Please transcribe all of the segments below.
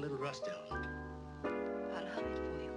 little rusty on it. I'll hum it for you.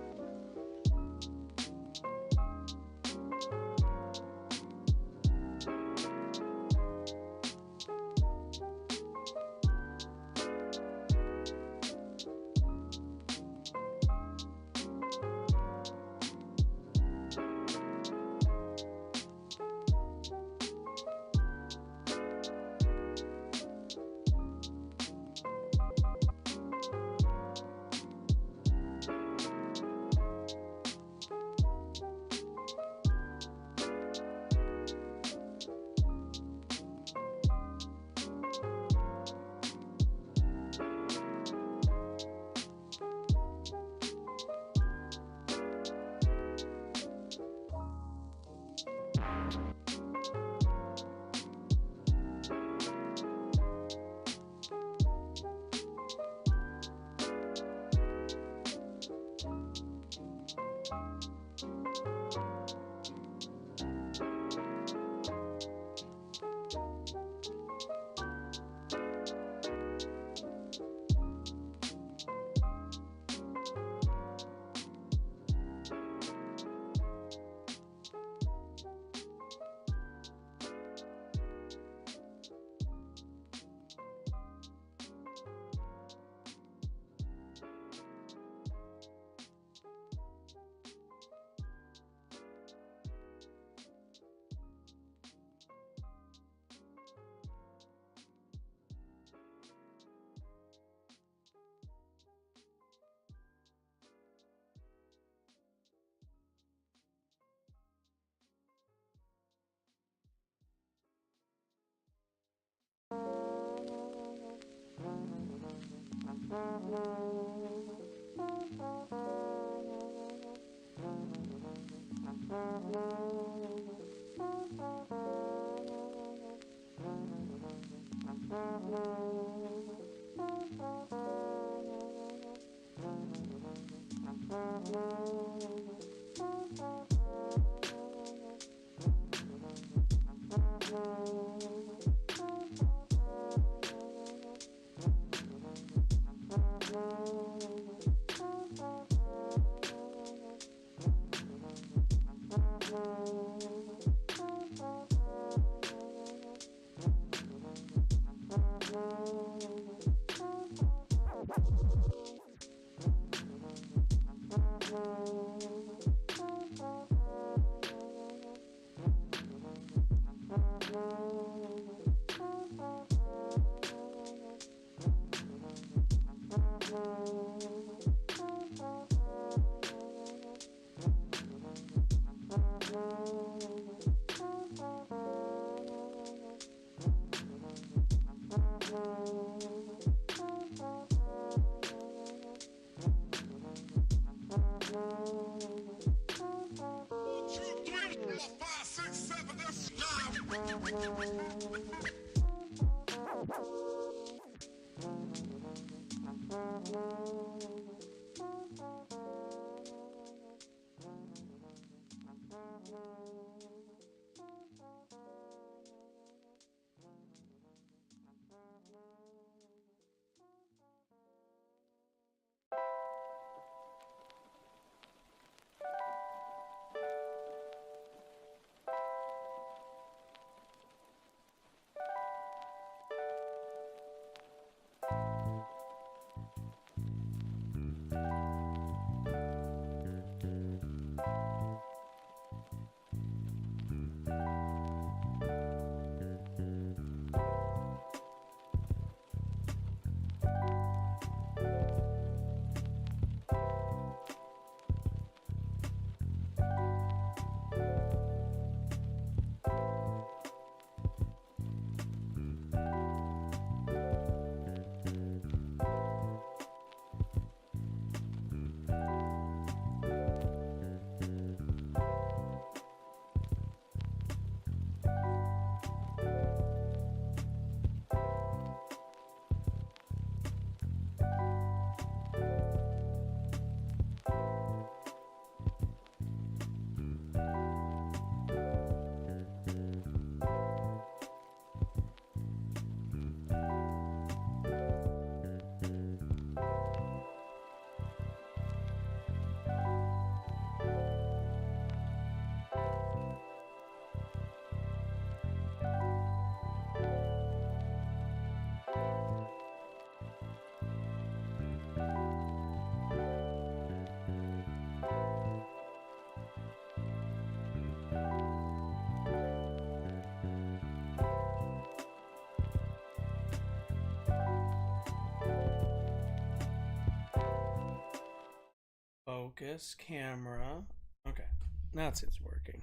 Focus camera. Okay, that's it's working.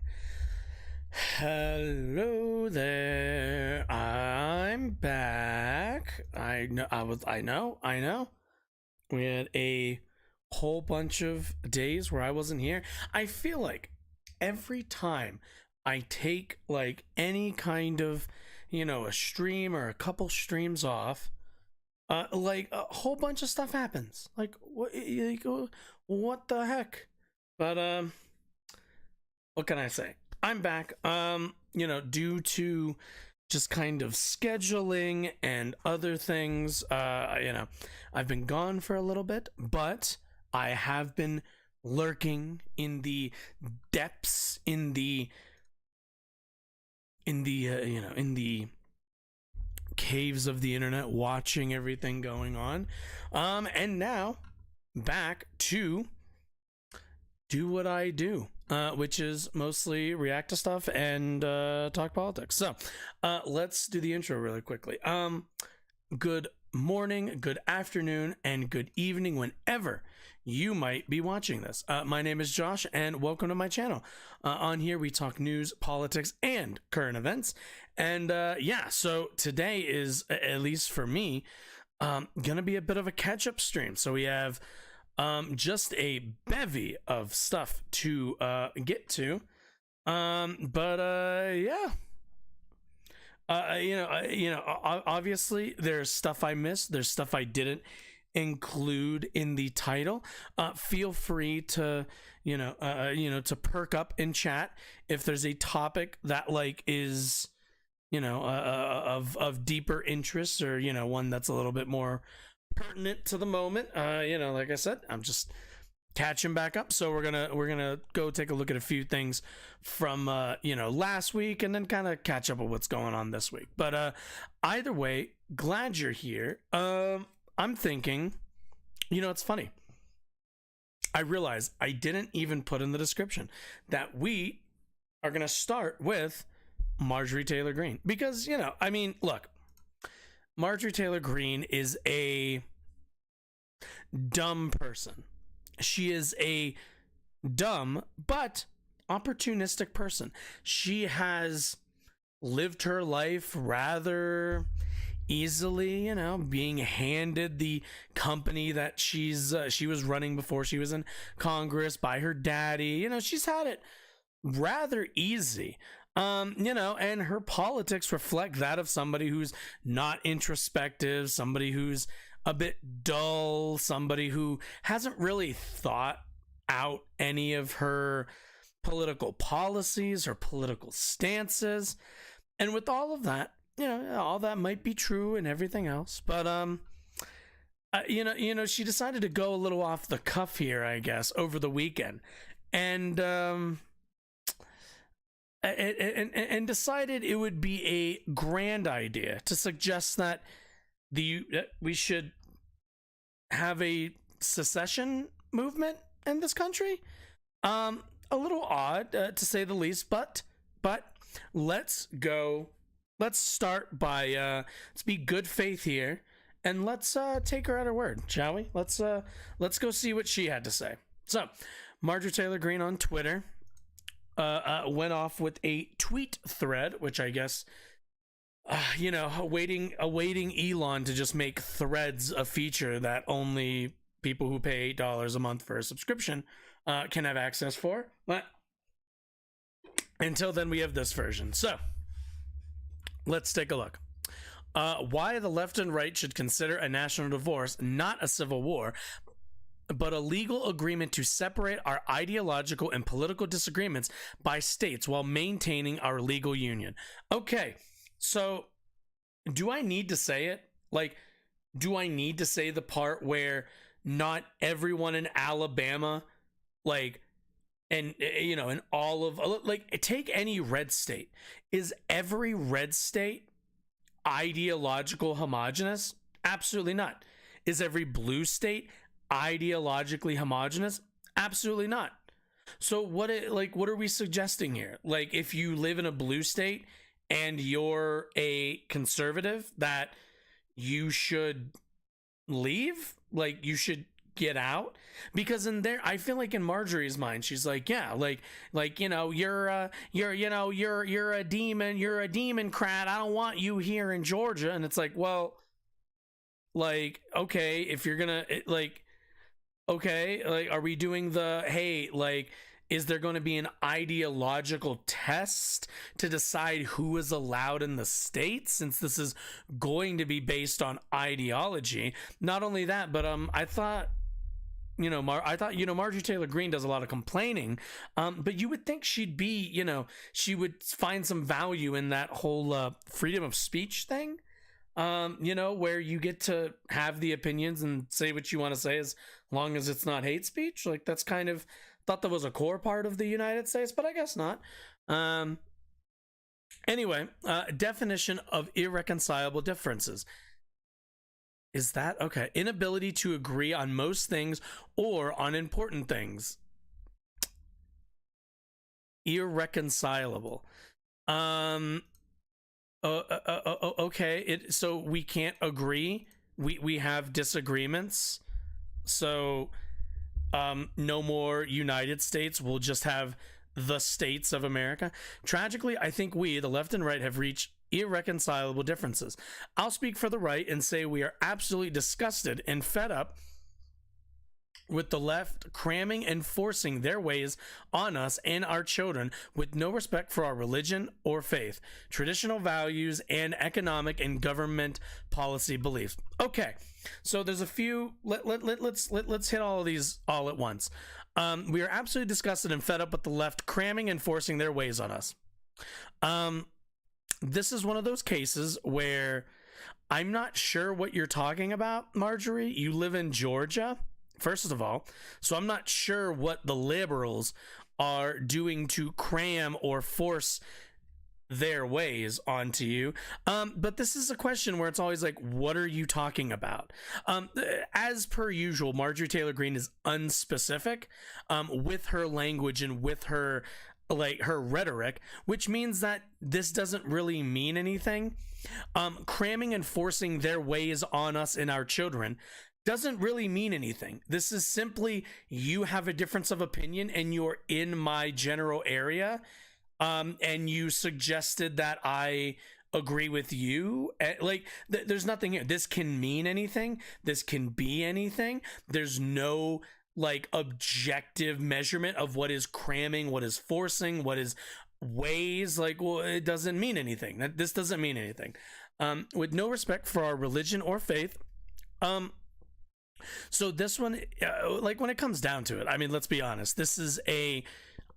Hello there. I'm back. I know. We had a whole bunch of days where I wasn't here. I feel like every time I take like any kind of, a stream or a couple streams off, like a whole bunch of stuff happens. Like what the heck? But what can I say? I'm back. Due to just kind of scheduling and other things, I've been gone for a little bit, but I have been lurking in the depths, in the caves of the internet, watching everything going on, and now back to do what I do, which is mostly react to stuff and talk politics. So let's do the intro really quickly. Good morning, good afternoon, and good evening whenever you might be watching this. My name is Josh, and welcome to my channel. On here, we talk news, politics, and current events. And so today is, at least for me, gonna be a bit of a catch-up stream. So we have just a bevy of stuff to get to. Obviously there's stuff I missed, there's stuff I didn't include in the title. Feel free to to perk up in chat if there's a topic that like is of deeper interest, or one that's a little bit more pertinent to the moment. Like I said, I'm just catching back up, so we're gonna go take a look at a few things from last week, and then kind of catch up with what's going on this week. But either way, glad you're here. I'm thinking, it's funny, I realize I didn't even put in the description that we are gonna start with Marjorie Taylor Greene, because look, Marjorie Taylor Greene is a dumb person. She is a dumb but opportunistic person. She has lived her life rather easily, being handed the company that she was running before she was in Congress by her daddy. She's had it rather easy. And her politics reflect that of somebody who's not introspective, somebody who's a bit dull, somebody who hasn't really thought out any of her political policies or political stances. And with all of that, all that might be true and everything else, but she decided to go a little off the cuff here, I guess, over the weekend, and decided it would be a grand idea to suggest that we should have a secession movement in this country. A little odd, to say the least, but let's start by let's be good faith here, and let's take her at her word, shall we? Let's go see what she had to say. So Marjorie Taylor Greene on Twitter went off with a tweet thread, which I guess, awaiting Elon to just make threads a feature that only people who pay $8 a month for a subscription can have access for. But until then, we have this version. So let's take a look. Why the left and right should consider a national divorce not a civil war, but a legal agreement to separate our ideological and political disagreements by states while maintaining our legal union. Okay, so do I need to say it? Like, do I need to say the part where not everyone in Alabama, like, and in all of, like, take any red state. Is every red state ideological homogenous? Absolutely not. Is every blue state ideologically homogenous? Absolutely not. So what are we suggesting here? Like, if you live in a blue state and you're a conservative, that you should leave? Like, you should get out, because in there, I feel like in Marjorie's mind, she's like, yeah, like you know, you're a demon, you're a democrat. I don't want you here in Georgia. And it's like, well, like, okay, if you're gonna like, okay, like, are we doing the, hey, like, is there going to be an ideological test to decide who is allowed in the state, since this is going to be based on ideology? Not only that, but I thought, Marjorie Taylor Greene does a lot of complaining, but you would think she'd be, she would find some value in that whole freedom of speech thing, where you get to have the opinions and say what you want to say as long as it's not hate speech. Like, that's kind of, thought that was a core part of the United States, but I guess not. Anyway, definition of irreconcilable differences. Is that okay? Inability to agree on most things or on important things. Irreconcilable. Okay. So we can't agree. We have disagreements. So no more United States. We'll just have the states of America. Tragically, I think we, the left and right, have reached irreconcilable differences. I'll speak for the right and say we are absolutely disgusted and fed up with the left cramming and forcing their ways on us and our children with no respect for our religion or faith, traditional values, and economic and government policy beliefs. Okay, so there's a few. Let's hit all of these all at once. We are absolutely disgusted and fed up with the left cramming and forcing their ways on us. This is one of those cases where I'm not sure what you're talking about, Marjorie. You live in Georgia, first of all, so I'm not sure what the liberals are doing to cram or force their ways onto you. But this is a question where it's always like, what are you talking about? As per usual, Marjorie Taylor Greene is unspecific with her language and with her rhetoric, which means that this doesn't really mean anything. Cramming and forcing their ways on us and our children doesn't really mean anything. This is simply, you have a difference of opinion and you're in my general area, and you suggested that I agree with you. There's nothing here. This can mean anything. This can be anything. There's no objective measurement of what is cramming, what is forcing, what is ways. It doesn't mean anything. This doesn't mean anything. With no respect for our religion or faith. So this one, when it comes down to it, I mean, let's be honest. This is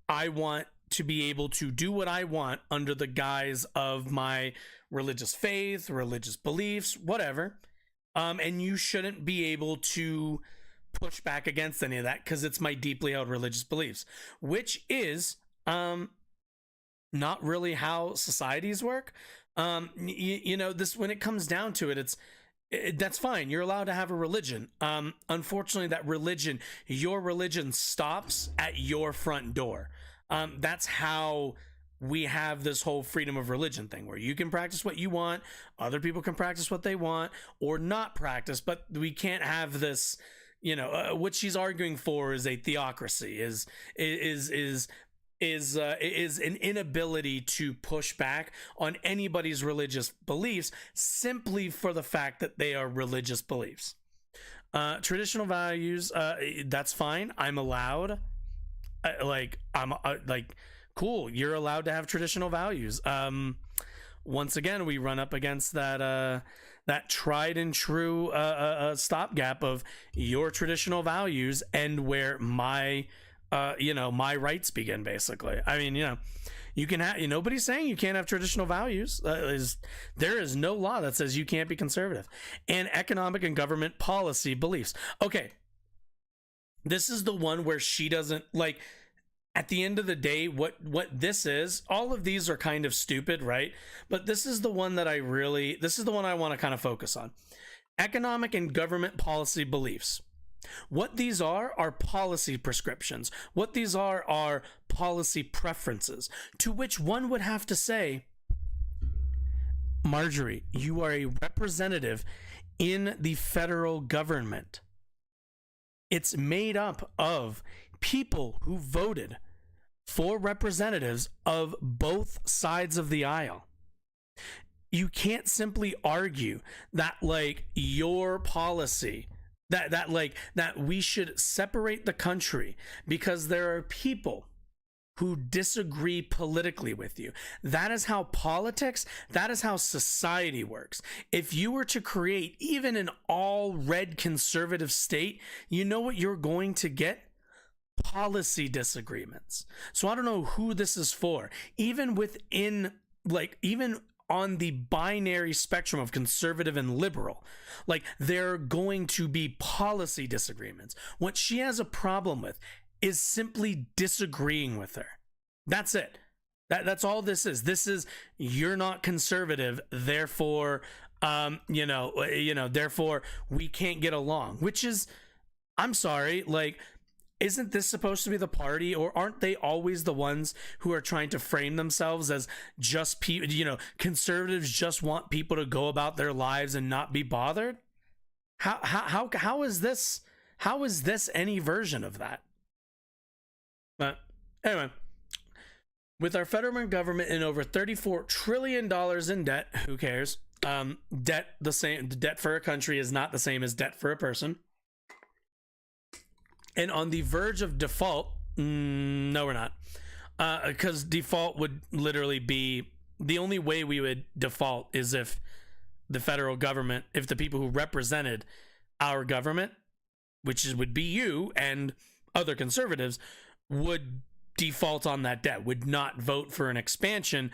I want to be able to do what I want under the guise of my religious faith, religious beliefs, whatever. And you shouldn't be able to push back against any of that because it's my deeply held religious beliefs, which is not really how societies work. This, when it comes down to it, that's fine. You're allowed to have a religion. Unfortunately, your religion stops at your front door. That's how we have this whole freedom of religion thing, where you can practice what you want, other people can practice what they want or not practice, but we can't have this. What she's arguing for is a theocracy, is an inability to push back on anybody's religious beliefs simply for the fact that they are religious beliefs. Traditional values, that's fine. I'm allowed. Cool. You're allowed to have traditional values. Once again, we run up against that tried and true stopgap of your traditional values and where my rights begin, basically. I mean, you can have, nobody's saying you can't have traditional values. There is no law that says you can't be conservative. And economic and government policy beliefs. Okay. This is the one where she doesn't at the end of the day, what this is, all of these are kind of stupid, right? But this is the one that I want to kind of focus on. Economic and government policy beliefs. What these are policy prescriptions. What these are policy preferences, to which one would have to say, Marjorie, you are a representative in the federal government. It's made up of people who voted for representatives of both sides of the aisle. You can't simply argue that like your policy that we should separate the country because there are people who disagree politically with you. That is how politics, that is how society works. If you were to create even an all red conservative state, you know what you're going to get? Policy disagreements. So I don't know who this is for. Even within, like, even on the binary spectrum of conservative and liberal, like, there are going to be policy disagreements. What she has a problem with is simply disagreeing with her. That's it. That's all this is. This is, you're not conservative, therefore, therefore we can't get along. Which is, I'm sorry, like, isn't this supposed to be the party, or aren't they always the ones who are trying to frame themselves as just people? Conservatives just want people to go about their lives and not be bothered. How is this? How is this any version of that? But anyway, with our federal government in over $34 trillion in debt, who cares? Debt for a country is not the same as debt for a person. And on the verge of default, no, we're not. Because default would literally be, the only way we would default is if the federal government, if the people who represented our government, would be you and other conservatives, would default on that debt, would not vote for an expansion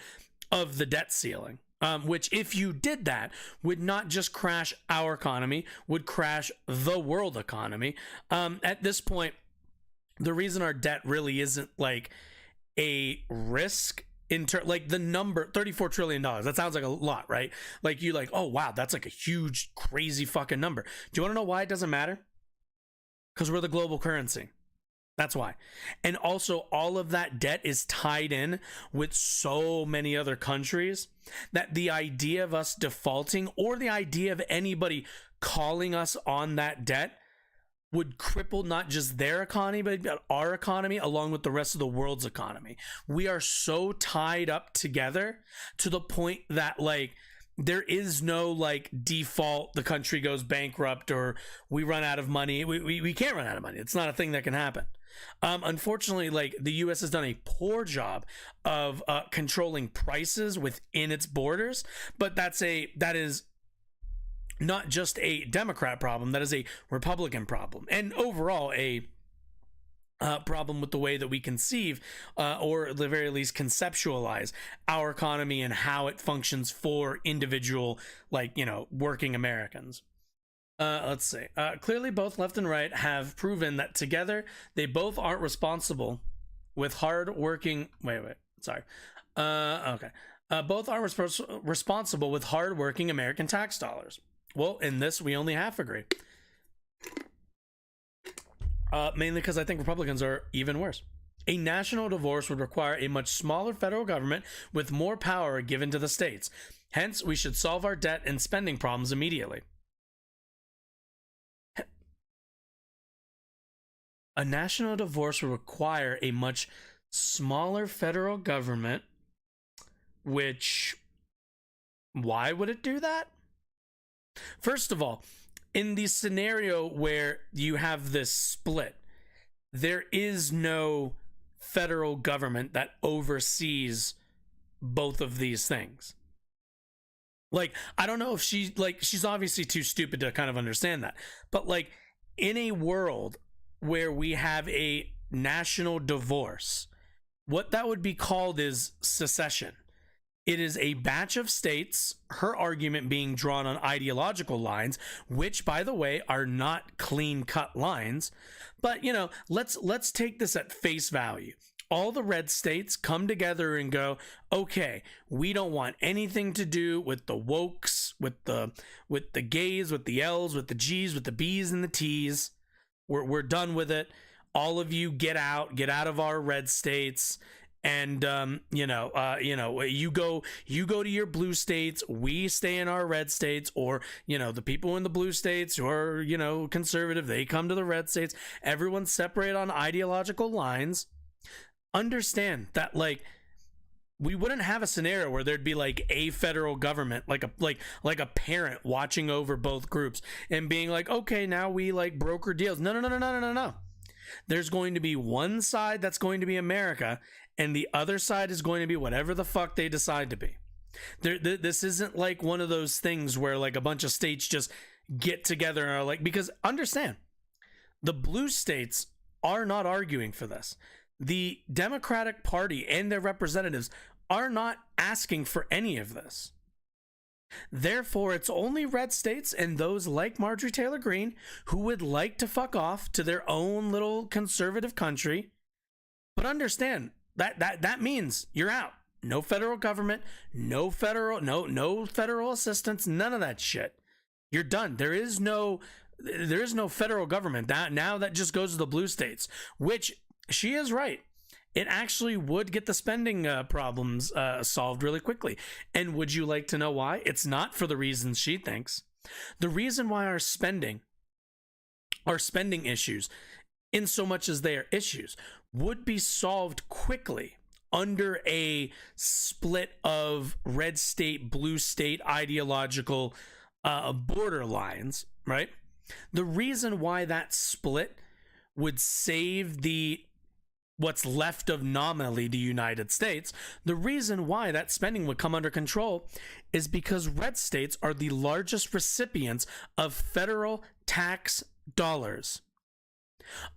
of the debt ceiling. Which, if you did that, would not just crash our economy, would crash the world economy. At this point, the reason our debt really isn't like a risk like the number $34 trillion, that sounds like a lot, right? Like, you like, oh wow, that's like a huge, crazy fucking number. Do you want to know why it doesn't matter? Because we're the global currency. That's why. And also, all of that debt is tied in with so many other countries that the idea of us defaulting, or the idea of anybody calling us on that debt, would cripple not just their economy, but our economy, along with the rest of the world's economy. We are so tied up together to the point that, like, there is no like default, the country goes bankrupt or we run out of money. We can't run out of money. It's not a thing that can happen. Unfortunately, like, the US has done a poor job of controlling prices within its borders, but that is not just a Democrat problem, that is a Republican problem, and overall a problem with the way that we conceive, or at the very least conceptualize our economy and how it functions for individual, like, working Americans. Let's see. Clearly, both left and right have proven that together they both aren't responsible with hard-working. Sorry. Okay. Both are responsible with hard-working American tax dollars. Well, in this, we only half agree. Mainly because I think Republicans are even worse. A national divorce would require a much smaller federal government with more power given to the states. Hence, we should solve our debt and spending problems immediately. A national divorce would require a much smaller federal government, which, why would it do that? First of all, in the scenario where you have this split, there is no federal government that oversees both of these things. Like, I don't know if she's obviously too stupid to kind of understand that. But, like, in a world where we have a national divorce, what that would be called is secession. It is a batch of states, her argument being drawn on ideological lines, which, by the way, are not clean-cut lines. But, let's take this at face value. All the red states come together and go, okay, we don't want anything to do with the wokes, with the gays, with the L's, with the G's, with the B's and the T's. We're done with it. All of you get out of our red states. And you go to your blue states, we stay in our red states, or the people in the blue states who are conservative, they come to the red states. Everyone's separate on ideological lines. Understand that, like, we wouldn't have a scenario where there'd be like a federal government, like a parent watching over both groups and being like, okay, now we like broker deals. No. There's going to be one side that's going to be America, and the other side is going to be whatever the fuck they decide to be. This isn't like one of those things where like a bunch of states just get together and are like, because understand, the blue states are not arguing for this. The Democratic Party and their representatives are not asking for any of this. Therefore, it's only red states and those like Marjorie Taylor Greene who would like to fuck off to their own little conservative country. But understand that means you're out. No federal government, no federal assistance, none of that shit. You're done. There is no federal government. Now that just goes to the blue states, which she is right. It actually would get the spending problems solved really quickly. And would you like to know why? It's not for the reasons she thinks. The reason why our spending issues, in so much as they are issues, would be solved quickly under a split of red state, blue state ideological border lines, right? The reason why that split would save what's left of nominally the United States, the reason why that spending would come under control is because red states are the largest recipients of federal tax dollars.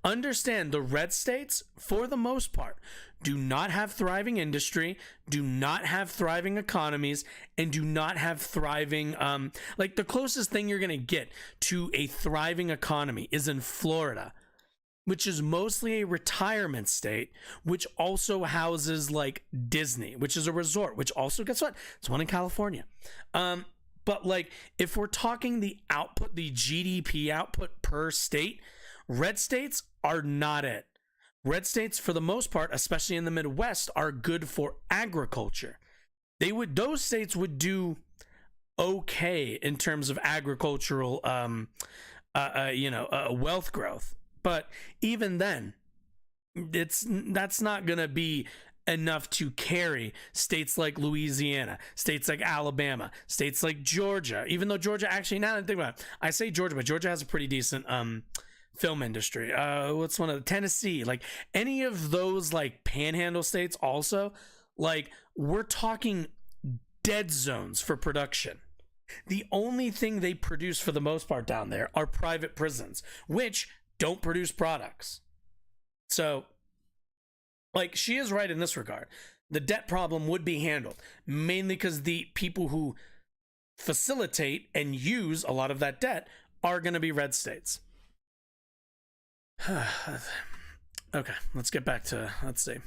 Understand, the red states, for the most part, do not have thriving industry, do not have thriving economies, and do not have thriving, like the closest thing you're going to get to a thriving economy is in Florida, which is mostly a retirement state, which also houses like Disney, which is a resort, which also, guess what? It's one in California. But like, if we're talking the output, the GDP output per state, red states are not it. Red states, for the most part, especially in the Midwest, are good for agriculture. Those states would do okay in terms of agricultural, wealth growth. But even then, that's not going to be enough to carry states like Louisiana, states like Alabama, states like Georgia. Even though Georgia, actually, now that I think about it, I say Georgia, but Georgia has a pretty decent film industry. What's one of the Tennessee? Like any of those like panhandle states also, like we're talking dead zones for production. The only thing they produce for the most part down there are private prisons, which don't produce products. So, like, she is right in this regard. The debt problem would be handled, mainly because the people who facilitate and use a lot of that debt are going to be red states. Okay, let's get back to, let's see.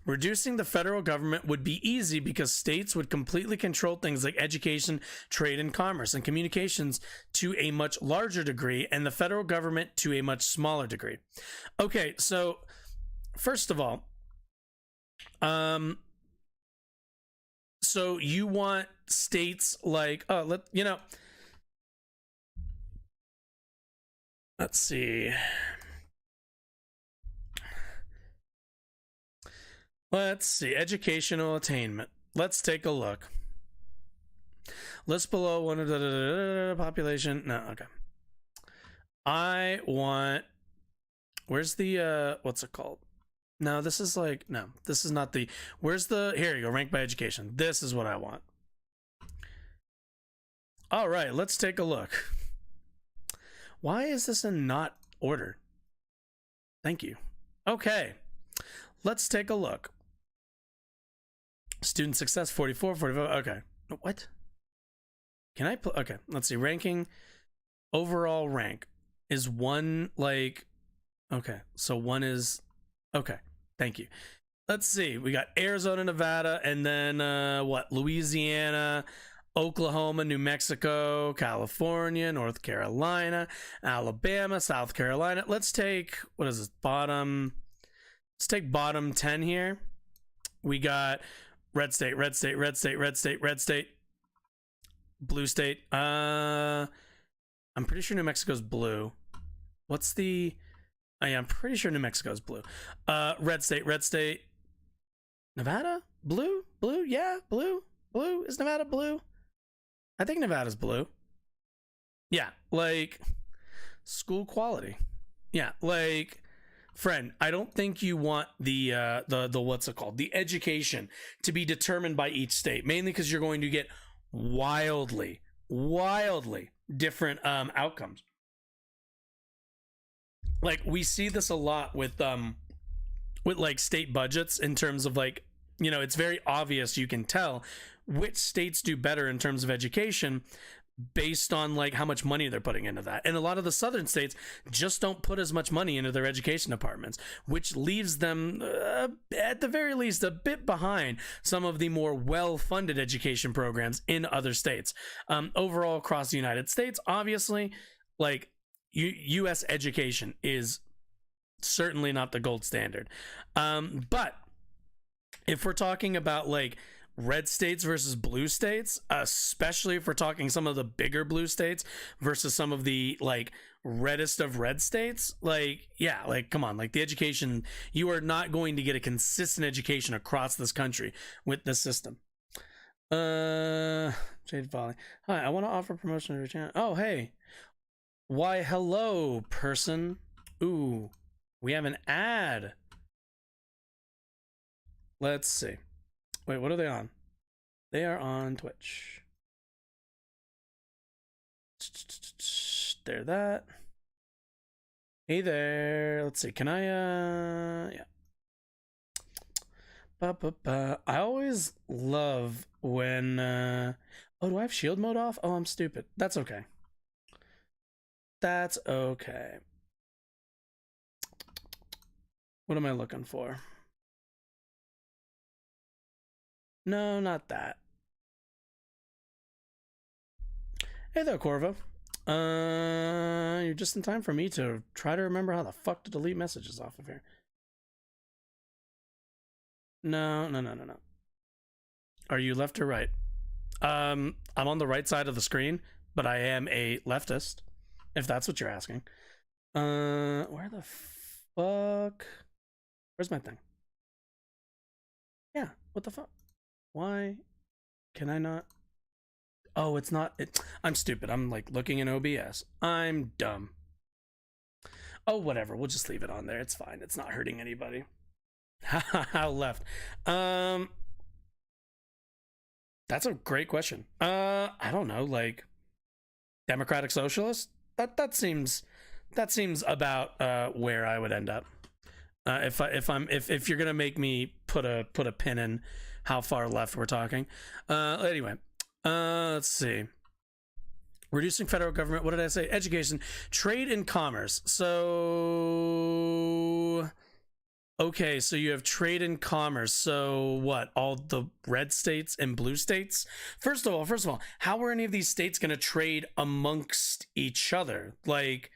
Reducing the federal government would be easy because states would completely control things like education, trade, and commerce, and communications to a much larger degree, and the federal government to a much smaller degree. Okay, so first of all, so you want states like, let's see. Let's see, educational attainment. Let's take a look. List below one of the population. No, okay. I want, where's the, what's it called? No, this is like, no, this is not the, where's the, here you go, ranked by education. This is what I want. All right, let's take a look. Why is this in not order? Thank you. Okay, let's take a look. Student success 44, 45. Okay. What? Can I put? Okay. Let's see. Ranking. Overall rank is one like. Okay. So one is. Okay. Thank you. Let's see. We got Arizona, Nevada, and then what? Louisiana, Oklahoma, New Mexico, California, North Carolina, Alabama, South Carolina. Let's take, what is this? Let's take bottom 10 here. We got red state, red state, red state, red state, red state, blue state. I'm pretty sure New Mexico's blue. What's the... Oh, yeah, I'm pretty sure New Mexico's blue. Red state, red state. Nevada? Blue? Blue? Yeah, blue. Blue? Is Nevada blue? I think Nevada's blue. Yeah, like, school quality. Yeah, like, friend, I don't think you want the what's it called? The education to be determined by each state, mainly because you're going to get wildly different outcomes. Like, we see this a lot with like state budgets in terms of, like, you know, it's very obvious, you can tell which states do better in terms of education based on like how much money they're putting into that. And a lot of the southern states just don't put as much money into their education departments, which leaves them at the very least a bit behind some of the more well-funded education programs in other states. Overall across the United States, obviously, like, U.S. education is certainly not the gold standard. But if we're talking about like red states versus blue states, especially if we're talking some of the bigger blue states versus some of the like reddest of red states, like, yeah, like, come on, like, the education, you are not going to get a consistent education across this country with this system. Jade Volley. Hi, I want to offer promotion to your channel. Oh, hey. Why, hello, person. Ooh, we have an ad. Let's see. Wait, what are they on? They are on Twitch. There, that. Hey there. Let's see. Can I, yeah. I always love when, oh, do I have shield mode off? Oh, I'm stupid. That's okay. That's okay. What am I looking for? No, not that. Hey there, Corvo. You're just in time for me to try to remember how the fuck to delete messages off of here. No. Are you left or right? I'm on the right side of the screen, but I am a leftist, if that's what you're asking. Where the fuck? Where's my thing? Yeah, what the fuck? Why can I not? Oh, it's not. I'm stupid. I'm like looking in OBS. I'm dumb. Oh, whatever. We'll just leave it on there. It's fine. It's not hurting anybody. How left? That's a great question. I don't know. Like, Democratic Socialist? That seems about where I would end up. If you're gonna make me put a pin in how far left we're talking. Anyway, let's see. Reducing federal government. What did I say? Education, trade, and commerce. So, okay, so you have trade and commerce. So what? All the red states and blue states? First of all, how are any of these states going to trade amongst each other? Like,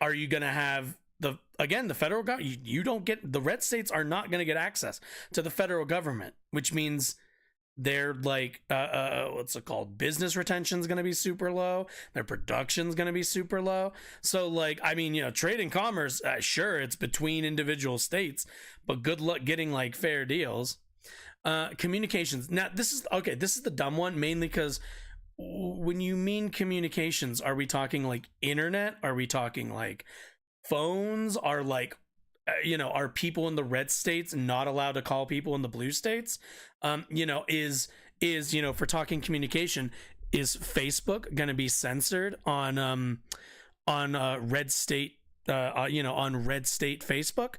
are you going to have the federal government? You don't get, the red states are not going to get access to the federal government, which means their like what's it called, business retention is going to be super low, their production's going to be super low. So like, I mean, you know, trade and commerce, sure, it's between individual states, but good luck getting like fair deals. Communications, now this is the dumb one, mainly because when you mean communications, are we talking like internet? Are we talking like phones? Are like, you know, are people in the red states not allowed to call people in the blue states? You know, is you know, for talking communication, is Facebook going to be censored on red state, you know, on red state Facebook?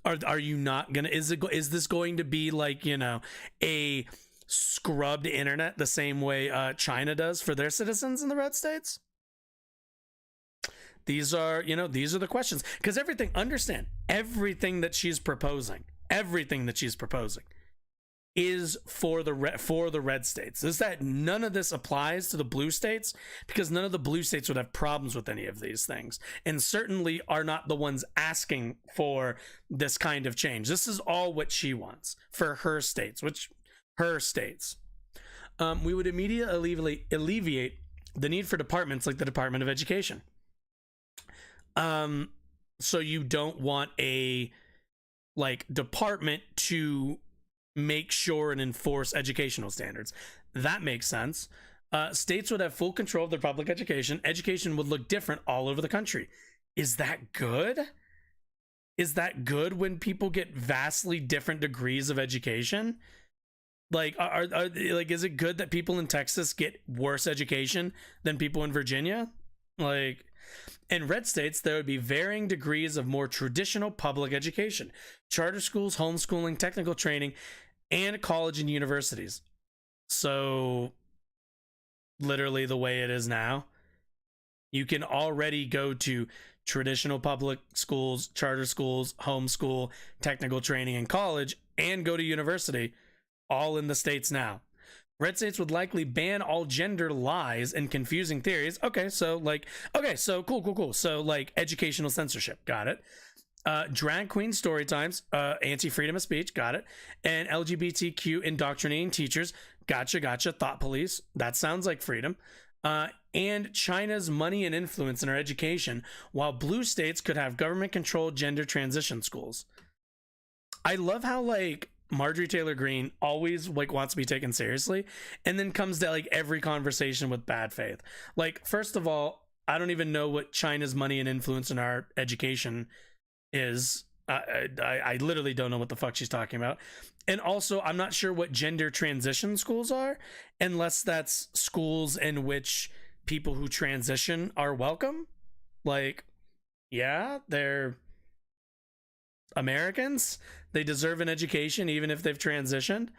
Are you not gonna? Is this going to be like, you know, a scrubbed internet the same way China does for their citizens in the red states? These are, you know, these are the questions, because everything that she's proposing is for the red states. Is that none of this applies to the blue states, because none of the blue states would have problems with any of these things, and certainly are not the ones asking for this kind of change. This is all what she wants for her states, we would immediately alleviate the need for departments like the Department of Education. So you don't want a department to make sure and enforce educational standards. That makes sense. States would have full control of their public education. Education would look different all over the country. Is that good? Is that good when people get vastly different degrees of education? Is it good that people in Texas get worse education than people in Virginia? In red states, there would be varying degrees of more traditional public education, charter schools, homeschooling, technical training, and college and universities. So literally the way it is now, you can already go to traditional public schools, charter schools, homeschool, technical training, and college, and go to university, all in the states now. Red states would likely ban all gender lies and confusing theories. Cool. So educational censorship, got it. Drag queen story times, anti-freedom of speech, got it. And LGBTQ indoctrinating teachers, gotcha. Thought police, that sounds like freedom. And China's money and influence in our education, while blue states could have government-controlled gender transition schools. I love how Marjorie Taylor Greene always wants to be taken seriously, and then comes to every conversation with bad faith. First of all, I don't even know what China's money and influence in our education is. I literally don't know what the fuck she's talking about. And also, I'm not sure what gender transition schools are, unless that's schools in which people who transition are welcome. Yeah, they're Americans. They deserve an education even if they've transitioned.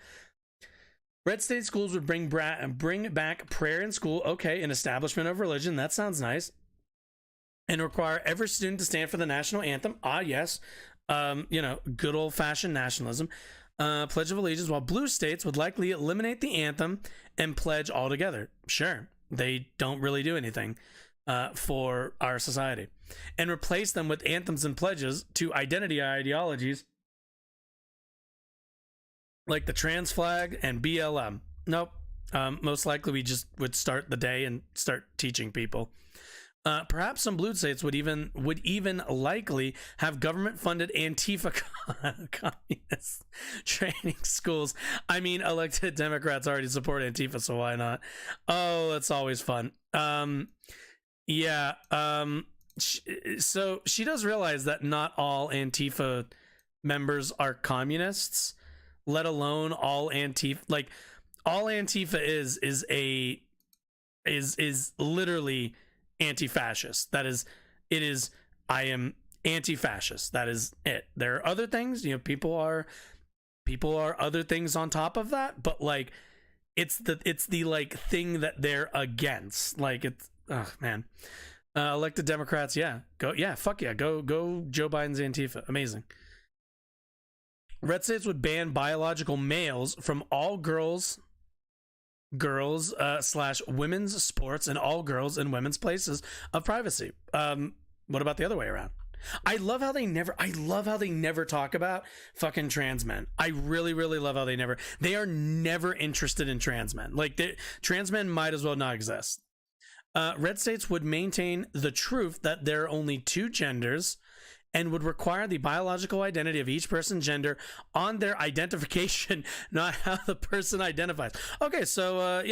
Red state schools would bring back prayer in school. Okay, an establishment of religion. That sounds nice. And require every student to stand for the national anthem. Ah, yes. Good old-fashioned nationalism. Pledge of Allegiance, while blue states would likely eliminate the anthem and pledge altogether. Sure, they don't really do anything for our society. And replace them with anthems and pledges to identity ideologies like the trans flag and BLM. Nope. Most likely we just would start the day and start teaching people. Perhaps some blue states would even likely have government-funded Antifa communist training schools. I mean, elected Democrats already support Antifa, so why not? Oh, that's always fun. So she does realize that not all Antifa members are communists, let alone all Antifa. All Antifa is literally anti-fascist. I am anti-fascist. That is it. There are other things, people are other things on top of that, but it's the thing that they're against. Man. Elected Democrats, fuck yeah, go Joe Biden's Antifa. Amazing. Red states would ban biological males from all girls / women's sports and all girls and women's places of privacy. What about the other way around? I love how they never talk about fucking trans men. I really, really love how they are never interested in trans men. Trans men might as well not exist. Red states would maintain the truth that there are only two genders and would require the biological identity of each person's gender on their identification, not how the person identifies. Okay, so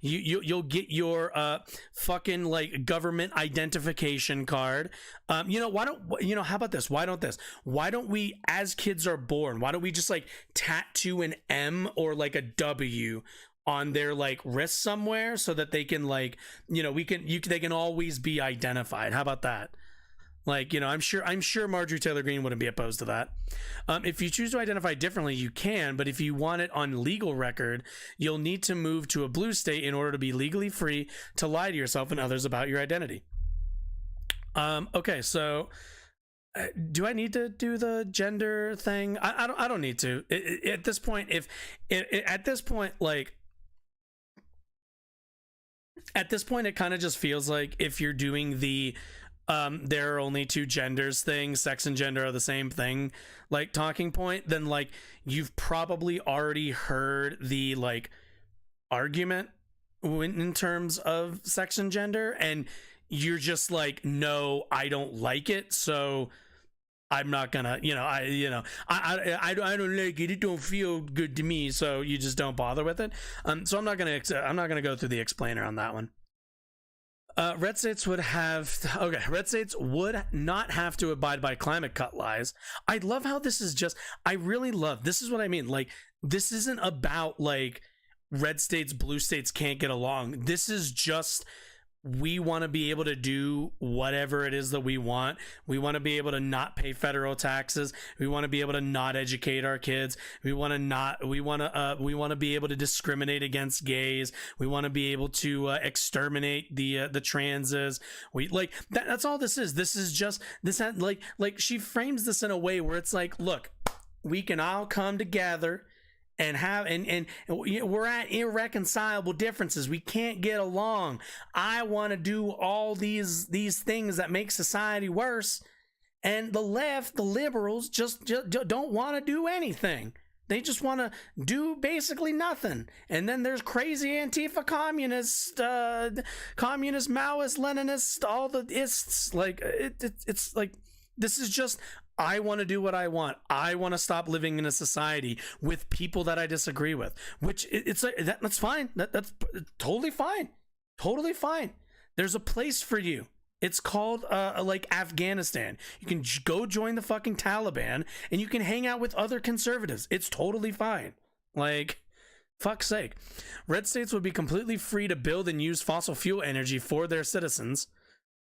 you'll get your fucking government identification card. How about this? Why don't we, as kids are born, why don't we just tattoo an M or a W on their wrist somewhere so that they can they can always be identified? How about that? I'm sure Marjorie Taylor Greene wouldn't be opposed to that. If you choose to identify differently, you can, but if you want it on legal record, you'll need to move to a blue state in order to be legally free to lie to yourself and others about your identity. Okay, so Do I need to do the gender thing? I don't need to. At this point, at this point, like at this point, it kind of just feels like if you're doing the there are only two genders thing, sex and gender are the same thing, like talking point, then like you've probably already heard the like argument in terms of sex and gender, and you're just like, no, I don't like it, so I'm not gonna, I don't like it. It don't feel good to me, so you just don't bother with it. So I'm not gonna go through the explainer on that one. Red states would not have to abide by climate cut lies. I love how this is just. I really love. This is what I mean. Like, this isn't about like red states, blue states can't get along. This is just, we want to be able to do whatever it is that we want. We want to be able to not pay federal taxes. We want to be able to not educate our kids. We want to be able to discriminate against gays. We want to be able to exterminate the transes. We like that, that's all this is. This is just this like she frames this in a way where it's like, look, we can all come together and have and we're at irreconcilable differences. We can't get along. I want to do all these things that make society worse, and the left, the liberals, just don't want to do anything. They just want to do basically nothing. And then there's crazy Antifa communists, communist, Maoist, Leninist, all the ists. Like it's like, this is just, I want to do what I want. I want to stop living in a society with people that I disagree with, which it's like, that's fine. That's totally fine. Totally fine. There's a place for you. It's called like Afghanistan. You can go join the fucking Taliban and you can hang out with other conservatives. It's totally fine. Like, fuck's sake. Red states would be completely free to build and use fossil fuel energy for their citizens.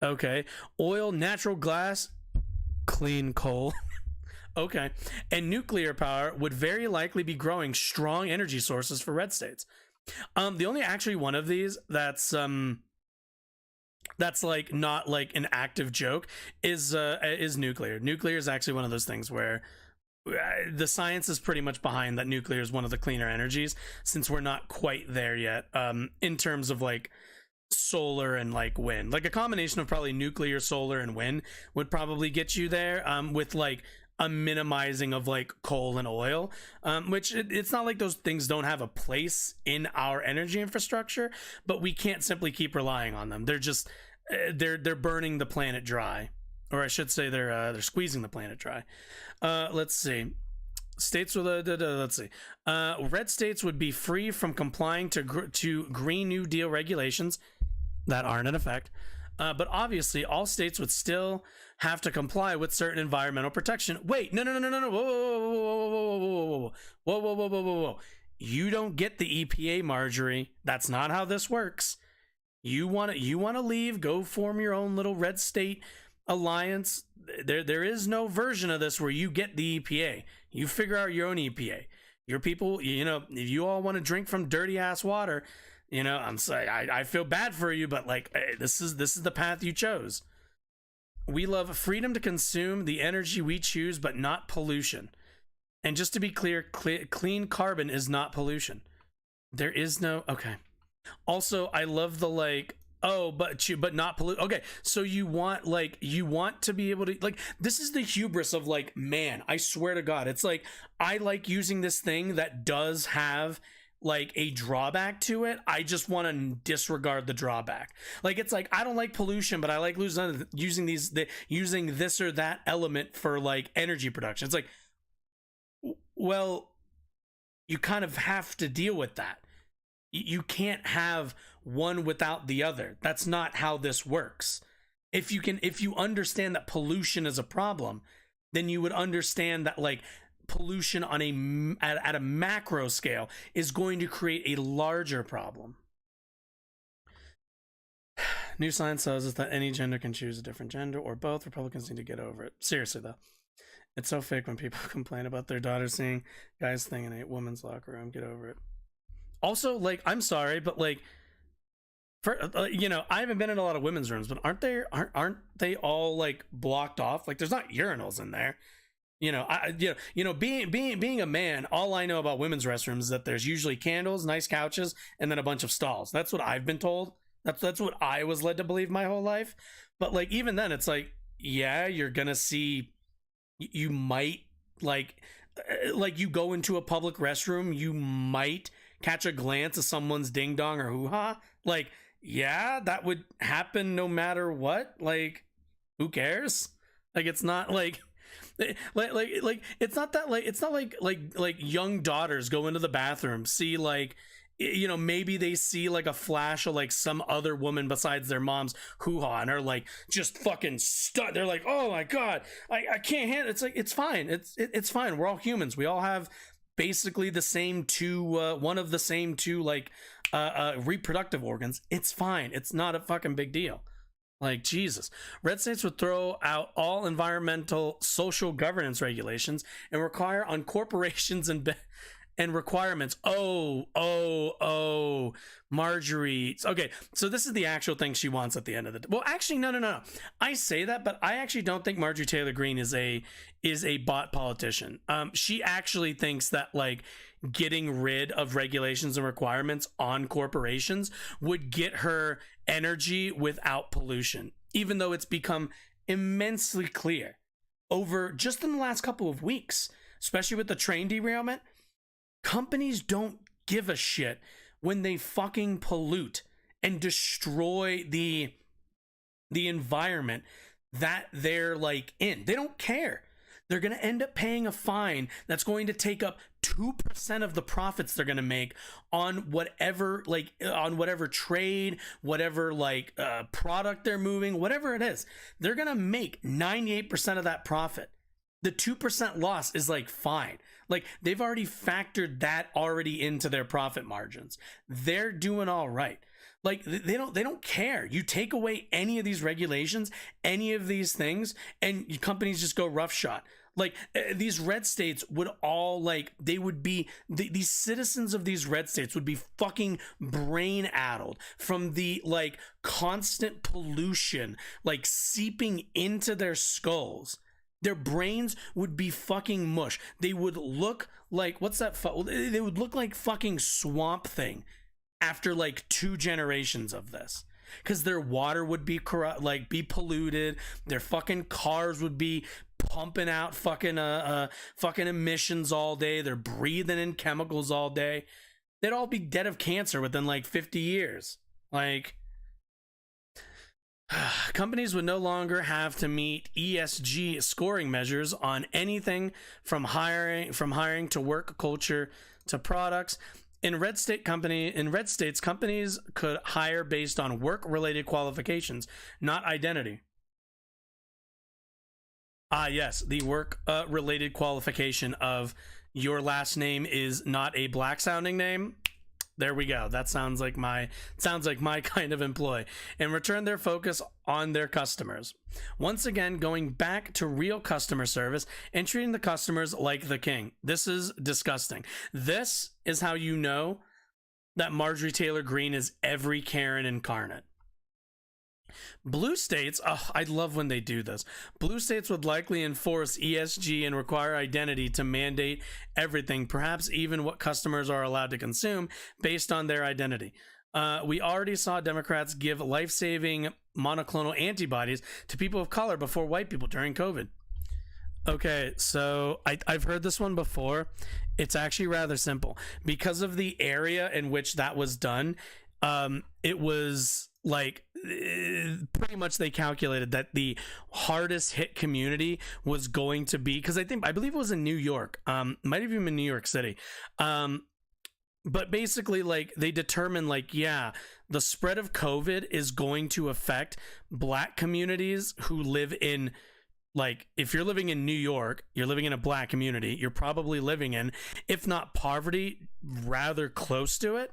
Okay. Oil, natural gas, clean coal. Okay. And nuclear power would very likely be growing strong energy sources for red states. The only actually one of these that's like not like an active joke is nuclear. Nuclear is actually one of those things where the science is pretty much behind that nuclear is one of the cleaner energies, since we're not quite there yet in terms of like solar and like wind. Like a combination of probably nuclear, solar, and wind would probably get you there with like a minimizing of like coal and oil, which it's not like those things don't have a place in our energy infrastructure, but we can't simply keep relying on them. They're just they're burning the planet dry, or I should say they're squeezing the planet dry. Let's see. States with let's see. Red states would be free from complying to Green New Deal regulations that aren't in effect, but obviously all states would still have to comply with certain environmental protection. Wait, no, whoa. You don't get the EPA, Marjorie. That's not how this works. You want to leave, go form your own little red state alliance. There is no version of this where you get the EPA. You figure out your own EPA. Your people, if you all want to drink from dirty ass water, I'm sorry, I feel bad for you, but like, this is the path you chose. We love freedom to consume the energy we choose, but not pollution. And just to be clear, clean carbon is not pollution. There is no, okay. Also, I love the like, oh, but not pollute. Okay, so you want to be able to, like, this is the hubris of like, man, I swear to God, it's like, I like using this thing that does have like a drawback to it. I just want to disregard the drawback. Like, it's like, I don't like pollution, but I like using this or that element for like energy production. It's like, well, you kind of have to deal with that. You can't have one without the other. That's not how this works. If you understand that pollution is a problem, then you would understand that like pollution on at a macro scale is going to create a larger problem. New science tells us that any gender can choose a different gender or both. Republicans need to get over it. Seriously though, it's so fake when people complain about their daughter seeing guys thing in a woman's locker room. Get over it. Also, like, I'm sorry, but like, For I haven't been in a lot of women's rooms, but aren't they all like blocked off? Like, there's not urinals in there. Being a man, all I know about women's restrooms is that there's usually candles, nice couches, and then a bunch of stalls. That's what I've been told. That's what I was led to believe my whole life. But like, even then, it's like, yeah, you're gonna see, you might like you go into a public restroom, you might catch a glance of someone's ding dong or hoo ha. Like, yeah, that would happen no matter what. Like, who cares? Like, it's not like it's not that, like, it's not like young daughters go into the bathroom, see, like, maybe they see like a flash of like some other woman besides their mom's hoo-ha and are like just fucking stunned. They're like, oh my god, I can't handle it. It's like, it's fine, it's fine, we're all humans, we all have basically the same two one of the same two like reproductive organs. It's fine, it's not a fucking big deal. Like, Jesus. Red states would throw out all environmental social governance regulations and require on corporations and requirements. Marjorie. Okay, so this is the actual thing she wants at the end of the day. Well, actually, no. I say that, but I actually don't think Marjorie Taylor Greene is a bot politician. She actually thinks that, like, getting rid of regulations and requirements on corporations would get her energy without pollution, even though it's become immensely clear over just in the last couple of weeks, especially with the train derailment, companies don't give a shit when they fucking pollute and destroy the environment that they're like in. They don't care. They're going to end up paying a fine that's going to take up 2% of the profits they're going to make on whatever, like, on whatever trade, whatever, like, product they're moving, whatever it is. They're going to make 98% of that profit. The 2% loss is like fine. Like, they've already factored that already into their profit margins. They're doing all right. Like, they don't care. You take away any of these regulations, any of these things, and companies just go roughshod. Like, these red states would all, like, they would be, these citizens of these red states would be fucking brain addled from the, like, constant pollution, like, seeping into their skulls. Their brains would be fucking mush. They would look like, they would look like fucking Swamp Thing after like 2 generations of this, because their water would be corrupt, like, be polluted. Their fucking cars would be pumping out fucking emissions all day. They're breathing in chemicals all day. They'd all be dead of cancer within like 50 years. Like, companies would no longer have to meet ESG scoring measures on anything from hiring to work culture to products. In red states, companies could hire based on work-related qualifications, not identity. Ah, yes, the work-related qualification of your last name is not a black-sounding name. There we go. That sounds like my kind of employee. And return their focus on their customers. Once again, going back to real customer service and treating the customers like the king. This is disgusting. This is how you know that Marjorie Taylor Greene is every Karen incarnate. Blue states, I love when they do this. Blue states would likely enforce ESG and require identity to mandate everything, perhaps even what customers are allowed to consume based on their identity. We already saw Democrats give life-saving monoclonal antibodies to people of color before white people during COVID. Okay, so I've heard this one before. It's actually rather simple. Because of the area in which that was done, it was like pretty much they calculated that the hardest hit community was going to be, because I believe it was in New York, might have even been New York City, but basically, like, they determined, like, yeah, the spread of COVID is going to affect black communities who live in, like, if you're living in New York, you're living in a black community, you're probably living in, if not poverty, rather close to it,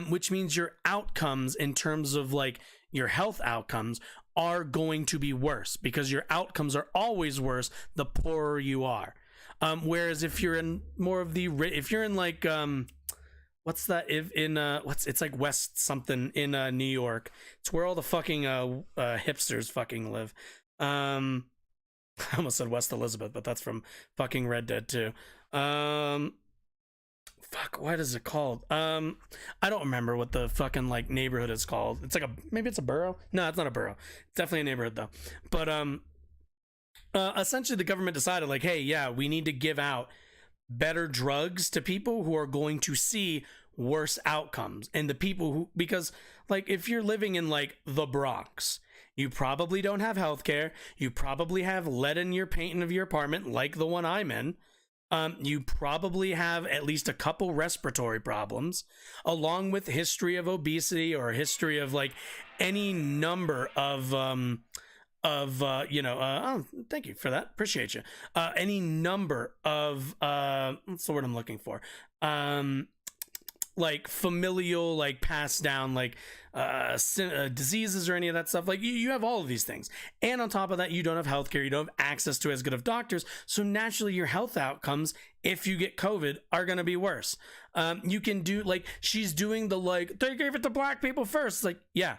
which means your outcomes in terms of, like, your health outcomes are going to be worse, because your outcomes are always worse the poorer you are. Whereas if you're in more of the, if you're in like what's that? If in it's like West something in New York. It's where all the fucking hipsters fucking live. I almost said West Elizabeth, but that's from fucking Red Dead 2. Fuck, what is it called? I don't remember what the fucking like neighborhood is called. It's like maybe it's a borough. No, it's not a borough. It's definitely a neighborhood though. But essentially the government decided like, hey, yeah, we need to give out better drugs to people who are going to see worse outcomes, and the people who, because like if you're living in like the Bronx, you probably don't have health care. You probably have lead in your paint of your apartment, like the one I'm in. You probably have at least a couple respiratory problems, along with history of obesity or a history of like any number of oh, thank you for that, appreciate you, any number of what's the word I'm looking for, like familial, like passed down, like diseases or any of that stuff. Like you have all of these things, and on top of that, you don't have healthcare, you don't have access to as good of doctors, so naturally your health outcomes if you get COVID are going to be worse. You can do like she's doing the like they gave it to black people first, like yeah,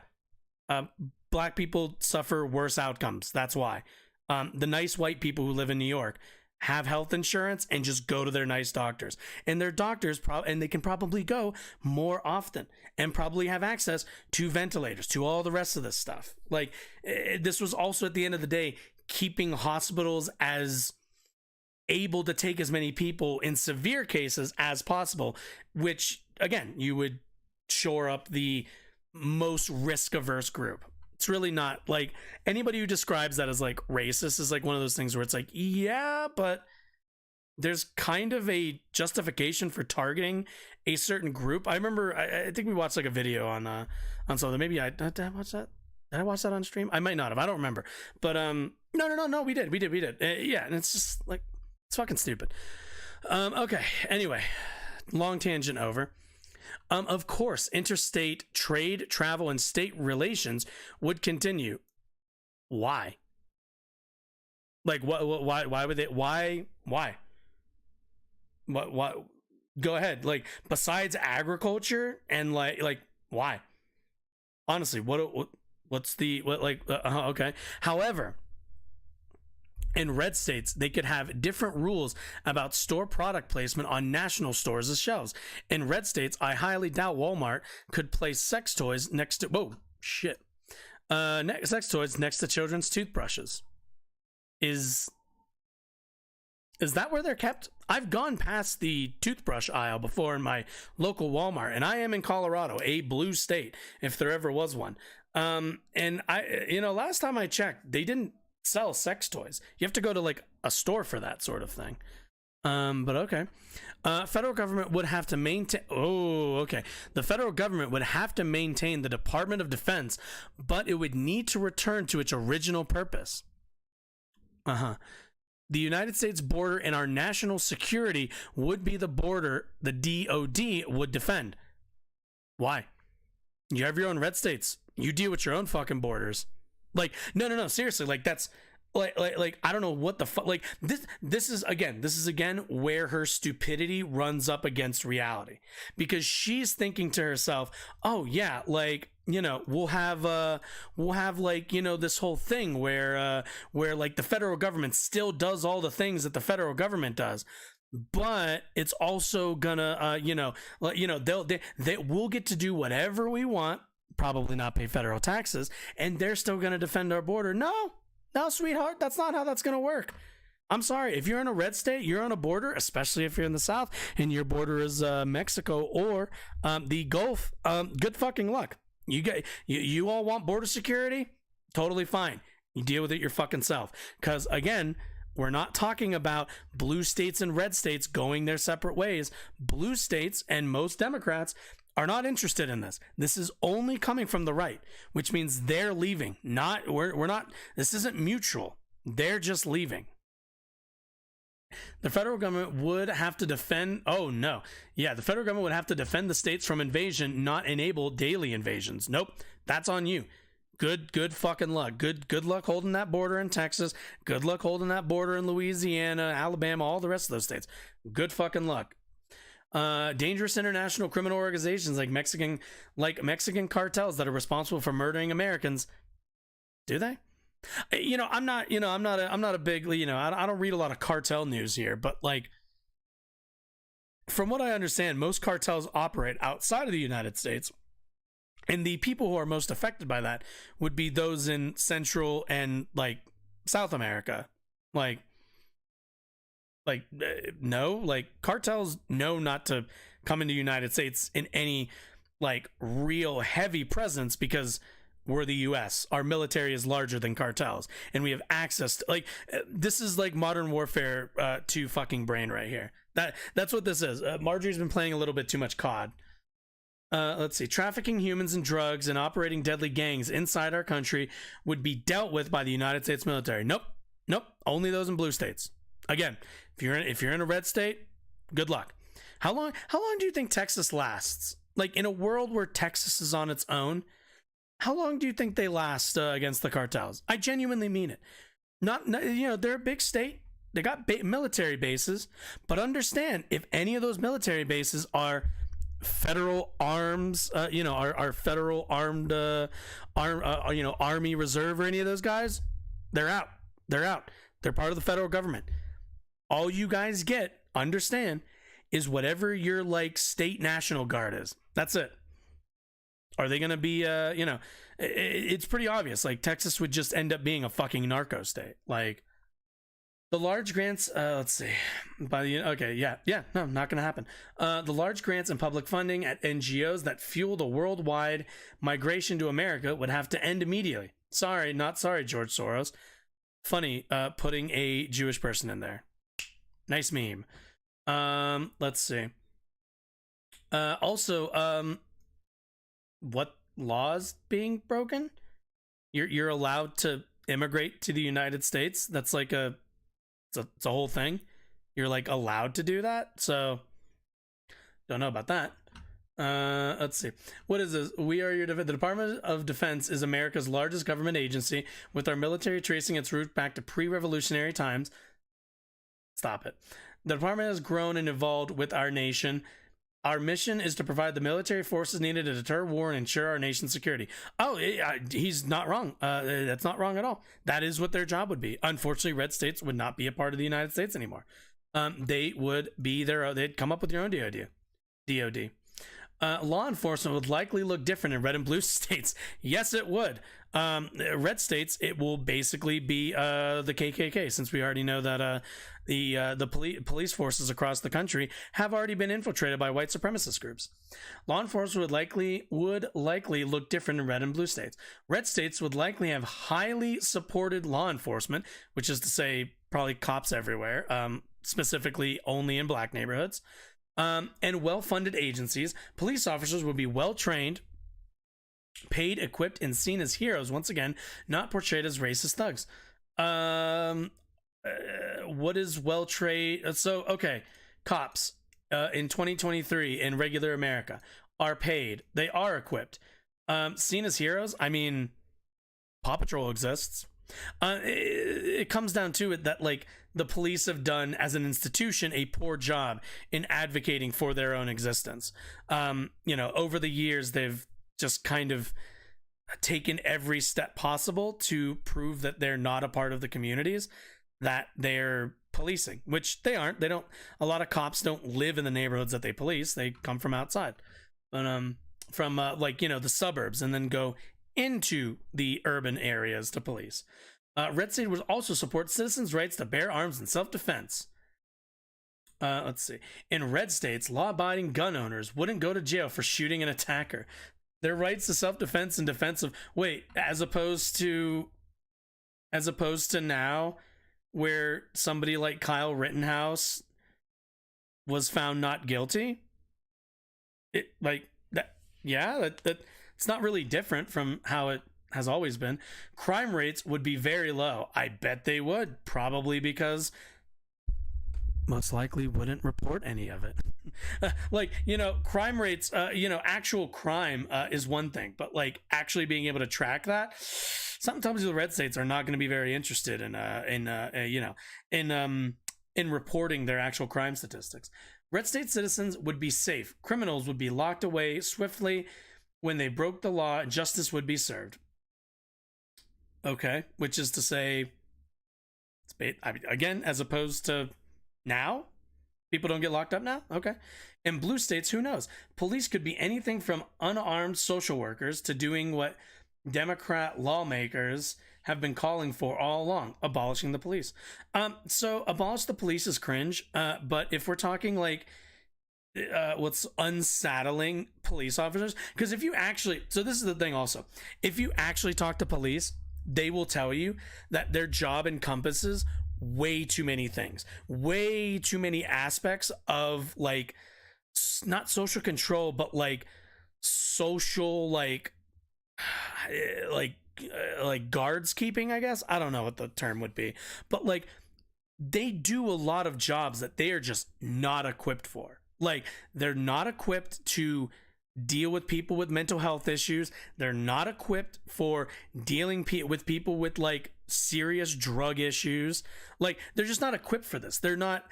black people suffer worse outcomes, that's why. The nice white people who live in New York have health insurance and just go to their nice doctors, and their doctors and they can probably go more often and probably have access to ventilators, to all the rest of this stuff. Like this was also at the end of the day keeping hospitals as able to take as many people in severe cases as possible, which again you would shore up the most risk averse group. It's really not like anybody who describes that as like racist is like one of those things where it's like, yeah, but there's kind of a justification for targeting a certain group. I remember, I think we watched like a video on something. Maybe did I watch that? Did I watch that on stream? I might not have. I don't remember. But no, we did. Yeah, and it's just like it's fucking stupid. Okay. Anyway, long tangent over. Of course, interstate trade, travel, and state relations would continue. Why? Like, why would they? Why? What? Go ahead. Like, besides agriculture and like, why? Honestly, what's the what? Like, okay. However, in red states, they could have different rules about store product placement on national stores' shelves. In red states, I highly doubt Walmart could place sex toys next to sex toys next to children's toothbrushes. Is that where they're kept? I've gone past the toothbrush aisle before in my local Walmart, and I am in Colorado, a blue state, if there ever was one. And last time I checked, they didn't sell sex toys. You have to go to like a store for that sort of thing. But okay. Federal government would have to maintain. Oh, okay. The federal government would have to maintain the Department of Defense, but it would need to return to its original purpose. The United States border and our national security would be the border the DOD would defend. Why? You have your own red states. You deal with your own fucking borders. Like, no, seriously, like that's like I don't know what the fuck. Like this is again where her stupidity runs up against reality, because she's thinking to herself, oh yeah, like, you know, we'll have like, you know, this whole thing where like the federal government still does all the things that the federal government does, but it's also gonna they will get to do whatever we want, probably not pay federal taxes, and they're still going to defend our border. No, sweetheart, that's not how that's going to work. I'm sorry. If you're in a red state, you're on a border, especially if you're in the South and your border is Mexico or the Gulf. Good fucking luck. You all want border security? Totally fine. You deal with it your fucking self. Because again, we're not talking about blue states and red states going their separate ways. Blue states and most Democrats are not interested in this. This is only coming from the right, which means they're leaving. We're not, this isn't mutual. They're just leaving. The federal government would have to defend, the federal government would have to defend the states from invasion, not enable daily invasions. Nope, that's on you. Good fucking luck. Good luck holding that border in Texas. Good luck holding that border in Louisiana, Alabama, all the rest of those states. Good fucking luck. Dangerous international criminal organizations like Mexican cartels that are responsible for murdering Americans. Do they? I'm not a big, I don't read a lot of cartel news here, but like, from what I understand, most cartels operate outside of the United States, and the people who are most affected by that would be those in Central and like South America. No, like cartels know not to come into the United States in any like real heavy presence because we're the US. Our military is larger than cartels, and we have access to, like, this is like modern warfare to fucking brain right here. That's what this is. Marjorie's been playing a little bit too much COD. Let's see. Trafficking humans and drugs and operating deadly gangs inside our country would be dealt with by the United States military. Nope. Only those in blue states. Again, if you're in a red state, good luck. How long do you think Texas lasts? Like, in a world where Texas is on its own, how long do you think they last against the cartels? I genuinely mean it. Not they're a big state. They got military bases, but understand, if any of those military bases are federal arms, our federal armed, Army Reserve or any of those guys, they're out. They're part of the federal government. All you guys get, understand, is whatever your like state National Guard is. That's it. Are they going to be, it's pretty obvious. Like, Texas would just end up being a fucking narco state. Like, the large grants, let's see. No, not going to happen. The large grants and public funding at NGOs that fuel the worldwide migration to America would have to end immediately. Sorry, not sorry, George Soros. Funny, putting a Jewish person in there. Nice meme. Let's see. Also, what laws being broken? You're allowed to immigrate to the United States. That's like it's a whole thing. You're like allowed to do that. So don't know about that. Let's see. What is this? The Department of Defense is America's largest government agency, with our military tracing its roots back to pre-revolutionary times. Stop it. The department has grown and evolved with our nation. Our mission is to provide the military forces needed to deter war and ensure our nation's security. Oh, he's not wrong. That's not wrong at all. That is what their job would be. Unfortunately, red states would not be a part of the United States anymore. They would be they'd come up with their own DOD. Law enforcement would likely look different in red and blue states. Yes, it would. Red states, it will basically be the KKK, since we already know that the police forces across the country have already been infiltrated by white supremacist groups. Law enforcement would likely look different in red and blue states. Red states would likely have highly supported law enforcement, which is to say probably cops everywhere, specifically only in black neighborhoods, and well-funded agencies. Police officers would be well-trained, paid, equipped, and seen as heroes, once again, not portrayed as racist thugs. What is well-trained? So, okay, cops in 2023 in regular America are paid. They are equipped. Seen as heroes? I mean, Paw Patrol exists. It comes down to it that, like, the police have done, as an institution, a poor job in advocating for their own existence. Over the years, they've just kind of taken every step possible to prove that they're not a part of the communities that they're policing, which they aren't. A lot of cops don't live in the neighborhoods that they police. They come from outside, from the suburbs, and then go into the urban areas to police. Red State would also support citizens' rights to bear arms in self-defense. Let's see. In red states, law-abiding gun owners wouldn't go to jail for shooting an attacker. Their rights to self-defense and defense of... Wait, as opposed to now, where somebody like Kyle Rittenhouse was found not guilty? It's not really different from how it has always been. Crime rates would be very low. I bet they would, probably because most likely wouldn't report any of it. Crime rates, actual crime is one thing, but like actually being able to track that, sometimes the red states are not going to be very interested in reporting their actual crime statistics. Red state citizens would be safe. Criminals would be locked away swiftly. When they broke the law, justice would be served. Okay, which is to say, again, as opposed to now, people don't get locked up now. Okay. In blue states, who knows? Police could be anything from unarmed social workers to doing what Democrat lawmakers have been calling for all along: abolishing the police. So abolish the police is cringe. But if we're talking like what's unsaddling police officers, because if you actually, so this is the thing also, if you actually talk to police, they will tell you that their job encompasses way too many things, way too many aspects of like not social control, but like social like guards keeping, I guess. I don't know what the term would be, but like they do a lot of jobs that they are just not equipped for. Like they're not equipped to deal with people with mental health issues. They're not equipped for dealing with people with like serious drug issues. Like they're just not equipped for this. They're not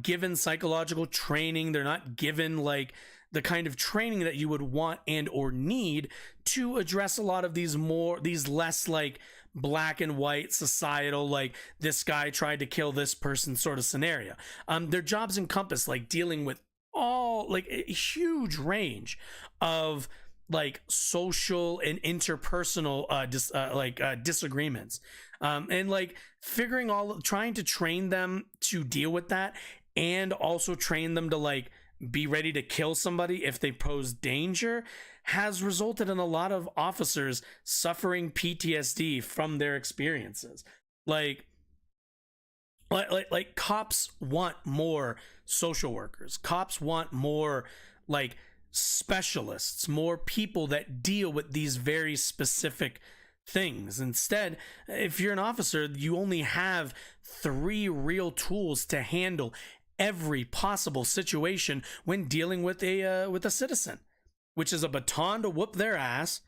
given psychological training. They're not given like the kind of training that you would want and or need to address a lot of these less like black and white societal, like this guy tried to kill this person sort of scenario. Their jobs encompass like dealing with all like a huge range of like social and interpersonal disagreements, and like trying to train them to deal with that, and also train them to like be ready to kill somebody if they pose danger, has resulted in a lot of officers suffering PTSD from their experiences. Like cops want more social workers. Cops want more like specialists, more people that deal with these very specific things. Instead, if you're an officer, you only have 3 real tools to handle every possible situation when dealing with a citizen, which is a baton to whoop their ass,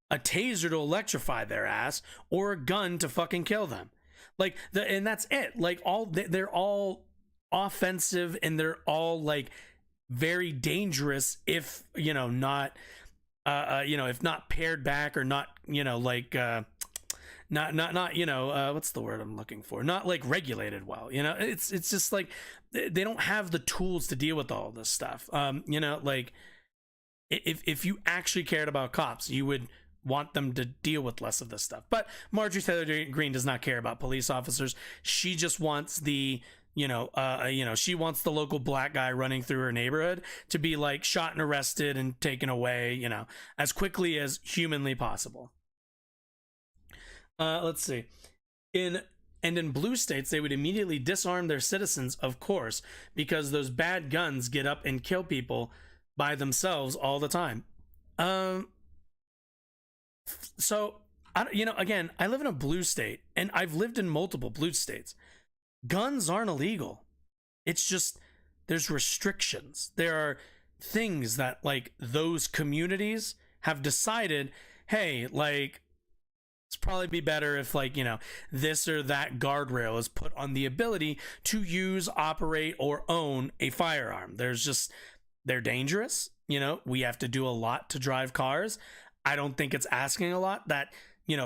a taser to electrify their ass, or a gun to fucking kill them. Like and that's it. Like they're all offensive, and they're all like very dangerous if not if not pared back, or not not what's the word I'm looking for, not like regulated well. It's just like they don't have the tools to deal with all this stuff. Like if you actually cared about cops, you would want them to deal with less of this stuff. But Marjorie Taylor Greene does not care about police officers. She just wants she wants the local black guy running through her neighborhood to be like shot and arrested and taken away, as quickly as humanly possible. Let's see. In blue states, they would immediately disarm their citizens, of course, because those bad guns get up and kill people by themselves all the time. So, again, I live in a blue state, and I've lived in multiple blue states. Guns aren't illegal. It's just there's restrictions. There are things that like those communities have decided, hey, like it's probably be better if like, this or that guardrail is put on the ability to use, operate, or own a firearm. They're dangerous. We have to do a lot to drive cars. I don't think it's asking a lot that,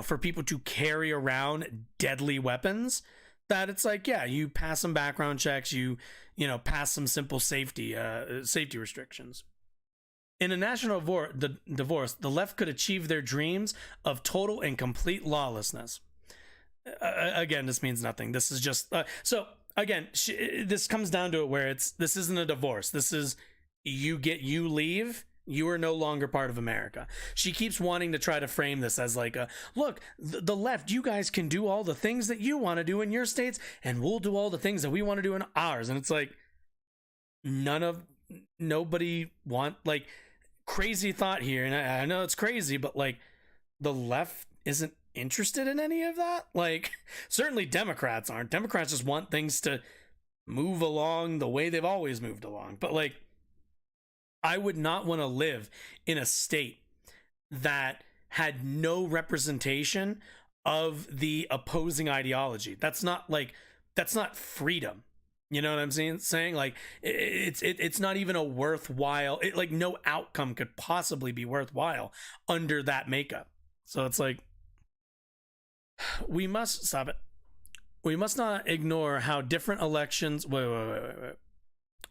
for people to carry around deadly weapons, that it's like, yeah, you pass some background checks, you pass some simple safety restrictions. In a national divorce, the left could achieve their dreams of total and complete lawlessness. Again, this means nothing. This is just so again, this comes down to it where this isn't a divorce. This is you leave. You are no longer part of America. She keeps wanting to try to frame this as like look, the left, you guys can do all the things that you want to do in your states, and we'll do all the things that we want to do in ours. And it's like nobody want, like, crazy thought here. And I know it's crazy, but like the left isn't interested in any of that. Like certainly Democrats aren't. Democrats just want things to move along the way they've always moved along. But like, I would not want to live in a state that had no representation of the opposing ideology. That's not freedom. You know what I'm saying? Like it's not even a worthwhile. Like no outcome could possibly be worthwhile under that makeup. So it's like we must stop it. We must not ignore how different elections. Wait.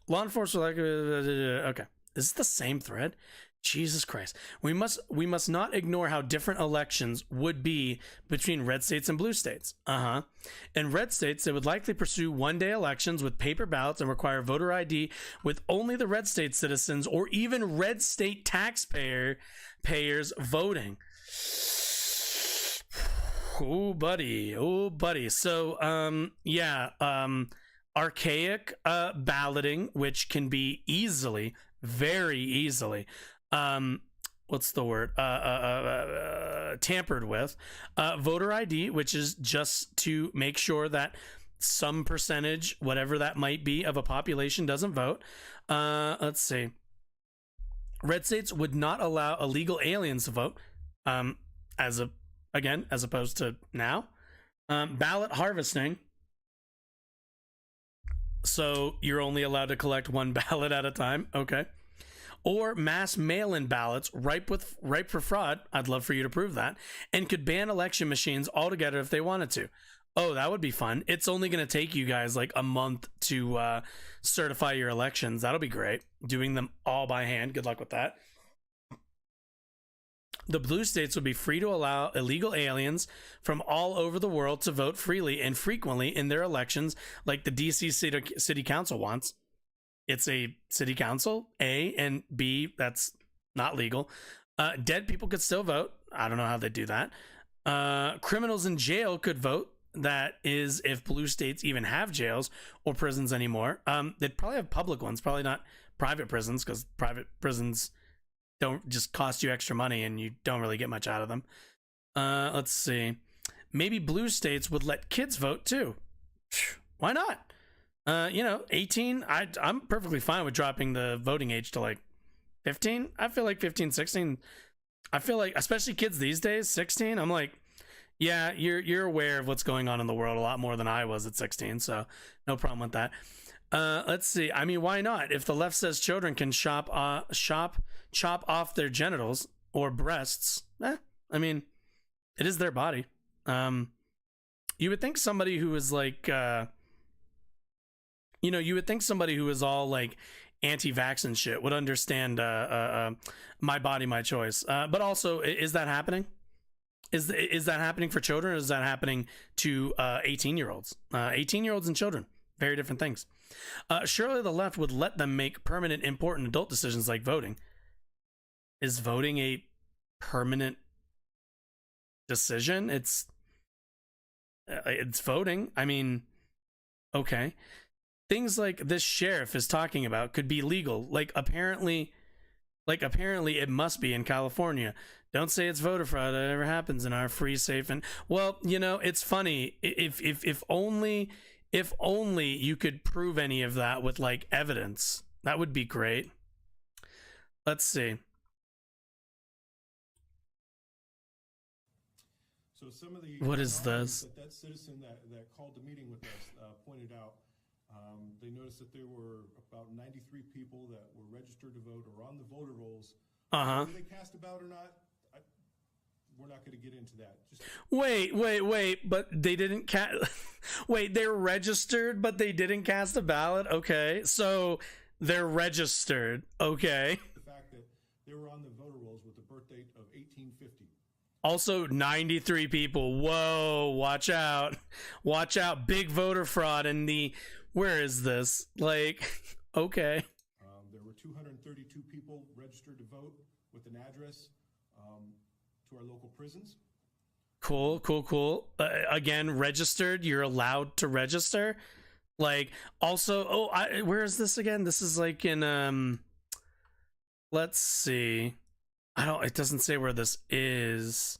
Law enforcement. Okay, is this the same thread? Jesus Christ. We must not ignore how different elections would be between red states and blue states. In red states, they would likely pursue one-day elections with paper ballots and require voter ID with only the red state citizens or even red state payers voting. Oh, buddy. So, archaic balloting, which can be very easily, what's the word? Tampered with. Voter ID, which is just to make sure that some percentage, whatever that might be, of a population doesn't vote. Let's see. Red states would not allow illegal aliens to vote, as opposed to now. Ballot harvesting. So you're only allowed to collect one ballot at a time. Okay. Or mass mail-in ballots ripe for fraud. I'd love for you to prove that. And could ban election machines altogether if they wanted to. Oh, that would be fun. It's only going to take you guys like a month to certify your elections. That'll be great. Doing them all by hand. Good luck with that. The blue states would be free to allow illegal aliens from all over the world to vote freely and frequently in their elections, like the DC City Council wants. It's a city council, A, and B, that's not legal. Dead people could still vote. I don't know how they do that. Criminals in jail could vote. That is, if blue states even have jails or prisons anymore. They'd probably have public ones, probably not private prisons, because private prisons don't just cost you extra money and you don't really get much out of them. Let's see. Maybe blue states would let kids vote too. Why not? 18, I'm perfectly fine with dropping the voting age to like 15. I feel like 15, 16. I feel like, especially kids these days, 16, I'm like, yeah, you're aware of what's going on in the world a lot more than I was at 16, so no problem with that. Let's see. I mean, why not? If the left says children can chop off their genitals or breasts, I mean, it is their body. You would think somebody who is like, you would think somebody who is all like anti-vax and shit would understand my body, my choice. But also, is that happening? Is that happening for children, or is that happening to 18-year-olds? 18-year-olds and children, very different things. Surely the left would let them make permanent, important adult decisions like voting. Is voting a permanent decision? It's voting. I mean, okay. Things like this sheriff is talking about could be legal. Like apparently it must be in California. Don't say it's voter fraud. That never happens in our free, safe, and well, it's funny. If only you could prove any of that with like evidence, that would be great. Let's see. So some of the what is this? That citizen that called the meeting with us pointed out. They noticed that there were about 93 people that were registered to vote or on the voter rolls. Whether they cast a ballot or not, we're not going to get into that. Wait, but they didn't wait, they're registered, but they didn't cast a ballot? Okay, so they're registered. Okay. The fact that they were on the voter rolls with the birth date of 1850. Also, 93 people. Whoa, watch out. Watch out. Big voter fraud in the... Where is this? Like, okay. There were 232 people registered to vote with an address to our local prisons. Cool. Again, registered. You're allowed to register. Like, also, where is this again? This is like in, let's see. It doesn't say where this is.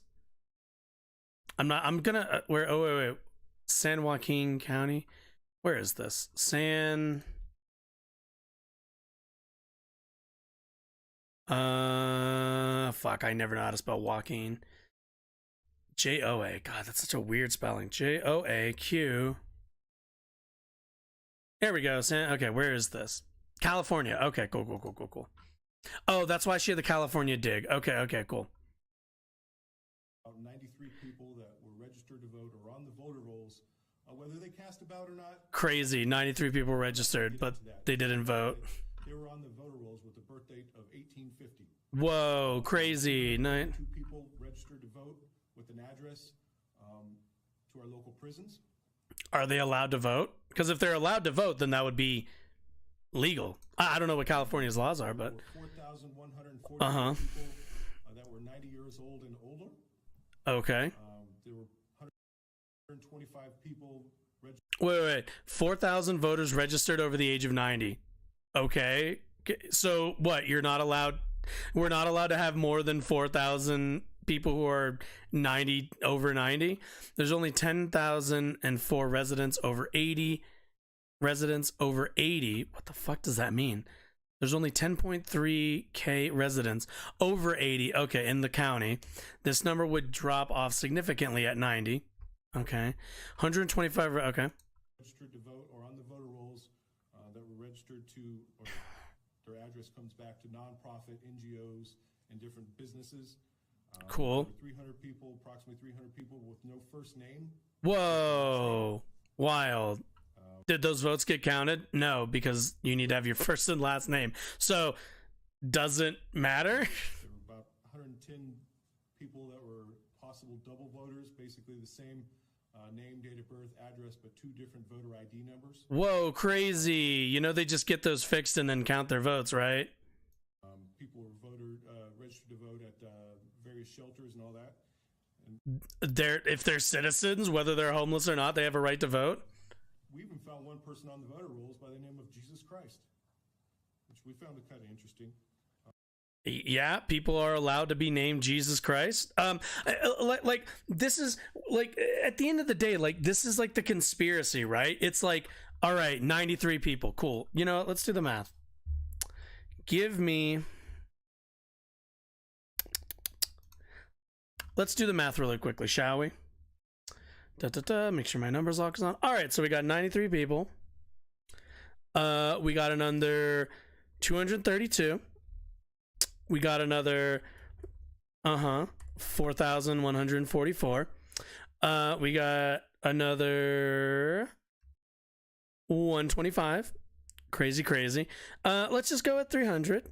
I'm gonna, wait. San Joaquin County. Where is this? Fuck, I never know how to spell Joaquin. Joa. God, that's such a weird spelling. Joaq. There we go. Okay, where is this? California. Okay, cool. Oh, that's why she had the California dig. Okay, cool. About 93 people that were registered to vote or on the voter rolls, whether they cast a ballot or not. Crazy. 93 people registered, but they didn't vote. They were on the voter rolls with a birth date of 1850. Whoa, crazy. 2 people registered to vote with an address to our local prisons. Are they allowed to vote? Because if they're allowed to vote, then that would be legal. I don't know what California's laws are, but 4,140 people that were 90 years old and older. Okay. There were 125 people registered. Wait. 4,000 voters registered over the age of 90. Okay. So what? You're not allowed. We're not allowed to have more than 4,000 people who are over 90. There's only 10,004 residents over 80. Residents over 80. What the fuck does that mean? There's only 10.3k residents over 80. Okay, in the county. This number would drop off significantly at 90. Okay. 125. Okay. Registered to vote or on the voter rolls that were registered to, or their address comes back to nonprofit NGOs and different businesses. Cool. 300 people, approximately 300 people with no first name. Whoa. Wild. Did those votes get counted? No, because you need to have your first and last name. So, doesn't matter? There were about 110 people that were possible double voters, basically the same name, date of birth, address, but 2 different voter ID numbers. Whoa, crazy. You know, they just get those fixed and then count their votes, right? People were registered to vote at various shelters and all that. And if they're citizens, whether they're homeless or not, they have a right to vote? We even found one person on the voter rolls by the name of Jesus Christ, which we found kind of interesting. Yeah, people are allowed to be named Jesus Christ. Like this is like at the end of the day, like this is like the conspiracy, right? It's like, all right, 93 people, cool. You know, let's do the math. Let's do the math really quickly, shall we? Make sure my numbers lock is on. All right, so we got 93 people. We got another 232. We got another 4,144. We got another 125. Crazy. Let's just go at 300.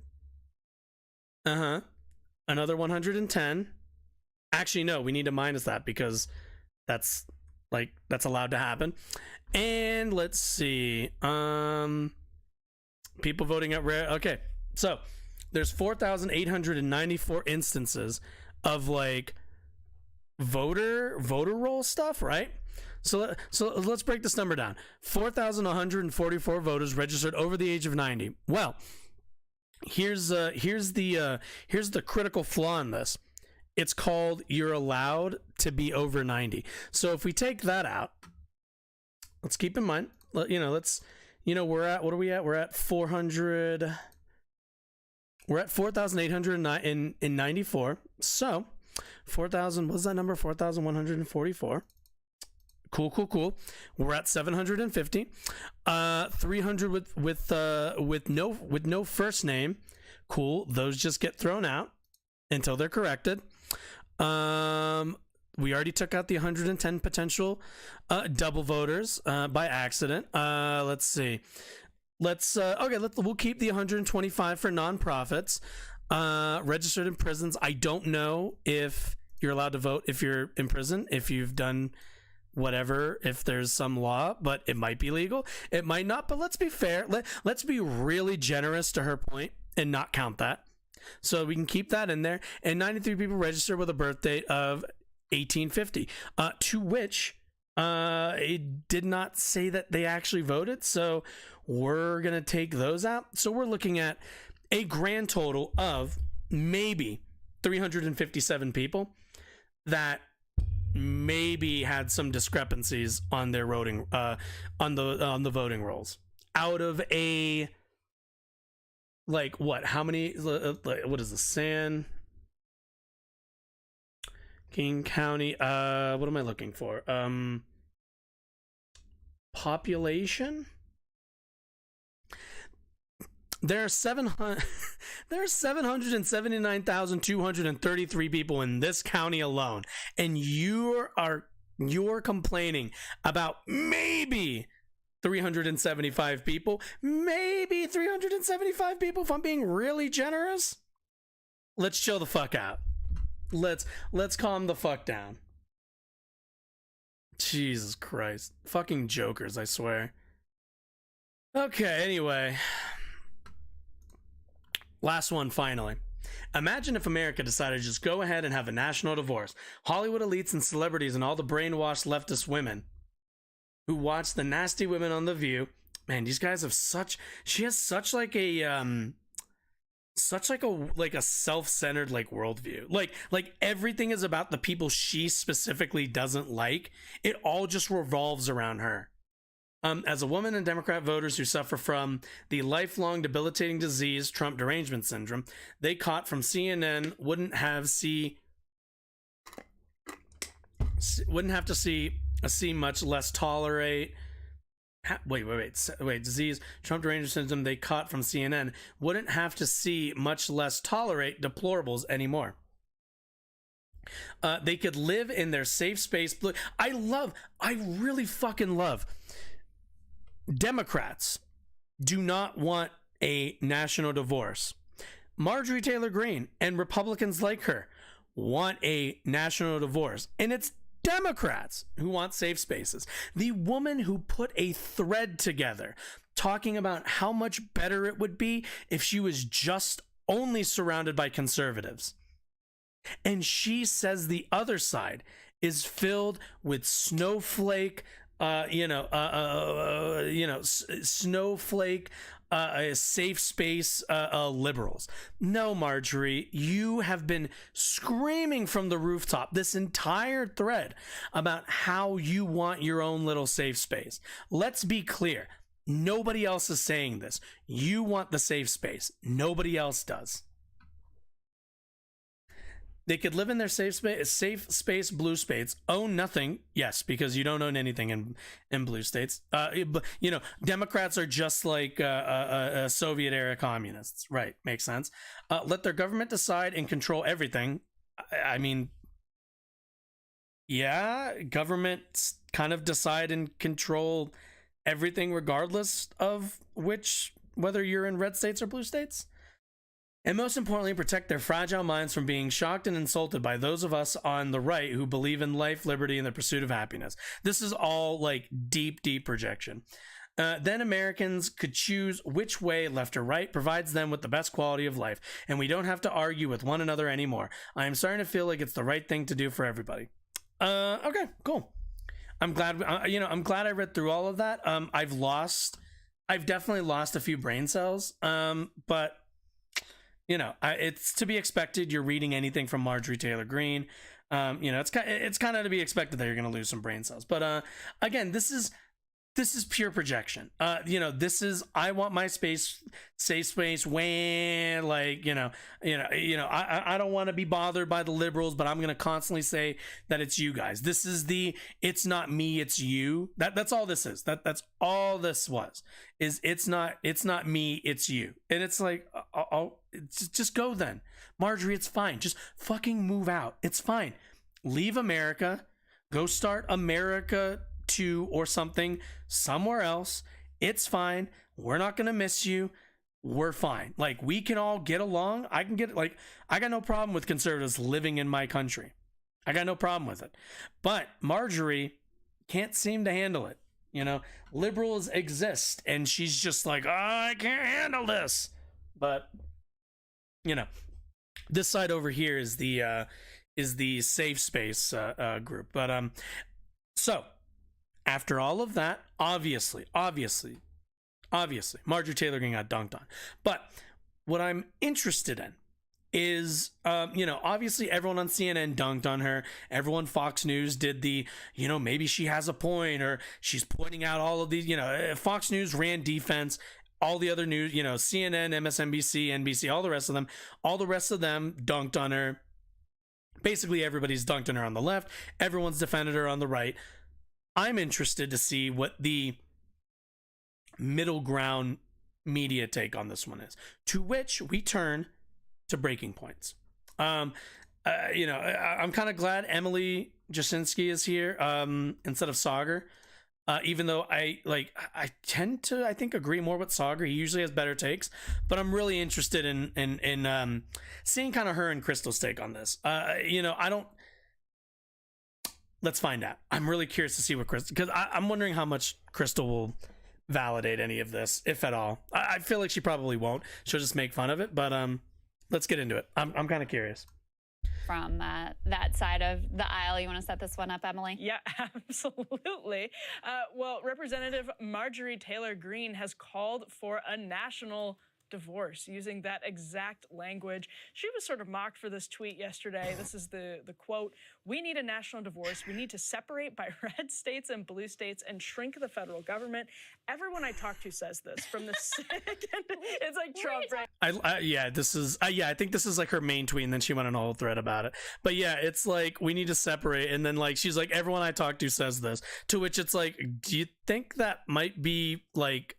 Another 110. Actually, no, we need to minus that because that's allowed to happen. And let's see. People voting at rare. Okay, so there's 4,894 instances of like voter roll stuff, right? So let's break this number down. 4,144 voters registered over the age of 90. Well, here's the critical flaw in this. It's called you're allowed to be over 90. So if we take that out, let's keep in mind, we're at, what are we at? We're at 400. We're at 4,809 in 94. So 4,000, what's that number? 4,144. Cool. We're at 750. 300 with no first name. Cool. Those just get thrown out until they're corrected. We already took out the 110 potential double voters by accident. Let's see. We'll keep the 125 for nonprofits. Registered in prisons. I don't know if you're allowed to vote if you're in prison, if you've done whatever, if there's some law, but it might be legal. It might not, but let's be fair. Let's be really generous to her point and not count that. So we can keep that in there. And 93 people registered with a birth date of 1850, to which it did not say that they actually voted. So we're going to take those out. So we're looking at a grand total of maybe 357 people that maybe had some discrepancies on their voting, on the voting rolls out of a, like, what, how many, what is the King County, what am I looking for? Population? there are 779,233 people in this county alone, and you're complaining about maybe 375 people, maybe 375 people if I'm being really generous. Let's chill the fuck out. Let's calm the fuck down. Jesus Christ. Fucking jokers, I swear. Okay, anyway. Last one, finally. Imagine if America decided to just go ahead and have a national divorce. Hollywood elites and celebrities and all the brainwashed leftist women who watch the nasty women on The View. Man, these guys have she has such like a self-centered like worldview. Like everything is about the people she specifically doesn't like. It all just revolves around her. As a woman and Democrat voters who suffer from the lifelong debilitating disease Trump derangement syndrome, they caught from CNN wouldn't have to see much less tolerate. Wait, disease Trump derangement syndrome they caught from CNN wouldn't have to see much less tolerate deplorables anymore. They could live in their safe space. I really fucking love. Democrats do not want a national divorce. Marjorie Taylor Greene and Republicans like her want a national divorce. And it's Democrats who want safe spaces. The woman who put a thread together talking about how much better it would be if she was just only surrounded by conservatives. And she says the other side is filled with snowflake, snowflake, safe space liberals. No, Marjorie, you have been screaming from the rooftop this entire thread about how you want your own little safe space. Let's be clear. Nobody else is saying this. You want the safe space. Nobody else does. They could live in their safe space, blue states, own nothing. Yes, because you don't own anything in blue states. Democrats are just like Soviet era communists. Right. Makes sense. Let their government decide and control everything. I mean, yeah, governments kind of decide and control everything regardless of whether you're in red states or blue states. And most importantly, protect their fragile minds from being shocked and insulted by those of us on the right who believe in life, liberty, and the pursuit of happiness. This is all like deep projection. Then Americans could choose which way, left or right, provides them with the best quality of life, and we don't have to argue with one another anymore. I am starting to feel like it's the right thing to do for everybody. Okay, cool. I'm glad. I'm glad I read through all of that. I've definitely lost a few brain cells. But. It's to be expected. You're reading anything from Marjorie Taylor Greene. It's kind of to be expected that you're going to lose some brain cells. But again, this is pure projection. This is I want my safe space when I don't want to be bothered by the liberals, but I'm going to constantly say that it's you guys. This is it's not me, it's you. That's all this is. That's all this was. It's not me, it's you. And it's like just go then. Marjorie, it's fine. Just fucking move out. It's fine. Leave America. Go start America 2 or something somewhere else. It's fine. We're not gonna miss you. We're fine. Like, we can all get along. I got no problem with conservatives living in my country. I got no problem with it. But Marjorie can't seem to handle it. Liberals exist, and she's just like, I can't handle this. But this side over here is the safe space group. But so after all of that, obviously, Marjorie Taylor Greene got dunked on. But what I'm interested in is, obviously everyone on CNN dunked on her. Everyone Fox News did maybe she has a point, or she's pointing out all of these, Fox News ran defense. All the other news, CNN, MSNBC, NBC, all the rest of them dunked on her. Basically, everybody's dunked on her on the left. Everyone's defended her on the right. I'm interested to see what the middle ground media take on this one is. To which we turn to breaking points. I'm kind of glad Emily Jasinski is here instead of Sagar. Even though I tend to, I think, agree more with Sagar. He usually has better takes, but I'm really interested in seeing kind of her and Crystal's take on this. Let's find out. I'm really curious to see what Crystal, because I'm wondering how much Crystal will validate any of this, if at all. I feel like she probably won't. She'll just make fun of it, but let's get into it. I'm kind of curious. From that side of the aisle. You want to set this one up, Emily? Yeah, absolutely. Well, Representative Marjorie Taylor Greene has called for a national divorce using that exact language. She was sort of mocked for this tweet yesterday. This is the quote: "We need a national divorce. We need to separate by red states and blue states and shrink the federal government." Everyone I talk to says this. From the second, it's like Trump. Right? I think this is like her main tweet, and then she went on a whole thread about it. But yeah, it's like, we need to separate, and then like she's like, everyone I talk to says this. To which it's like, do you think that might be like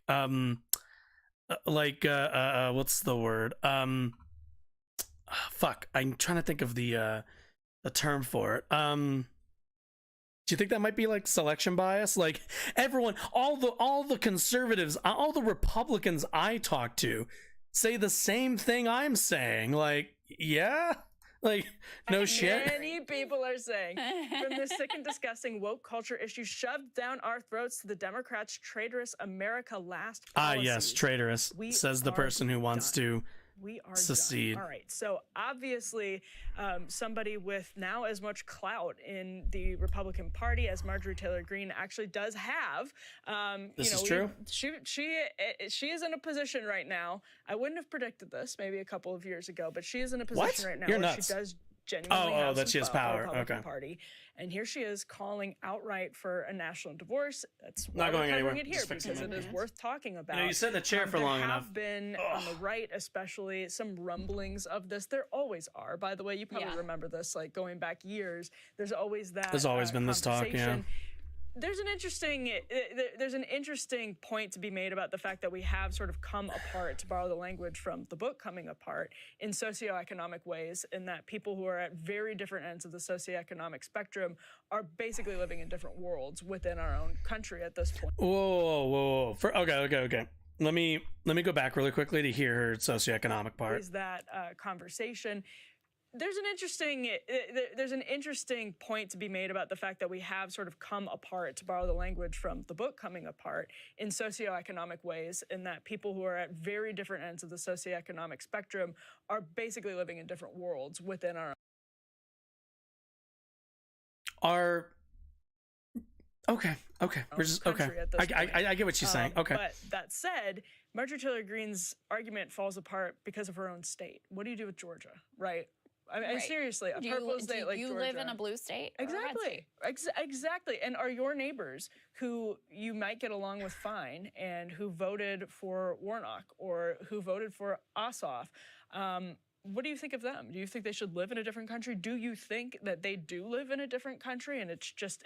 what's the word? Fuck, I'm trying to think of the term for it. Do you think that might be like selection bias? Like, everyone, all the conservatives, all the Republicans I talk to say the same thing I'm saying. Like, yeah, like, no shit. Many people are saying, from the sick and disgusting woke culture issue shoved down our throats to the Democrats' traitorous America Last policies. Yes, traitorous, says the person who wants to we are secede. Done. All right, so obviously somebody with now as much clout in the Republican Party as Marjorie Taylor Greene actually does have. This is true. She is in a position right now. I wouldn't have predicted this maybe a couple of years ago, but she is in a position right now You're where nuts. she does genuinely have that she has power. Republican Okay. Party. And here she is calling outright for a national divorce. That's why Not going we're covering anywhere. it here, Just fixing because it. it is worth talking about. You sit in the chair for long enough. There have been, on the right especially, some rumblings of this. There always are. By the way, you probably remember this, like going back years. There's always that. There's always been this talk, yeah. There's an interesting point to be made about the fact that we have sort of come apart, to borrow the language from the book Coming Apart, in socioeconomic ways, in that people who are at very different ends of the socioeconomic spectrum are basically living in different worlds within our own country at this point. Whoa. Okay. Let me go back really quickly to hear her socioeconomic part. Is that conversation? There's an interesting point to be made about the fact that we have sort of come apart, to borrow the language from the book Coming Apart, in socioeconomic ways, in that people who are at very different ends of the socioeconomic spectrum are basically living in different worlds within our Okay. We're just okay. I get what she's saying. Okay. But that said, Marjorie Taylor Greene's argument falls apart because of her own state. What do you do with Georgia, right? I mean, seriously, a purple state like Georgia. You live in a blue state? Exactly. Exactly. And are your neighbors, who you might get along with fine, and who voted for Warnock or who voted for Ossoff, what do you think of them? Do you think they should live in a different country? Do you think that they do live in a different country and it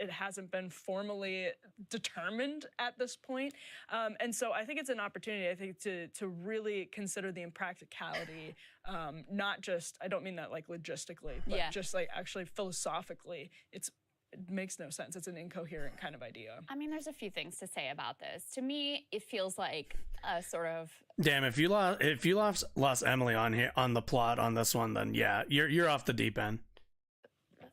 hasn't been formally determined at this point? And so I think it's an opportunity, I think, to really consider the impracticality, not just, I don't mean that like logistically, but just like actually philosophically, it makes no sense. It's an incoherent kind of idea. I mean, there's a few things to say about this. To me, it feels like a sort of... Damn, if you lost Emily on the plot on this one, then yeah, you're off the deep end.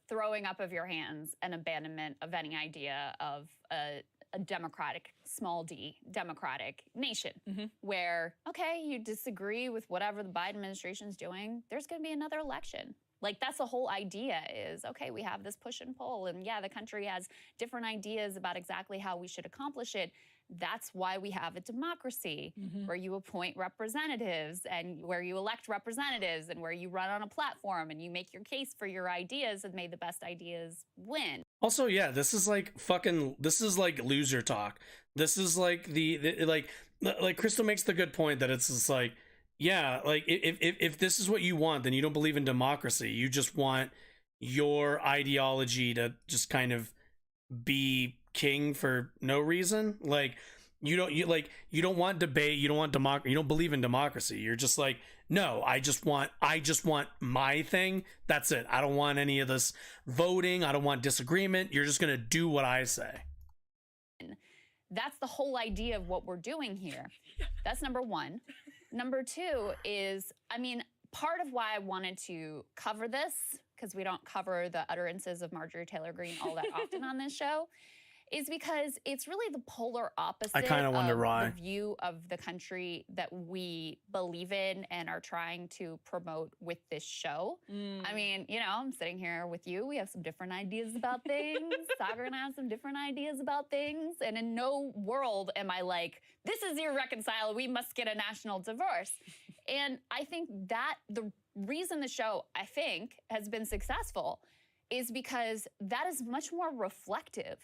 Throwing up of your hands and abandonment of any idea of a democratic, small d, democratic nation, where, okay, you disagree with whatever the Biden administration is doing, there's going to be another election. Like, that's the whole idea is, okay, we have this push and pull, and yeah, the country has different ideas about exactly how we should accomplish it. That's why we have a democracy, where you appoint representatives and where you elect representatives and where you run on a platform and you make your case for your ideas, and may the best ideas win. Also, yeah, this is like loser talk. This is like like Crystal makes the good point that it's just like, yeah, like if this is what you want, then you don't believe in democracy. You just want your ideology to just kind of be king for no reason. Like, You don't want debate, you don't want democracy, you don't believe in democracy. You're just like, no, I just want my thing. That's it. I don't want any of this voting. I don't want disagreement. You're just going to do what I say. That's the whole idea of what we're doing here. That's number one. Number two is, I mean, part of why I wanted to cover this, because we don't cover the utterances of Marjorie Taylor Greene all that often on this show, is because it's really the polar opposite I kind of wonder why. the view of the country that we believe in and are trying to promote with this show. I mean, you know, I'm sitting here with you. We have some different ideas about things. Sagar and I have some different ideas about things. And in no world am I like, this is irreconcilable. We must get a national divorce. And I think that the reason the show, I think, has been successful is because that is much more reflective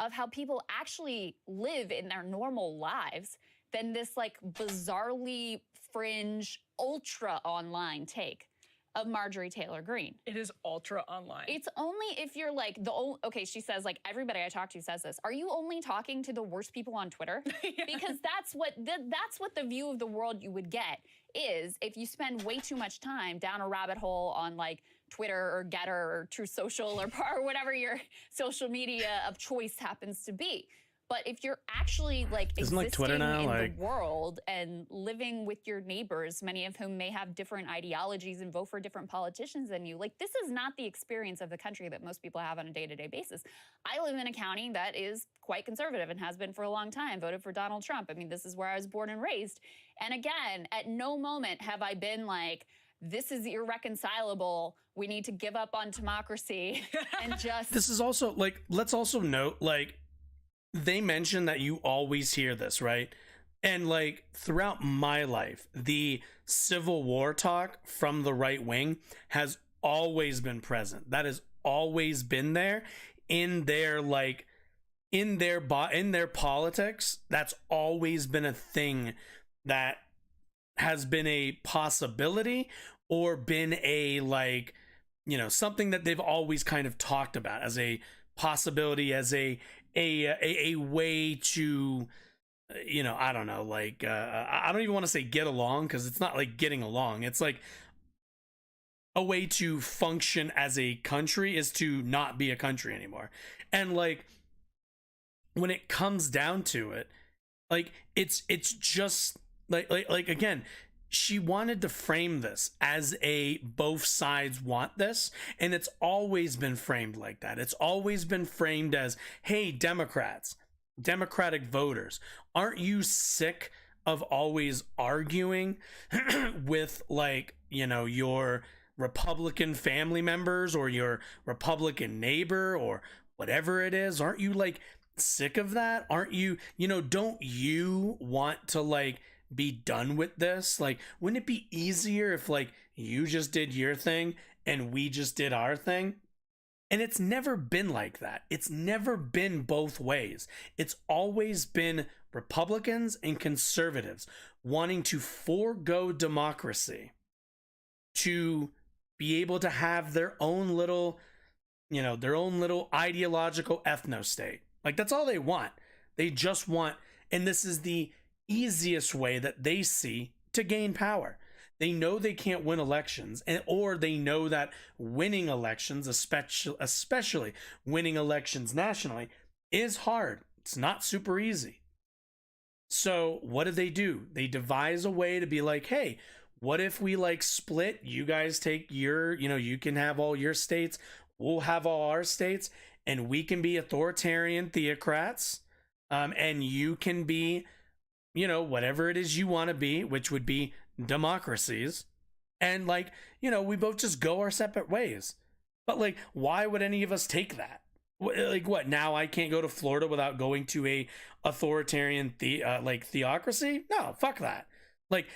of how people actually live in their normal lives than this like bizarrely fringe, ultra online take of Marjorie Taylor Greene. It is ultra online. It's only if you're like okay, she says like everybody I talk to says this. Are you only talking to the worst people on Twitter? Yeah. Because that's what the view of the world you would get is if you spend way too much time down a rabbit hole on like Twitter or Getter or True Social or whatever your social media of choice happens to be. But if you're actually like Isn't like Twitter now, in like... the world and living with your neighbors, many of whom may have different ideologies and vote for different politicians than you, like this is not the experience of the country that most people have on a day-to-day basis. I live in a county that is quite conservative and has been for a long time, voted for Donald Trump. I mean, this is where I was born and raised. And again, at no moment have I been like, this is irreconcilable. We need to give up on democracy and just... This is also, like, let's also note, like, they mention that you always hear this, right? And, like, throughout my life, the Civil War talk from the right wing has always been present. That has always been there in their, like, in their politics. That's always been a thing that has been a possibility or been a, like, you know, something that they've always kind of talked about as a possibility, as a way to, you know, I don't know, like, I don't even want to say get along, because it's not like getting along. It's like a way to function as a country is to not be a country anymore. And like, when it comes down to it, like, it's just like again, she wanted to frame this as a both sides want this, and it's always been framed like that. It's always been framed as, hey, Democrats, Democratic voters, aren't you sick of always arguing with, like, you know, your Republican family members or your Republican neighbor or whatever it is? Aren't you, like, sick of that? Aren't you, you know, don't you want to, like, be done with this? Like, wouldn't it be easier if, like, you just did your thing and we just did our thing? And it's never been like that. It's never been both ways. It's always been Republicans and conservatives wanting to forego democracy to be able to have their own little, you know, their own little ideological ethno-state. Like, that's all they want. They just want, and this is the easiest way that they see to gain power. They know they can't win elections, or they know that winning elections, especially winning elections nationally, is hard. It's not super easy. So what do? They devise a way to be like, hey, what if we, like, split? You guys take your, you know, you can have all your states, we'll have all our states, and we can be authoritarian theocrats, and you can be, you know, whatever it is you want to be, which would be democracies. And, like, you know, we both just go our separate ways. But, like, why would any of us take that? Like, what, now I can't go to Florida without going to a authoritarian theocracy? No, fuck that. Like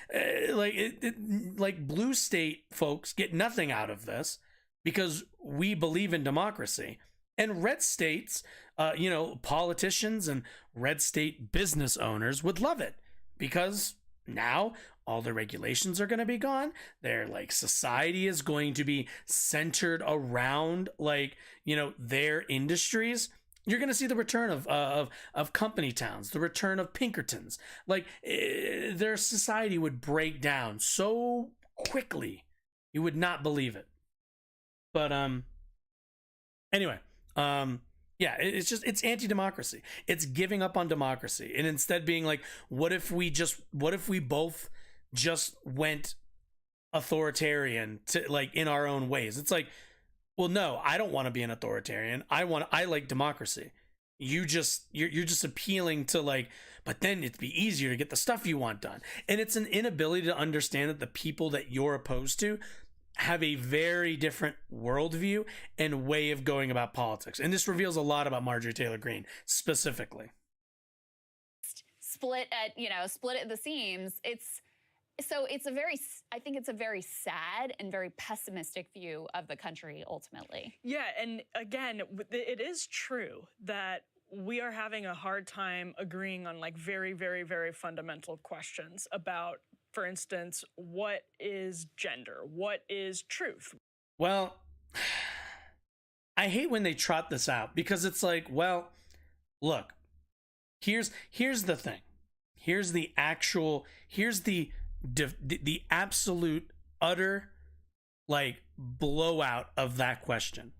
blue state folks get nothing out of this because we believe in democracy. And red states, you know, politicians and red state business owners would love it because now all the regulations are going to be gone. Their, like, society is going to be centered around, like, you know, their industries. You're going to see the return of company towns, the return of Pinkertons. Like, their society would break down so quickly, you would not believe it. But anyway, yeah, it's anti-democracy. It's giving up on democracy, and instead being like, what if we both just went authoritarian to, like, in our own ways? It's like, well, no, I don't want to be an authoritarian. I like democracy. You're just appealing to, like, but then it'd be easier to get the stuff you want done. And it's an inability to understand that the people that you're opposed to have a very different worldview and way of going about politics. And this reveals a lot about Marjorie Taylor Greene specifically. Split at the seams. I think it's a very sad and very pessimistic view of the country ultimately. Yeah, and again, it is true that we are having a hard time agreeing on like very, very, very fundamental questions about, for instance, what is gender? What is truth? Well, I hate when they trot this out, because it's like, well, look, here's the thing. Here's the absolute utter, like, blowout of that question.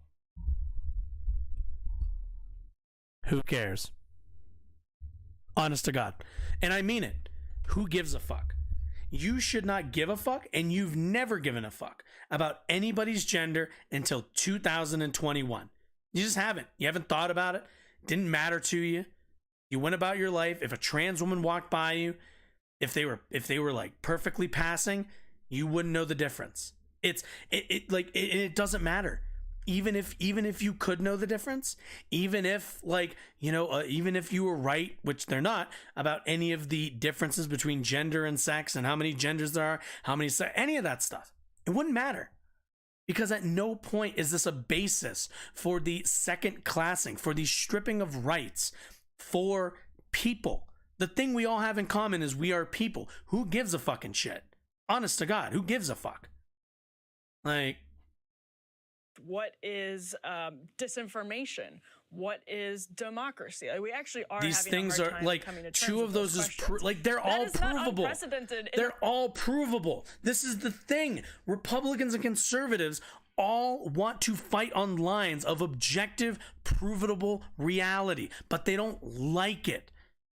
Who cares? Honest to God. And I mean it. Who gives a fuck? You should not give a fuck, and you've never given a fuck about anybody's gender until 2021. You just haven't. You haven't thought about it. Didn't matter to you. You went about your life. If a trans woman walked by you, if they were like perfectly passing, you wouldn't know the difference. It doesn't matter. Even if you could know the difference, even if even if you were right, which they're not, about any of the differences between gender and sex and how many genders there are, any of that stuff, it wouldn't matter. Because at no point is this a basis for the second classing, for the stripping of rights for people. The thing we all have in common is we are people. Who gives a fucking shit? Honest to God, who gives a fuck? Like, what is disinformation? What is democracy? Like, we actually are. These having things a hard are time like coming to terms two of those is they're all provable. They're all provable. This is the thing. Republicans and conservatives all want to fight on lines of objective, provable reality, but they don't like it.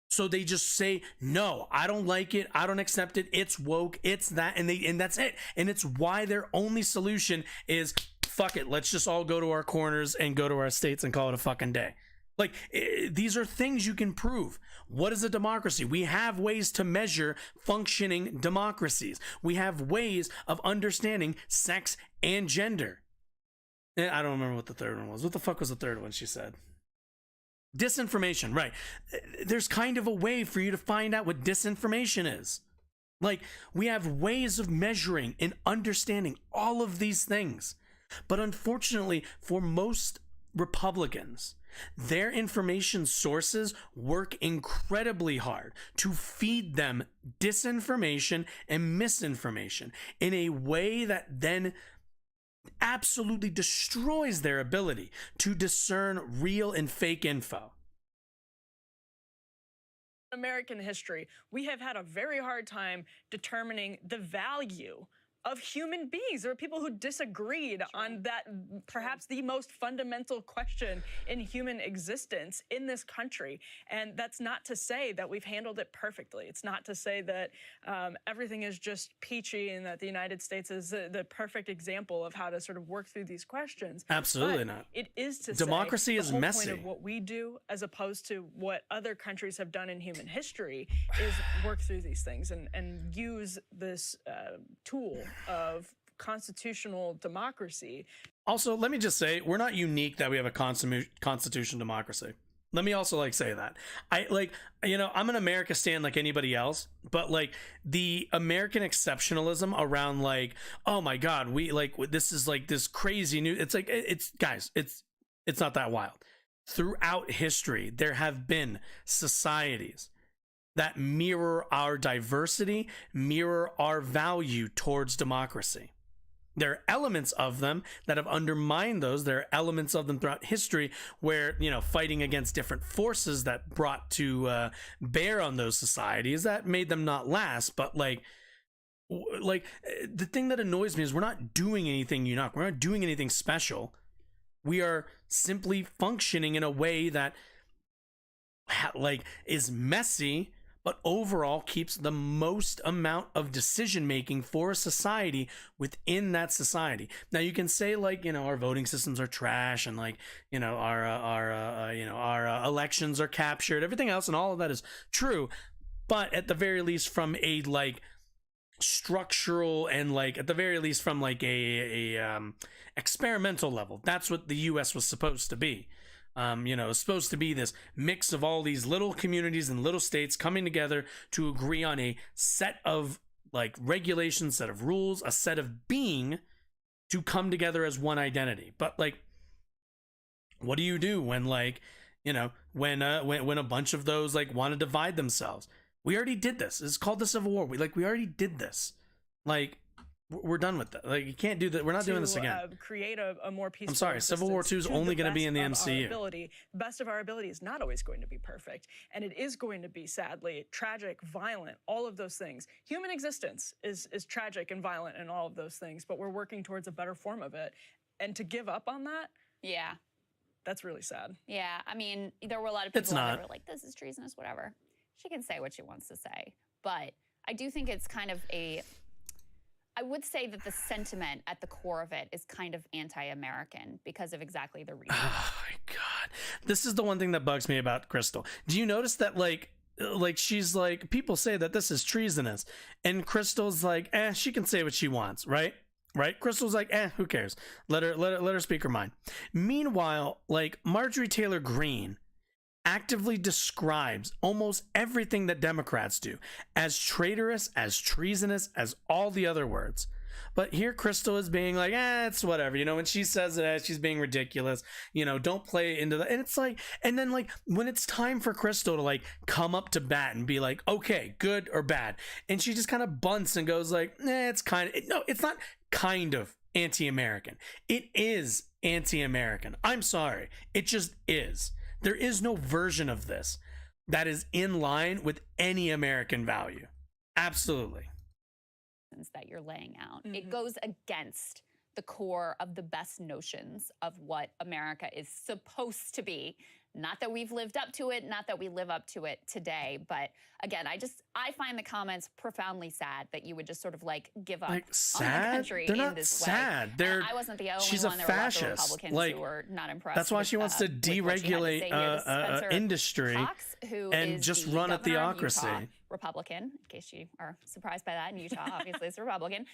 So they just say, no, I don't like it. I don't accept it. It's woke. It's that. And that's it. And it's why their only solution is, fuck it. Let's just all go to our corners and go to our states and call it a fucking day. Like, these are things you can prove. What is a democracy? We have ways to measure functioning democracies. We have ways of understanding sex and gender. I don't remember what the third one was. What the fuck was the third one she said? Disinformation, right. There's kind of a way for you to find out what disinformation is. Like, we have ways of measuring and understanding all of these things. But unfortunately, for most Republicans, their information sources work incredibly hard to feed them disinformation and misinformation in a way that then absolutely destroys their ability to discern real and fake info. American history, we have had a very hard time determining the value of human beings. There are people who disagreed on that, perhaps the most fundamental question in human existence in this country. And that's not to say that we've handled it perfectly. It's not to say that everything is just peachy and that the United States is the perfect example of how to sort of work through these questions. Absolutely but not. It is to democracy say is the whole messy. point of what we do, as opposed to what other countries have done in human history, is work through these things and use this tool of constitutional democracy. Also, let me just say, we're not unique that we have a constitutional democracy. Let me also say that. I'm an America stan like anybody else, but the American exceptionalism around oh my God, we this is this crazy new, it's not that wild. Throughout history, there have been societies that mirror our diversity, mirror our value towards democracy. There are elements of them that have undermined those. There are elements of them throughout history where, fighting against different forces that brought to bear on those societies that made them not last. But like the thing that annoys me is we're not doing anything unique. We're not doing anything special. We are simply functioning in a way that is messy, but overall keeps the most amount of decision making for a society within that society. Now you can say our voting systems are trash and our elections are captured, everything else, and all of that is true, but at the very least from a structural and at the very least from a experimental level, that's what the US was supposed to be. It's supposed to be this mix of all these little communities and little states coming together to agree on a set of regulations, set of rules, a set of being to come together as one identity. But what do you do when when a bunch of those want to divide themselves? We already did this. It's called the Civil War. We already did this. We're done with that. You can't do that. We're not doing this again. Create a more peaceful. I'm sorry. Civil War II is only going to be in the MCU. The best of our ability is not always going to be perfect, and it is going to be sadly tragic, violent, all of those things. Human existence is tragic and violent, and all of those things. But we're working towards a better form of it, and to give up on that, Yeah. that's really sad. Yeah. I mean, there were a lot of people It's not. that were like, this is treasonous, whatever. She can say what she wants to say. But I do think it's kind of I would say that the sentiment at the core of it is kind of anti-American because of exactly the reason. Oh my God. This is the one thing that bugs me about Crystal. Do you notice that she's people say that this is treasonous, and Crystal's she can say what she wants, right? Right? Crystal's who cares? Let her speak her mind. Meanwhile, Marjorie Taylor Greene actively describes almost everything that Democrats do as traitorous, as treasonous, as all the other words. But here Crystal is being it's whatever. When she says it, she's being ridiculous. Don't play into that. And it's and then when it's time for Crystal to come up to bat and be okay, good or bad, and she just kind of bunts and goes it's kind of, no, it's not kind of anti-American. It is anti-American. I'm sorry. It just is. There is no version of this that is in line with any American value. Absolutely. That you're laying out. It goes against the core of the best notions of what America is supposed to be. Not that we've lived up to it, not that we live up to it today, but again, I find the comments profoundly sad that you would just sort of give up on the country. They're in not this sad. way. They're, I wasn't the only she's one. a There were lots of fascist. Republicans who were not impressed. That's why with, she wants to with what she had to deregulate say here. This is Spencer industry Cox, who and is just the run a governor of theocracy. Utah, Republican, in case you are surprised by that. In Utah, obviously, it's a Republican.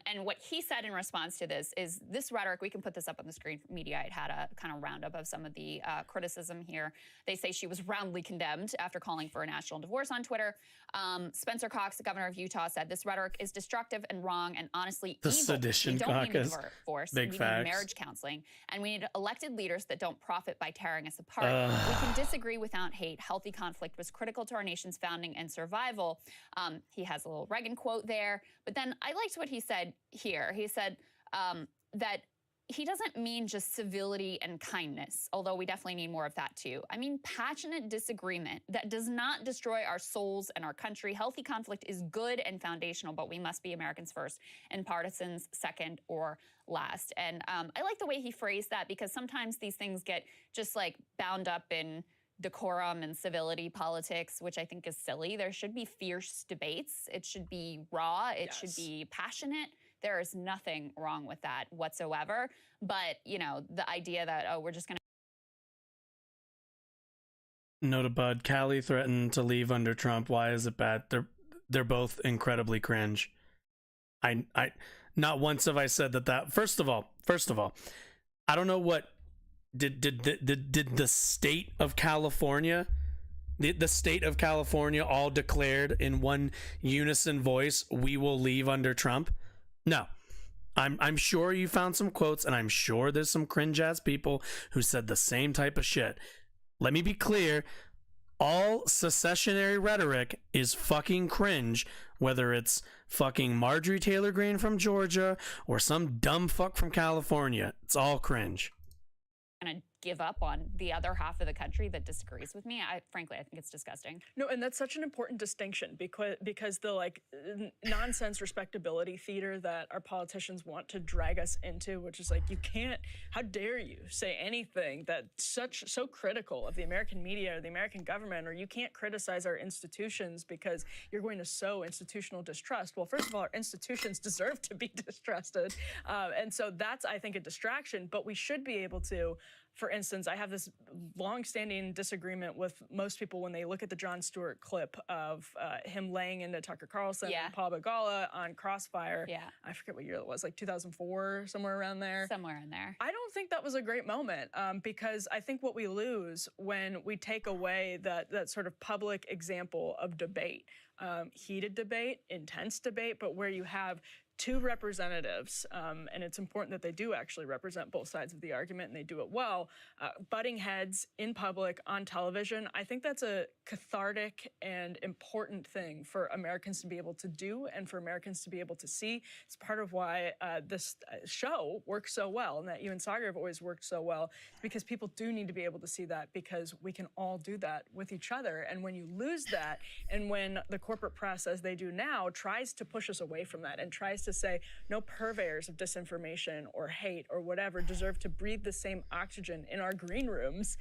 And what he said in response to this is this rhetoric. We can put this up on the screen. Media, it had a kind of roundup of some of the criticism here. They say she was roundly condemned after calling for a national divorce on Twitter. Spencer Cox, the governor of Utah, said this rhetoric is destructive and wrong and honestly The evil. Sedition We don't need a Caucus. divorce. Big we facts. need marriage counseling, and we need elected leaders that don't profit by tearing us apart. We can disagree without hate. Healthy conflict was critical to our nation's founding and survival. He has a little Reagan quote there, but then I liked what he said here. He said that he doesn't mean just civility and kindness, although we definitely need more of that too. I mean passionate disagreement that does not destroy our souls and our country. Healthy conflict is good and foundational, but we must be Americans first and partisans second or last. And I like the way he phrased that because sometimes these things get just bound up in decorum and civility politics, which I think is silly. There should be fierce debates. It should be raw. It should be passionate. There is nothing wrong with that whatsoever. But, the idea that, we're just going to. Note a bud. Callie threatened to leave under Trump. Why is it bad? They're both incredibly cringe. I not once have I said that. First of all, I don't know what did the state of California, the state of California all declared in one unison voice, we will leave under Trump. No, I'm sure you found some quotes, and I'm sure there's some cringe ass people who said the same type of shit. Let me be clear. All secessionary rhetoric is fucking cringe whether it's fucking Marjorie Taylor Greene from Georgia or some dumb fuck from California. It's all cringe. Gonna give up on the other half of the country that disagrees with me. Frankly, I think it's disgusting. No, and that's such an important distinction because the like nonsense respectability theater that our politicians want to drag us into, which is like, you can't, how dare you say anything that's so critical of the American media or the American government, or you can't criticize our institutions because you're going to sow institutional distrust. Well, first of all, our institutions deserve to be distrusted. And so that's, I think, a distraction, but we should be able to. For instance, I have this long-standing disagreement with most people when they look at the Jon Stewart clip of him laying into Tucker Carlson and Paul Begala on Crossfire. Yeah. I forget what year it was, like 2004, somewhere around there. Somewhere in there. I don't think that was a great moment because I think what we lose when we take away that sort of public example of debate, heated debate, intense debate, but where you have two representatives, and it's important that they do actually represent both sides of the argument and they do it well, butting heads in public on television. I think that's a cathartic and important thing for Americans to be able to do and for Americans to be able to see. It's part of why this show works so well and that you and Sagar have always worked so well, because people do need to be able to see that because we can all do that with each other. And when you lose that, and when the corporate press, as they do now, tries to push us away from that and tries to say no purveyors of disinformation or hate or whatever deserve to breathe the same oxygen in our green rooms,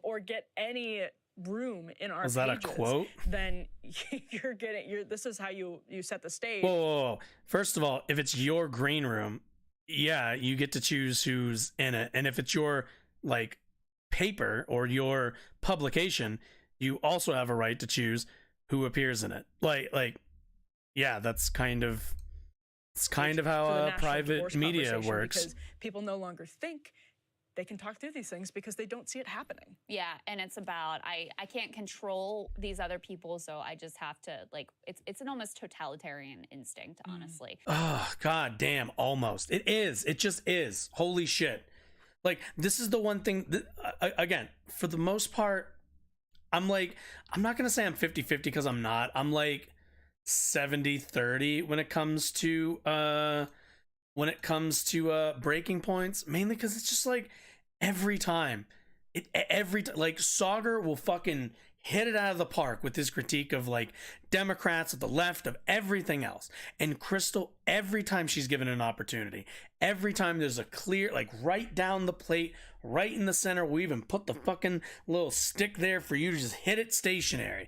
or get any room in our Was that pages, a quote? Then this is how you set the stage. Whoa. First of all, if it's your green room, yeah, you get to choose who's in it. And if it's your like paper or your publication, you also have a right to choose who appears in it. Like yeah, that's kind of how private media works. Because people no longer think they can talk through these things because they don't see it happening. Yeah, and it's about I can't control these other people, so I just have to like it's an almost totalitarian instinct, honestly. Oh, god damn, almost. It is. It just is. Holy shit. Like, this is the one thing that, again, for the most part, I'm not going to say I'm 50-50 because I'm not. I'm like 70-30 when it comes to breaking points, mainly because it's just like every time like Sagar will fucking hit it out of the park with his critique of like Democrats at the left, of everything else. And Crystal, every time she's given an opportunity, every time there's a clear, like right down the plate, right in the center, we even put the fucking little stick there for you to just hit it stationary.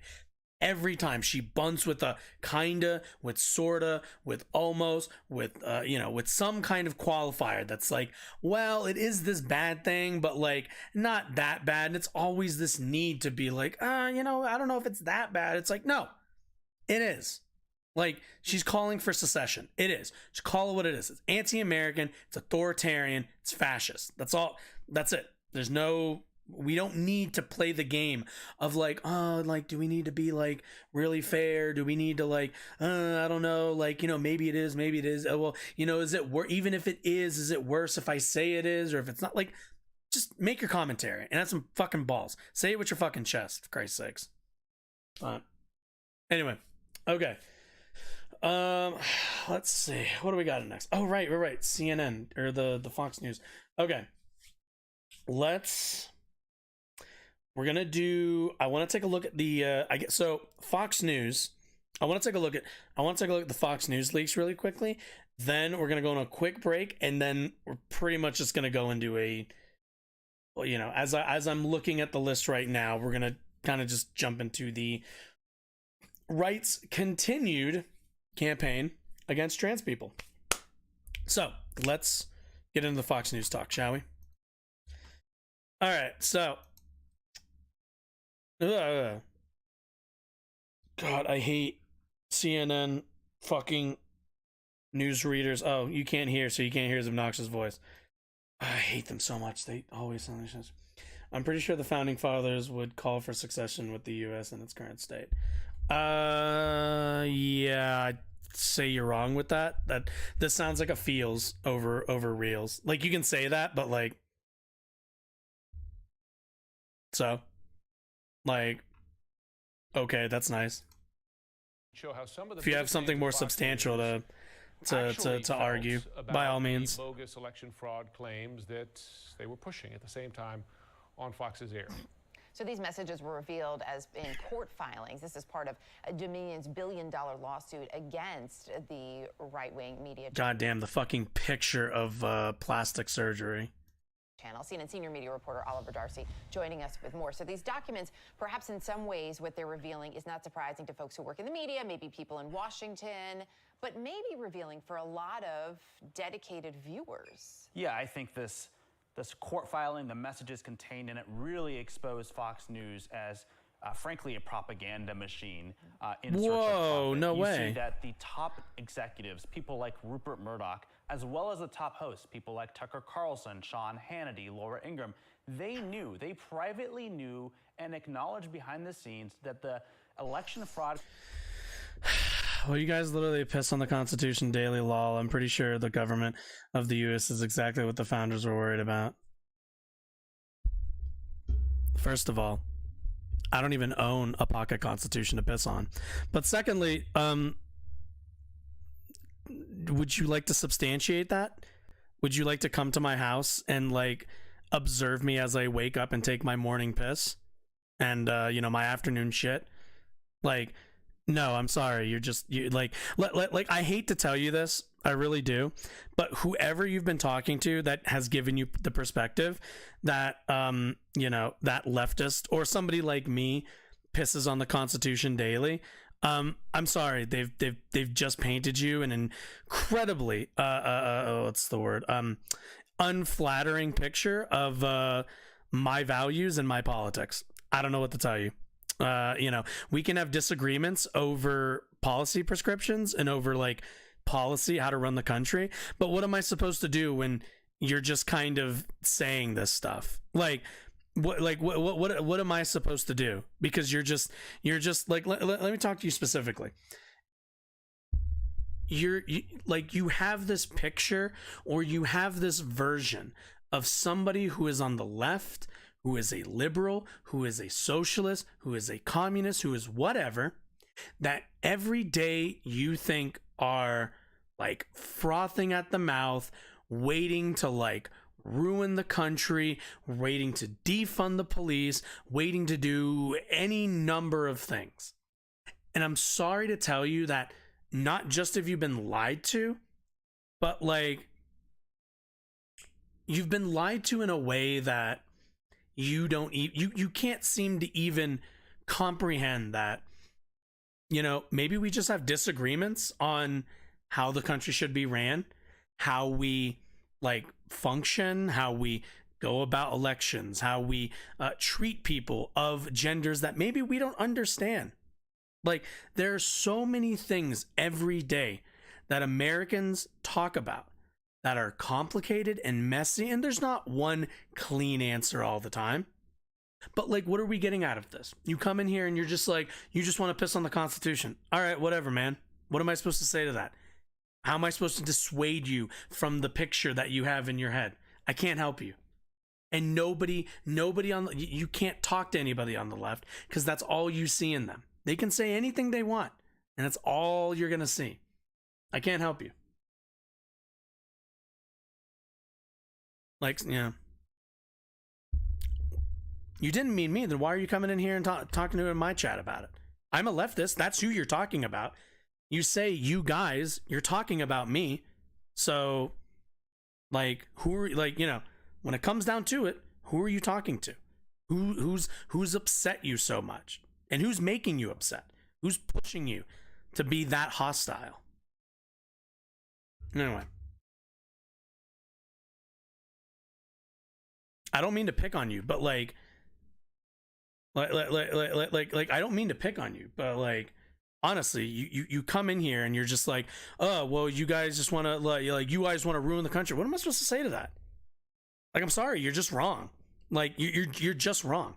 Every time she bunts with a kinda, with sorta, with almost, with with some kind of qualifier that's like, well, it is this bad thing, but like not that bad. And it's always this need to be like, I don't know if it's that bad. It's like, no, it is. Like, she's calling for secession. It is. Just call it what it is. It's anti-American, it's authoritarian, it's fascist. That's all. That's it. We don't need to play the game of like, oh, like, do we need to be like really fair? Do we need to like, I don't know, like, maybe it is, maybe it is. Oh, well, is it even if it is it worse if I say it is, or if it's not? Like, just make your commentary and have some fucking balls. Say it with your fucking chest, for Christ's sakes. Anyway, okay. Let's see. What do we got next? Oh, right. CNN or the Fox News. Okay. We're gonna I want to take a look at the Fox News. I want to take a look at the Fox News leaks really quickly. Then we're gonna go on a quick break, and then we're pretty much just gonna go into as I'm looking at the list right now, we're gonna kind of just jump into the right's continued campaign against trans people. So let's get into the Fox News talk, shall we? All right, so. God, I hate CNN fucking news readers. Oh, you can't hear, so you can't hear his obnoxious voice. I hate them so much. They always sound like shit. I'm pretty sure the founding fathers would call for succession with the U.S. in its current state. Yeah, I'd say you're wrong with that. This sounds like a feels over reels. Like, you can say that, but like, so. Like, okay, that's nice. show how some of the If you have biggest something names more at Fox substantial News actually to argue, felt by all about the means. bogus election fraud claims that they were pushing at the same time on Fox's air. So these messages were revealed as in court filings. This is part of Dominion's billion-dollar lawsuit against the right-wing media Goddamn, the fucking picture of plastic surgery. channel. CNN senior media reporter Oliver Darcy joining us with more. So these documents, perhaps in some ways what they're revealing is not surprising to folks who work in the media, maybe people in Washington, but maybe revealing for a lot of dedicated viewers. Yeah, I think this court filing, the messages contained in it really exposed Fox News as, frankly, a propaganda machine in search of profit. No you way. see that the top executives, people like Rupert Murdoch, as well as the top hosts, people like Tucker Carlson, Sean Hannity, Laura Ingraham, they privately knew and acknowledged behind the scenes that the election fraud. Well, you guys literally piss on the Constitution daily, lol. I'm pretty sure the government of the U.S. is exactly what the founders were worried about. First of all, I don't even own a pocket constitution to piss on. But secondly, would you like to substantiate that? Would you like to come to my house and like observe me as I wake up and take my morning piss and my afternoon shit? Like, no, I'm sorry. You like I hate to tell you this, I really do, but whoever you've been talking to that has given you the perspective that that leftist or somebody like me pisses on the Constitution daily, I'm sorry. They've just painted you an incredibly what's the word? Unflattering picture of my values and my politics. I don't know what to tell you. We can have disagreements over policy prescriptions and over like policy, how to run the country. But what am I supposed to do when you're just kind of saying this stuff? What am I supposed to do? Because you're just like, let me talk to you specifically. You have this picture or you have this version of somebody who is on the left, who is a liberal, who is a socialist, who is a communist, who is whatever, that every day you think are like frothing at the mouth, waiting to like ruin the country, waiting to defund the police, waiting to do any number of things. And I'm sorry to tell you that not just have you been lied to, but like you've been lied to in a way that you can't seem to even comprehend that, maybe we just have disagreements on how the country should be ran, how we like function, how we go about elections, how we treat people of genders that maybe we don't understand. Like, there are so many things every day that Americans talk about that are complicated and messy, and there's not one clean answer all the time. But like, what are we getting out of this? You come in here and you're just like, you just want to piss on the Constitution. All right, whatever, man. What am I supposed to say to that? How am I supposed to dissuade you from the picture that you have in your head? I can't help you. And nobody you can't talk to anybody on the left because that's all you see in them. They can say anything they want, and that's all you're going to see. I can't help you. Like, you didn't mean me, then why are you coming in here and talking to in my chat about it? I'm a leftist. That's who you're talking about. You say you guys, you're talking about me. So, like, who are when it comes down to it, who are you talking to? Who's upset you so much? And who's making you upset? Who's pushing you to be that hostile? Anyway. I don't mean to pick on you, but like I don't mean to pick on you, but like honestly, you come in here and you're just like, oh well, you guys just want to like you guys want to ruin the country. What am I supposed to say to that? Like, I'm sorry, you're just wrong. Like you're just wrong.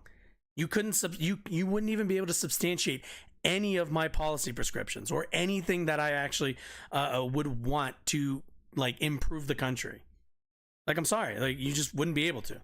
You couldn't you wouldn't even be able to substantiate any of my policy prescriptions or anything that I actually would want to like improve the country. Like, I'm sorry, like you just wouldn't be able to.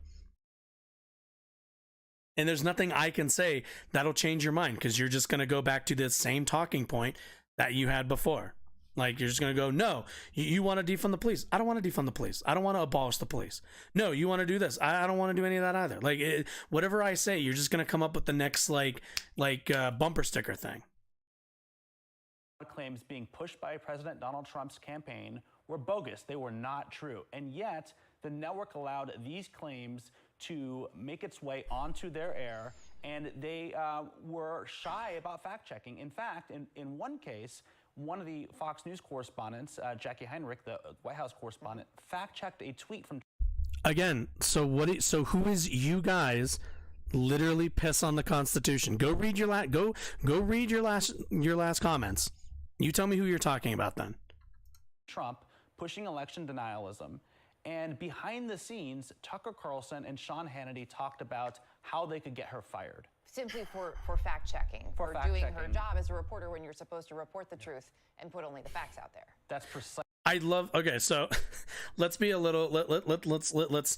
And there's nothing I can say that'll change your mind because you're just going to go back to the same talking point that you had before. Like, you're just going to go, no, you want to defund the police. I don't want to defund the police. I don't want to abolish the police. No, you want to do this. I don't want to do any of that either. Like, whatever I say, you're just going to come up with the next, like bumper sticker thing. Claims being pushed by President Donald Trump's campaign were bogus. They were not true. And yet, the network allowed these claims to make its way onto their air, and they were shy about fact-checking. In fact, in one case, one of the Fox News correspondents, Jackie Heinrich, the White House correspondent, fact-checked a tweet from... Again, so who is you guys literally piss on the Constitution? Go read your last comments. You tell me who you're talking about then. Trump pushing election denialism. And behind the scenes, Tucker Carlson and Sean Hannity talked about how they could get her fired. Simply for fact-checking, for doing her job as a reporter when you're supposed to report the truth and put only the facts out there. That's precisely. I love. Okay, so let's be a little. Let's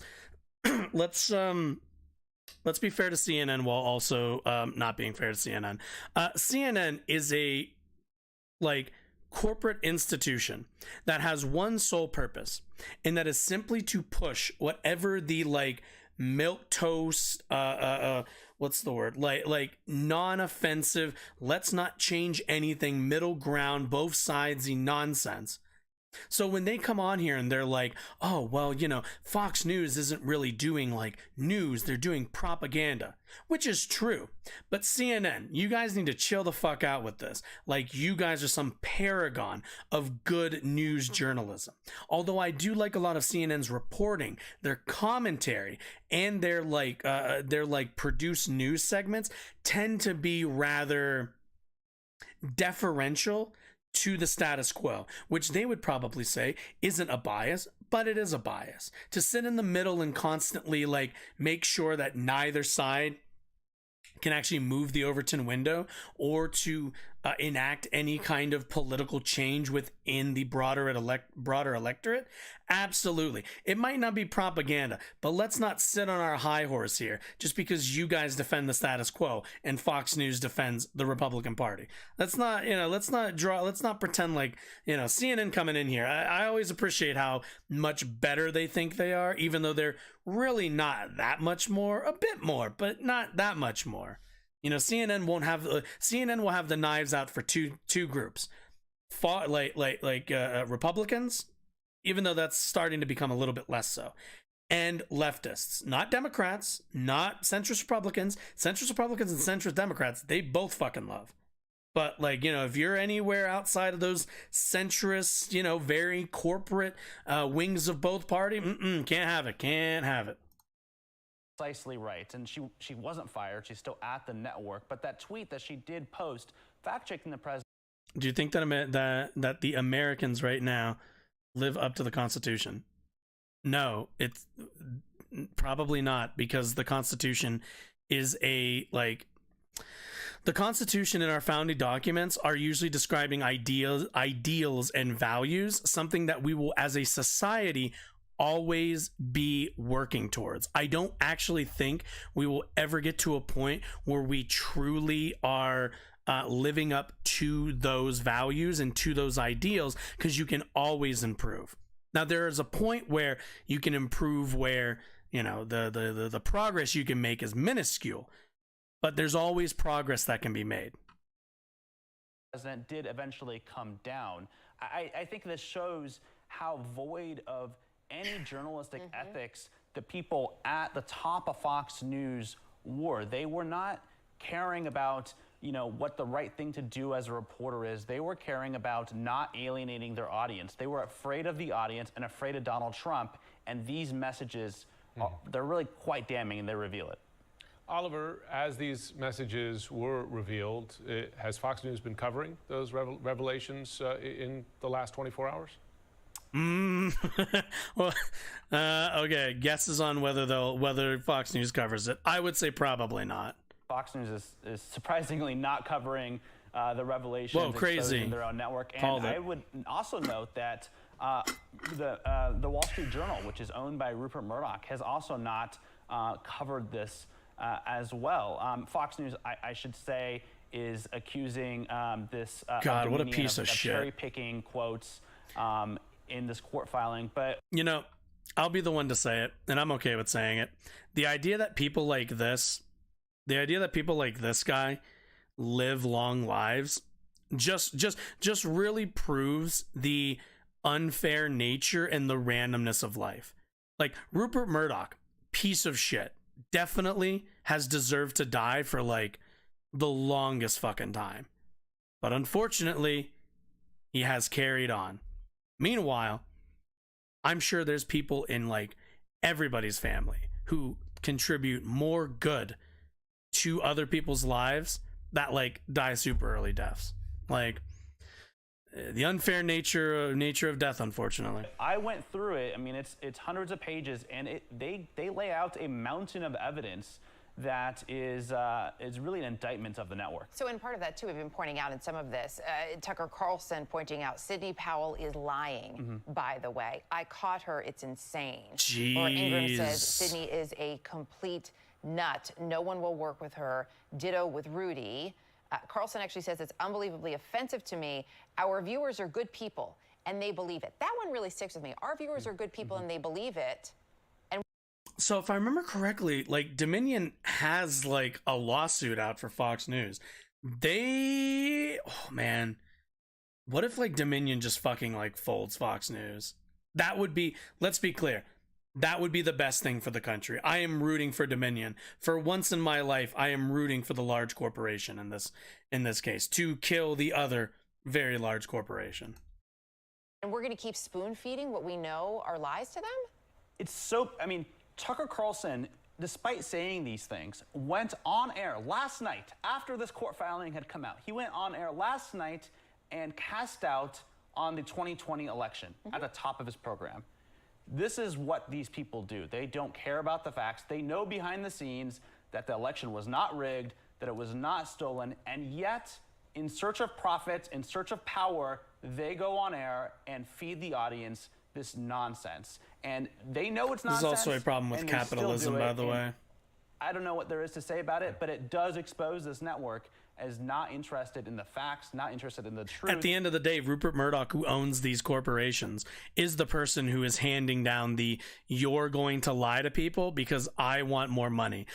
be fair to CNN while also not being fair to CNN. CNN is a corporate institution that has one sole purpose, and that is simply to push whatever the milk toast what's the word, non-offensive, let's not change anything, middle ground, both sides-y nonsense. So when they come on here and they're like, oh, well, Fox News isn't really doing news, they're doing propaganda, which is true. But CNN, you guys need to chill the fuck out with this. You guys are some paragon of good news journalism. Although I do like a lot of CNN's reporting, their commentary, and their produced news segments tend to be rather deferential to the status quo, which they would probably say isn't a bias, but it is a bias. To sit in the middle and constantly make sure that neither side can actually move the Overton window, or to enact any kind of political change within the broader electorate. Absolutely. It might not be propaganda, but let's not sit on our high horse here just because you guys defend the status quo and Fox News defends the Republican Party. Let's not pretend CNN coming in here. I always appreciate how much better they think they are, even though they're really not that much more, a bit more, but not that much more. CNN will have the knives out for two groups, Republicans, even though that's starting to become a little bit less so, and leftists, not Democrats, not centrist Republicans. Centrist Republicans and centrist Democrats, they both fucking love. But if you're anywhere outside of those centrist, very corporate wings of both party, can't have it. Precisely right. And she wasn't fired. She's still at the network. But that tweet that she did post, fact-checking the president. Do you think that the Americans right now live up to the Constitution? No, it's probably not, because the Constitution is the Constitution and our founding documents are usually describing ideals and values, something that we will, as a society, always be working towards. I don't actually think we will ever get to a point where we truly are living up to those values and to those ideals, because you can always improve. Now, there is a point where you can improve where, the progress you can make is minuscule, but there's always progress that can be made. The president did eventually come down. I think this shows how void of any journalistic ethics the people at the top of Fox News were. They were not caring about, what the right thing to do as a reporter is. They were caring about not alienating their audience. They were afraid of the audience and afraid of Donald Trump. And these messages, they're really quite damning, and they reveal it. Oliver, as these messages were revealed, has Fox News been covering those revelations in the last 24 hours? Well, okay. Guesses on whether Fox News covers it. I would say probably not. Fox News is surprisingly not covering the revelations. Whoa, crazy! In their own network, and I would also note that the Wall Street Journal, which is owned by Rupert Murdoch, has also not covered this as well. Fox News, I should say, is accusing this God, what a Dominion piece of shit. cherry picking quotes in this court filing. But you know, I'll be the one to say it, and I'm okay with saying it. The idea that people like this guy live long lives just really proves the unfair nature and the randomness of life. Like, Rupert Murdoch, piece of shit, definitely has deserved to die for like the longest fucking time. But unfortunately, he has carried on. Meanwhile, I'm sure there's people in like everybody's family who contribute more good to other people's lives that like die super early deaths. Like, the unfair nature of death, unfortunately. I went through it. I mean, it's hundreds of pages, and they lay out a mountain of evidence that is really an indictment of the network. So in part of that, too, we've been pointing out in some of this, Tucker Carlson pointing out Sidney Powell is lying, by the way. I caught her. It's insane. Jeez. Laura Ingraham says Sidney is a complete nut. No one will work with her. Ditto with Rudy. Carlson actually says it's unbelievably offensive to me. Our viewers are good people, and they believe it. That one really sticks with me. Our viewers are good people, and they believe it. So if I remember correctly, like, Dominion has like a lawsuit out for Fox News. Oh man, what if like Dominion just fucking like folds Fox News? That would be, let's be clear, that would be the best thing for the country. I am rooting for Dominion. For once in my life, I am rooting for the large corporation in this case, to kill the other very large corporation. And we're going to keep spoon feeding what we know are lies to them? It's so, I mean, Tucker Carlson, despite saying these things, went on air last night after this court filing had come out. He went on air last night and cast out on the 2020 election at the top of his program. This is what these people do. They don't care about the facts. They know behind the scenes that the election was not rigged, that it was not stolen, and yet, in search of profit, in search of power, they go on air and feed the audience this nonsense. And they know it's nonsense. There's also a problem with capitalism, by the way. I don't know what there is to say about it, but it does expose this network as not interested in the facts, not interested in the truth. At the end of the day, Rupert Murdoch, who owns these corporations, is the person who is handing down the "you're going to lie to people because I want more money."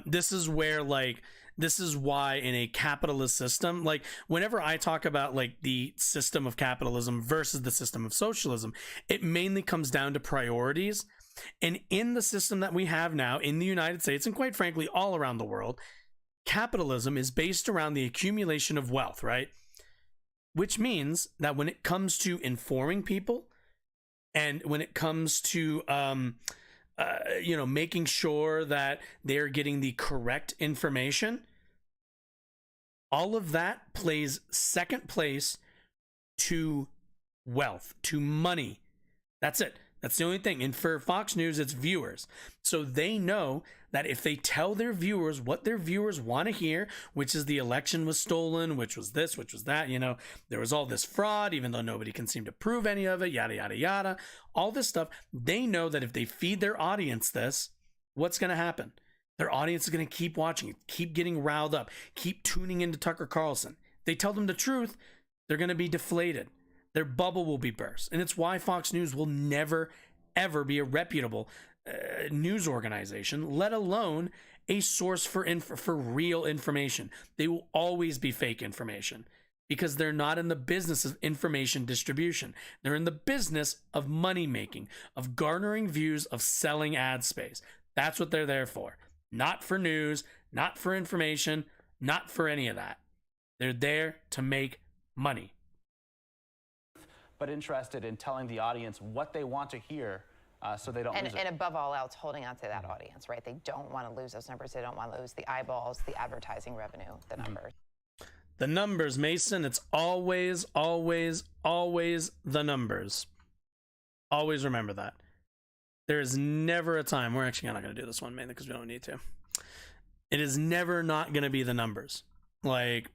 This is why in a capitalist system, like, whenever I talk about like the system of capitalism versus the system of socialism, it mainly comes down to priorities. And in the system that we have now in the United States, and quite frankly all around the world, capitalism is based around the accumulation of wealth, right? Which means that when it comes to informing people, and when it comes to making sure that they're getting the correct information, all of that plays second place to wealth, to money. That's it. That's the only thing. And for Fox News, it's viewers. So they know that if they tell their viewers what their viewers want to hear, which is the election was stolen, which was this, which was that, there was all this fraud, even though nobody can seem to prove any of it, yada, yada, yada, all this stuff, they know that if they feed their audience this, what's going to happen? Their audience is going to keep watching it, keep getting riled up, keep tuning into Tucker Carlson. They tell them the truth, they're going to be deflated. Their bubble will be burst. And it's why Fox News will never, ever be a reputable news organization, let alone a source for real information. They will always be fake information because they're not in the business of information distribution. They're in the business of money making, of garnering views, of selling ad space. That's what they're there for. Not for news, not for information, not for any of that. They're there to make money. But interested in telling the audience what they want to hear so they don't lose it. And above all else, holding on to that audience, right? They don't want to lose those numbers. They don't want to lose the eyeballs, the advertising revenue, the numbers. The numbers, Mason. It's always, always, always the numbers. Always remember that. There is never a time, we're actually not going to do this one mainly because we don't need to. It is never not going to be the numbers. Like,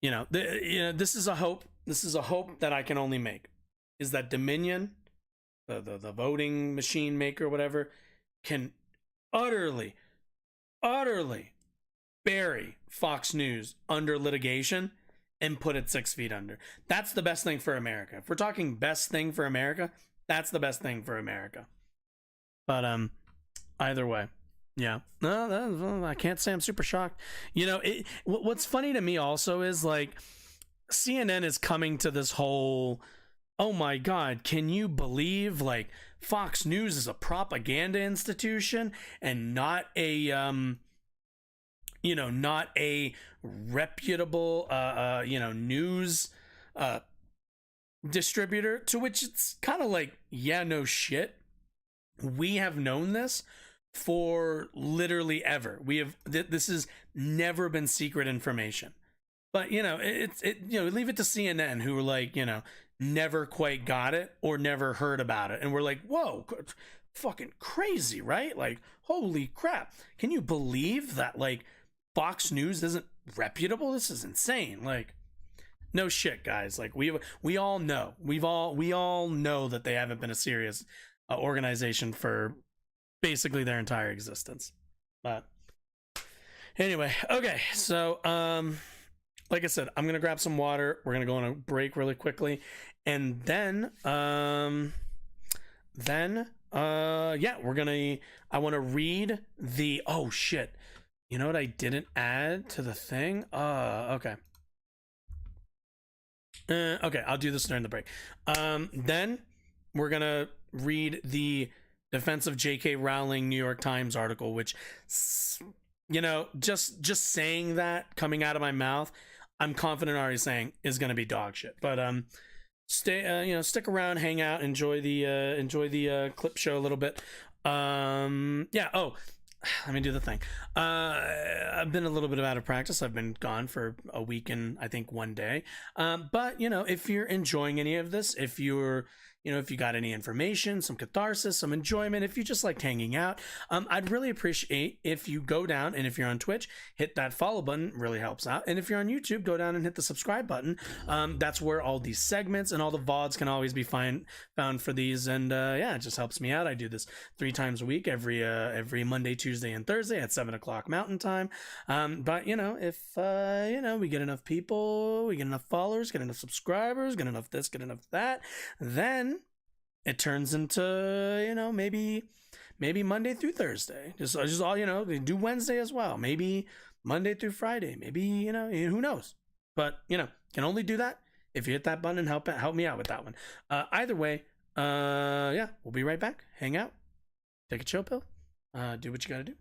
this is a hope. This is a hope that I can only make, is that Dominion, the voting machine maker, whatever, can utterly bury Fox News under litigation and put it 6 feet under. That's the best thing for America. If we're talking best thing for America, that's the best thing for America. But either way, yeah. No, I can't say I'm super shocked. You know, what's funny to me also is like CNN is coming to this whole, oh my God, can you believe like Fox News is a propaganda institution and not a not a reputable news distributor, to which it's kind of like, yeah, no shit. We have known this for literally ever. This has never been secret information. But leave it to CNN, who were like, never quite got it or never heard about it, and we're like, whoa, fucking crazy, right? Like, holy crap, can you believe that like Fox News isn't reputable? This is insane. Like, no shit, guys. Like, we all know, we all know that they haven't been a serious organization for basically their entire existence. But anyway, okay, so like I said, I'm gonna grab some water. We're gonna go on a break really quickly, and then I want to read the, oh shit, you know what I didn't add to the thing? Okay, I'll do this during the break. Then we're gonna read the defense of J.K. Rowling New York Times article, which, just saying that coming out of my mouth, I'm confident already saying is going to be dog shit. But stick around, hang out, enjoy the clip show a little bit. Let me do the thing. I've been a little bit out of practice. I've been gone for a week and I think 1 day. But if you're enjoying any of this, if you got any information, some catharsis, some enjoyment, if you just liked hanging out, I'd really appreciate if you go down, and if you're on Twitch, hit that follow button, really helps out. And if you're on YouTube, go down and hit the subscribe button. That's where all these segments and all the VODs can always be found for these. And it just helps me out. I do this 3 times a week, every Monday, Tuesday, and Thursday at 7 o'clock Mountain Time. But if we get enough people, we get enough followers, get enough subscribers, get enough this, get enough that, then it turns into, maybe Monday through Thursday. Just all, they do Wednesday as well. Maybe Monday through Friday. Maybe, who knows? But, can only do that if you hit that button and help me out with that one. Either way, we'll be right back. Hang out. Take a chill pill. Do what you gotta do.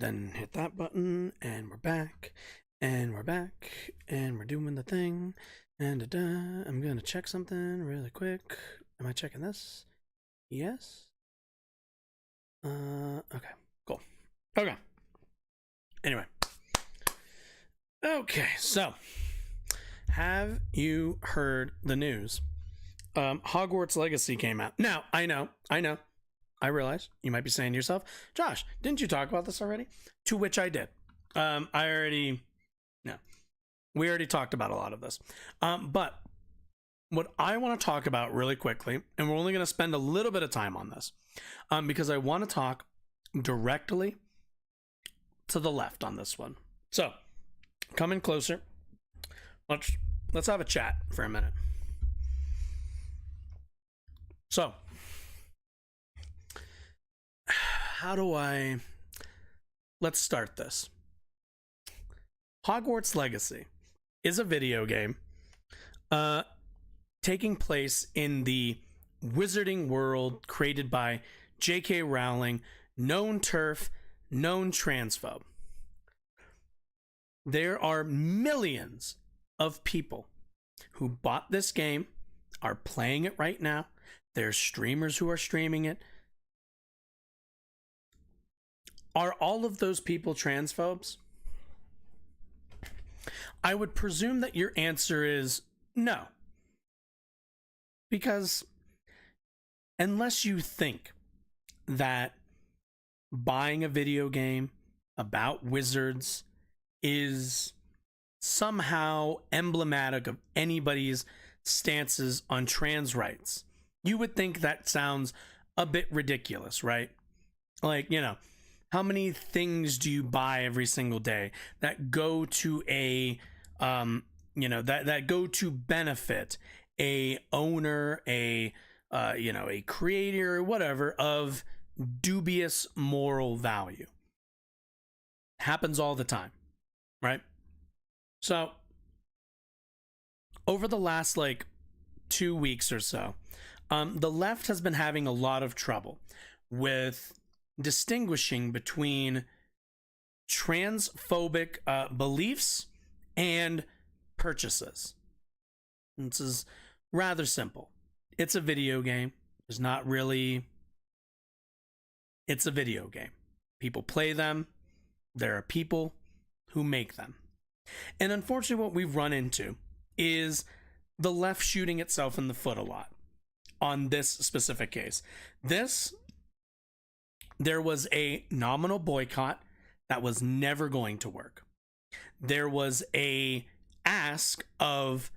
then hit that button, and we're back, and we're back, and we're doing the thing, and I'm gonna check something really quick. Am I checking this? Yes. Okay, cool. Okay. Anyway. Okay, so have you heard the news? Hogwarts Legacy came out. Now, I know. I realize you might be saying to yourself, Josh, didn't you talk about this already? To which I did. We already talked about a lot of this. But what I want to talk about really quickly, and we're only going to spend a little bit of time on this, because I want to talk directly to the left on this one. So, come in closer. Let's have a chat for a minute. So, let's start this. Hogwarts Legacy is a video game taking place in the wizarding world created by J.K. Rowling, known TERF, known transphobe. There are millions of people who bought this game, are playing it right now. There's streamers who are streaming it. Are all of those people transphobes? I would presume that your answer is no. Because unless you think that buying a video game about wizards is somehow emblematic of anybody's stances on trans rights, you would think that sounds a bit ridiculous, right? Like, how many things do you buy every single day that go to that go to benefit a owner, a creator, whatever, of dubious moral value? Happens all the time, right? So, over the last 2 weeks or so, the left has been having a lot of trouble with distinguishing between transphobic beliefs and purchases. This is rather simple. It's a video game. It's not really... It's a video game. People play them. There are people who make them. And unfortunately, what we've run into is the left shooting itself in the foot a lot on this specific case. There was a nominal boycott that was never going to work. There was a ask of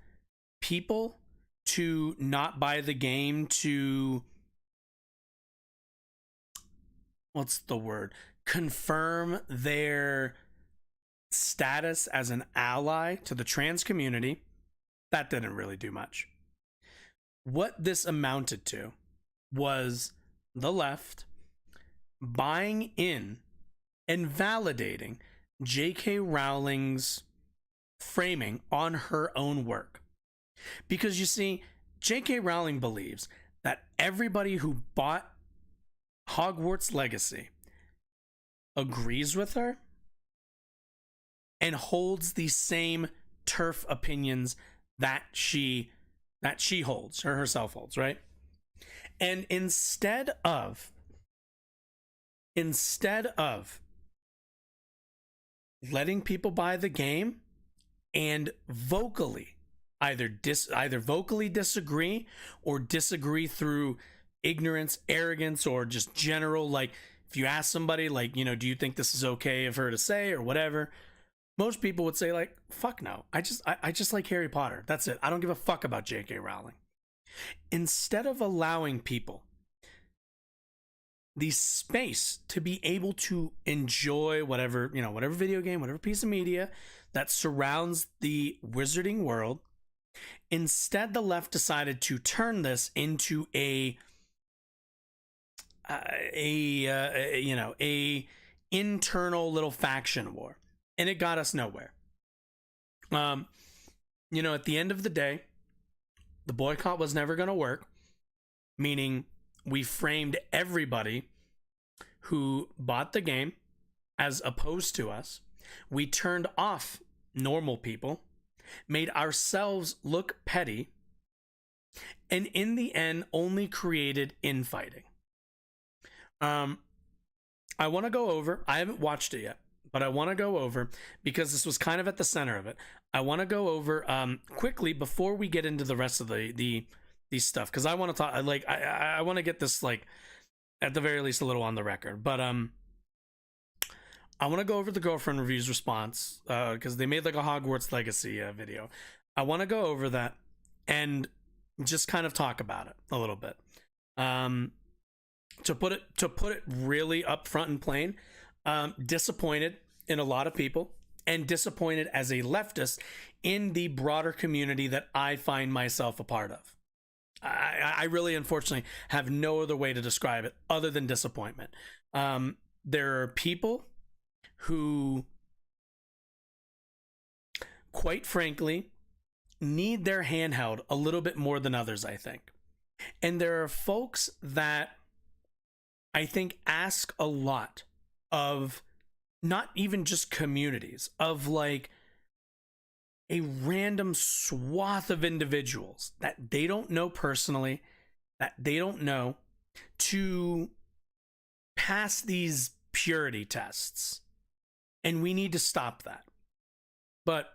people to not buy the game to, confirm their status as an ally to the trans community. That didn't really do much. What this amounted to was the left buying in and validating J.K. Rowling's framing on her own work. Because you see, J.K. Rowling believes that everybody who bought Hogwarts Legacy agrees with her and holds the same TERF opinions that she holds, or herself holds, right? And instead of letting people buy the game and vocally either vocally disagree or disagree through ignorance, arrogance, or just general, if you ask somebody, do you think this is okay of her to say or whatever, most people would say fuck no. I just like Harry Potter. That's it. I don't give a fuck about J.K. Rowling. Instead of allowing people the space to be able to enjoy whatever video game, whatever piece of media that surrounds the wizarding world, instead the left decided to turn this into a internal little faction war, and it got us nowhere. At the end of the day, the boycott was never going to work, meaning we framed everybody who bought the game as opposed to us. We turned off normal people, made ourselves look petty, and in the end only created infighting. I want to go over, I haven't watched it yet, but I want to go over, because this was kind of at the center of it. I want to go over quickly before we get into the rest of the stuff, because I want to talk, like, I want to get this, like, at the very least a little on the record. But I want to go over the Girlfriend Reviews response, because they made like a Hogwarts Legacy video. I want to go over that and just kind of talk about it a little bit. To put it really upfront and plain, disappointed in a lot of people, and disappointed as a leftist in the broader community that I find myself a part of. I really, unfortunately, have no other way to describe it other than disappointment. There are people who, quite frankly, need their hand held a little bit more than others, I think. And there are folks that I think ask a lot of not even just communities, of like a random swath of individuals that they don't know personally, that they don't know, to pass these purity tests. And we need to stop that. But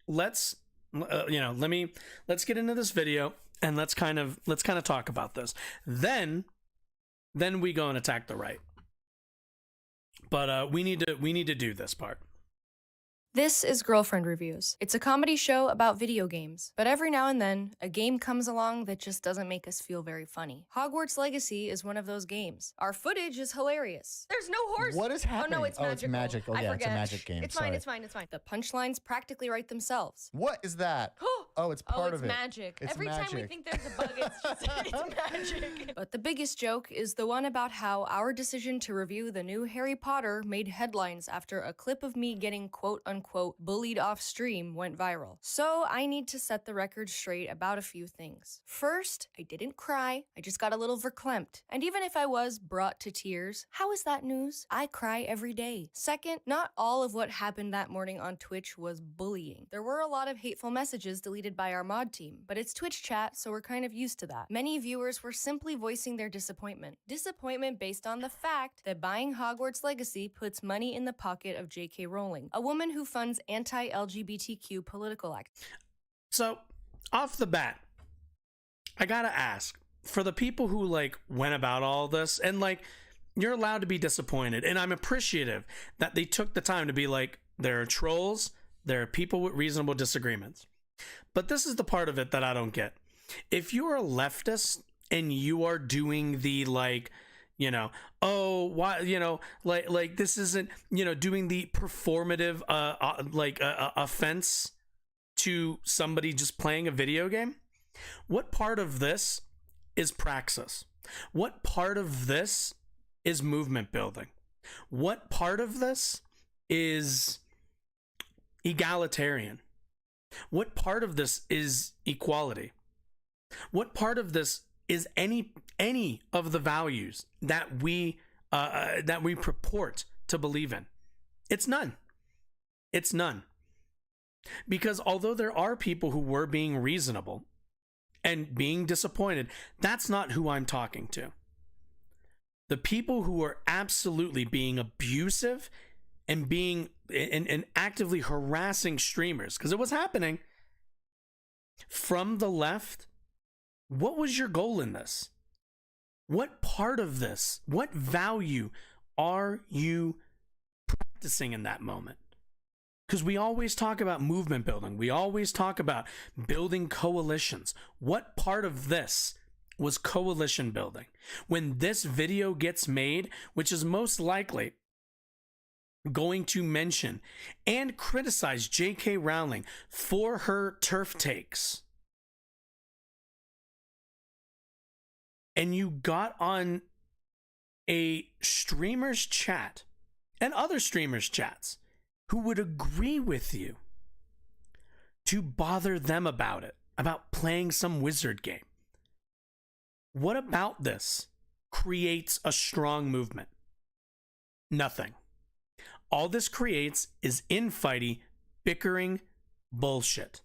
let's get into this video, and let's kind of talk about this. Then we go and attack the right. But we need to do this part. This is Girlfriend Reviews. It's a comedy show about video games, but every now and then, a game comes along that just doesn't make us feel very funny. Hogwarts Legacy is one of those games. Our footage is hilarious. There's no horse. What is happening? Oh no, it's magical. It's magic. Oh I yeah, forget. it's a magic game. It's Sorry. fine. It's fine. It's fine. The punchlines practically write themselves. What is that? Oh, it's part it's of it. magic. It's Every time we magic. think there's a bug, it's just it's magic. But the biggest joke is the one about how our decision to review the new Harry Potter made headlines after a clip of me getting quote-unquote bullied off stream went viral. So I need to set the record straight about a few things. First, I didn't cry, I just got a little verklempt. And even if I was brought to tears, how is that news? I cry every day. Second, not all of what happened that morning on Twitch was bullying. There were a lot of hateful messages deleted by our mod team, but it's Twitch chat, so we're kind of used to that. Many viewers were simply voicing their disappointment. Disappointment based on the fact that buying Hogwarts Legacy puts money in the pocket of J.K. Rowling, a woman who funds anti-LGBTQ political acts. So, off the bat, I gotta ask, for the people who like went about all this, and like, you're allowed to be disappointed, and I'm appreciative that they took the time to be like, there are trolls, there are people with reasonable disagreements. But this is the part of it that I don't get. If you're a leftist and you are doing the like, you know, oh, why, you know, like this isn't, you know, doing the performative offense to somebody just playing a video game. What part of this is praxis? What part of this is movement building? What part of this is egalitarian? What part of this is equality? What part of this is any of the values that we purport to believe in? It's none. It's none. Because although there are people who were being reasonable and being disappointed, that's not who I'm talking to. The people who are absolutely being abusive and being and actively harassing streamers, because it was happening from the left. What was your goal in this? What part of this, what value are you practicing in that moment? Because we always talk about movement building. We always talk about building coalitions. What part of this was coalition building? When this video gets made, which is most likely going to mention and criticize J.K. Rowling for her turf takes, and you got on a streamer's chat and other streamers' chats who would agree with you to bother them about it, about playing some wizard game. What about this creates a strong movement? Nothing. All this creates is infighty, bickering bullshit.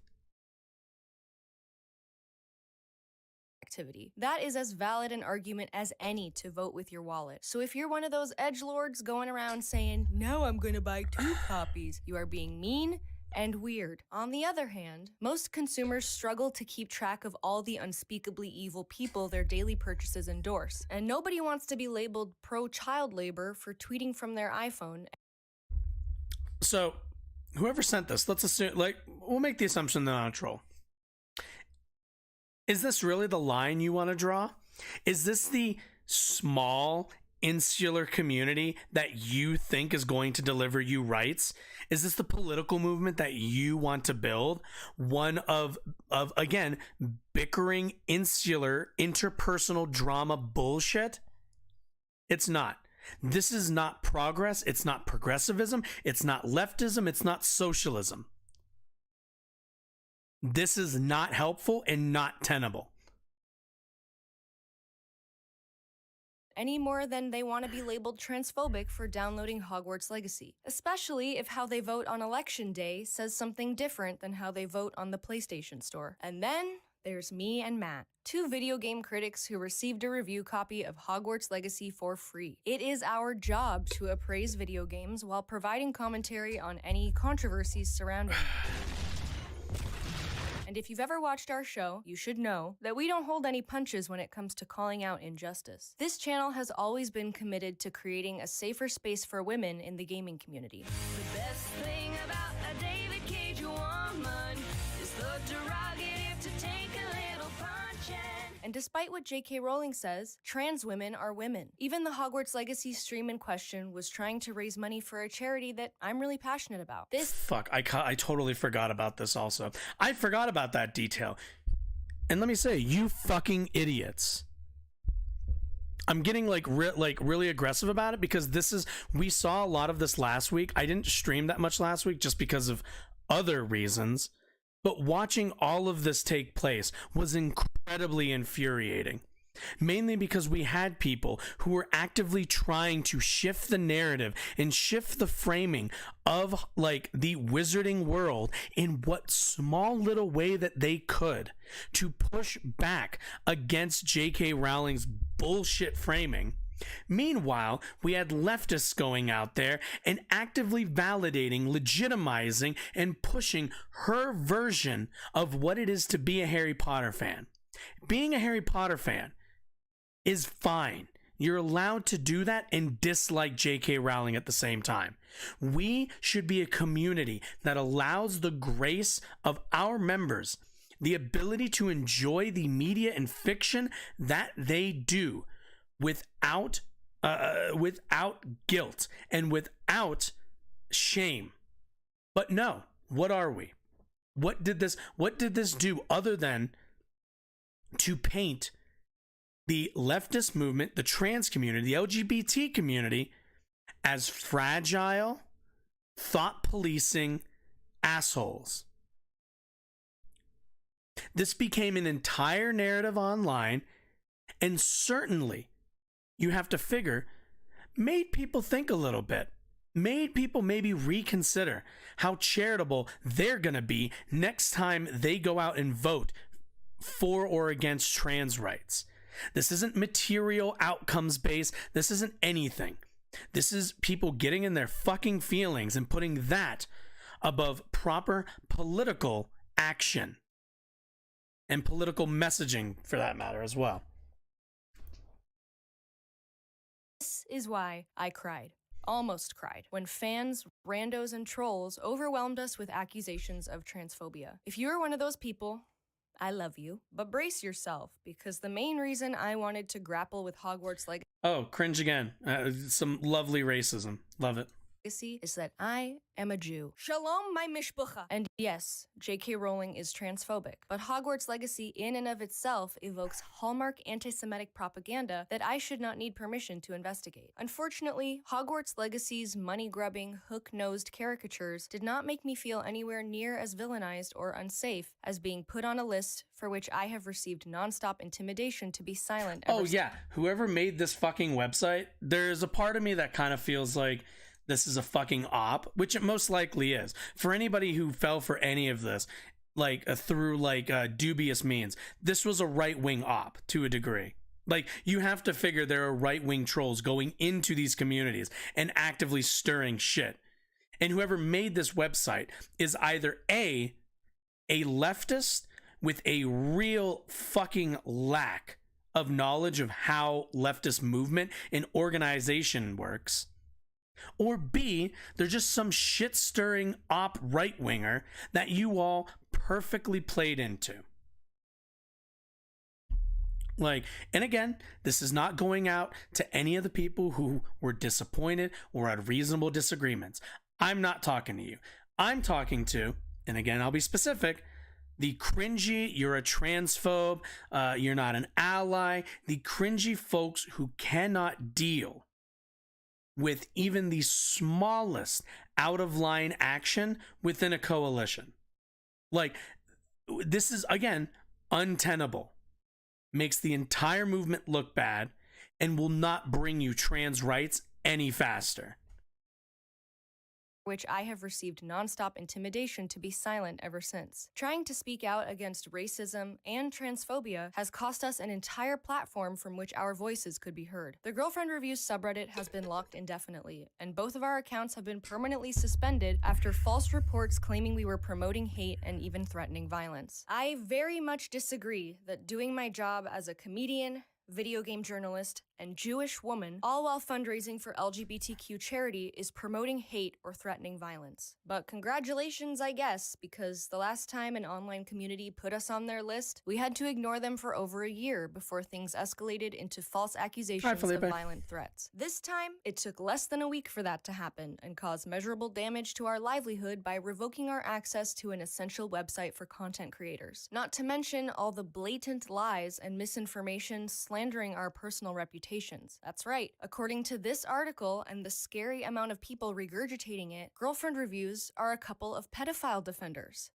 Activity. That is as valid an argument as any to vote with your wallet. So if you're one of those edgelords going around saying, "No, I'm gonna buy 2 copies," you are being mean and weird. On the other hand, most consumers struggle to keep track of all the unspeakably evil people their daily purchases endorse, and nobody wants to be labeled pro-child labor for tweeting from their iPhone. So, whoever sent this, let's assume, like, we'll make the assumption they're not a troll. Is this really the line you want to draw? Is this the small, insular community that you think is going to deliver you rights? Is this the political movement that you want to build? One of again, bickering, insular, interpersonal drama bullshit? It's not. This is not progress. It's not progressivism. It's not leftism. It's not socialism. This is not helpful and not tenable. Any more than they want to be labeled transphobic for downloading Hogwarts Legacy, especially if how they vote on election day says something different than how they vote on the PlayStation Store. And then there's me and Matt, 2 video game critics who received a review copy of Hogwarts Legacy for free. It is our job to appraise video games while providing commentary on any controversies surrounding them. And if you've ever watched our show, you should know that we don't hold any punches when it comes to calling out injustice. This channel has always been committed to creating a safer space for women in the gaming community. The best thing about a David Cage woman is the derogative to take a little punch And despite what J.K. Rowling says, trans women are women. Even the Hogwarts Legacy stream in question was trying to raise money for a charity that I'm really passionate about. Fuck, I totally forgot about this also. I forgot about that detail. And let me say, you fucking idiots. I'm getting really aggressive about it because we saw a lot of this last week. I didn't stream that much last week just because of other reasons. But watching all of this take place was incredibly infuriating. Mainly because we had people who were actively trying to shift the narrative and shift the framing of like the wizarding world in what small little way that they could to push back against J.K. Rowling's bullshit framing. Meanwhile, we had leftists going out there and actively validating, legitimizing, and pushing her version of what it is to be a Harry Potter fan. Being a Harry Potter fan is fine. You're allowed to do that and dislike J.K. Rowling at the same time. We should be a community that allows the grace of our members, the ability to enjoy the media and fiction that they do without guilt and without shame. But no, what are we? What did this do other than to paint the leftist movement, the trans community, the LGBT community as fragile, thought policing assholes? This became an entire narrative online, and certainly you have to figure, made people think a little bit, made people maybe reconsider how charitable they're going to be next time they go out and vote for or against trans rights. This isn't material outcomes based. This isn't anything. This is people getting in their fucking feelings and putting that above proper political action and political messaging for that matter as well. This is why I cried, almost cried, when fans, randos, and trolls overwhelmed us with accusations of transphobia. If you're one of those people, I love you, but brace yourself, because the main reason I wanted to grapple with Hogwarts Legacy Oh, cringe again. Some lovely racism. Love it. is that I am a Jew. Shalom, my mishpucha. And yes, J.K. Rowling is transphobic, but Hogwarts Legacy in and of itself evokes hallmark anti-Semitic propaganda that I should not need permission to investigate. Unfortunately, Hogwarts Legacy's money-grubbing, hook-nosed caricatures did not make me feel anywhere near as villainized or unsafe as being put on a list for which I have received nonstop intimidation to be silent. Oh yeah, whoever made this fucking website, there's a part of me that kind of feels like this is a fucking op, which it most likely is. For anybody who fell for any of this, like through like dubious means, this was a right-wing op to a degree. Like, you have to figure there are right-wing trolls going into these communities and actively stirring shit. And whoever made this website is either a leftist with a real fucking lack of knowledge of how leftist movement and organization works, or B, they're just some shit-stirring op right-winger that you all perfectly played into. Like, and again, this is not going out to any of the people who were disappointed or had reasonable disagreements. I'm not talking to you. I'm talking to, and again, I'll be specific, the cringy, you're a transphobe, you're not an ally, the cringy folks who cannot deal with even the smallest out-of-line action within a coalition. Like, this is, again, untenable. Makes the entire movement look bad and will not bring you trans rights any faster. Which I have received nonstop intimidation to be silent ever since. Trying to speak out against racism and transphobia has cost us an entire platform from which our voices could be heard. The Girlfriend Reviews subreddit has been locked indefinitely, and both of our accounts have been permanently suspended after false reports claiming we were promoting hate and even threatening violence. I very much disagree that doing my job as a comedian, video game journalist, and Jewish woman, all while fundraising for LGBTQ charity, is promoting hate or threatening violence. But congratulations, I guess, because the last time an online community put us on their list, we had to ignore them for over a year before things escalated into false accusations of violent threats. This time, it took less than a week for that to happen and caused measurable damage to our livelihood by revoking our access to an essential website for content creators. Not to mention all the blatant lies and misinformation slandering our personal reputations. That's right. According to this article and the scary amount of people regurgitating it, Girlfriend Reviews are a couple of pedophile defenders.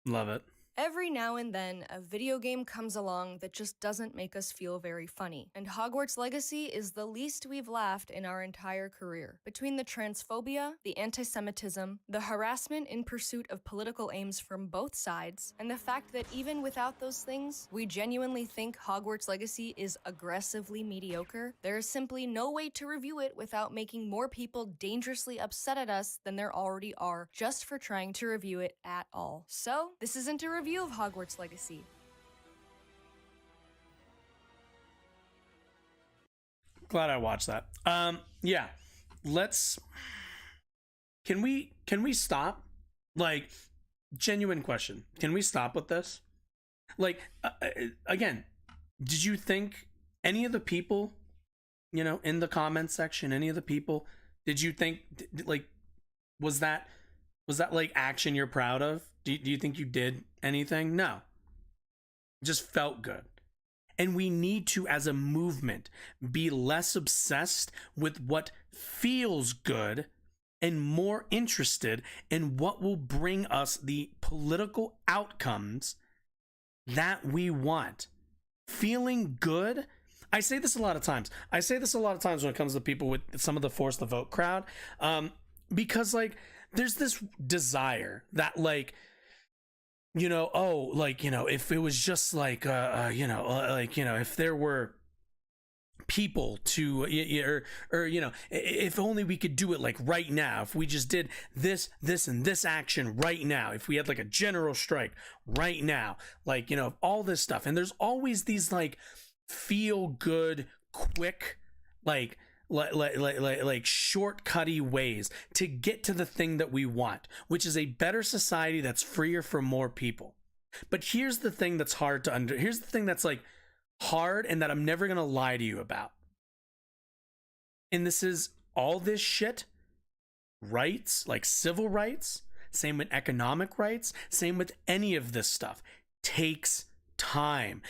Love it. Every now and then, a video game comes along that just doesn't make us feel very funny, and Hogwarts Legacy is the least we've laughed in our entire career. Between the transphobia, the anti-Semitism, the harassment in pursuit of political aims from both sides, and the fact that even without those things, we genuinely think Hogwarts Legacy is aggressively mediocre, there is simply no way to review it without making more people dangerously upset at us than there already are just for trying to review it at all. So, this isn't a review of Hogwarts Legacy. Glad I watched that. Yeah. Can we stop? Like, genuine question. Can we stop with this? Like, again, did you think any of the people, you know, in the comments section, any of the people, did you think, like, was that like action you're proud of? Do you think you did anything? No. It just felt good. And we need to, as a movement, be less obsessed with what feels good and more interested in what will bring us the political outcomes that we want. Feeling good. I say this a lot of times. when it comes to people with some of the force the vote crowd. Because, like, there's this desire that, like, you know, oh, like, you know, if it was just like, you know, like, you know, if there were people to, or, you know, if only we could do it like right now, if we just did this, and this action right now, if we had like a general strike right now, like, you know, all this stuff. And there's always these like feel good, quick, like shortcutty ways to get to the thing that we want, which is a better society that's freer for more people. But here's the thing that's here's the thing that's like hard and that I'm never gonna lie to you about. And this is all this shit, rights, like civil rights, same with economic rights, same with any of this stuff, takes time,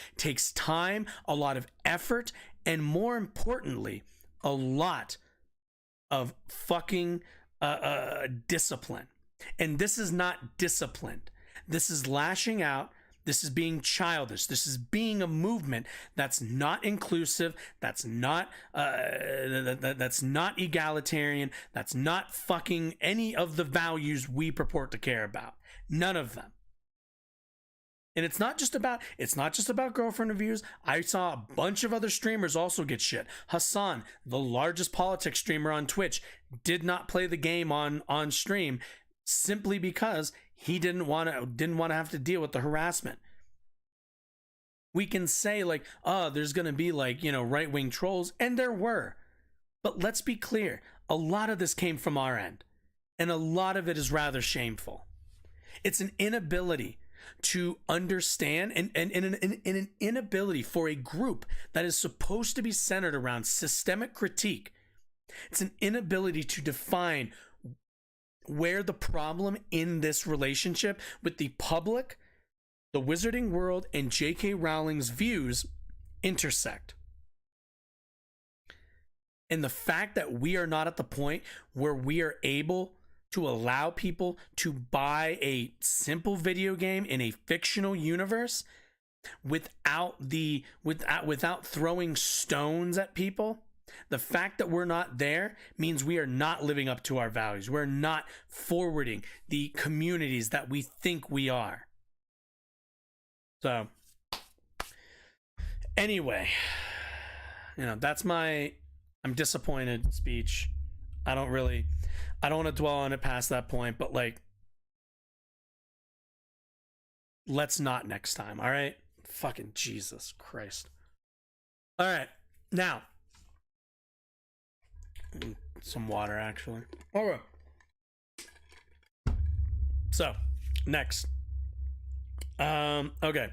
a lot of effort, and more importantly, a lot of fucking discipline. And this is not disciplined. This is lashing out. This is being childish. This is being a movement that's not inclusive. That's not that's not egalitarian. That's not fucking any of the values we purport to care about. None of them. And it's not just about girlfriend reviews. I saw a bunch of other streamers also get shit. Hassan, the largest politics streamer on Twitch, did not play the game on stream simply because he didn't want to have to deal with the harassment. We can say like, oh, there's going to be like, right-wing trolls, and there were. But let's be clear, a lot of this came from our end, and a lot of it is rather shameful. It's an inability to understand and an inability for a group that is supposed to be centered around systemic critique. It's an inability to define where the problem in this relationship with the public, the wizarding world, and J.K. Rowling's views intersect. And the fact that we are not at the point where we are able to allow people to buy a simple video game in a fictional universe without throwing stones at people. The fact that we're not there means we are not living up to our values. We're not forwarding the communities that we think we are. So, anyway, that's my I'm disappointed speech. I don't want to dwell on it past that point, but like, let's not next time, all right? Fucking Jesus Christ. All right, now, some water, actually. All right. So, next. Okay.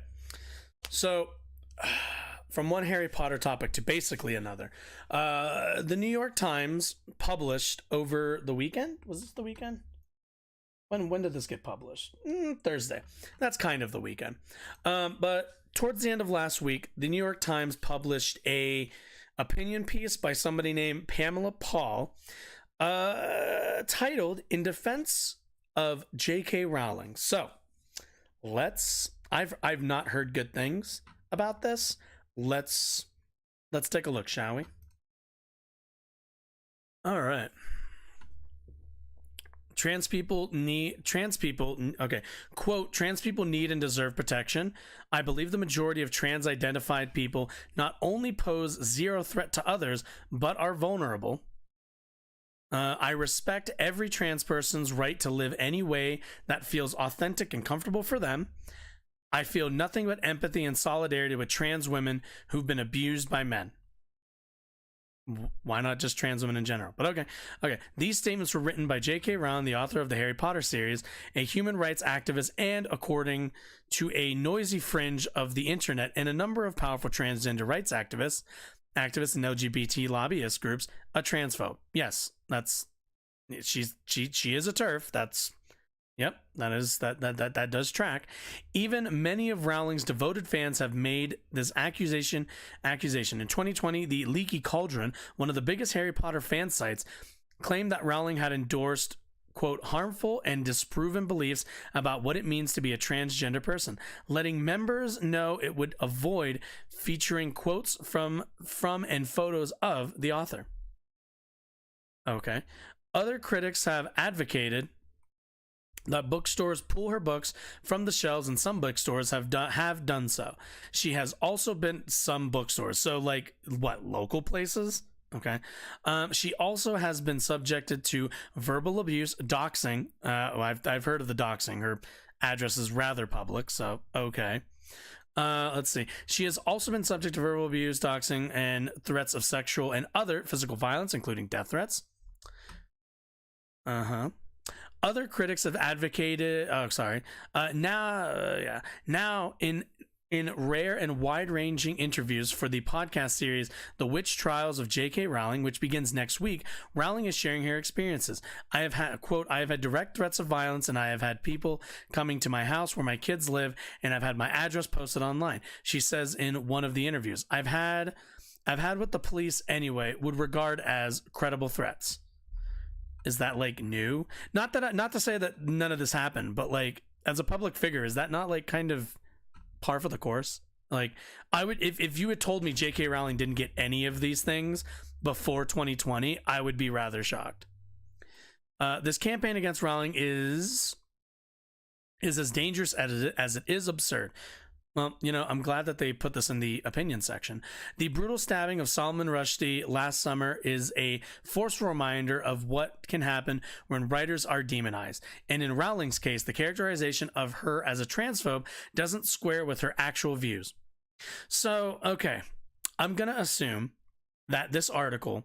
So, from one Harry Potter topic to basically another. The New York Times published over the weekend. Was this the weekend? When did this get published? Thursday. That's kind of the weekend. But towards the end of last week, the New York Times published a opinion piece by somebody named Pamela Paul, titled "In Defense of J.K. Rowling." So, I've not heard good things about this. Let's take a look, shall we? All right. Okay. Quote, "Trans people need and deserve protection. I believe the majority of trans identified people not only pose zero threat to others, but are vulnerable. I respect every trans person's right to live any way that feels authentic and comfortable for them. I feel nothing but empathy and solidarity with trans women who've been abused by men." Why not just trans women in general? But okay. "These statements were written by J.K. Rowling, the author of the Harry Potter series, a human rights activist, and, according to a noisy fringe of the internet and a number of powerful transgender rights activists and LGBT lobbyist groups, a transphobe." Yes, she is a TERF. Yep, that does track. "Even many of Rowling's devoted fans have made this accusation. In 2020, the Leaky Cauldron, one of the biggest Harry Potter fan sites, claimed that Rowling had endorsed, quote, harmful and disproven beliefs about what it means to be a transgender person, letting members know it would avoid featuring quotes from and photos of the author." Okay. "Other critics have advocated that bookstores pull her books from the shelves, and some bookstores have done so. She has also been some bookstores." So like what, local places? Okay. "She also has been subjected to verbal abuse, doxing." I've heard of the doxing. Her address is rather public, so okay. Let's see. "She has also been subject to verbal abuse, doxing, and threats of sexual and other physical violence, including death threats." "Other critics have advocated." Now in rare and wide-ranging interviews for the podcast series The Witch Trials of J.K. Rowling, which begins next week, Rowling is sharing her experiences. "I have had," quote, "I have had direct threats of violence, and I have had people coming to my house where my kids live, and I've had my address posted online," she says in one of the interviews. I've had what the police anyway would regard as credible threats." Is that like new? Not to say that none of this happened, but like as a public figure, is that not like kind of par for the course. Like, I would, if you had told me J.K. Rowling didn't get any of these things before 2020, I would be rather shocked. This campaign against Rowling is as dangerous as it is absurd. Well, I'm glad that they put this in the opinion section. The brutal stabbing of Salman Rushdie last summer is a forceful reminder of what can happen when writers are demonized. And in Rowling's case, the characterization of her as a transphobe doesn't square with her actual views. So, okay, I'm going to assume that this article,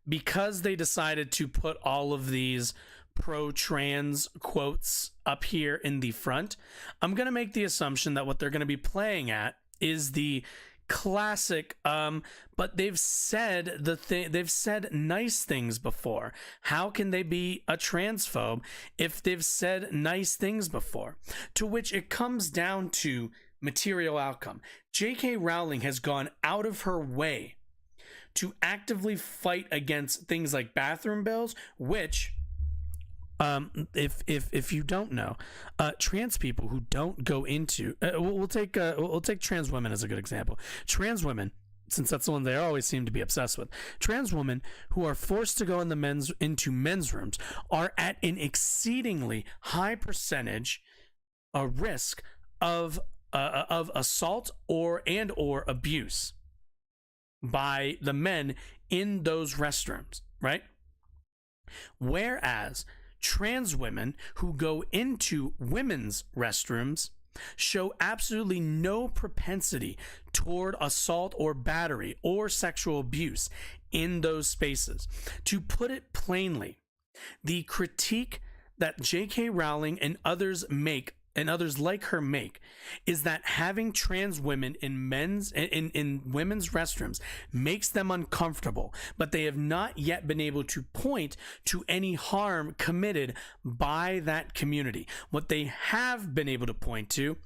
because they decided to put all of these pro-trans quotes up here in the front, I'm going to make the assumption that what they're going to be playing at is the classic, but they've said they've said nice things before. How can they be a transphobe if they've said nice things before? To which it comes down to material outcome. J.K. Rowling has gone out of her way to actively fight against things like bathroom bills, which if you don't know, trans people who don't go into we'll take trans women as a good example. Trans women, since that's the one they always seem to be obsessed with, trans women who are forced to go into men's rooms are at an exceedingly high percentage a risk of assault or abuse by the men in those restrooms, right? Whereas trans women who go into women's restrooms show absolutely no propensity toward assault or battery or sexual abuse in those spaces. To put it plainly, the critique that J.K. Rowling and others make, and others like her make, is that having trans women in women's restrooms makes them uncomfortable, but they have not yet been able to point to any harm committed by that community. What they have been able to point to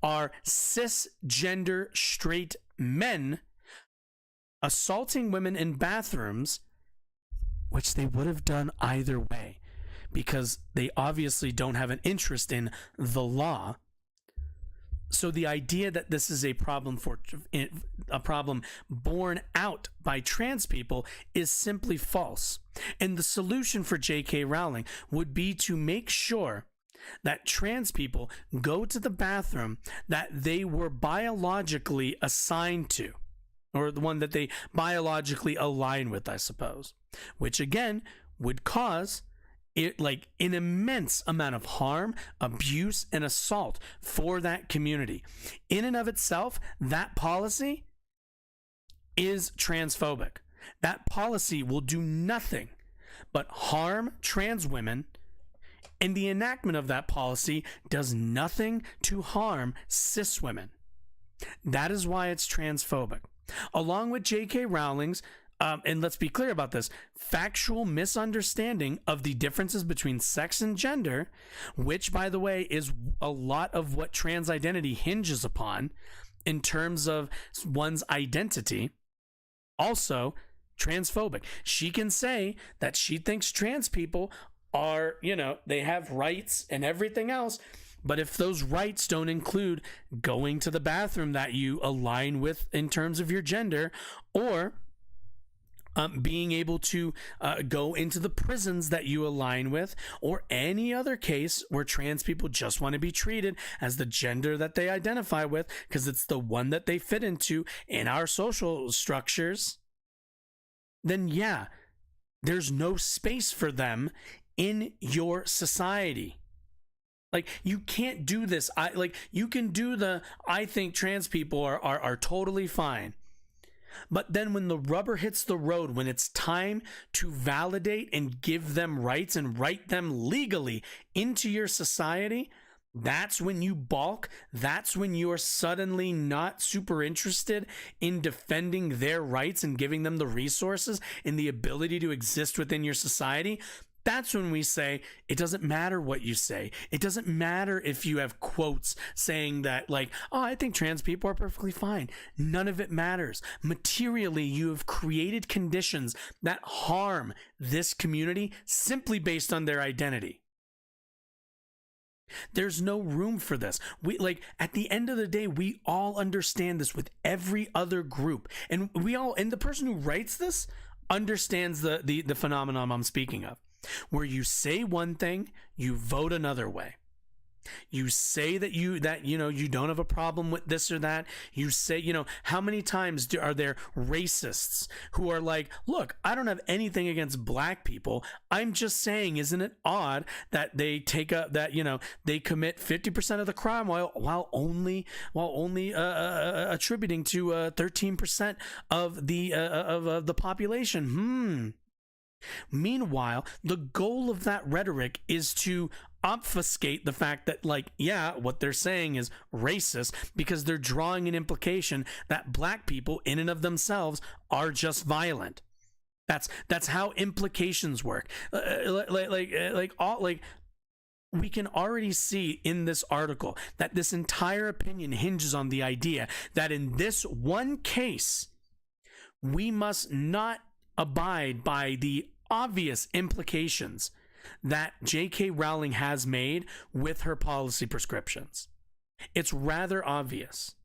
are cisgender straight men assaulting women in bathrooms, which they would have done either way, because they obviously don't have an interest in the law. So the idea that this is a problem borne out by trans people is simply false. And the solution for J.K. Rowling would be to make sure that trans people go to the bathroom that they were biologically assigned to, or the one that they biologically align with, I suppose, which again would cause an immense amount of harm, abuse, and assault for that community. In and of itself, that policy is transphobic. That policy will do nothing but harm trans women, and the enactment of that policy does nothing to harm cis women. That is why it's transphobic. Along with J.K. Rowling's and let's be clear about this, factual misunderstanding of the differences between sex and gender, which, by the way, is a lot of what trans identity hinges upon in terms of one's identity, also transphobic. She can say that she thinks trans people are, they have rights and everything else, but if those rights don't include going to the bathroom that you align with in terms of your gender, or being able to go into the prisons that you align with, or any other case where trans people just want to be treated as the gender that they identify with because it's the one that they fit into in our social structures, then yeah, there's no space for them in your society. Like, you can't do this. You can do I think trans people are totally fine. But then when the rubber hits the road, when it's time to validate and give them rights and write them legally into your society, that's when you balk. That's when you're suddenly not super interested in defending their rights and giving them the resources and the ability to exist within your society. That's when we say, it doesn't matter what you say. It doesn't matter if you have quotes saying that, I think trans people are perfectly fine. None of it matters. Materially, you have created conditions that harm this community simply based on their identity. There's no room for this. We like at the end of the day, we all understand this with every other group, and the person who writes this understands the phenomenon I'm speaking of, where you say one thing, you vote another way. You say that you don't have a problem with this or that. You say, how many times are there racists who are like, look, I don't have anything against black people. I'm just saying, isn't it odd that they they commit 50% of the crime while only attributing to 13% of the population? Meanwhile, the goal of that rhetoric is to obfuscate the fact that, what they're saying is racist because they're drawing an implication that black people in and of themselves are just violent. That's how implications work. We can already see in this article that this entire opinion hinges on the idea that in this one case, we must not abide by the obvious implications that J.K. Rowling has made with her policy prescriptions. It's rather obvious.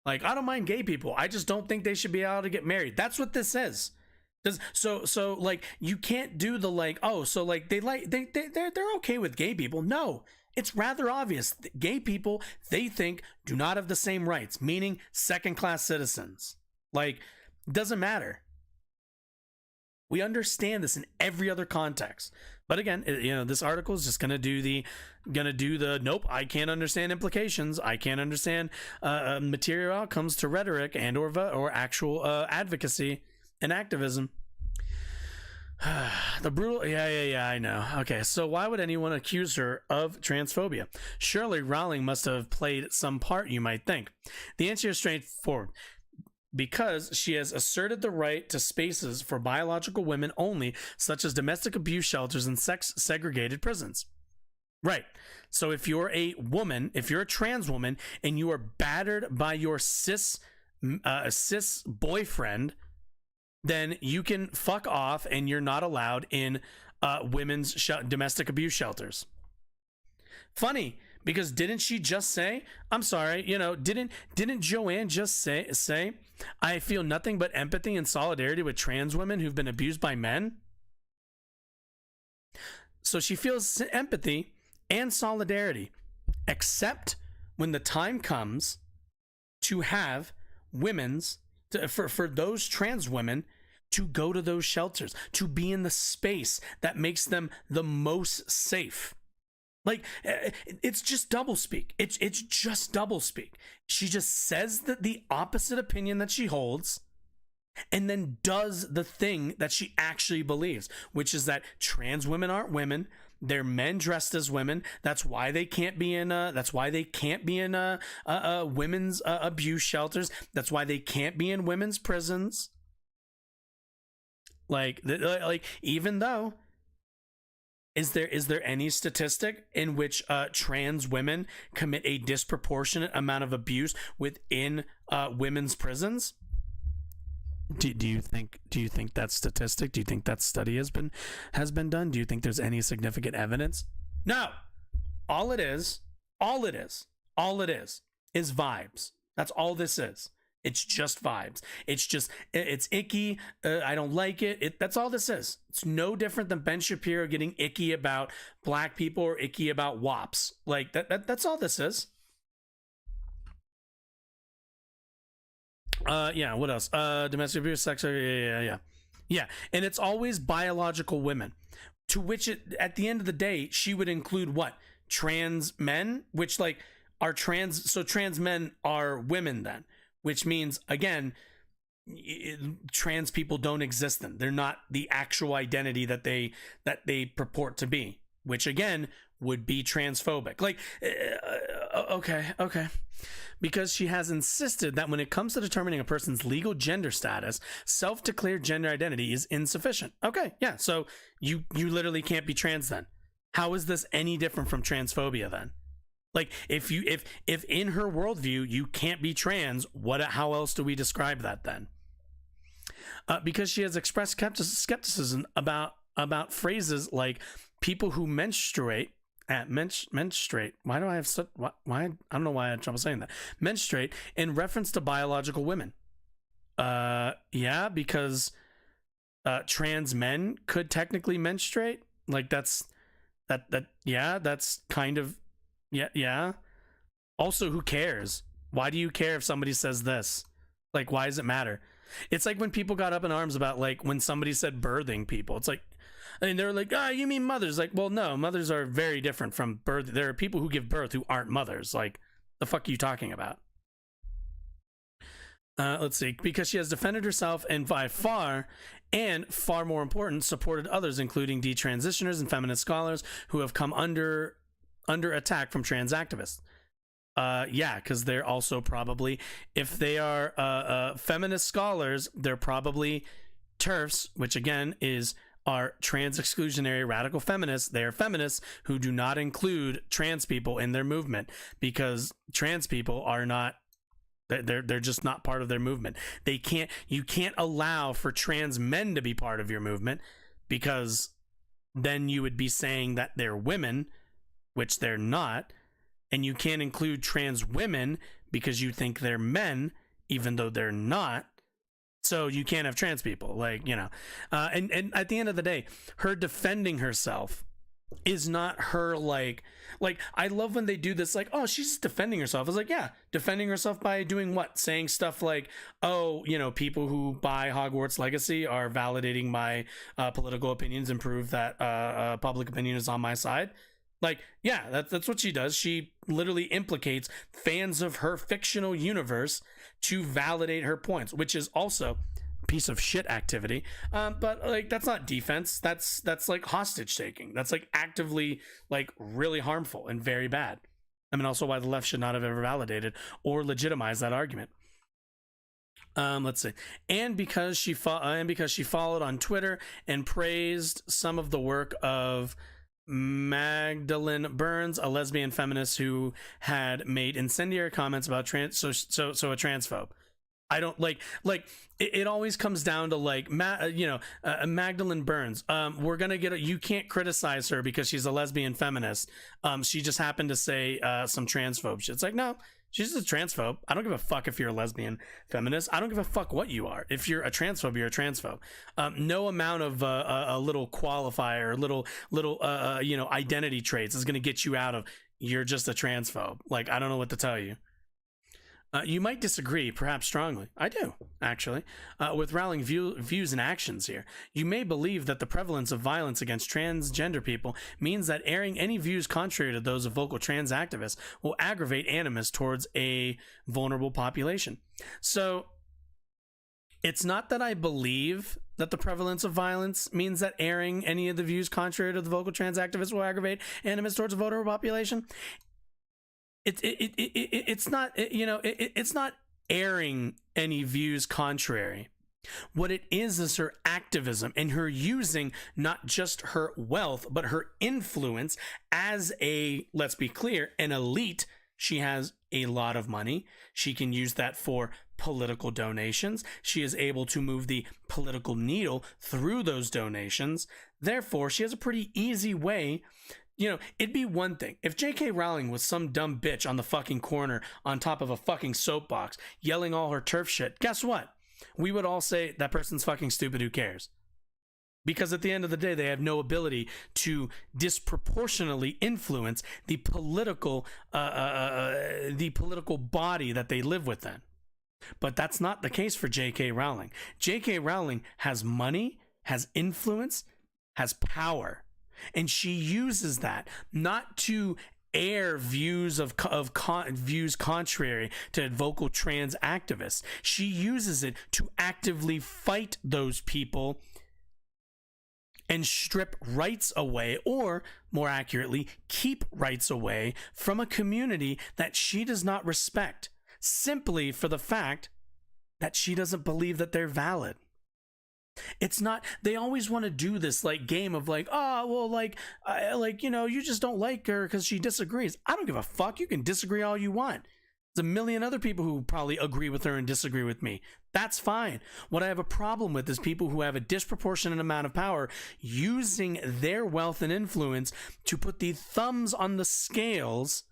Like, I don't mind gay people. I just don't think they should be able to get married. That's what this is. So like, you can't do the they're okay with gay people. No. It's rather obvious. Gay people, they think, do not have the same rights, meaning second-class citizens. Like, doesn't matter. We understand this in every other context. But again, this article is just gonna do the nope, I can't understand implications. I can't understand material outcomes to rhetoric and or actual advocacy and activism. The brutal, yeah, I know. Okay, so why would anyone accuse her of transphobia? Surely Rowling must have played some part, you might think. The answer is straightforward. Because she has asserted the right to spaces for biological women only, such as domestic abuse shelters and sex-segregated prisons. Right. So if you're a woman, if you're a trans woman, and you are battered by your cis boyfriend, then you can fuck off and you're not allowed in women's domestic abuse shelters. Funny, because didn't she just say, I'm sorry, didn't Joanne just say, I feel nothing but empathy and solidarity with trans women who've been abused by men? So she feels empathy and solidarity, except when the time comes to have for those trans women to go to those shelters, to be in the space that makes them the most safe. Like, it's just doublespeak. It's just doublespeak. She just says that the opposite opinion that she holds, and then does the thing that she actually believes, which is that trans women aren't women. They're men dressed as women. That's why they can't be in. Women's abuse shelters. That's why they can't be in women's prisons. Like even though. Is there any statistic in which trans women commit a disproportionate amount of abuse within women's prisons? Do you think that statistic? Do you think that study has been done? Do you think there's any significant evidence? No. All it is is vibes. That's all this is. It's just vibes. It's icky. I don't like it. That's all this is. It's no different than Ben Shapiro getting icky about black people or icky about WAPs. Like that's all this is. Yeah. What else? Domestic abuse, sex. Yeah. And it's always biological women, to which at the end of the day, she would include what? Trans men, which are trans. So trans men are women then. Which means, again, trans people don't exist then. They're not the actual identity that they purport to be, which again would be transphobic. Okay. Because she has insisted that when it comes to determining a person's legal gender status, self-declared gender identity is insufficient. Okay, yeah. So you literally can't be trans then. How is this any different from transphobia then? Like, if in her worldview you can't be trans, how else do we describe that then? Because she has expressed skepticism about about phrases like people who menstruate menstruate. Why do I have such why I don't know why I have trouble saying that. Menstruate in reference to biological women. Yeah, because trans men could technically menstruate. Like that's kind of yeah. Also, who cares? Why do you care if somebody says this? Like, why does it matter? It's like when people got up in arms about, like, when somebody said birthing people. It's like, and they're like, you mean mothers? Like, well, no, mothers are very different from birth. There are people who give birth who aren't mothers. Like, the fuck are you talking about? Let's see. Because she has defended herself and by far, and far more important, supported others, including detransitioners and feminist scholars who have come under attack from trans activists. Yeah, because they're also probably, if they are feminist scholars, they're probably TERFs, which again are trans exclusionary radical feminists. They're feminists who do not include trans people in their movement because trans people are not, they're just not part of their movement. You can't allow for trans men to be part of your movement because then you would be saying that they're women, which they're not. And you can't include trans women because you think they're men, even though they're not. So you can't have trans people, like, you know. And at the end of the day, her defending herself is not her, like I love when they do this, like, oh, she's just defending herself. It's like, yeah, defending herself by doing what? Saying stuff like, oh, you know, people who buy Hogwarts Legacy are validating my political opinions and prove that public opinion is on my side. Like, yeah, that's what she does. She literally implicates fans of her fictional universe to validate her points, which is also a piece of shit activity. But like, that's not defense. That's like hostage taking. That's like actively like really harmful and very bad. I mean, also why the left should not have ever validated or legitimized that argument. Let's see. And because she followed on Twitter and praised some of the work of Magdalene Burns, a lesbian feminist who had made incendiary comments about trans, so a transphobe. I don't like it always comes down to like Magdalene Burns. We're gonna you can't criticize her because she's a lesbian feminist. She just happened to say some transphobe shit. It's like, no, she's a transphobe. I don't give a fuck if you're a lesbian feminist. I don't give a fuck what you are. If you're a transphobe, you're a transphobe. No amount of a little qualifier, little identity traits is gonna get you out of you're just a transphobe. Like, I don't know what to tell you. You might disagree, perhaps strongly. I do, actually, with Rowling views and actions here. You may believe that the prevalence of violence against transgender people means that airing any views contrary to those of vocal trans activists will aggravate animus towards a vulnerable population. So, it's not that I believe that the prevalence of violence means that airing any of the views contrary to the vocal trans activists will aggravate animus towards a vulnerable population. It's not airing any views contrary. What it is her activism and her using not just her wealth, but her influence as let's be clear, an elite. She has a lot of money. She can use that for political donations. She is able to move the political needle through those donations. Therefore, she has a pretty easy way. You know, it'd be one thing if J.K. Rowling was some dumb bitch on the fucking corner on top of a fucking soapbox yelling all her turf shit. Guess what? We would all say that person's fucking stupid. Who cares? Because at the end of the day, they have no ability to disproportionately influence the political body that they live within. But that's not the case for J.K. Rowling. J.K. Rowling has money, has influence, has power. And she uses that not to air views views contrary to vocal trans activists. She uses it to actively fight those people and strip rights away, or more accurately, keep rights away from a community that she does not respect, simply for the fact that she doesn't believe that they're valid. It's not, they always want to do this like game of like, oh, well, you just don't like her because she disagrees. I don't give a fuck. You can disagree all you want. There's a million other people who probably agree with her and disagree with me. That's fine. What I have a problem with is people who have a disproportionate amount of power using their wealth and influence to put the thumbs on the scales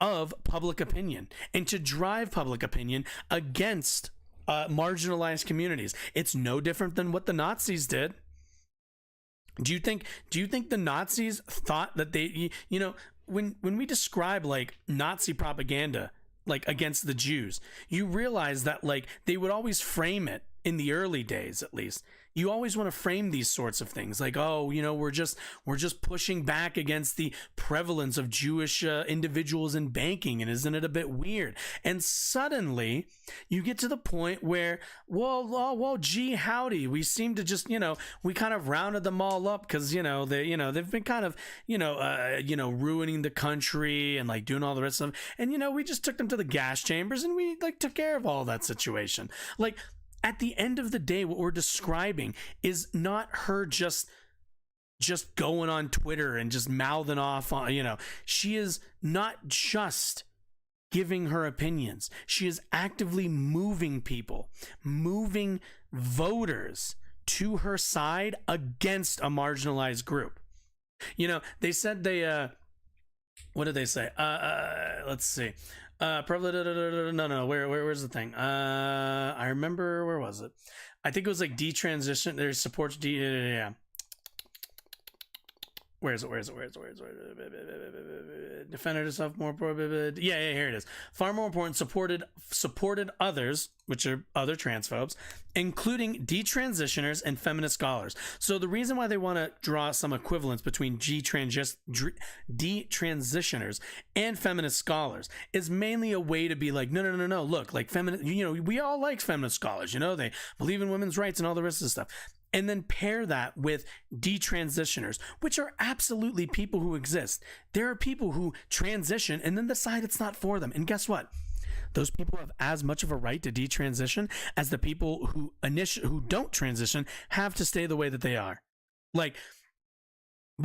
of public opinion and to drive public opinion against marginalized communities. It's no different than what the Nazis did. Do you think the Nazis thought that they, you know, when we describe like Nazi propaganda like against the Jews, you realize that like they would always frame it in the early days, at least. You always want to frame these sorts of things like, oh, you know, we're just pushing back against the prevalence of Jewish individuals in banking, and isn't it a bit weird? And suddenly you get to the point where, well, gee, howdy, we seem to just, you know, we kind of rounded them all up because, they've been kind of, ruining the country and like doing all the rest of them, and we just took them to the gas chambers and we like took care of all that situation. Like, at the end of the day, what we're describing is not her just going on Twitter and just mouthing off on, she is not just giving her opinions. She is actively moving people, moving voters to her side against a marginalized group. They said what did they say? Let's see. Where's the thing? I remember, where was it? I think it was like detransition. There's supports yeah. Where is it? Defended herself more. Yeah, here it is. Far more important, supported others, which are other transphobes, including detransitioners and feminist scholars. So the reason why they want to draw some equivalence between detransitioners and feminist scholars is mainly a way to be like, no. Look, like feminist, we all like feminist scholars. They believe in women's rights and all the rest of the stuff. And then pair that with detransitioners, which are absolutely people who exist. There are people who transition and then decide it's not for them. And guess what? Those people have as much of a right to detransition as the people who don't transition have to stay the way that they are. But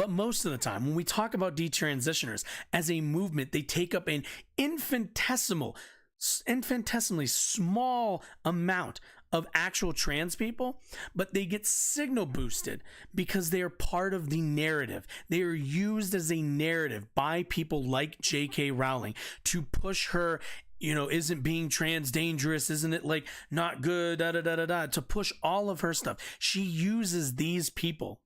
most of the time, when we talk about detransitioners as a movement, they take up an infinitesimally small amount of actual trans people, but they get signal boosted because they are part of the narrative. They are used as a narrative by people like J.K. Rowling to push her, isn't being trans dangerous? Isn't it like not good? To push all of her stuff. She uses these people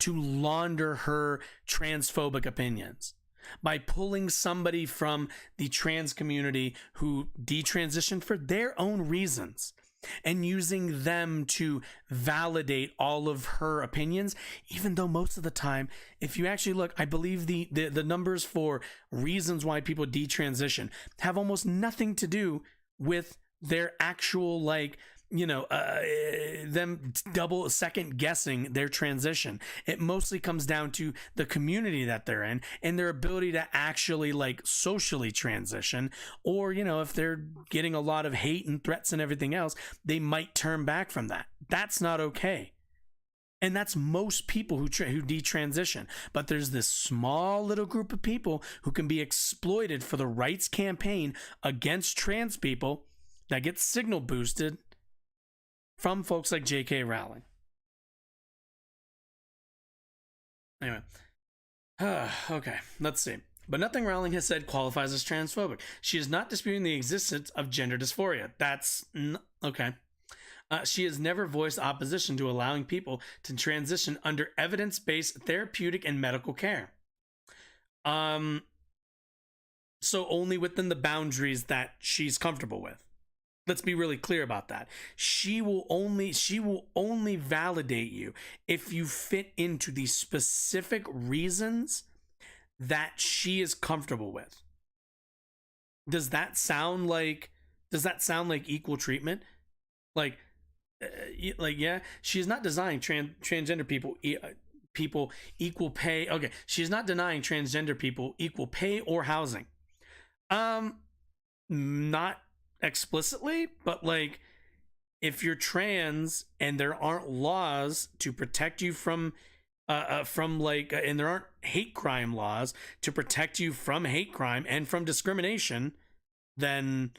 to launder her transphobic opinions by pulling somebody from the trans community who detransitioned for their own reasons and using them to validate all of her opinions, even though most of the time, if you actually look, I believe the numbers for reasons why people detransition have almost nothing to do with their actual them double second guessing their transition. It mostly comes down to the community that they're in and their ability to actually socially transition, or if they're getting a lot of hate and threats and everything else, they might turn back from that. That's not okay. And that's most people who detransition. But there's this small little group of people who can be exploited for the rights campaign against trans people that get signal boosted from folks like J.K. Rowling. Anyway. Okay, let's see. But nothing Rowling has said qualifies as transphobic. She is not disputing the existence of gender dysphoria. That's... okay. She has never voiced opposition to allowing people to transition under evidence-based therapeutic and medical care. So only within the boundaries that she's comfortable with. Let's be really clear about that. She will only validate you if you fit into the specific reasons that she is comfortable with. Does that sound like equal treatment? Yeah, she is not denying transgender people equal pay. Okay, she is not denying transgender people equal pay or housing. Not explicitly, but if you're trans and there aren't laws to protect you and there aren't hate crime laws to protect you from hate crime and from discrimination, then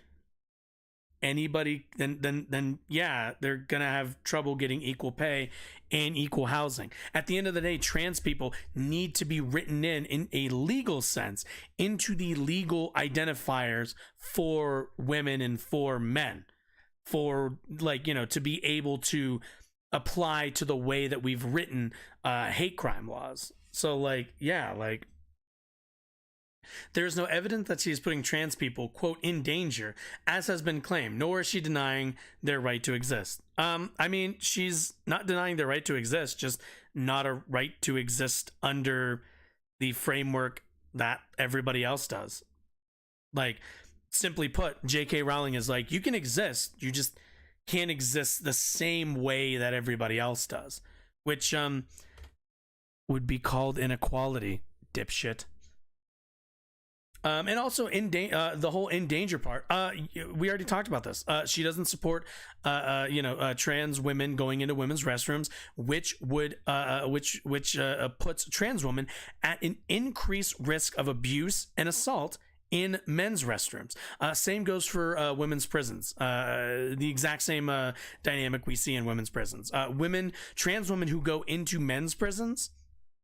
anybody then yeah, they're gonna have trouble getting equal pay and equal housing. At the end of the day, trans people need to be written in a legal sense into the legal identifiers for women and for men, for, like, you know, to be able to apply to the way that we've written hate crime laws. So, like, yeah, like, there is no evidence that she is putting trans people, quote, in danger, as has been claimed, nor is she denying their right to exist. I mean, she's not denying their right to exist, just not a right to exist under the framework that everybody else does. Like, simply put, J.K. Rowling is like, you can exist, you just can't exist the same way that everybody else does, which would be called inequality, dipshit. And also the whole in danger part. We already talked about this. She doesn't support, trans women going into women's restrooms, which puts trans women at an increased risk of abuse and assault in men's restrooms. Same goes for women's prisons. The exact same dynamic we see in women's prisons. Trans women who go into men's prisons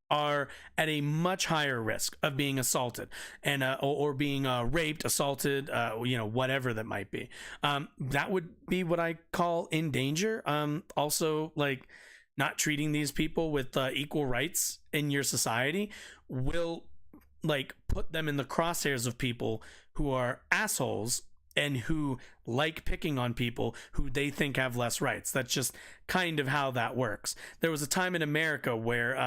are at a much higher risk of being assaulted and or being raped, assaulted, whatever that might be. That would be what I call in danger. Also, like, not treating these people with equal rights in your society will, like, put them in the crosshairs of people who are assholes and who like picking on people who they think have less rights. That's just kind of how that works. There was a time in America where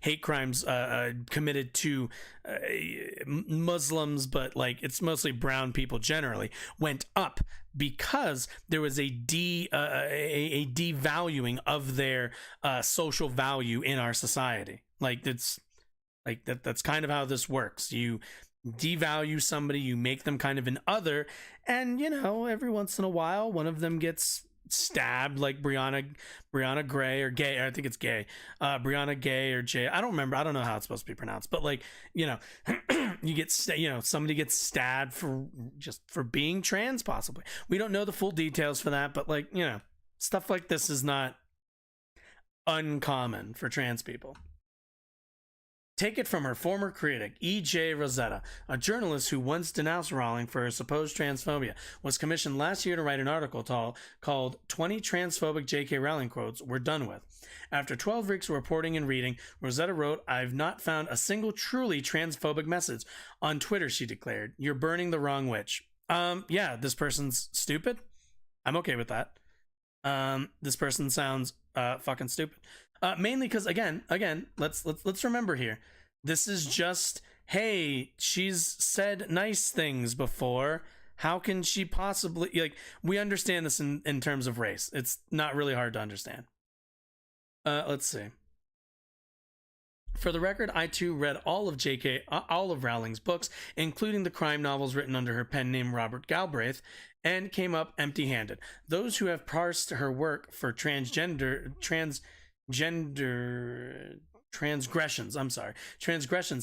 hate crimes committed to Muslims, but, like, it's mostly brown people generally, went up because there was a devaluing of their social value in our society. Like, that's kind of how this works. You devalue somebody, you make them kind of an other, and, you know, every once in a while one of them gets stabbed, like Brianna Gray, or Gay, I think it's Gay, Brianna Gay or Jay, I don't remember, I don't know how it's supposed to be pronounced, but, like, you know, somebody gets stabbed for being trans, possibly. We don't know the full details for that, but, like, you know, stuff like this is not uncommon for trans people. Take it from her former critic, E.J. Rosetta, a journalist who once denounced Rowling for her supposed transphobia, was commissioned last year to write an article called 20 Transphobic J.K. Rowling Quotes We're Done With. After 12 weeks of reporting and reading, Rosetta wrote, "I've not found a single truly transphobic message on Twitter," she declared. "You're burning the wrong witch." Yeah, this person's stupid. I'm okay with that. This person sounds fucking stupid. Mainly because, again, let's remember here, this is just, hey, she's said nice things before. How can she possibly, like, we understand this in terms of race. It's not really hard to understand. Let's see. For the record, I too read all of Rowling's books, including the crime novels written under her pen name Robert Galbraith, and came up empty-handed. Those who have parsed her work for transgressions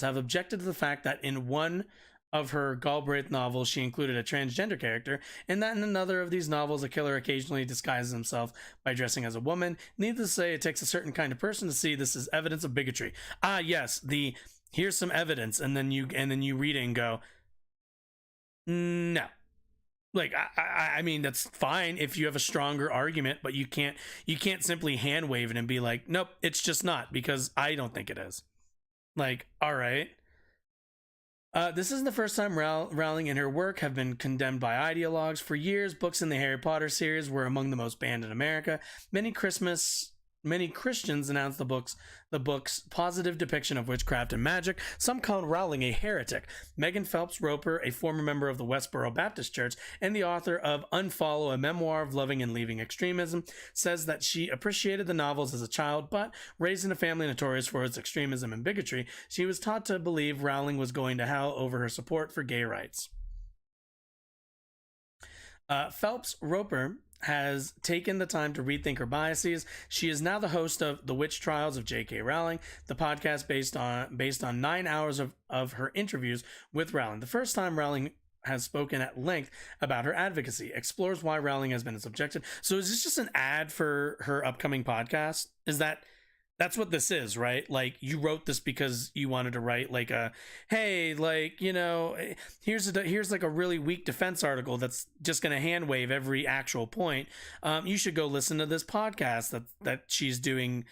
have objected to the fact that in one of her Galbraith novels she included a transgender character, and that in another of these novels a killer occasionally disguises himself by dressing as a woman. Needless to say, it takes a certain kind of person to see this as evidence of bigotry. Ah, yes, here's some evidence, and then you read it and go, no. Like, I mean, that's fine if you have a stronger argument, but you can't simply hand wave it and be like, nope, it's just not, because I don't think it is. Like, all right. This isn't the first time Rowling and her work have been condemned by ideologues. For years, books in the Harry Potter series were among the most banned in America. Many Christians announced the book's positive depiction of witchcraft and magic. Some called Rowling a heretic. Megan Phelps Roper, a former member of the Westboro Baptist Church and the author of Unfollow, a memoir of loving and leaving extremism, says that she appreciated the novels as a child, but raised in a family notorious for its extremism and bigotry, she was taught to believe Rowling was going to hell over her support for gay rights. Phelps Roper has taken the time to rethink her biases. She is now the host of The Witch Trials of J.K. Rowling, the podcast based on 9 hours of her interviews with Rowling. The first time Rowling has spoken at length about her advocacy, explores why Rowling has been subjected. So is this just an ad for her upcoming podcast? That's what this is, right? Like, you wrote this because you wanted to write like hey, like, here's like a really weak defense article that's just going to hand wave every actual point. You should go listen to this podcast that she's doing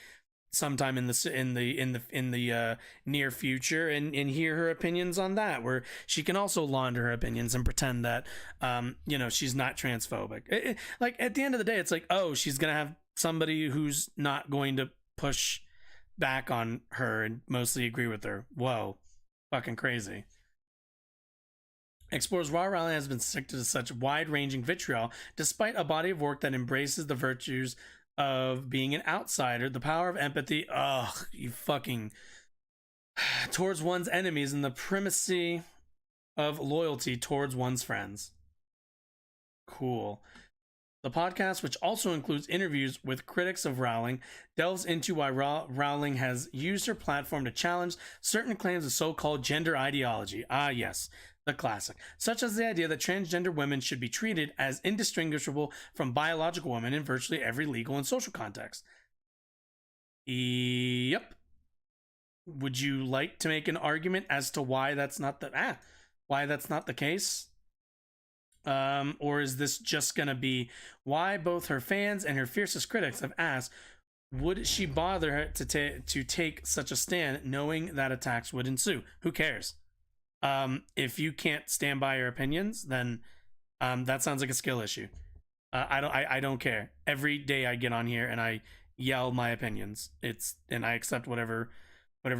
sometime in the near future and hear her opinions on that, where she can also launder her opinions and pretend that she's not transphobic. Like, at the end of the day, it's like, oh, she's gonna have somebody who's not going to push back on her and mostly agree with her. Whoa, fucking crazy. Explores why Rowling has been subjected to such wide-ranging vitriol despite a body of work that embraces the virtues of being an outsider, the power of empathy, towards one's enemies, and the primacy of loyalty towards one's friends. Cool. The podcast, which also includes interviews with critics of Rowling, delves into why Rowling has used her platform to challenge certain claims of so-called gender ideology. Ah, yes, the classic. Such as the idea that transgender women should be treated as indistinguishable from biological women in virtually every legal and social context. Yep. Would you like to make an argument as to why that's not the case? Or is this just gonna be why both her fans and her fiercest critics have asked, would she bother her to take such a stand knowing that attacks would ensue? Who cares? If you can't stand by your opinions, then that sounds like a skill issue. I don't care. Every day I get on here and I yell my opinions. And I accept whatever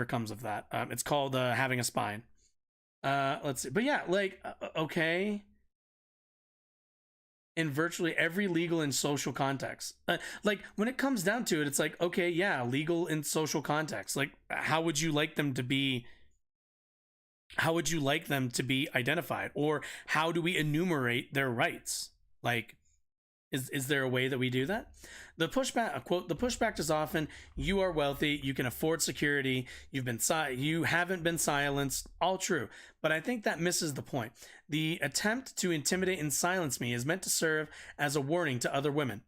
comes of that. It's called having a spine. Let's see. But yeah, like, okay. In virtually every legal and social context. Like, when it comes down to it, it's like, okay, yeah, legal and social context. Like, how would you like them to be identified? Or how do we enumerate their rights? Like, is there a way that we do that? The pushback, quote, the pushback is often, you are wealthy, you can afford security, you haven't been silenced. All true. But I think that misses the point. The attempt to intimidate and silence me is meant to serve as a warning to other women.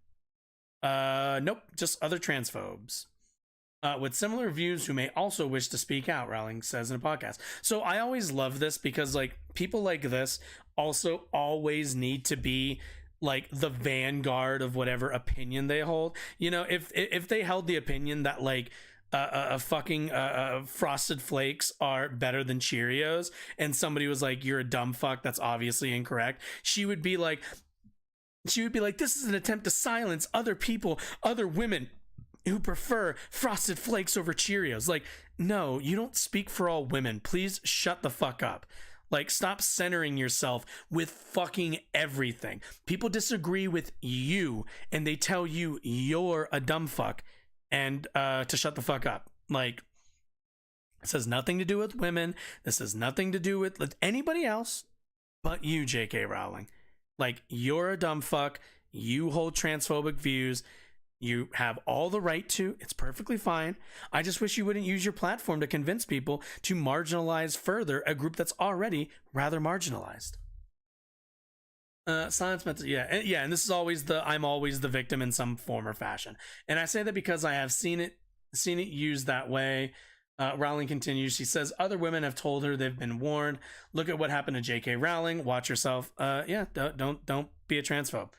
Nope, just other transphobes. With similar views who may also wish to speak out, Rowling says in a podcast. So I always love this because, like, people like this also always need to be like the vanguard of whatever opinion they hold. If they held the opinion that like fucking Frosted Flakes are better than Cheerios, and somebody was like, you're a dumb fuck, that's obviously incorrect, she would be like, this is an attempt to silence other people, other women who prefer Frosted Flakes over Cheerios. Like, no, you don't speak for all women. Please shut the fuck up. Like, stop centering yourself with fucking everything. People disagree with you and they tell you you're a dumb fuck and to shut the fuck up. Like, this has nothing to do with women. This has nothing to do with anybody else but you, J.K. Rowling. Like, you're a dumb fuck. You hold transphobic views. You have all the right to. It's perfectly fine. I just wish you wouldn't use your platform to convince people to marginalize further a group that's already rather marginalized. Silence meant to, yeah, and this is always I'm always the victim in some form or fashion. And I say that because I have seen it used that way. Rowling continues. She says, other women have told her they've been warned. Look at what happened to J.K. Rowling. Watch yourself. Don't be a transphobe.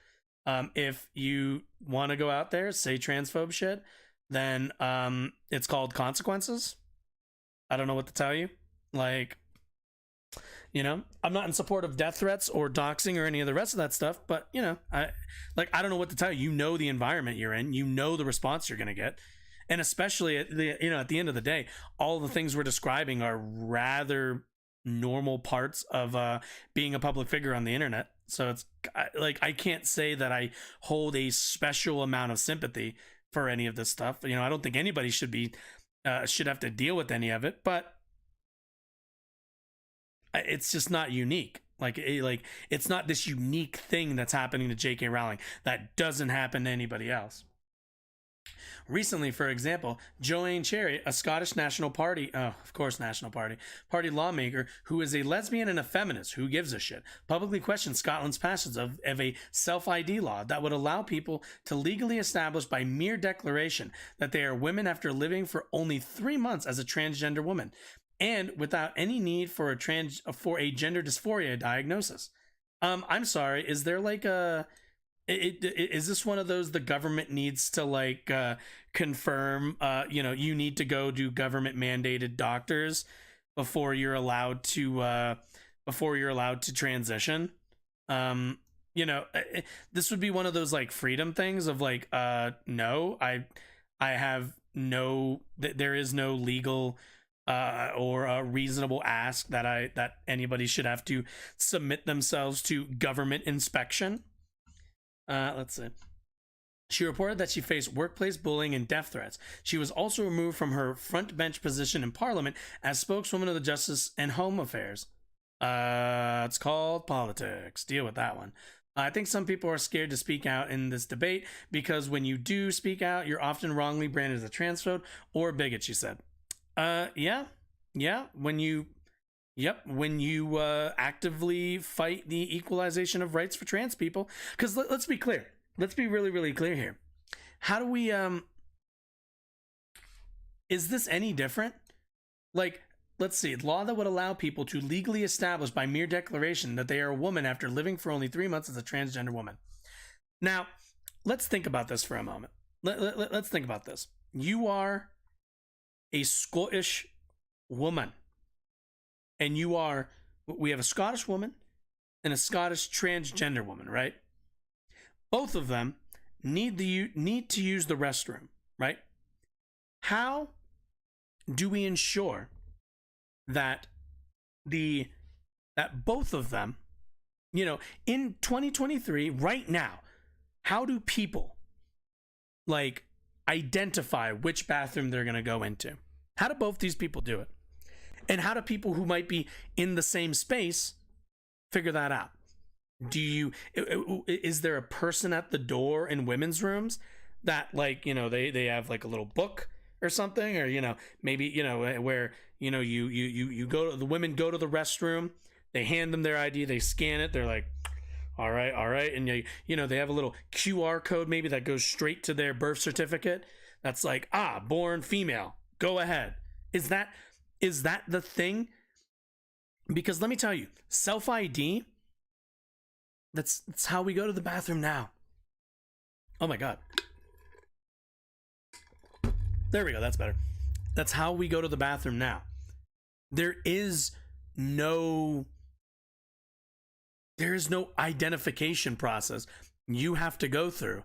If you want to go out there, say transphobe shit, then it's called consequences. I don't know what to tell you. Like, I'm not in support of death threats or doxing or any of the rest of that stuff, but I don't know what to tell you. You know the environment you're in, you know the response you're going to get. And especially at the end of the day, all the things we're describing are rather normal parts of being a public figure on the internet. So it's like, I can't say that I hold a special amount of sympathy for any of this stuff. I don't think anybody should have to deal with any of it, but it's just not unique. Like it's not this unique thing that's happening to J.K. Rowling that doesn't happen to anybody else. Recently, for example, Joanne Cherry, a Scottish National Party, Party lawmaker who is a lesbian and a feminist who gives a shit, publicly questioned Scotland's passage of a self-ID law that would allow people to legally establish by mere declaration that they are women after living for only 3 months as a transgender woman, and without any need for a gender dysphoria diagnosis. I'm sorry, is there like a... is this one of those the government needs to like confirm you need to go do government mandated doctors before you're allowed to transition? This would be one of those like freedom things of like no, I have no, there is no legal or a reasonable ask that anybody should have to submit themselves to government inspection. Let's see. She reported that she faced workplace bullying and death threats. She was also removed from her front bench position in Parliament as spokeswoman of the Justice and Home Affairs. It's called politics. Deal with that one. I think some people are scared to speak out in this debate because when you do speak out, you're often wrongly branded as a transphobe or a bigot, she said. Yeah. When you actively fight the equalization of rights for trans people, because let's be clear. Let's be really, really clear here. How do we, is this any different? Like, let's see, law that would allow people to legally establish by mere declaration that they are a woman after living for only 3 months as a transgender woman. Now, let's think about this for a moment. Let's think about this. You are a Scottish woman. And we have a Scottish woman and a Scottish transgender woman, right? Both of them need to use the restroom, right? How do we ensure that both of them, in 2023, right now, how do people like identify which bathroom they're going to go into? How do both these people do it? And how do people who might be in the same space figure that out? Is there a person at the door in women's rooms that they have like a little book or something, or maybe where you go to, the women go to the restroom, they hand them their ID, they scan it, they're like, all right, and they have a little QR code maybe that goes straight to their birth certificate that's like, born female, go ahead. Is that the thing? Because let me tell you, self-ID, that's how we go to the bathroom now. Oh my God. There we go, that's better. That's how we go to the bathroom now. There is no identification process you have to go through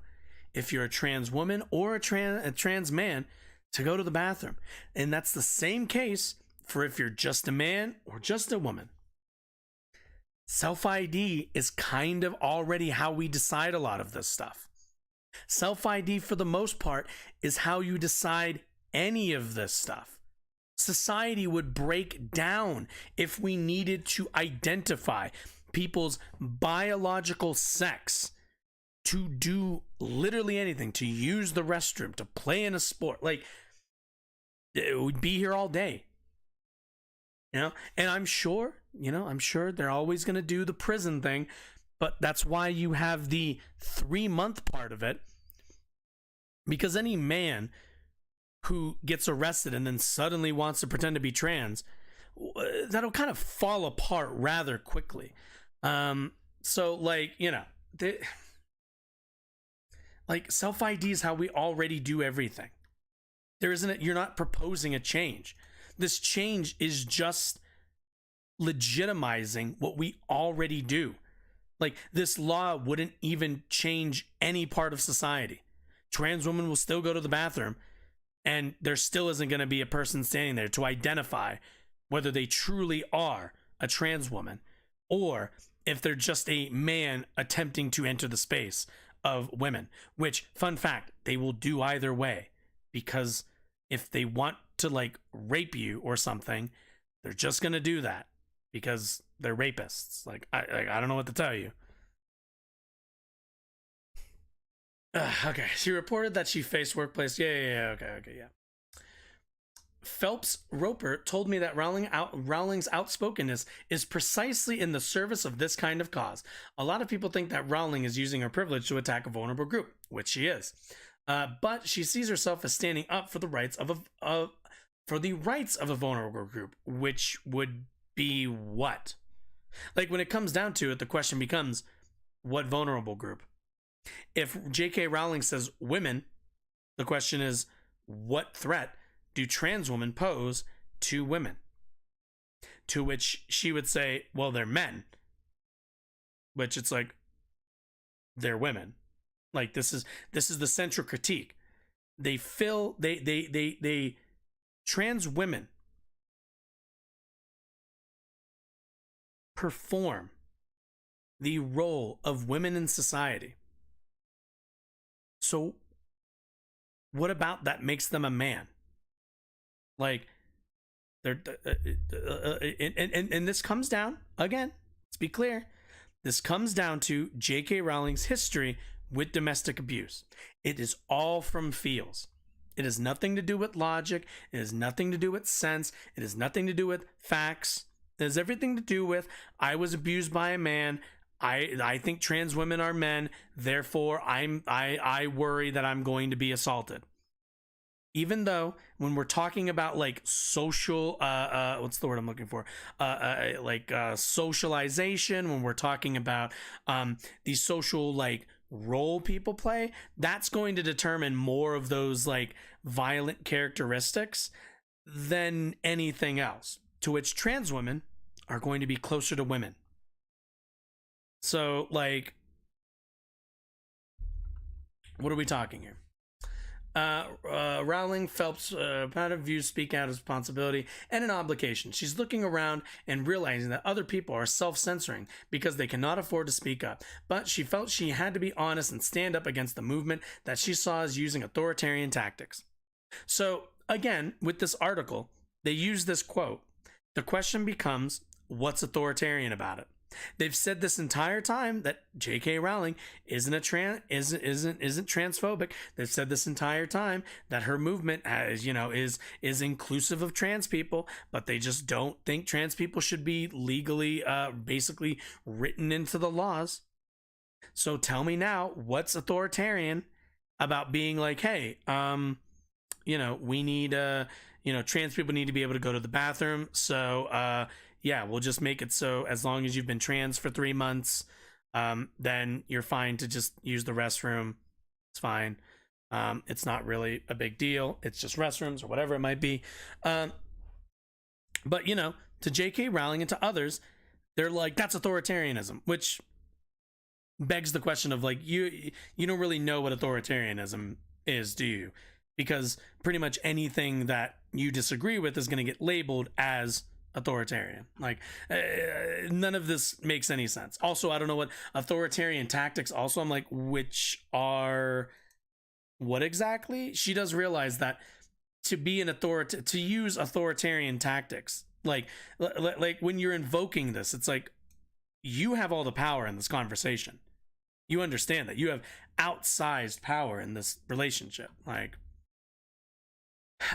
if you're a trans woman or a trans man to go to the bathroom. And that's the same case for if you're just a man or just a woman. Self-ID is kind of already how we decide a lot of this stuff. Self-ID, for the most part, is how you decide any of this stuff. Society would break down if we needed to identify people's biological sex to do literally anything, to use the restroom, to play in a sport. Like, it would be here all day. And I'm sure they're always going to do the prison thing, but that's why you have the 3-month part of it, because any man who gets arrested and then suddenly wants to pretend to be trans, that'll kind of fall apart rather quickly. So like, like self-ID is how we already do everything. You're not proposing a change. This change is just legitimizing what we already do. Like, this law wouldn't even change any part of society. Trans women will still go to the bathroom, and there still isn't going to be a person standing there to identify whether they truly are a trans woman or if they're just a man attempting to enter the space of women, which, fun fact, they will do either way, because if they want to like rape you or something, they're just going to do that. because they're rapists. Like I don't know what to tell you. Okay, she reported that she faced workplace. Yeah. Okay, yeah. Phelps Roper told me that Rowling's outspokenness is precisely in the service of this kind of cause. A lot of people think that Rowling is using her privilege to attack a vulnerable group, which she is. But she sees herself as standing up for the rights of a vulnerable group, which would be what? Like, when it comes down to it, the question becomes, what vulnerable group? If J.K. Rowling says women, the question is, what threat do trans women pose to women? To which she would say, well, they're men. Which it's like, they're women. Like, this is the central critique. They trans women perform the role of women in society. So what about that makes them a man? Like, they're and this comes down, again, let's be clear, this comes down to J.K. Rowling's history with domestic abuse. It is all from feels. It has nothing to do with logic. It has nothing to do with sense. It has nothing to do with facts. It has everything to do with, I was abused by a man. I think trans women are men. Therefore, I worry that I'm going to be assaulted. Even though when we're talking about like social, what's the word I'm looking for? Socialization, when we're talking about the social like role people play, that's going to determine more of those like violent characteristics than anything else, to which trans women are going to be closer to women. So, like, what are we talking here? Rowling Phelps, proud of views speak out of responsibility and an obligation. She's looking around and realizing that other people are self-censoring because they cannot afford to speak up. But she felt she had to be honest and stand up against the movement that she saw as using authoritarian tactics. So, again, with this article, they use this quote. The question becomes, what's authoritarian about it? They've said this entire time that J.K. Rowling isn't transphobic. They've said this entire time that her movement is inclusive of trans people, but they just don't think trans people should be legally basically written into the laws. So tell me now, what's authoritarian about being like, hey, we need trans people need to be able to go to the bathroom, so yeah, we'll just make it so as long as you've been trans for 3 months, then you're fine to just use the restroom. It's fine. It's not really a big deal. It's just restrooms or whatever it might be. But, to J.K. Rowling and to others, they're like, that's authoritarianism, which begs the question of like, you don't really know what authoritarianism is, do you? Because pretty much anything that you disagree with is going to get labeled as authoritarian. Like, none of this makes any sense. Also, I don't know what authoritarian tactics also, I'm like, which are what exactly? She does realize that to be an to use authoritarian tactics, like when you're invoking this, it's like you have all the power in this conversation. You understand that you have outsized power in this relationship. Like,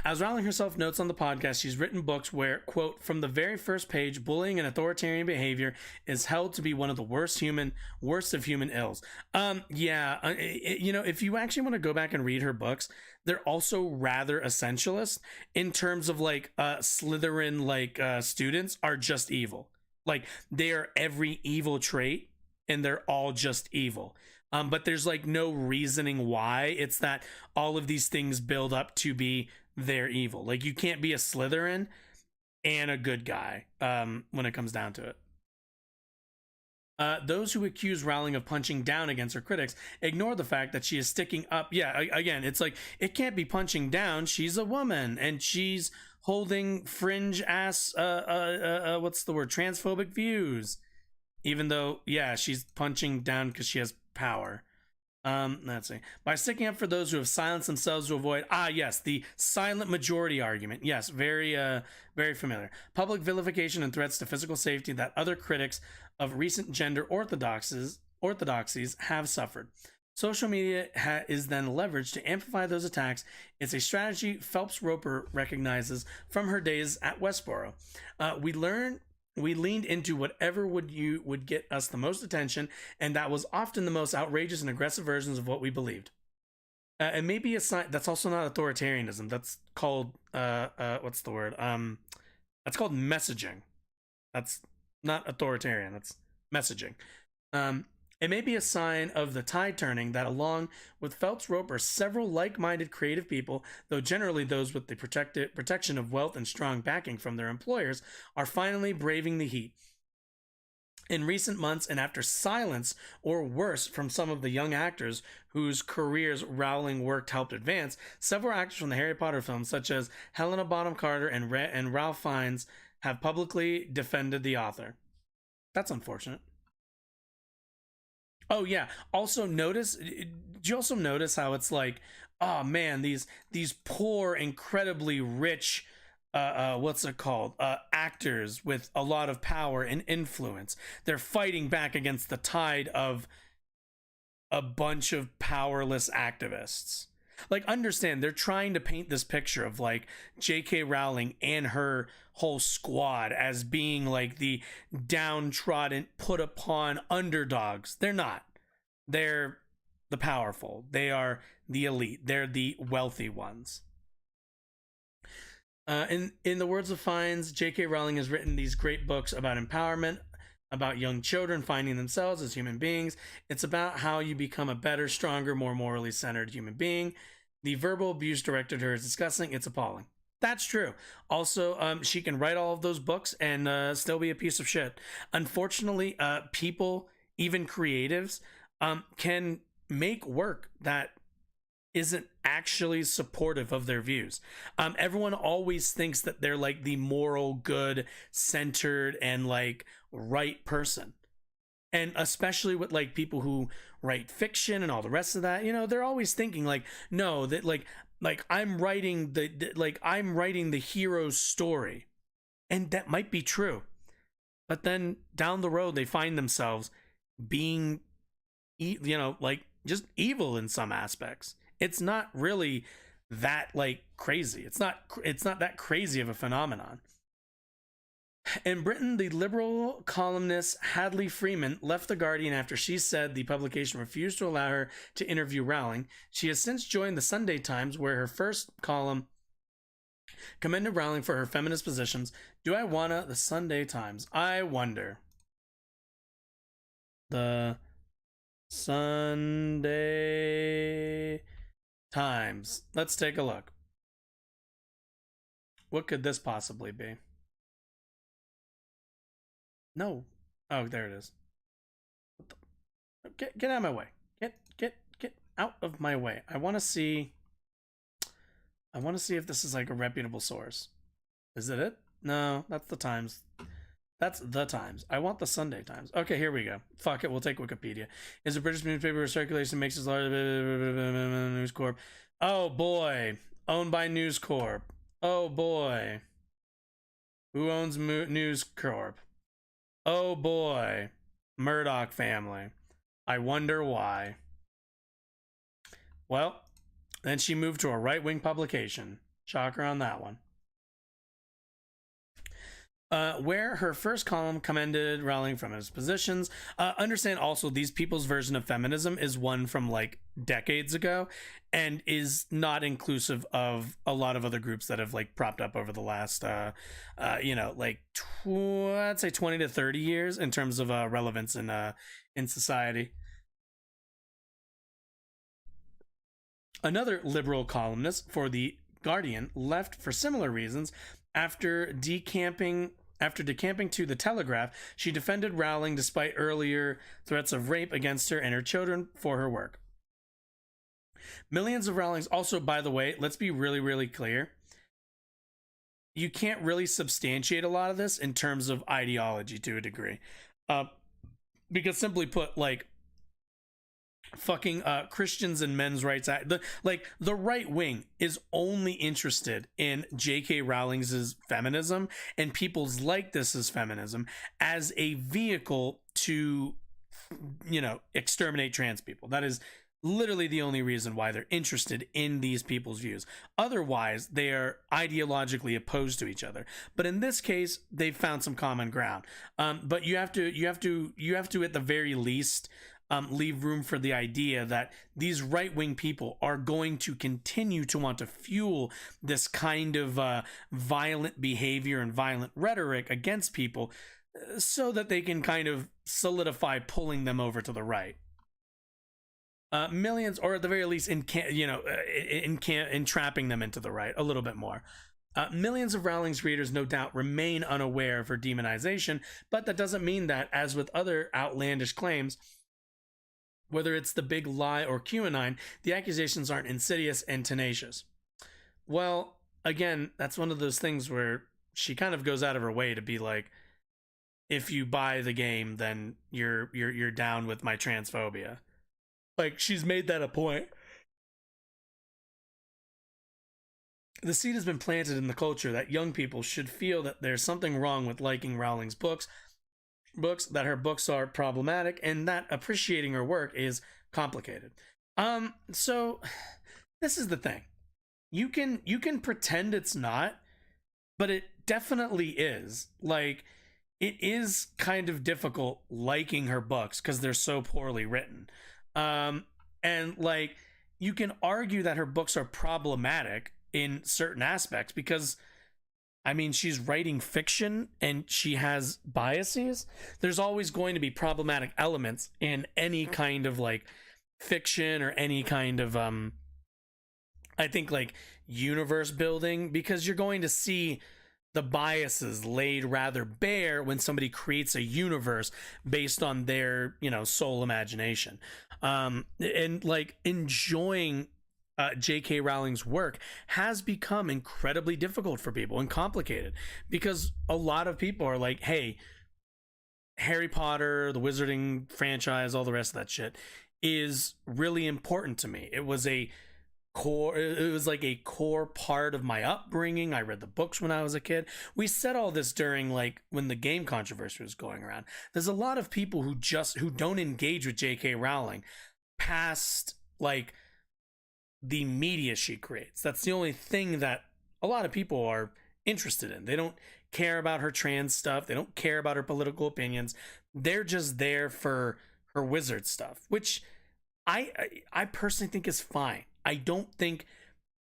as Rowling herself notes on the podcast, she's written books where, quote, from the very first page, bullying and authoritarian behavior is held to be one of the worst of human ills. If you actually want to go back and read her books, they're also rather essentialist in terms of like Slytherin students are just evil. Like, they are every evil trait and they're all just evil. But there's like no reasoning why. It's that all of these things build up to be they're evil. Like, you can't be a Slytherin and a good guy when it comes down to it. Those who accuse Rowling of punching down against her critics ignore the fact that she is sticking up. Yeah, again, it's like, it can't be punching down. She's a woman and she's holding fringe ass, what's the word? Transphobic views. Even though, yeah, she's punching down because she has power. Let's see. By sticking up for those who have silenced themselves to avoid, yes, the silent majority argument. Yes, very familiar. Public vilification and threats to physical safety that other critics of recent gender orthodoxies have suffered. Social media is then leveraged to amplify those attacks. It's a strategy Phelps Roper recognizes from her days at Westboro. We leaned into whatever would get us the most attention, and that was often the most outrageous and aggressive versions of what we believed. And maybe a sign that's also not authoritarianism. That's called what's the word? That's called messaging. That's not authoritarian. That's messaging. It may be a sign of the tide turning that, along with Phelps Roper, several like-minded creative people, though generally those with the protection of wealth and strong backing from their employers, are finally braving the heat. In recent months, and after silence or worse from some of the young actors whose careers Rowling work helped advance, several actors from the Harry Potter films, such as Helena Bonham Carter and Ralph Fiennes, have publicly defended the author. That's unfortunate. Oh yeah. Also did you also notice how it's like, oh man, these poor, incredibly rich, what's it called? Actors with a lot of power and influence. They're fighting back against the tide of a bunch of powerless activists. Like, understand, they're trying to paint this picture of like J.K. Rowling and her whole squad as being like the downtrodden, put upon underdogs. They're not. They're the powerful. They are the elite. They're the wealthy ones. In the words of Fiennes, J.K. Rowling has written these great books about empowerment, about young children finding themselves as human beings. It's about how you become a better, stronger, more morally centered human being. The verbal abuse directed her is disgusting. It's appalling. That's true. Also, she can write all of those books and still be a piece of shit. Unfortunately, people, even creatives, can make work that isn't actually supportive of their views. Everyone always thinks that they're like the moral, good, centered, and like right person. And especially with like people who write fiction and all the rest of that, you know, they're always thinking like, no, that like I'm writing the hero's story. And that might be true. But then down the road, they find themselves being, you know, like just evil in some aspects. It's not really that like crazy. It's not that crazy of a phenomenon. In Britain, the liberal columnist Hadley Freeman left The Guardian after she said the publication refused to allow her to interview Rowling. She has since joined the Sunday Times, where her first column commended Rowling for her feminist positions. The Sunday Times. I wonder. The Sunday Times. Let's take a look. What could this possibly be? No. Oh, there it is. Get out of my way. Get out of my way. I want to see if this is like a reputable source. Is it? No, that's the Times. That's the Times. I want the Sunday Times. Okay, here we go. Fuck it, we'll take Wikipedia. Is a British newspaper where circulation makes its large News Corp. Oh boy. Owned by News Corp. Oh boy. Who owns News Corp? Oh boy. Murdoch family. I wonder why. Well, then she moved to a right-wing publication. Shocker on that one. Where her first column commended Rowling from his positions. Understand also these people's version of feminism is one from like decades ago and is not inclusive of a lot of other groups that have like propped up over the last, I'd say 20 to 30 years in terms of relevance in society. Another liberal columnist for The Guardian left for similar reasons. After decamping to The Telegraph, she defended Rowling despite earlier threats of rape against her and her children for her work. Millions of Rowlings also, by the way, let's be really, really clear. You can't really substantiate a lot of this in terms of ideology to a degree. Because simply put, like, fucking Christians and men's rights act. The right wing is only interested in J.K. Rowling's feminism and people's like this as feminism as a vehicle to, exterminate trans people. That is literally the only reason why they're interested in these people's views. Otherwise, they are ideologically opposed to each other. But in this case, they've found some common ground. But you have to at the very least leave room for the idea that these right-wing people are going to continue to want to fuel this kind of violent behavior and violent rhetoric against people so that they can kind of solidify pulling them over to the right. Millions, or at the very least, entrapping them into the right a little bit more. Millions of Rowling's readers, no doubt, remain unaware of her demonization, but that doesn't mean that, as with other outlandish claims, whether it's the big lie or QAnon, the accusations aren't insidious and tenacious. Well, again, that's one of those things where she kind of goes out of her way to be like, if you buy the game, then you're down with my transphobia. Like, she's made that a point. The seed has been planted in the culture that young people should feel that there's something wrong with liking Rowling's books, that her books are problematic, and that appreciating her work is complicated. So this is the thing. You can pretend it's not, but it definitely is. Like, it is kind of difficult liking her books because they're so poorly written. And like, you can argue that her books are problematic in certain aspects because, I mean, she's writing fiction and she has biases. There's always going to be problematic elements in any kind of like fiction or any kind of, I think like universe building, because you're going to see the biases laid rather bare when somebody creates a universe based on their, sole imagination. And like, enjoying J.K. Rowling's work has become incredibly difficult for people and complicated because a lot of people are like, hey, Harry Potter, the Wizarding franchise, all the rest of that shit is really important to me. It was like a core part of my upbringing. I read the books when I was a kid. We said all this during like when the game controversy was going around. There's a lot of people who don't engage with J.K. Rowling past like the media she creates. That's the only thing that a lot of people are interested in. They don't care about her trans stuff. They don't care about her political opinions. They're just there for her wizard stuff, which I personally think is fine. I don't think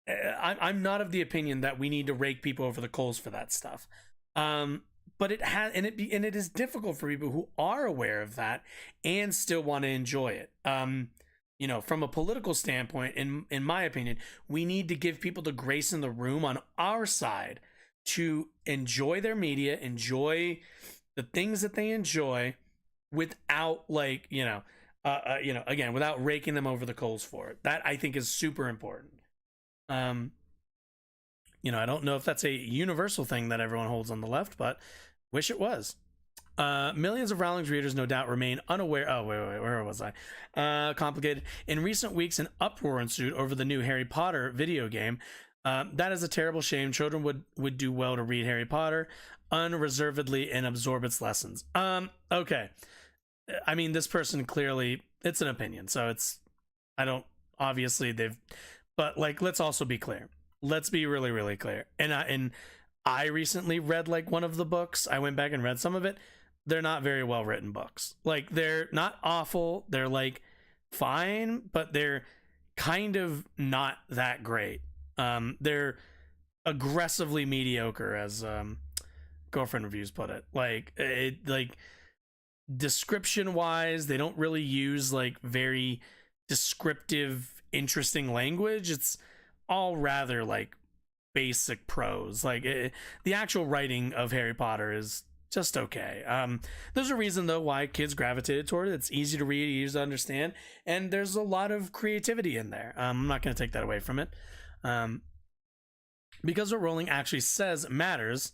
I'm not of the opinion that we need to rake people over the coals for that stuff. But it has, and it is difficult for people who are aware of that and still want to enjoy it. From a political standpoint, in my opinion, we need to give people the grace in the room on our side to enjoy their media, enjoy the things that they enjoy without again, without raking them over the coals for it. That I think is super important. I don't know if that's a universal thing that everyone holds on the left, but wish it was. Millions of Rowling's readers no doubt remain unaware. Oh, wait, where was I? Complicated. In recent weeks, an uproar ensued over the new Harry Potter video game. That is a terrible shame. Children would do well to read Harry Potter unreservedly and absorb its lessons. Okay. I mean, this person clearly, it's an opinion, so but like, let's also be clear. Let's be really, really clear. And I recently read like one of the books. I went back and read some of it. They're not very well written books. Like, they're not awful. They're like fine, but they're kind of not that great. They're aggressively mediocre, as Girlfriend Reviews put it. Like description wise, they don't really use like very descriptive, interesting language. It's all rather like basic prose. Like the actual writing of Harry Potter is just okay. There's a reason though why kids gravitated toward it. It's easy to read, easy to understand, and there's a lot of creativity in there. I'm not going to take that away from it. Because what Rowling actually says matters,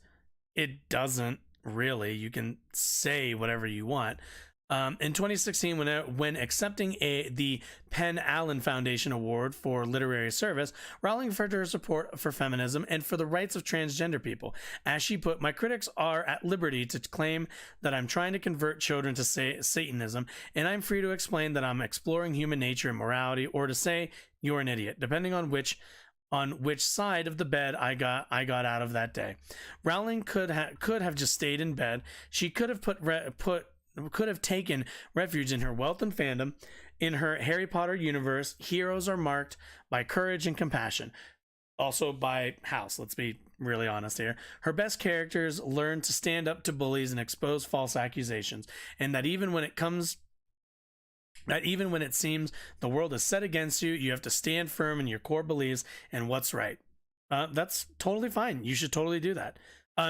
it doesn't really. You can say whatever you want, In 2016, when accepting the Penn Allen Foundation Award for Literary Service, Rowling referred to her support for feminism and for the rights of transgender people. As she put, "My critics are at liberty to claim that I'm trying to convert children to Satanism, and I'm free to explain that I'm exploring human nature and morality, or to say you're an idiot, depending on which side of the bed I got out of that day." Rowling could have just stayed in bed. She could have could have taken refuge in her wealth and fandom. In her Harry Potter universe, heroes are marked by courage and compassion. Also by house, let's be really honest here. Her best characters learn to stand up to bullies and expose false accusations, and that even when it seems the world is set against you, you have to stand firm in your core beliefs and what's right. That's totally fine. You should totally do that.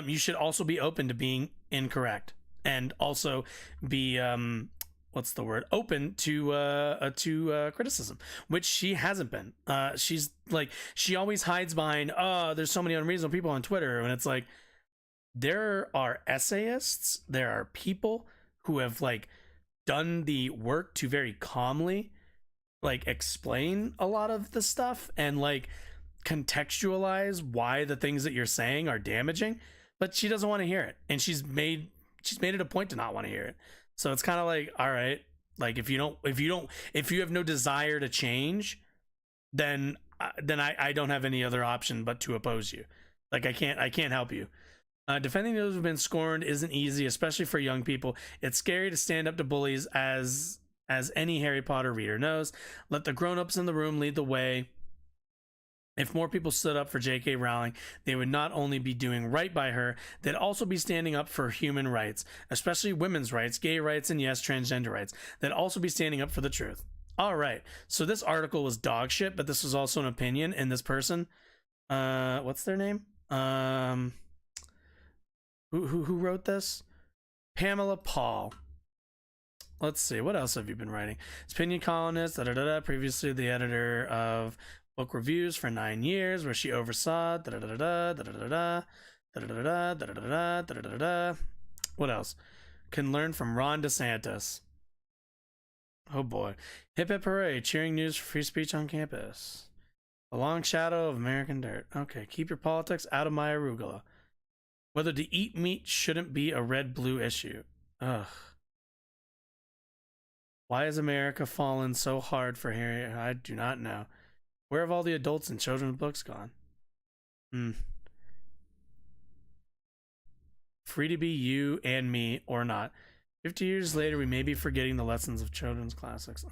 You should also be open to being incorrect, and also be open to criticism, which she hasn't been. She's like, she always hides behind, oh, there's so many unreasonable people on Twitter, and it's like, there are essayists, there are people who have like done the work to very calmly like explain a lot of the stuff and like contextualize why the things that you're saying are damaging, but she doesn't want to hear it, and she's made it a point to not want to hear it. So it's kind of like, all right, like if you have no desire to change, then I don't have any other option but to oppose you. Like I can't help you. Defending those who've been scorned isn't easy, especially for young people. It's scary to stand up to bullies, as any Harry Potter reader knows. Let the grown-ups in the room lead the way. If more people stood up for J.K. Rowling, they would not only be doing right by her, they'd also be standing up for human rights, especially women's rights, gay rights, and yes, transgender rights. They'd also be standing up for the truth. All right, so this article was dog shit, but this was also an opinion, and this person, what's their name? Who wrote this? Pamela Paul. Let's see, what else have you been writing? Opinion columnist, previously the editor of book reviews for 9 years, where she oversaw what else? Can learn from Ron DeSantis. Oh boy. Hip hip hooray, cheering news for free speech on campus. A long shadow of American dirt. Okay, keep your politics out of my arugula. Whether to eat meat shouldn't be a red-blue issue. Ugh. Why has America fallen so hard for Harry? I do not know. Where have all the adults in children's books gone? Free to be you and me or not. 50 years later, we may be forgetting the lessons of children's classics.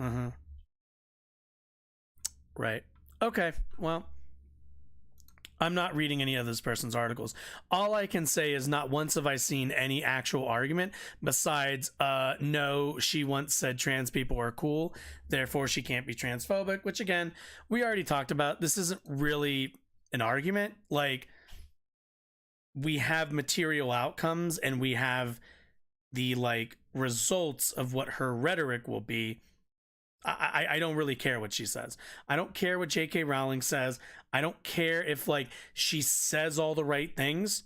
Right. Okay, well, I'm not reading any of this person's articles. All I can say is not once have I seen any actual argument besides, no, she once said trans people are cool, therefore she can't be transphobic, which again, we already talked about. This isn't really an argument. Like, we have material outcomes and we have the like results of what her rhetoric will be. I don't really care what she says. I don't care what J.K. Rowling says. I don't care if like she says all the right things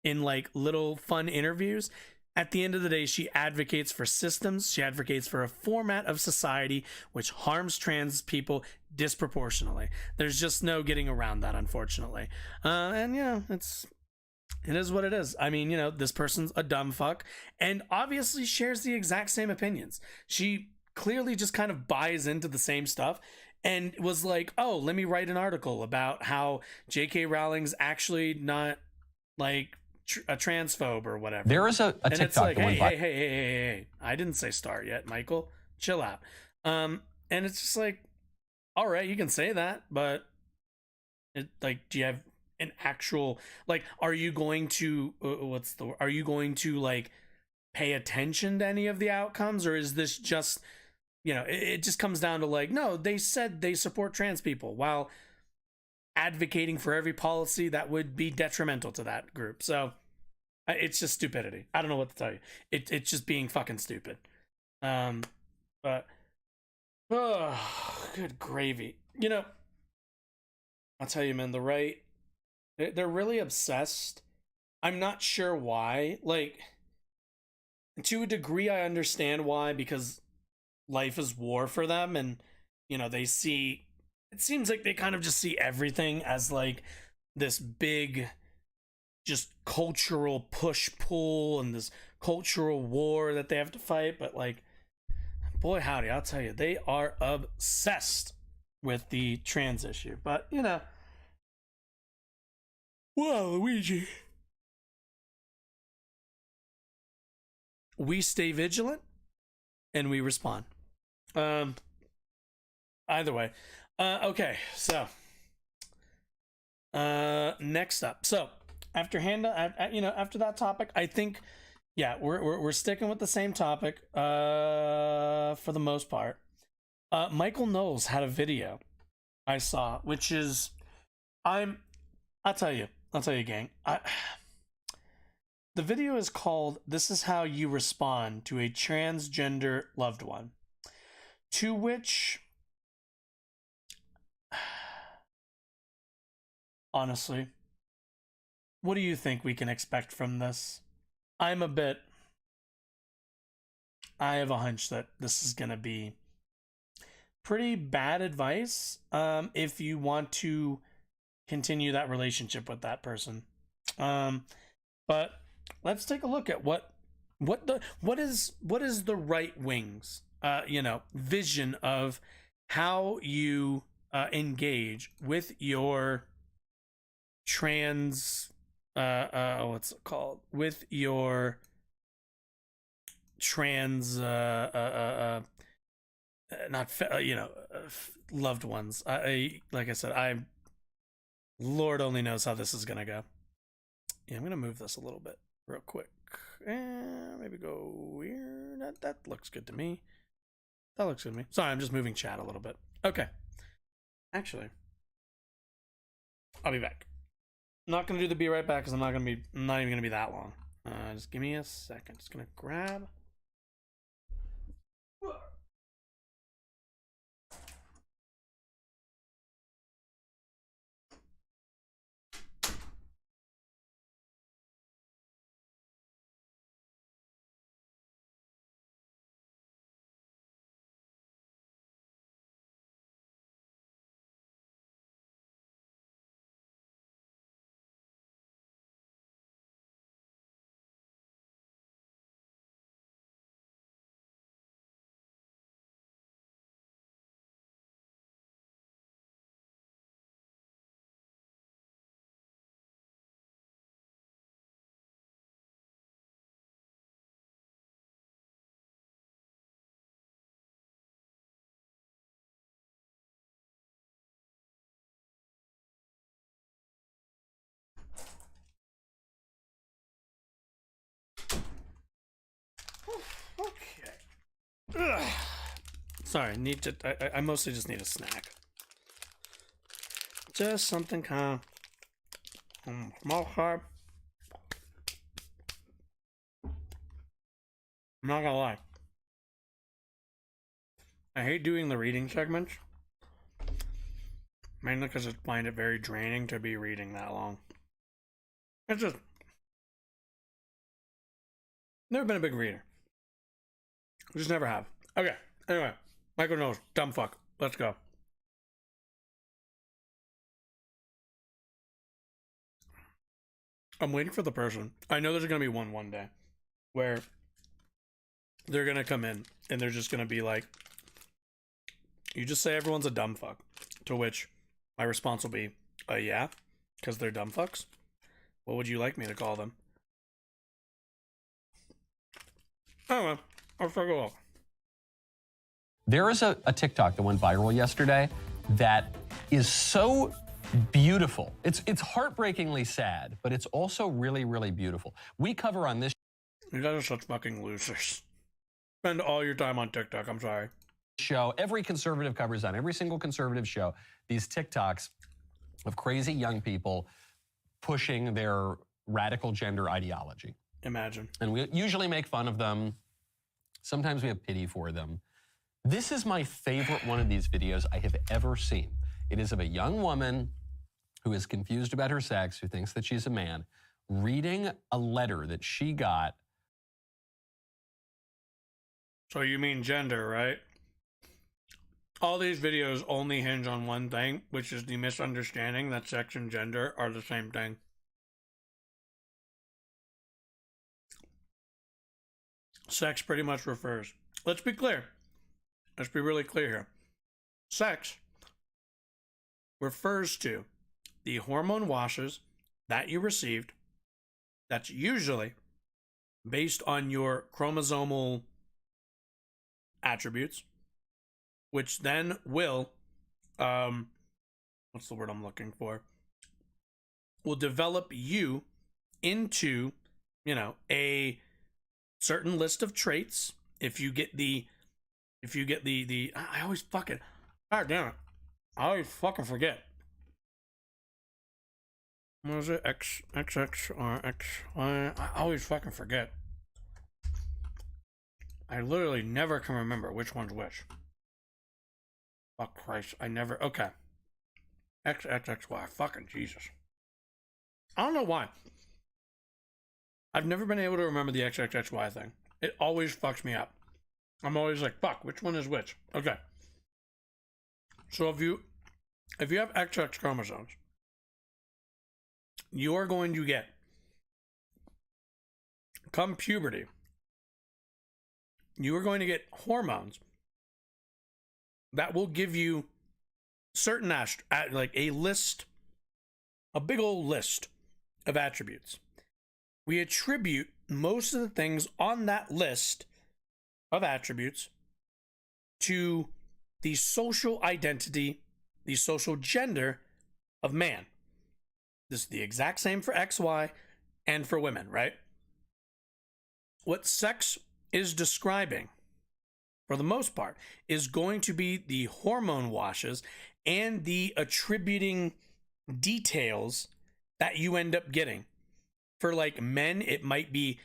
in like little fun interviews. At the end of the day, she advocates for systems. She advocates for a format of society which harms trans people disproportionately. There's just no getting around that, unfortunately. And yeah, it is what it is. I mean, you know, this person's a dumb fuck and obviously shares the exact same opinions. She clearly just kind of buys into the same stuff and was like, oh, let me write an article about how J.K. Rowling's actually not like a transphobe or whatever. There is a and TikTok it's like, that went viral. hey, I didn't say start yet, Michael. Chill out. And it's just like, all right, you can say that, but it, like, do you have an actual, like, are you going to are you going to like pay attention to any of the outcomes, or is this just, you know, it just comes down to like, no, they said they support trans people while advocating for every policy that would be detrimental to that group. So it's just stupidity. I don't know what to tell you. It's just being fucking stupid. But oh, good gravy. You know, I'll tell you, man, the right, they're really obsessed. I'm not sure why. Like, to a degree, I understand why, because life is war for them, and they see. It seems like they kind of just see everything as like this big, just cultural push pull and this cultural war that they have to fight. But like, boy howdy, I'll tell you, they are obsessed with the trans issue. But well, Luigi, we stay vigilant and we respond. Either way. Okay, so next up. So after after that topic, I think we're sticking with the same topic for the most part. Michael Knowles had a video I saw, which is I'll tell you, gang. The video is called "This is How You Respond to a Transgender Loved One," to which, honestly, what do you think we can expect from this? I have a hunch that this is going to be pretty bad advice if you want to continue that relationship with that person. But let's take a look at what is the right wing's vision of how you engage with your trans what's it called, with your trans loved ones. Like I said, Lord only knows how this is gonna go. Yeah, I'm gonna move this a little bit real quick. Maybe go here. That looks good to me. That looks good to me. Sorry, I'm just moving chat a little bit. Okay. Actually, I'll be back. I'm not gonna do the be right back because I'm not even gonna be that long. Just give me a second. Just gonna grab. Okay. Ugh. Sorry, I mostly just need a snack. Just something kind of small carb. I'm not gonna lie. I hate doing the reading segments. Mainly because I find it very draining to be reading that long. It's just never been a big reader. I just never have. Okay. Anyway, Michael Knowles, dumb fuck. Let's go. I'm waiting for the person. I know there's gonna be one day where they're gonna come in and they're just gonna be like, "You just say everyone's a dumb fuck." To which my response will be, yeah, because they're dumb fucks. What would you like me to call them? I don't know. I'll take a look. There is a TikTok that went viral yesterday that is so beautiful. It's heartbreakingly sad, but it's also really, really beautiful. We cover on this. You guys are such fucking losers. Spend all your time on TikTok. I'm sorry. Show every conservative covers on every single conservative show these TikToks of crazy young people pushing their radical gender ideology. Imagine. And we usually make fun of them. Sometimes we have pity for them. This is my favorite one of these videos I have ever seen. It is of a young woman who is confused about her sex, who thinks that she's a man, reading a letter that she got So you mean gender, right? All these videos only hinge on one thing, which is the misunderstanding that sex and gender are the same thing. Sex pretty much refers. Let's be clear. Let's be really clear here. Sex refers to the hormone washes that you received. That's usually based on your chromosomal attributes, which then will, what's the word I'm looking for? Will develop you into, a certain list of traits. If you get the I always fucking, god damn it, I always fucking forget. What was it? XX or XY? I always fucking forget. I literally never can remember which one's which. Fuck Christ, I never. Okay. XXXY. Fucking Jesus. I don't know why. I've never been able to remember the XXXY thing. It always fucks me up. I'm always like, fuck, which one is which? Okay. So if you have XX chromosomes, you are going to get, come puberty, you are going to get hormones that will give you certain like a list, a big old list of attributes. We attribute most of the things on that list of attributes to the social identity, the social gender of man. This is the exact same for XY and for women, right? What sex is describing, for the most part, is going to be the hormone washes and the attributing details that you end up getting. For like men, it might be,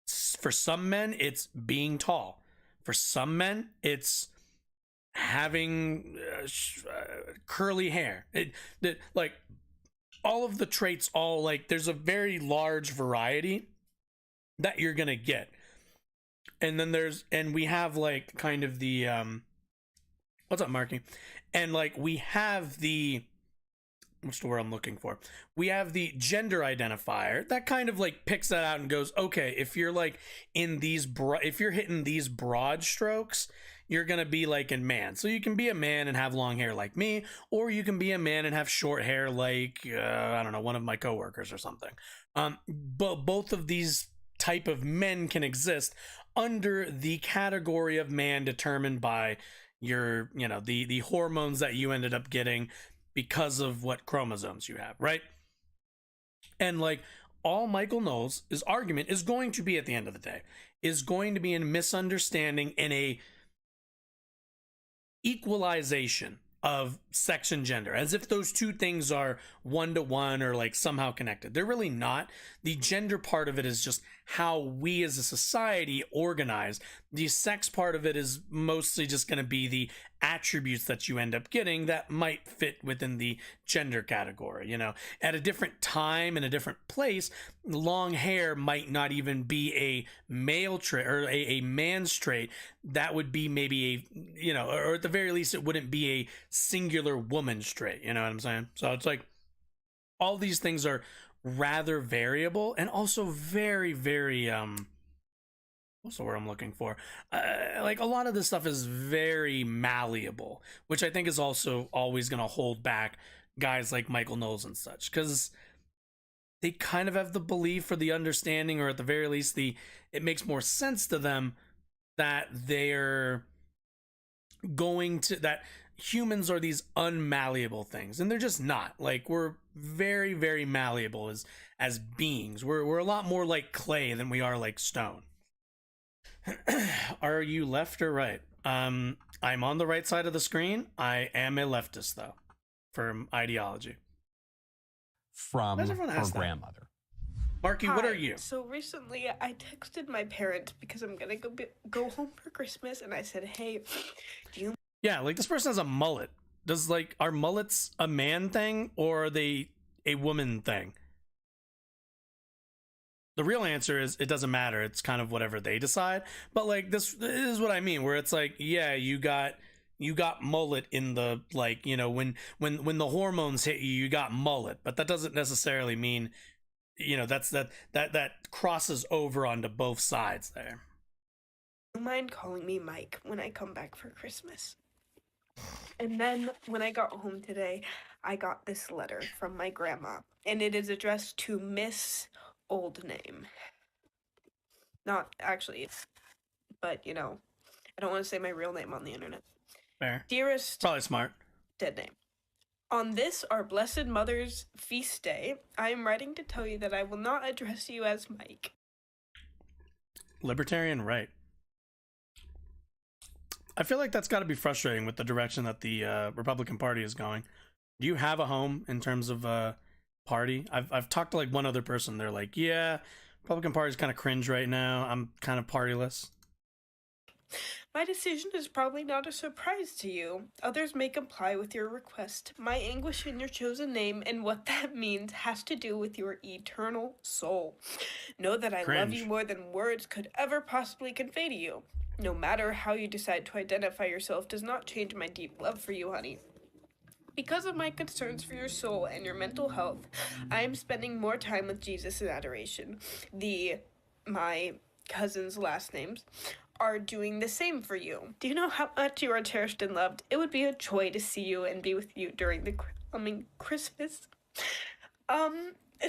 for some men, it's being tall. For some men, it's having curly hair. Like all of the traits, there's a very large variety that you're gonna get. And then we have like kind of the what's up, Marky? And like we have the, what's the word I'm looking for? We have the gender identifier that kind of like picks that out and goes, okay, if you're like in these if you're hitting these broad strokes, you're gonna be like a man. So you can be a man and have long hair like me, or you can be a man and have short hair like I don't know, one of my coworkers or something. But both of these type of men can exist under the category of man determined by your, the hormones that you ended up getting because of what chromosomes you have, right? And like all Michael Knowles' argument is going to be, at the end of the day, is going to be in misunderstanding and a equalization of sex and gender, as if those two things are one-to-one or like somehow connected. They're really not. The gender part of it is just how we as a society organize. The sex part of it is mostly just going to be the attributes that you end up getting that might fit within the gender category. At a different time and a different place, long hair might not even be a male trait or a man's trait. That would be maybe or at the very least, it wouldn't be a singular woman's trait. You know what I'm saying? So it's like all these things are rather variable and also very, very what's the word I'm looking for? Like a lot of this stuff is very malleable, which I think is also always going to hold back guys like Michael Knowles and such, because they kind of have the belief or the understanding, or at the very least it makes more sense to them that that humans are these unmalleable things, and they're just not. Like, we're very, very malleable as beings. We're a lot more like clay than we are like stone. Are you left or right? I'm on the right side of the screen. I am a leftist, though, for ideology. From her grandmother. Marky, what are you? So recently, I texted my parents because I'm gonna go home for Christmas, and I said, "Hey, do you?" Yeah, like this person has a mullet. Are mullets a man thing or are they a woman thing? The real answer is it doesn't matter. It's kind of whatever they decide. But like this is what I mean, where it's like, yeah, you got mullet in the, like, you know, when the hormones hit you, you got mullet, but that doesn't necessarily mean, you know, that crosses over onto both sides there. Don't mind calling me Mike when I come back for Christmas. And then when I got home today, I got this letter from my grandma, and it is addressed to Miss Old Name. Not actually, but you know, I don't want to say my real name on the internet. Fair. Dearest, Probably smart. dead name. On this, our Blessed Mother's feast day, I am writing to tell you that I will not address you as Mike. Libertarian, right? I feel like that's got to be frustrating with the direction that the Republican Party is going. Do you have a home in terms of party? I've talked to like one other person. They're like, yeah, Republican Party's kind of cringe right now. I'm kind of partyless. My decision is probably not a surprise to you. Others may comply with your request. My anguish in your chosen name and what that means has to do with your eternal soul. Know that I love you more than words could ever possibly convey to you. No matter how you decide to identify yourself does not change my deep love for you, honey. Because of my concerns for your soul and your mental health, I am spending more time with Jesus in adoration. My cousin's last names are doing the same for you. Do you know how much you are cherished and loved? It would be a joy to see you and be with you during the coming Christmas, a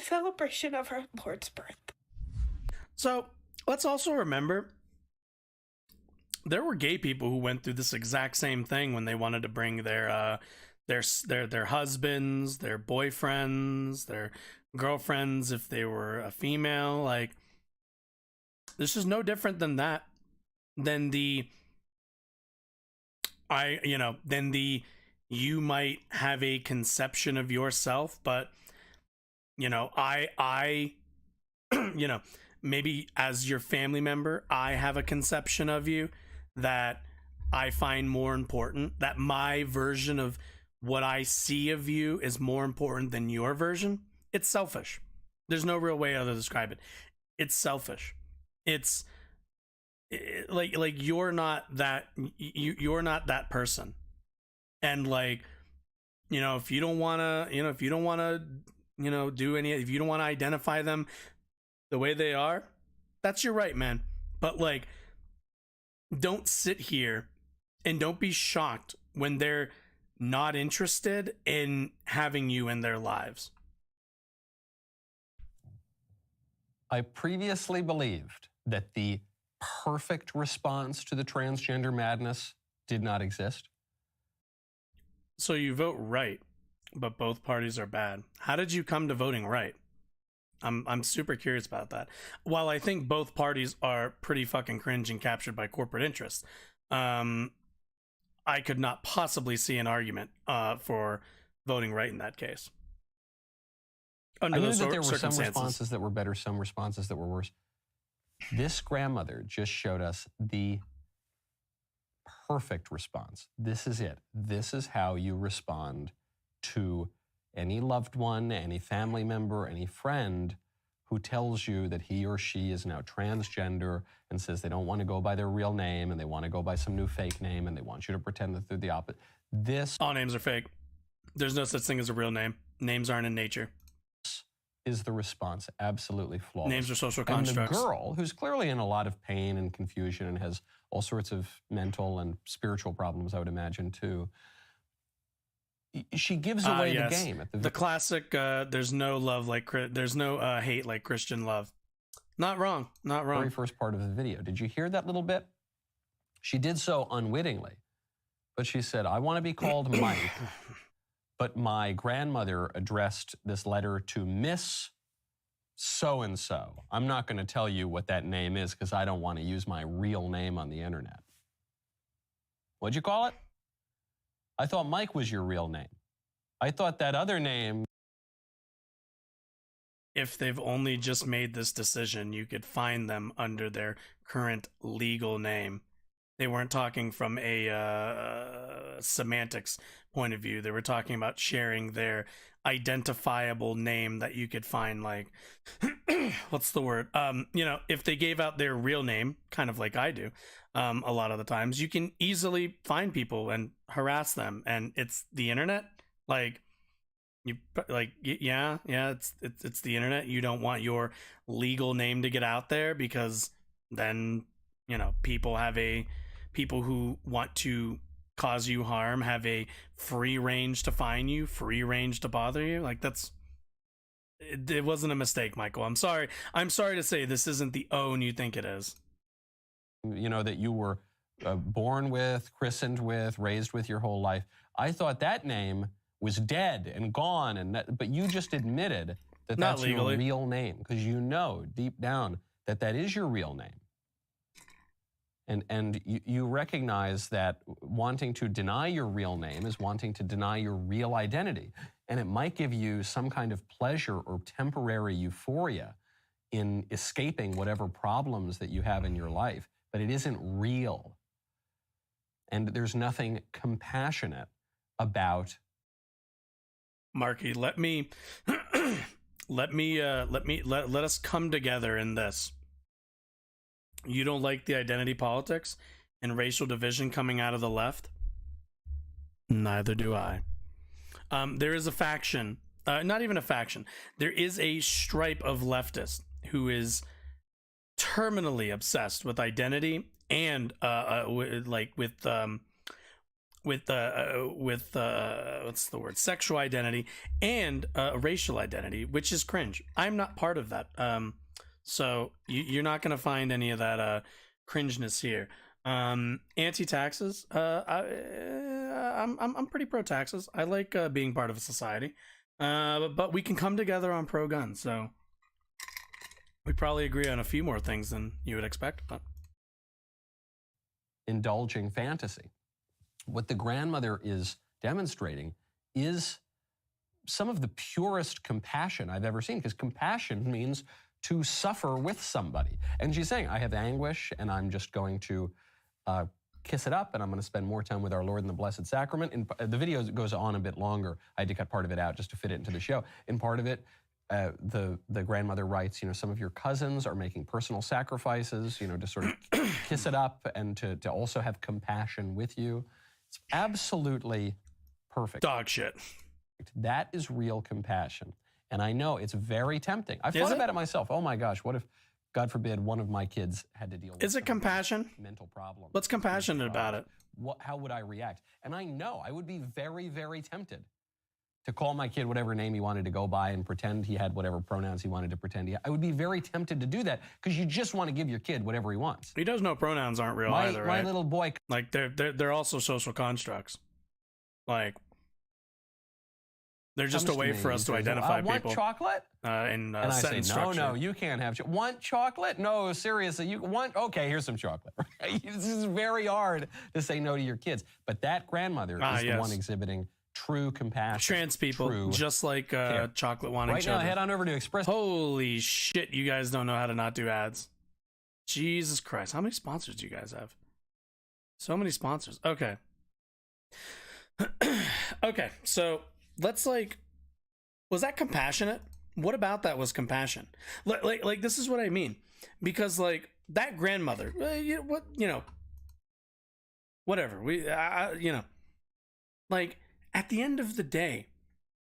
celebration of our Lord's birth. So let's also remember there were gay people who went through this exact same thing when they wanted to bring their husbands, their boyfriends, their girlfriends, if they were a female. Like, this is no different than that. Than you might have a conception of yourself, but you know, I you know, maybe as your family member, I have a conception of you that I find more important, that my version of what I see of you is more important than your version. It's selfish. There's no real way to describe it. It's selfish. It's like you're not that person. And like, you know, if you don't want to do any, if you don't want to identify them the way they are, that's your right, man. But like, don't sit here and don't be shocked when they're not interested in having you in their lives. I previously believed that the perfect response to the transgender madness did not exist. So you vote right, but both parties are bad. How did you come to voting right? I'm super curious about that. While I think both parties are pretty fucking cringe and captured by corporate interests, I could not possibly see an argument for voting right in that case. Under I knew those that there were some circumstances. responses that were better, some responses that were worse. This grandmother just showed us the perfect response. This is it. This is how you respond to any loved one, any family member, any friend who tells you that he or she is now transgender and says they don't want to go by their real name and they want to go by some new fake name and they want you to pretend that they're the opposite. All names are fake. There's no such thing as a real name. Names aren't in nature. Is the response absolutely flawless. Names are social And constructs. the girl, who's clearly in a lot of pain and confusion and has all sorts of mental and spiritual problems, I would imagine, too, she gives away the game. At the classic, there's no love like, there's no hate like Christian love. Not wrong, not wrong. Very first part of the video. Did you hear that little bit? She did so unwittingly, but she said, I want to be called Mike. But my grandmother addressed this letter to Miss So-and-so. I'm not going to tell you what that name is because I don't want to use my real name on the internet. What'd you call it? I thought Mike was your real name. I thought that other name. If they've only just made this decision, you could find them under their current legal name. They weren't talking from a semantics point of view. They were talking about sharing their identifiable name that you could find, like, what's the word? If they gave out their real name, kind of like I do, a lot of the times, you can easily find people and harass them, and it's the internet. It's the internet. You don't want your legal name to get out there, because then people who want to cause you harm have a free range to find you, free range to bother you. It wasn't a mistake, Michael. I'm sorry to say this isn't the own you think it is. That you were born with, christened with, raised with your whole life. I thought that name was dead and gone, but you just admitted that that's your real name, because deep down that is your real name. And you recognize that wanting to deny your real name is wanting to deny your real identity. And it might give you some kind of pleasure or temporary euphoria in escaping whatever problems that you have in your life, but it isn't real. And there's nothing compassionate about. Marky, let us come together in this. You don't like the identity politics and racial division coming out of the left? Neither do I. There is a faction, not even a faction. There is a stripe of leftists who is terminally obsessed with identity and what's the word? Sexual identity and racial identity, which is cringe. I'm not part of that. So you're not going to find any of that cringeness here. Anti-taxes. I'm pretty pro-taxes. I like being part of a society. But we can come together on pro-gun. So we probably agree on a few more things than you would expect. But indulging fantasy. What the grandmother is demonstrating is some of the purest compassion I've ever seen, because compassion means to suffer with somebody. And she's saying, I have anguish, and I'm just going to kiss it up, and I'm going to spend more time with our Lord in the Blessed Sacrament. And the video goes on a bit longer. I had to cut part of it out just to fit it into the show. In part of it, the grandmother writes, some of your cousins are making personal sacrifices, to sort of kiss it up and to also have compassion with you. It's absolutely perfect. Dog shit. That is real compassion. And I know it's very tempting. I've thought about it myself. Oh my gosh, what if, God forbid, one of my kids had to deal with Is it compassion? Mental problem. What's compassionate about it? How would I react? And I know I would be very, very tempted to call my kid whatever name he wanted to go by and pretend he had whatever pronouns he wanted to pretend he had. I would be very tempted to do that, because you just want to give your kid whatever he wants. He does know pronouns aren't real either, right? My little boy. They're also social constructs. They're just a way for us to identify people. Want chocolate? And I say, structure. No, you can't have chocolate. Want chocolate? No, seriously, you want? Okay, here's some chocolate. This is very hard to say no to your kids. But that grandmother is the one exhibiting true compassion. Trans people, just like chocolate wanting children. Right now, head on over to Express. Holy shit, you guys don't know how to not do ads. Jesus Christ, how many sponsors do you guys have? So many sponsors. Okay. Okay, so let's was that compassionate? What about that was compassion? Like this is what I mean, because that grandmother, whatever at the end of the day,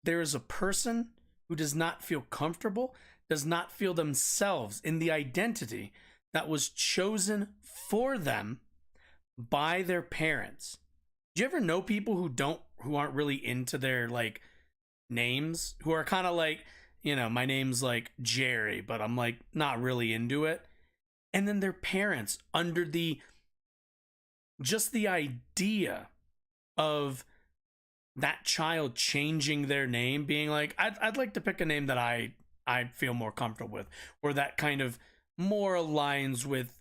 there is a person who does not feel comfortable, does not feel themselves in the identity that was chosen for them by their parents. Do you ever know people who aren't really into their names, who are kind of my name's Jerry, but I'm not really into it? And then their parents, under the idea of that child changing their name, being I'd like to pick a name that I feel more comfortable with, or that kind of more aligns with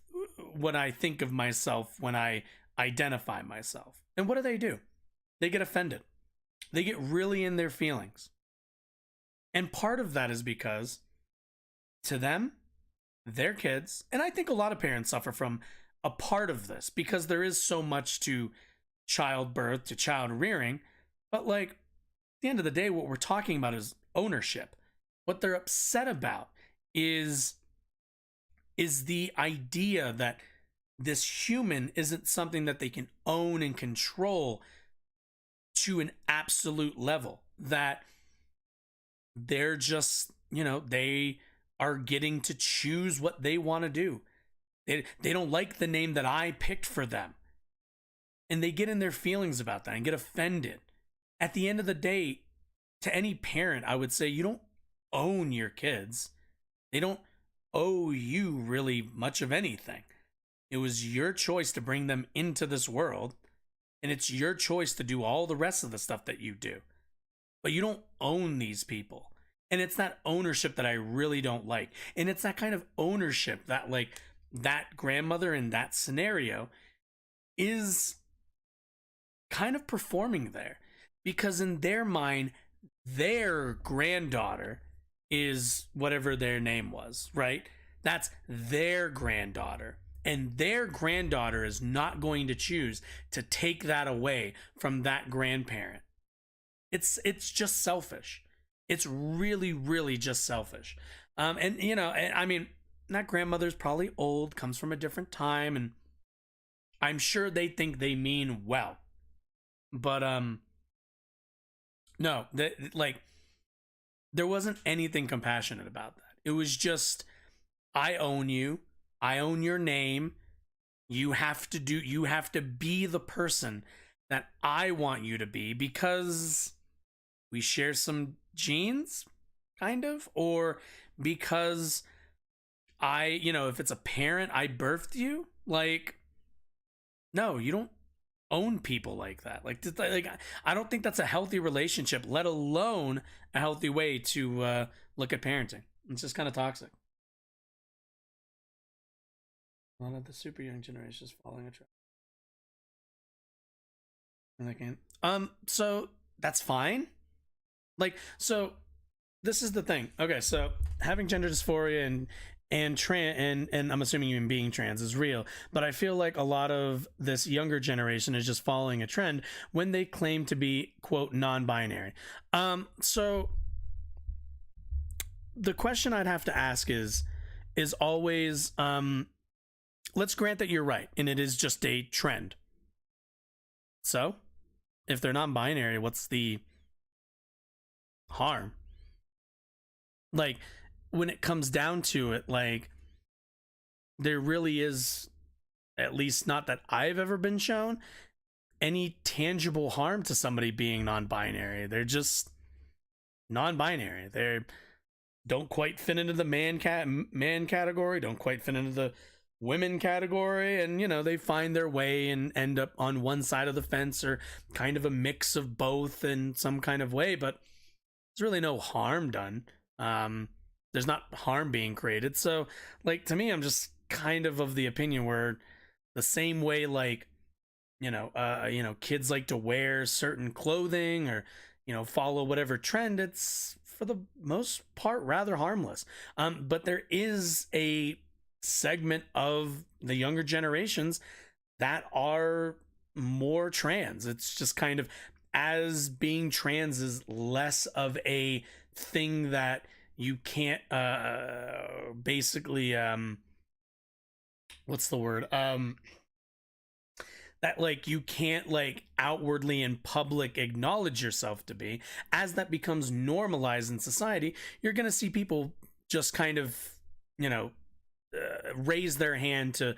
what I think of myself when I identify myself. And what do? They get offended. They get really in their feelings. And part of that is because to them, their kids, and I think a lot of parents suffer from a part of this, because there is so much to childbirth, to child rearing. But at the end of the day, what we're talking about is ownership. What they're upset about is the idea that this human isn't something that they can own and control to an absolute level, that they're just, they are getting to choose what they want to do. They don't like the name that I picked for them. And they get in their feelings about that and get offended. At the end of the day, to any parent, I would say you don't own your kids. They don't owe you really much of anything. It was your choice to bring them into this world, and it's your choice to do all the rest of the stuff that you do. But you don't own these people. And it's that ownership that I really don't like. And it's that kind of ownership that, like, that grandmother in that scenario is kind of performing there. Because in their mind, their granddaughter is whatever their name was, right? That's their granddaughter. And their granddaughter is not going to choose to take that away from that grandparent. It's just selfish. It's really, really just selfish. And I mean, that grandmother's probably old, comes from a different time, and I'm sure they think they mean well. But no, there wasn't anything compassionate about that. It was just, I own you. I own your name. You have to be the person that I want you to be because we share some genes, kind of, or because if it's a parent, I birthed you. Like, no, you don't own people like that. Like I don't think that's a healthy relationship, let alone a healthy way to look at parenting. It's just kind of toxic. A lot of the super young generation is following a trend. So that's fine. Like, so this is the thing. Okay, so having gender dysphoria and I'm assuming even being trans is real, but I feel like a lot of this younger generation is just following a trend when they claim to be, quote, non-binary. So the question I'd have to ask is always, let's grant that you're right and it is just a trend. So if they're non-binary, what's the harm? Like, when it comes down to it, like, there really is, at least not that I've ever been shown, any tangible harm to somebody being non-binary. They're just non-binary. They don't quite fit into the man category, don't quite fit into the women category, and they find their way and end up on one side of the fence or kind of a mix of both in some kind of way, but there's really no harm done. There's not harm being created. So, like, to me, I'm just kind of the opinion where the same way, like, kids like to wear certain clothing or, follow whatever trend, it's for the most part rather harmless. But there is a segment of the younger generations that are more trans. It's just kind of, as being trans is less of a thing that you can't basically what's the word, that, like, you can't, like, outwardly in public acknowledge yourself to be, as that becomes normalized in society, you're gonna see people just kind of raise their hand to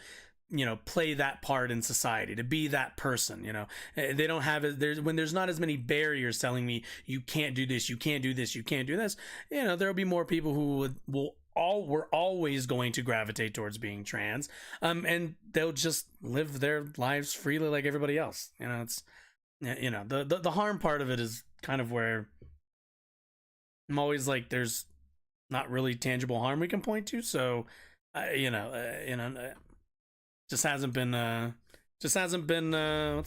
play that part in society, to be that person. They don't have when there's not as many barriers telling me you can't do this, you can't do this, you can't do this. There'll be more people who we're always going to gravitate towards being trans, and they'll just live their lives freely like everybody else. It's the harm part of it is kind of where I'm always like, there's not really tangible harm we can point to, so just hasn't been what's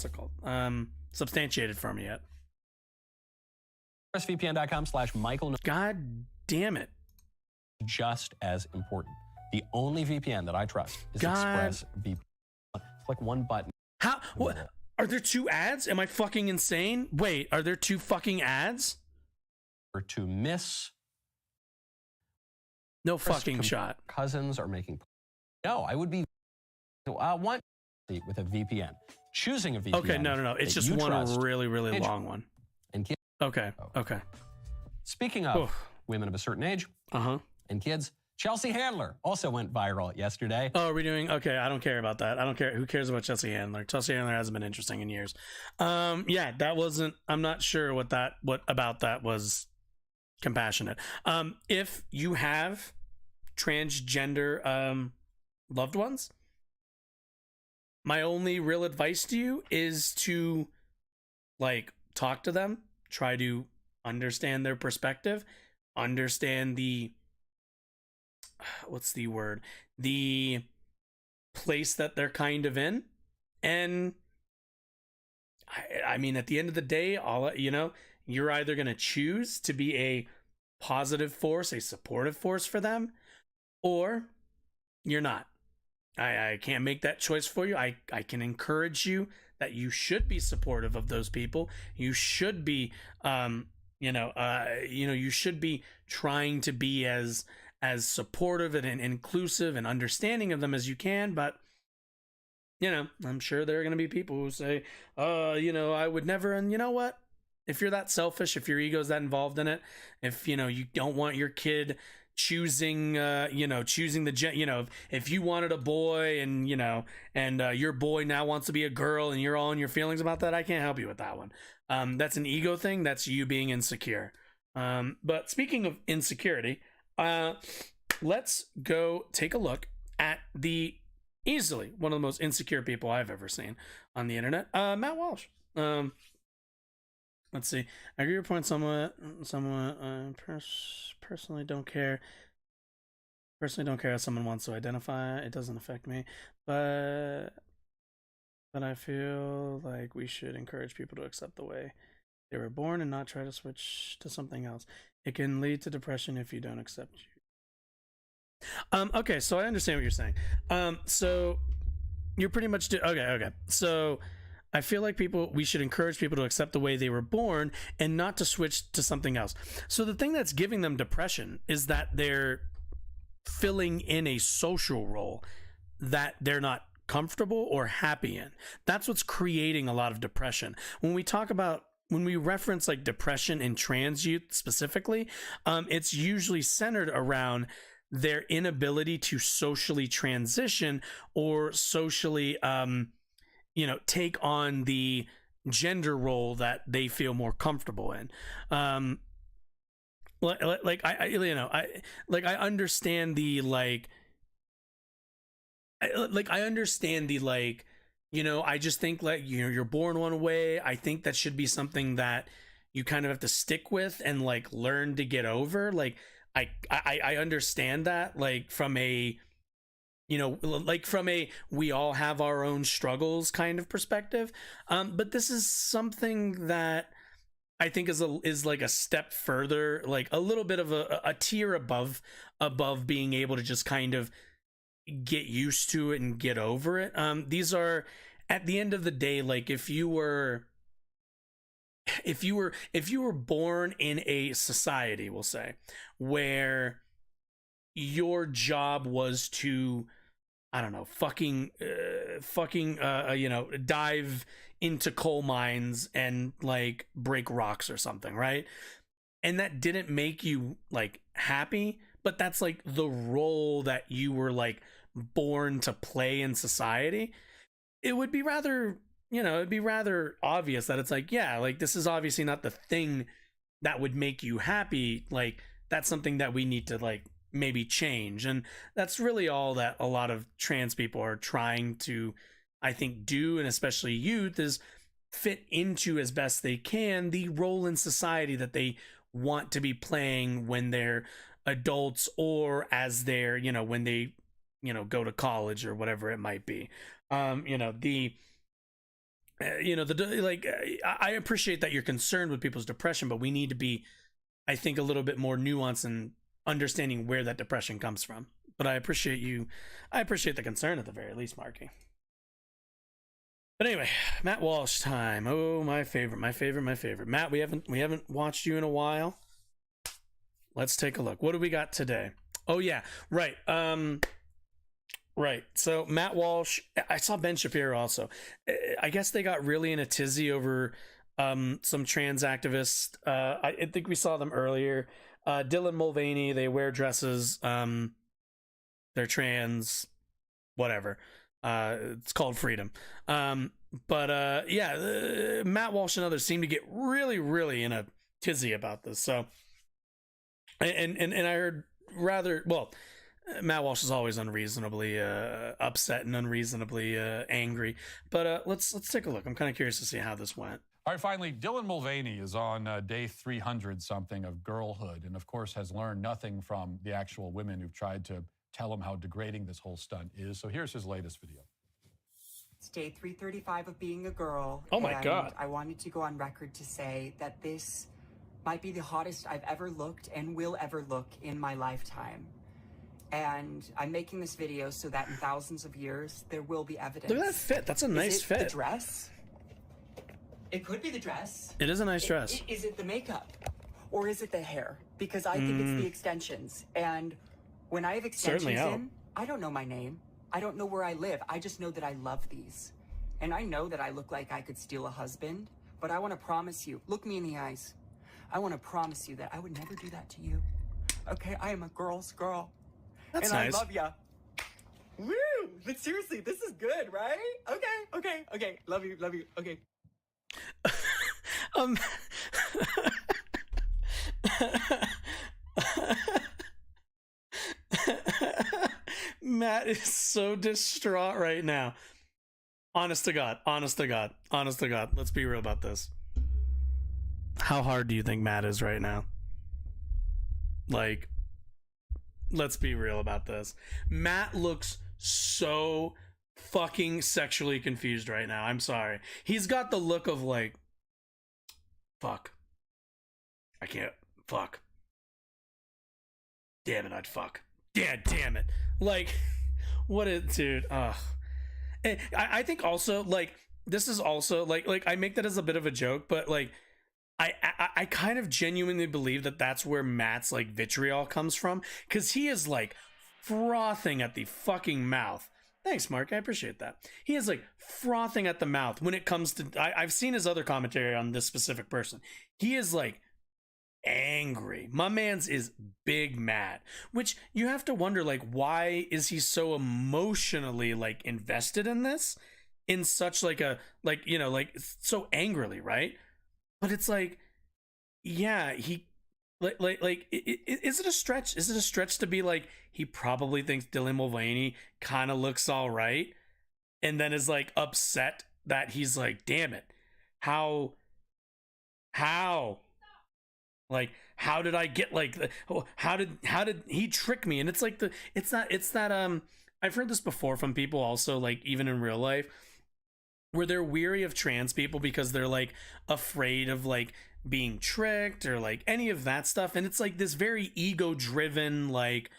it called, substantiated for me yet. ExpressVPN.com/Michael. God damn it. Just as important. The only VPN that I trust is ExpressVPN. It's like one button. How? What? Are there two ads? Am I fucking insane? Wait, are there two fucking ads? Or to miss No fucking shot. Cousins are making. No, I would be. One with a VPN. Choosing a VPN. Okay, no. It's just one really, really long one. And kids. Okay. Speaking of women of a certain age and kids, Chelsea Handler also went viral yesterday. Oh, are we doing? Okay, I don't care about that. I don't care. Who cares about Chelsea Handler? Chelsea Handler hasn't been interesting in years. Yeah, that wasn't. I'm not sure what about that was compassionate. If you have transgender loved ones, my only real advice to you is to talk to them, try to understand their perspective, understand the the place that they're kind of in. And I mean, at the end of the day, you're either going to choose to be a positive force, a supportive force for them, or you're not. I can't make that choice for you. I can encourage you that you should be supportive of those people. You should be, you should be trying to be as supportive and inclusive and understanding of them as you can. But, I'm sure there are going to be people who say, I would never. And you know what? If you're that selfish, if your ego's that involved in it, if, you don't want your kid choosing if you wanted a boy and your boy now wants to be a girl and you're all in your feelings about that, I can't help you with that one. That's an ego thing. That's you being insecure. But speaking of insecurity, let's go take a look at easily one of the most insecure people I've ever seen on the internet, Matt Walsh. Let's see. I agree with your point somewhat. Personally don't care. Personally don't care if someone wants to identify. It doesn't affect me. But I feel like we should encourage people to accept the way they were born and not try to switch to something else. It can lead to depression if you don't accept you. Okay, so I understand what you're saying. So you're pretty much okay. So I feel like we should encourage people to accept the way they were born and not to switch to something else. So the thing that's giving them depression is that they're filling in a social role that they're not comfortable or happy in. That's what's creating a lot of depression. When we reference depression in trans youth specifically, it's usually centered around their inability to socially transition or socially take on the gender role that they feel more comfortable in. I understand I just think you're born one way. I think that should be something that you kind of have to stick with and learn to get over. I understand that from a we all have our own struggles kind of perspective. But this is something that I think is a step further, a little bit of a tier above being able to just kind of get used to it and get over it. These are, at the end of the day, if you were born in a society, we'll say, where your job was to, I don't know, dive into coal mines and break rocks or something, right? And that didn't make you happy, but that's the role that you were born to play in society. It would be rather, it'd be rather obvious that it's this is obviously not the thing that would make you happy. That's something that we need to maybe change. And that's really all that a lot of trans people are trying to, I think, do, and especially youth, is fit into as best they can the role in society that they want to be playing when they're adults, or as they're, when they, go to college or whatever it might be. I appreciate that you're concerned with people's depression, but we need to be, I think, a little bit more nuanced and understanding where that depression comes from. But I appreciate the concern at the very least, Marky. But anyway, Matt Walsh time. Oh, my favorite. Matt, we haven't watched you in a while. Let's take a look. What do we got today? Oh yeah, right. Right. So Matt Walsh, I saw Ben Shapiro also. I guess they got really in a tizzy over some trans activists. I think we saw them earlier. Dylan Mulvaney, they wear dresses. They're trans, whatever. It's called freedom. But Matt Walsh and others seem to get really, really in a tizzy about this. So, and I heard Matt Walsh is always unreasonably upset and unreasonably angry. But let's take a look. I'm kind of curious to see how this went. All right, finally, Dylan Mulvaney is on day 300 something of girlhood, and of course has learned nothing from the actual women who've tried to tell him how degrading this whole stunt is. So here's his latest video. It's day 335 of being a girl. Oh my God. I wanted to go on record to say that this might be the hottest I've ever looked and will ever look in my lifetime. And I'm making this video so that in thousands of years, there will be evidence. Look at that fit. That's a nice fit. The dress? It could be the dress. It is a nice dress. Is it the makeup? Or is it the hair? Because I think it's the extensions. And when I have extensions in, I don't know my name. I don't know where I live. I just know that I love these. And I know that I look like I could steal a husband. But I want to promise you, look me in the eyes. I want to promise you that I would never do that to you. Okay, I am a girl's girl. That's and nice. I love ya. Woo! But seriously, this is good, right? Okay. Love you. Okay. Matt is so distraught right now. Honest to God. Let's be real about this. How hard do you think Matt is right now? Like, let's be real about this. Matt looks so fucking sexually confused right now. I'm sorry. He's got the look of like, fuck. I can't. Fuck. Damn it, I'd fuck. Yeah, damn it. Like, what is, dude? Ugh. And I think also, like, this is also, like, I make that as a bit of a joke, but, like, I kind of genuinely believe that that's where Matt's, like, vitriol comes from, because he is, like, frothing at the fucking mouth. Thanks, Mark. I appreciate that. He is, like, frothing at the mouth when it comes to... I've seen his other commentary on this specific person. He is, like, angry. My man's is big mad, which you have to wonder, like, why is he so emotionally, like, invested in this in such, like, a, like, you know, like, so angrily, right? But it's like, yeah, he... is it a stretch? Is it a stretch to be like, he probably thinks Dylan Mulvaney kind of looks all right, and then is like upset that he's like, damn it, how, like, how did I get like, how did he trick me? And it's like it's that I've heard this before from people also, like even in real life, where they're weary of trans people because they're like afraid of like being tricked or like any of that stuff. And it's like this very ego driven, like,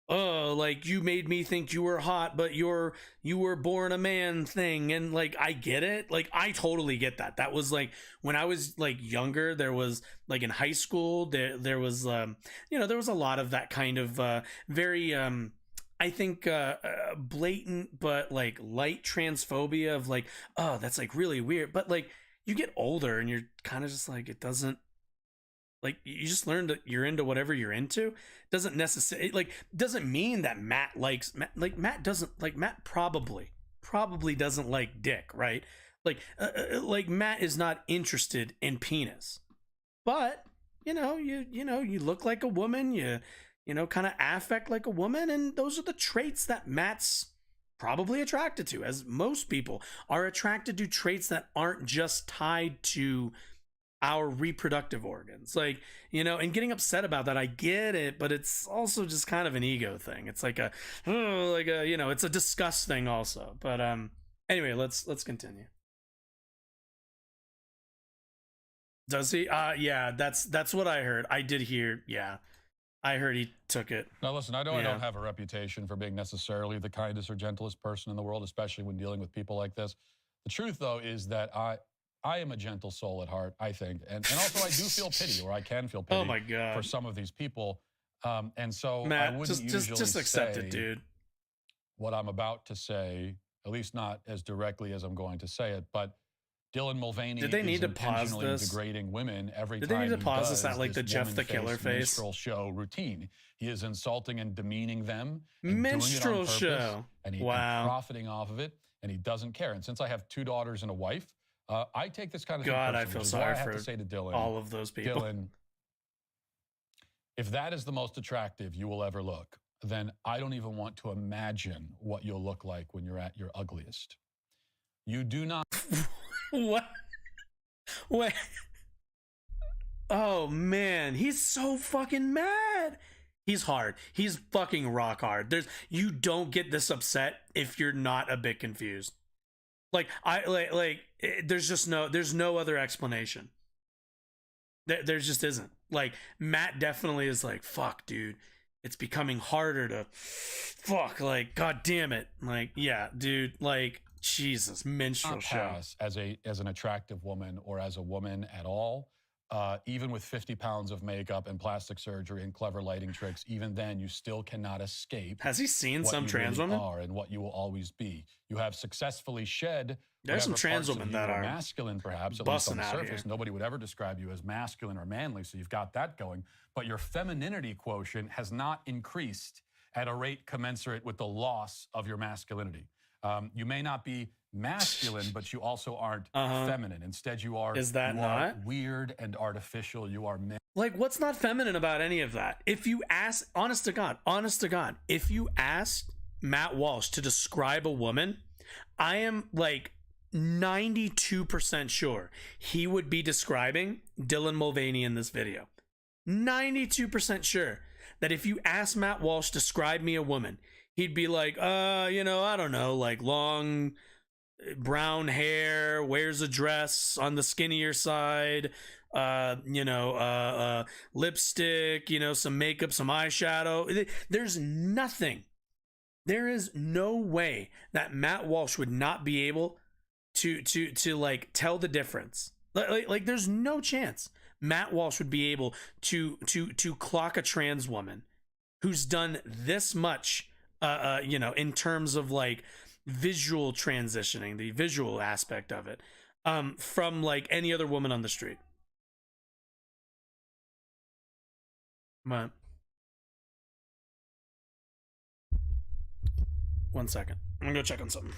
oh, like you made me think you were hot, but you were born a man thing. And like, I get it. Like, I totally get that. That was like, when I was like younger, there was like in high school, there was, you know, there was a lot of that kind of, very, I think blatant but like light transphobia of like, oh, that's like really weird. But like you get older and you're kind of just like, it doesn't, like, you just learn that you're into whatever you're into. Doesn't necessarily, like, doesn't mean that Matt likes, like Matt doesn't, like Matt probably doesn't like dick, right? Like Matt is not interested in penis. But you know, you look like a woman, you know, kind of affect like a woman, and those are the traits that Matt's probably attracted to, as most people are attracted to traits that aren't just tied to our reproductive organs. Like, you know, and getting upset about that, I get it, but it's also just kind of an ego thing. It's like a, you know, it's a disgust thing also. But anyway, let's continue. Does he? Yeah, that's what I heard. I did hear, yeah. I heard he took it. Now, listen, I don't have a reputation for being necessarily the kindest or gentlest person in the world, especially when dealing with people like this. The truth, though, is that I am a gentle soul at heart, I think. And also I do feel pity, or I can feel pity oh my God. for some of these people. And so Matt, I wouldn't just accept it, dude. What I'm about to say, at least not as directly as I'm going to say it, but Dylan Mulvaney Did they need is to pause intentionally this? degrading women every Did time they need to he pause this does at like the Jeff the Killer woman-faced face? minstrel show routine. He is insulting and demeaning them. And Minstrel doing it on purpose, show. And Wow. and profiting off of it, and he doesn't care. And since I have 2 daughters and a wife, I take this kind of God, thing I personally, feel which is why sorry I have for to say to Dylan, all of those people. Dylan, if that is the most attractive you will ever look, then I don't even want to imagine what you'll look like when you're at your ugliest. You do not. What? What? Oh man, he's so fucking mad. He's hard. He's fucking rock hard. You don't get this upset if you're not a bit confused. Like there's no other explanation. There just isn't. Like Matt definitely is like, fuck, dude. It's becoming harder to fuck, like, god damn it. Like, yeah, dude, like, Jesus, minstrel show. Pass as an attractive woman or as a woman at all. Even with 50 pounds of makeup and plastic surgery and clever lighting tricks, even then you still cannot escape. Has he seen what some you trans really women? are and what you will always be. You have successfully shed. There's some whatever trans parts of women you that are masculine, perhaps at least on busting the out surface. here. Nobody would ever describe you as masculine or manly, so you've got that going. But your femininity quotient has not increased at a rate commensurate with the loss of your masculinity. You may not be masculine, but you also aren't feminine. Instead, you are. Is that you not? are weird and artificial? You are. Like, what's not feminine about any of that? If you ask, honest to God, if you ask Matt Walsh to describe a woman, I am like 92% sure he would be describing Dylan Mulvaney in this video. 92% sure that if you ask Matt Walsh, describe me a woman, he'd be like, I don't know, like long brown hair, wears a dress on the skinnier side, lipstick, some makeup, some eyeshadow. There is no way that Matt Walsh would not be able to like tell the difference. Like there's no chance Matt Walsh would be able to clock a trans woman who's done this much in terms of like visual transitioning, the visual aspect of it, from like any other woman on the street. But 1 second. I'm gonna go check on something.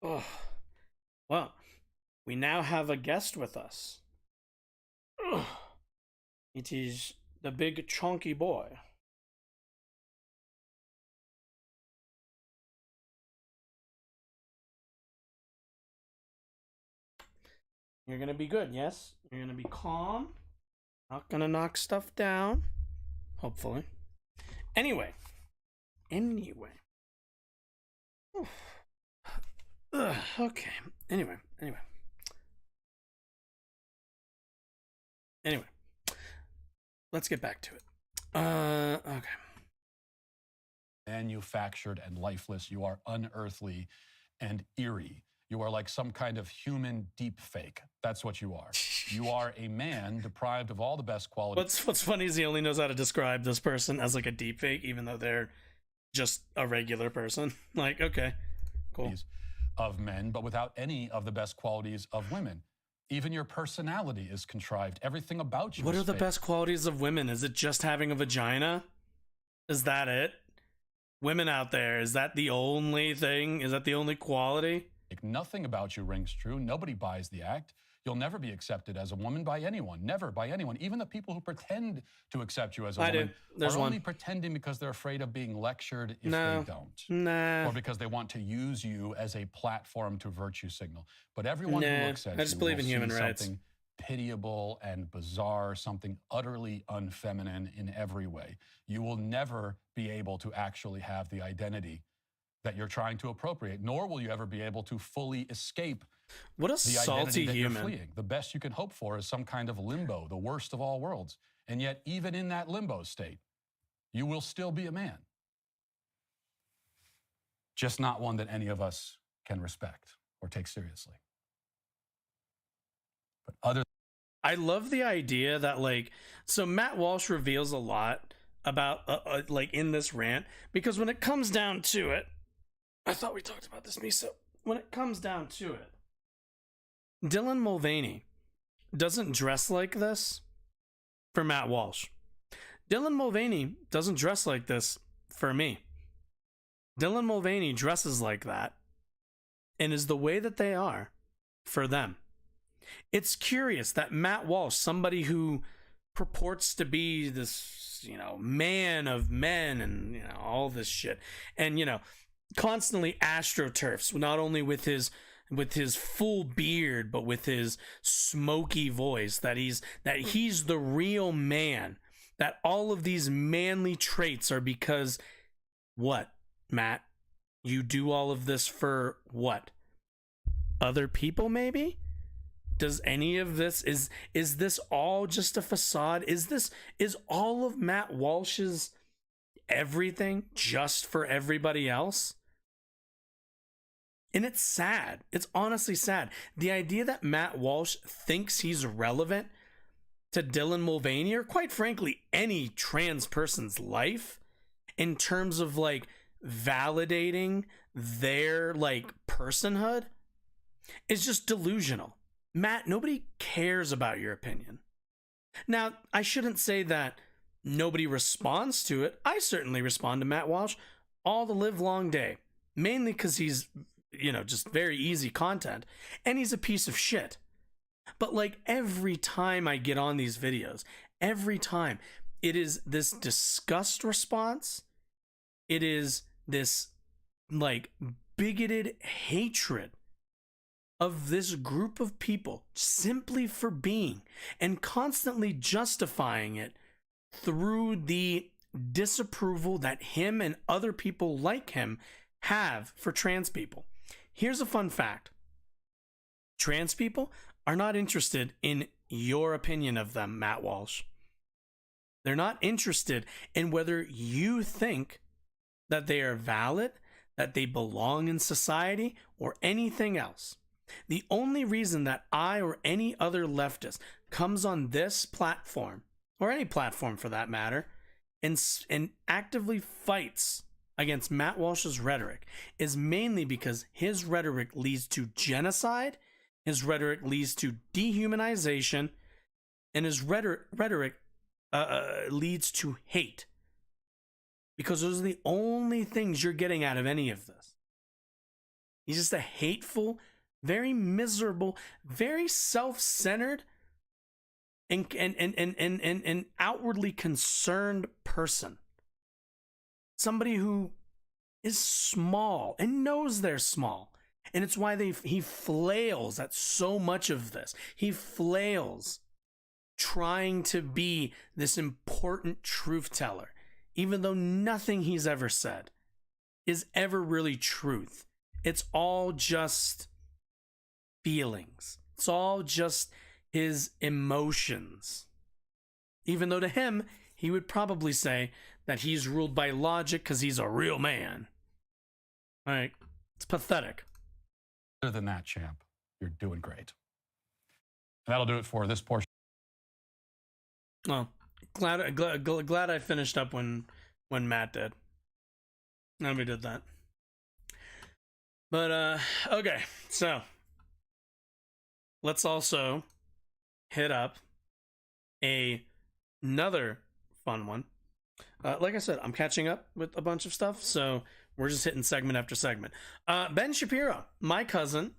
Oh, well, we now have a guest with us. Ugh. It is the big chunky boy. You're gonna be good, yes? You're gonna be calm. Not gonna knock stuff down. Hopefully. Anyway. Ugh, okay. Anyway. Let's get back to it. Okay. Manufactured and lifeless. You are unearthly and eerie. You are like some kind of human deep fake. That's what you are. You are a man deprived of all the best qualities. What's funny is he only knows how to describe this person as like a deep fake, even though they're just a regular person. Like, okay, cool. Of men, but without any of the best qualities of women. Even your personality is contrived. Everything about you What is are the fake. best qualities of women? Is it just having a vagina? Is that it? Women out there, is that the only thing? Is that the only quality? Nothing about you rings true. Nobody buys the act. You'll never be accepted as a woman by anyone. Never by anyone. Even the people who pretend to accept you as a woman are only pretending because they're afraid of being lectured if they don't. Nah. Or because they want to use you as a platform to virtue signal. But everyone who looks at I just you believe will in human see rights. something pitiable and bizarre, something utterly unfeminine in every way. You will never be able to actually have the identity that you're trying to appropriate, nor will you ever be able to fully escape what a the salty identity that human. you're fleeing. The best you can hope for is some kind of limbo, the worst of all worlds. And yet, even in that limbo state, you will still be a man. Just not one that any of us can respect or take seriously. But other I love the idea that, like, so Matt Walsh reveals a lot about, like, in this rant, because when it comes down to it, I thought we talked about this, Miso. When it comes down to it, Dylan Mulvaney doesn't dress like this for Matt Walsh. Dylan Mulvaney doesn't dress like this for me. Dylan Mulvaney dresses like that and is the way that they are for them. It's curious that Matt Walsh, somebody who purports to be this, man of men and, all this shit, and, constantly astroturfs, not only with his full beard, but with his smoky voice, that he's the real man, that all of these manly traits are because what, Matt? You do all of this for what? Other people, maybe? Does any of this, is this all just a facade? Is all of Matt Walsh's everything just for everybody else? And it's sad. It's honestly sad. The idea that Matt Walsh thinks he's relevant to Dylan Mulvaney, or quite frankly, any trans person's life, in terms of, like, validating their, like, personhood, is just delusional. Matt, nobody cares about your opinion. Now, I shouldn't say that nobody responds to it. I certainly respond to Matt Walsh all the live long day, mainly because he's, just very easy content, and he's a piece of shit. But, like, every time I get on these videos, every time, it is this disgust response. It is this, like, bigoted hatred of this group of people simply for being, and constantly justifying it through the disapproval that him and other people like him have for trans people. Here's a fun fact. Trans people are not interested in your opinion of them, Matt Walsh. They're not interested in whether you think that they are valid, that they belong in society, or anything else. The only reason that I or any other leftist comes on this platform, or any platform for that matter, and actively fights against Matt Walsh's rhetoric, is mainly because his rhetoric leads to genocide, his rhetoric leads to dehumanization, and his rhetoric leads to hate. Because those are the only things you're getting out of any of this. He's just a hateful, very miserable, very self-centered, and outwardly concerned person. Somebody who is small and knows they're small. And it's why he flails at so much of this. He flails trying to be this important truth teller, even though nothing he's ever said is ever really truth. It's all just feelings. It's all just his emotions. Even though to him, he would probably say that he's ruled by logic because he's a real man. Like, it's pathetic. Other than that, champ, you're doing great. And that'll do it for this portion. Well, glad I finished up when Matt did. Nobody did that. But okay, so let's also hit up another fun one. Like I said, I'm catching up with a bunch of stuff, so we're just hitting segment after segment. Ben Shapiro, my cousin,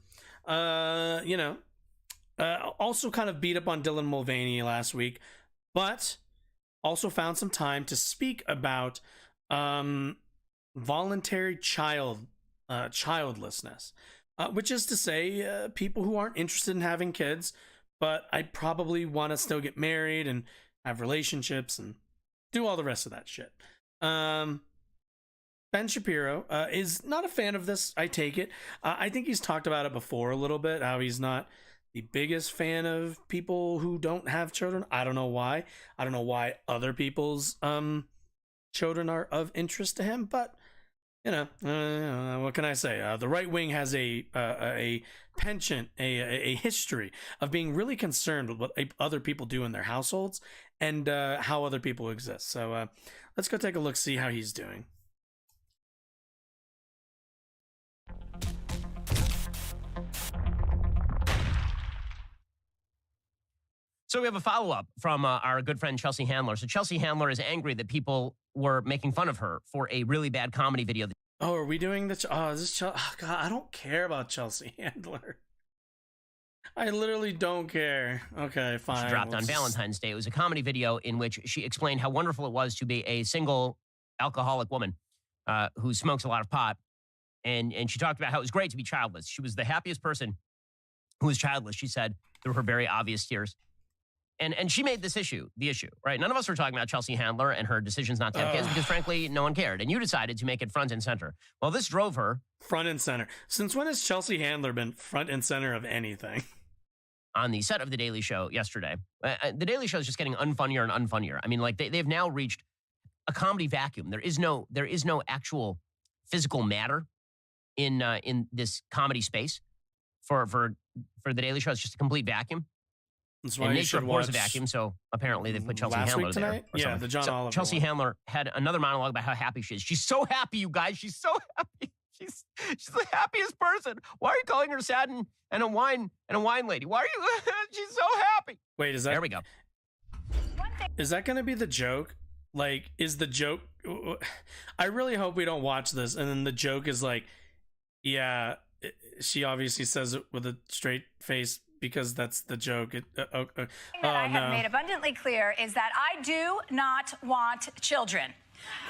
also kind of beat up on Dylan Mulvaney last week, but also found some time to speak about voluntary childlessness, which is to say people who aren't interested in having kids, but I'd probably want to still get married and have relationships and do all the rest of that shit. Ben Shapiro is not a fan of this, I take it. I think he's talked about it before a little bit, how he's not the biggest fan of people who don't have children. I don't know why. I don't know why other people's children are of interest to him, but what can I say? The right wing has a penchant, a history of being really concerned with what other people do in their households and how other people exist. So let's go take a look, see how he's doing. So we have a follow-up from our good friend Chelsea Handler. So Chelsea Handler is angry that people were making fun of her for a really bad comedy video. Oh, are we doing this? Oh, is this God, I don't care about Chelsea Handler. I literally don't care. Okay, fine. She dropped on Valentine's Day. It was a comedy video in which she explained how wonderful it was to be a single alcoholic woman who smokes a lot of pot. And she talked about how it was great to be childless. She was the happiest person who was childless, she said, through her very obvious tears. And she made this the issue, right? None of us were talking about Chelsea Handler and her decisions not to have kids because, frankly, no one cared. And you decided to make it front and center. Well, this drove her. Front and center. Since when has Chelsea Handler been front and center of anything? On the set of The Daily Show yesterday. The Daily Show is just getting unfunnier and unfunnier. I mean, like, they've now reached a comedy vacuum. There is no actual physical matter in this comedy space for The Daily Show. It's just a complete vacuum. That's why and you nature should abhors watch a vacuum, so apparently they put Chelsea last Handler week tonight? there. Yeah, the John Oliver Chelsea one. Handler had another monologue about how happy she is. She's so happy, you guys. She's so happy. She's the happiest person. Why are you calling her sad and a wine lady? Why are you? She's so happy. Wait, is that? There we go. Is that going to be the joke? Like, is the joke? I really hope we don't watch this, and then the joke is like, yeah, she obviously says it with a straight face because that's the joke. I have made abundantly clear is that I do not want children.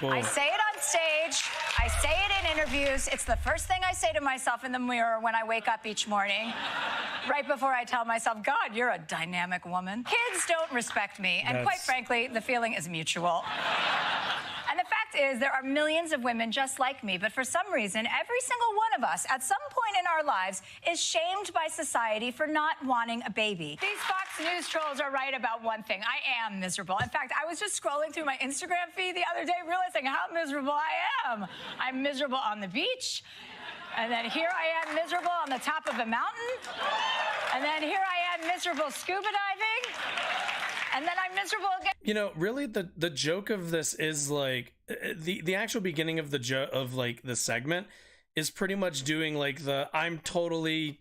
Cool. I say it on stage. I say it in interviews. It's the first thing I say to myself in the mirror when I wake up each morning. Right before I tell myself, God, you're a dynamic woman. Kids don't respect me. And quite frankly, the feeling is mutual. And the fact is, there are millions of women just like me, but for some reason, every single one of us at some point in our lives is shamed by society for not wanting a baby. These Fox News trolls are right about one thing. I am miserable. In fact, I was just scrolling through my Instagram feed the other day, realizing how miserable I am. I'm miserable on the beach. And then here I am miserable on the top of a mountain. And then here I am miserable scuba diving. And then I'm miserable again. You know, really, the joke of this is like the actual beginning of the joke of like the segment is pretty much doing like the I'm totally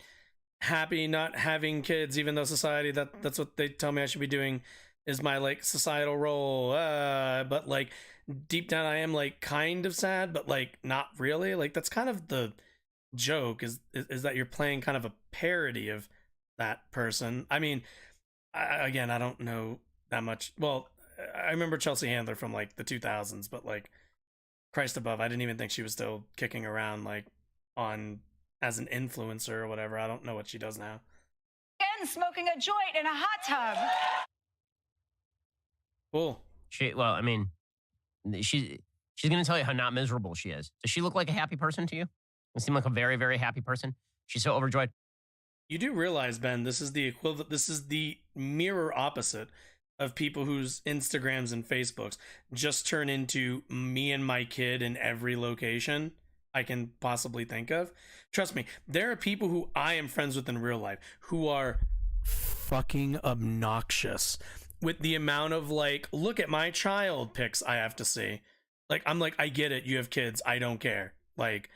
happy not having kids, even though society that's what they tell me I should be doing is my like societal role. But like deep down, I am like kind of sad, but like not really. Like that's kind of the joke is that you're playing kind of a parody of that person. I mean, again, I don't know that much. Well, I remember Chelsea Handler from like the 2000s, but like Christ above, I didn't even think she was still kicking around like on as an influencer or whatever. I don't know what she does now. And smoking a joint in a hot tub. Cool. Well, I mean, she's going to tell you how not miserable she is. Does she look like a happy person to you? Does she seem like a very, very happy person? She's so overjoyed. You do realize, Ben, this is the equivalent, this is the mirror opposite of people whose Instagrams and Facebooks just turn into me and my kid in every location I can possibly think of. Trust me, there are people who I am friends with in real life who are fucking obnoxious with the amount of like, look at my child pics I have to see. Like, I'm like, I get it, you have kids, I don't care. Like,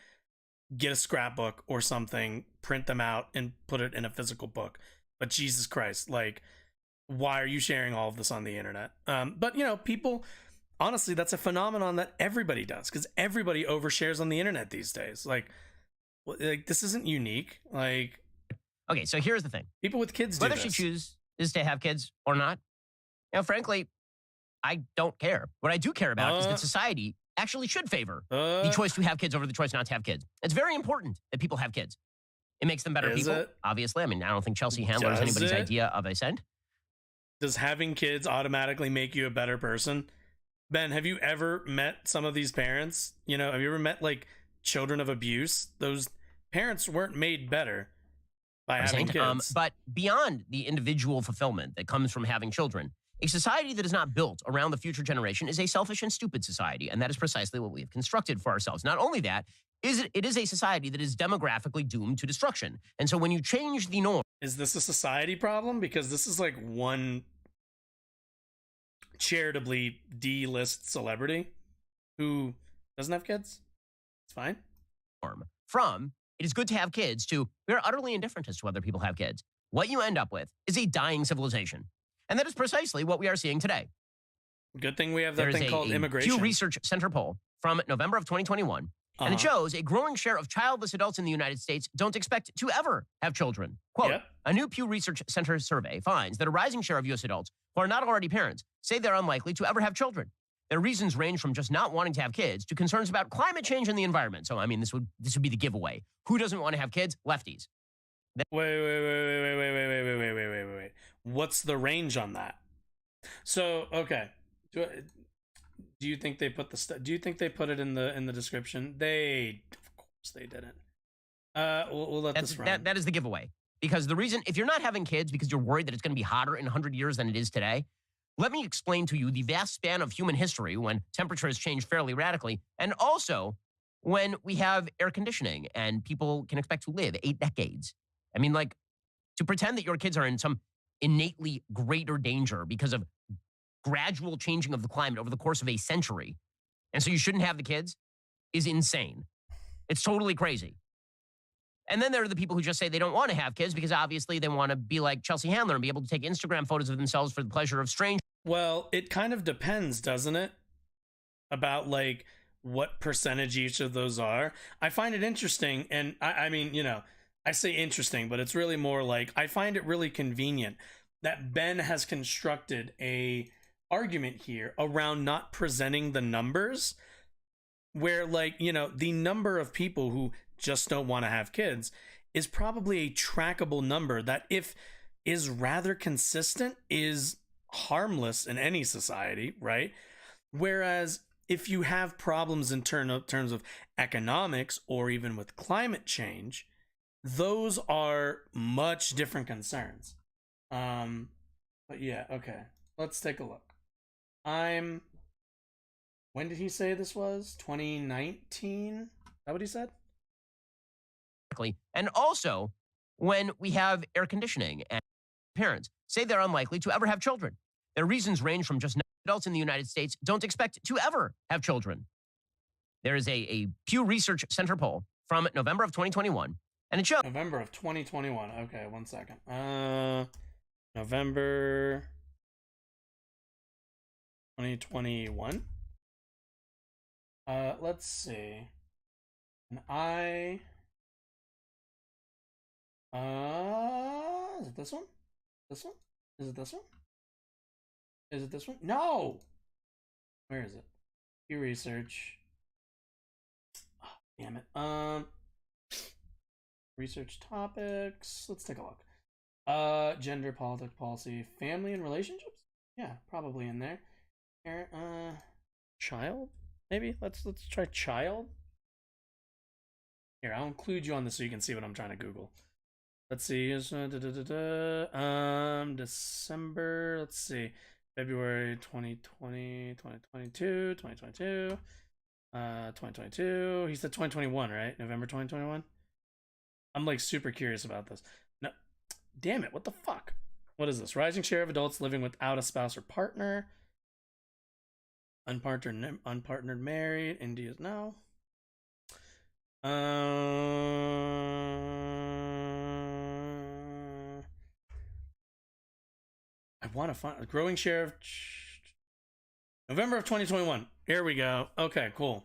get a scrapbook or something, print them out and put it in a physical book. But Jesus Christ, like, why are you sharing all of this on the internet? But you know, people, honestly, that's a phenomenon that everybody does because everybody overshares on the internet these days. Like this isn't unique. Like, okay, so here's the thing: people with kids do whether this. she chooses to have kids or not, you know, frankly, I don't care. What I do care about is that society actually should favor the choice to have kids over the choice not to have kids. It's very important that people have kids. It makes them better people. Obviously, I mean, I don't think Chelsea Handler is anybody's idea of a saint. Does having kids automatically make you a better person? Ben, have you ever met some of these parents? You know, have you ever met like children of abuse? Those parents weren't made better by having kids. But beyond the individual fulfillment that comes from having children, a society that is not built around the future generation is a selfish and stupid society. And that is precisely what we have constructed for ourselves. Not only that, it is a society that is demographically doomed to destruction. And so when you change the norm... Is this a society problem? Because this is like one charitably D-list celebrity who doesn't have kids. It's fine. From, it is good to have kids, to, we are utterly indifferent as to whether people have kids. What you end up with is a dying civilization. And that is precisely what we are seeing today. Good thing we have that thing called immigration. Pew Research Center poll from November of 2021. And it shows a growing share of childless adults in the United States don't expect to ever have children. Quote, a new Pew Research Center survey finds that a rising share of U.S. adults who are not already parents say they're unlikely to ever have children. Their reasons range from just not wanting to have kids to concerns about climate change and the environment. So, I mean, this would be the giveaway. Who doesn't want to have kids? Lefties. Wait. What's the range on that? So, okay. Do you think they put do you think they put it in the description? Of course they didn't. We'll let this run. That is the giveaway. Because the reason, if you're not having kids because you're worried that it's going to be hotter in 100 years than it is today, let me explain to you the vast span of human history when temperatures change fairly radically, and also when we have air conditioning and people can expect to live 8 decades. I mean, like, to pretend that your kids are in some innately greater danger because of gradual changing of the climate over the course of a century, and so you shouldn't have the kids, is insane. It's totally crazy. And then there are the people who just say they don't want to have kids because obviously they want to be like Chelsea Handler and be able to take Instagram photos of themselves for the pleasure of strangers. Well, it kind of depends, doesn't it? About like what percentage each of those are. I find it interesting, and I mean, you know, I say interesting, but it's really more like I find it really convenient that Ben has constructed a argument here around not presenting the numbers, where, like, you know, the number of people who just don't want to have kids is probably a trackable number that, if is rather consistent, is harmless in any society, right? Whereas if you have problems in terms of economics or even with climate change, those are much different concerns. But yeah, okay, let's take a look. When did he say this was? 2019? Is that what he said? And also, when we have air conditioning and parents say they're unlikely to ever have children. Their reasons range from just adults in the United States don't expect to ever have children. There is a Pew Research Center poll from November of 2021, and it shows... November of 2021. Okay, 1 second. November 2021. Let's see. And Is it this one? This one? Is it this one? Is it this one? No! Where is it? Pew research. Oh, damn it. Research topics. Let's take a look. Gender, politics, policy, family and relationships? Yeah, probably in there. Child? Maybe? Let's try child. Here, I'll include you on this so you can see what I'm trying to Google. Let's see. December. Let's see. February 2020, 2022, 2022, 2022. He said 2021, right? November 2021. I'm like super curious about this. No, damn it! What the fuck? What is this? Rising share of adults living without a spouse or partner. Unpartnered married. India's no. I want to find a growing share of November of 2021. Here we go. Okay, cool.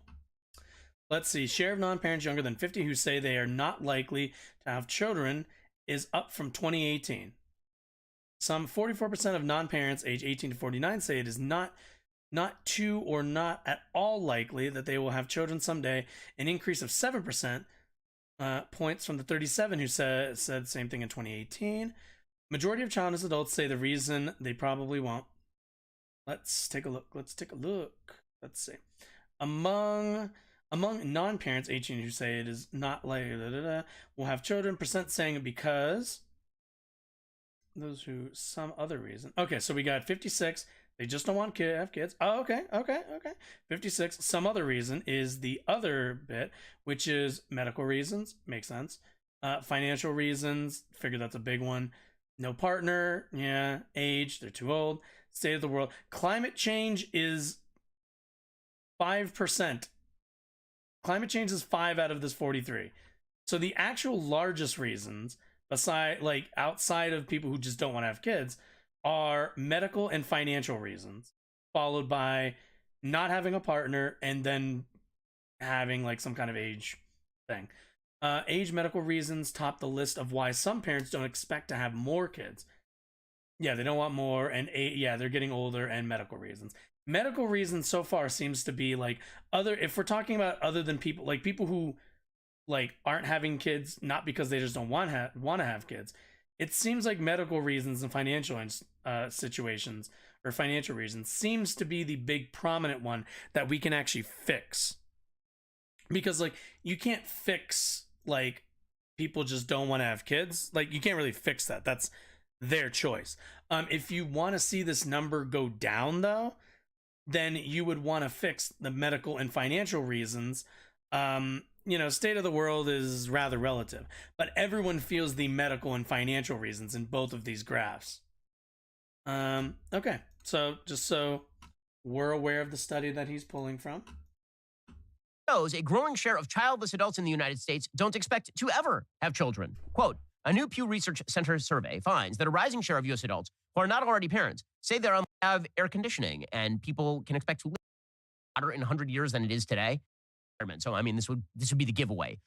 Let's see. Share of non-parents younger than 50 who say they are not likely to have children is up from 2018. Some 44% of non-parents age 18 to 49 say it is not too or not at all likely that they will have children someday, an increase of 7% points from the 37 who said the same thing in 2018. Majority of childless adults say the reason they probably won't. Let's take a look. Let's see. Among non-parents 18 who say it is not likely will have children, percent saying because those who some other reason. Okay, so we got 56. They just don't want to have kids. Oh, okay. 56. Some other reason is the other bit, which is medical reasons. Makes sense. Financial reasons. Figure that's a big one. No partner. Yeah. Age. They're too old. State of the world. Climate change is 5%. Climate change is 5 out of this 43. So the actual largest reasons, outside of people who just don't want to have kids, are medical and financial reasons, followed by not having a partner and then having like some kind of age thing. Age, medical reasons top the list of why some parents don't expect to have more kids. Yeah, they don't want more, and they're getting older, and medical reasons. Medical reasons so far seems to be like if we're talking about other than people who like aren't having kids, not because they just don't want to have kids. It seems like medical reasons and financial situations or financial reasons seems to be the big prominent one that we can actually fix. Because like you can't fix like people just don't want to have kids. Like you can't really fix that. That's their choice. If you want to see this number go down though, then you would want to fix the medical and financial reasons. State of the world is rather relative, but everyone feels the medical and financial reasons in both of these graphs. Okay, so just so we're aware of the study that he's pulling from. Shows a growing share of childless adults in the United States don't expect to ever have children. Quote, a new Pew Research Center survey finds that a rising share of U.S. adults who are not already parents say they have air conditioning and people can expect to live hotter in 100 years than it is today. So, I mean, this would be the giveaway.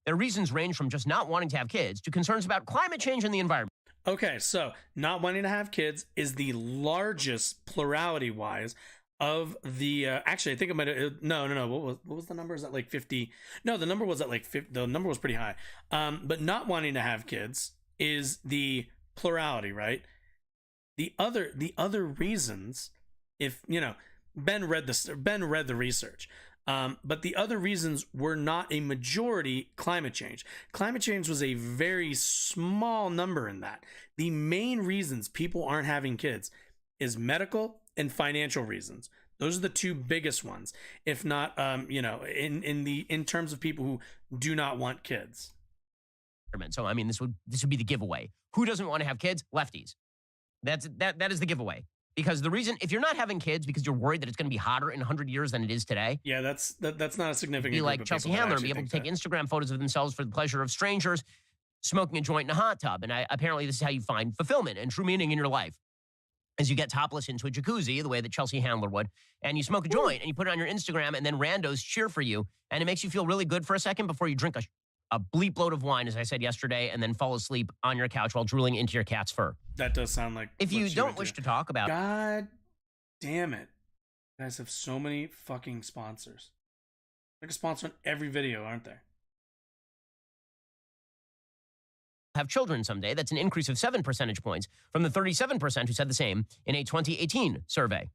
Their reasons range from just not wanting to have kids to concerns about climate change and the environment. Okay, so not wanting to have kids is the largest plurality-wise of the. Actually, I think it might have. No. What was the number? Is that like 50? No, the number was at like 50. The number was pretty high. But not wanting to have kids is the plurality, right? The other reasons, if Ben read the research. But the other reasons were not a majority climate change. Climate change was a very small number in that. The main reasons people aren't having kids is medical and financial reasons. Those are the two biggest ones, if not, in terms of people who do not want kids. So, I mean, this would be the giveaway. Who doesn't want to have kids? Lefties. That is the giveaway. Because the reason, if you're not having kids because you're worried that it's going to be hotter in 100 years than it is today. Yeah, that's not a significant. Be like Chelsea Handler and be able to take Instagram photos of themselves for the pleasure of strangers, smoking a joint in a hot tub. And apparently this is how you find fulfillment and true meaning in your life. As you get topless into a jacuzzi, the way that Chelsea Handler would, and you smoke a joint and you put it on your Instagram and then randos cheer for you. And it makes you feel really good for a second before you drink a bleep load of wine, as I said yesterday, and then fall asleep on your couch while drooling into your cat's fur. That does sound like If what you she don't would wish do. to talk about... God damn it. You guys have so many fucking sponsors. Like a sponsor on every video, aren't they? Have children someday, that's an increase of 7 percentage points from the 37% who said the same in a 2018 survey.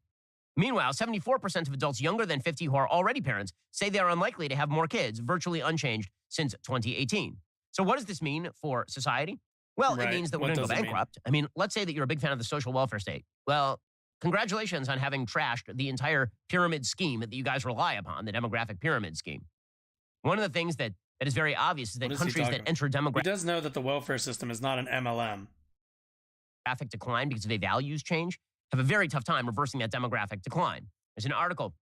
Meanwhile, 74% of adults younger than 50 who are already parents say they are unlikely to have more kids, virtually unchanged since 2018. So what does this mean for society? Well, it means that we're going to go bankrupt. I mean, let's say that you're a big fan of the social welfare state. Well, congratulations on having trashed the entire pyramid scheme that you guys rely upon, the demographic pyramid scheme. One of the things that is very obvious is that countries that enter He does know that the welfare system is not an MLM. demographic decline because of a values change have a very tough time reversing that demographic decline. There's an article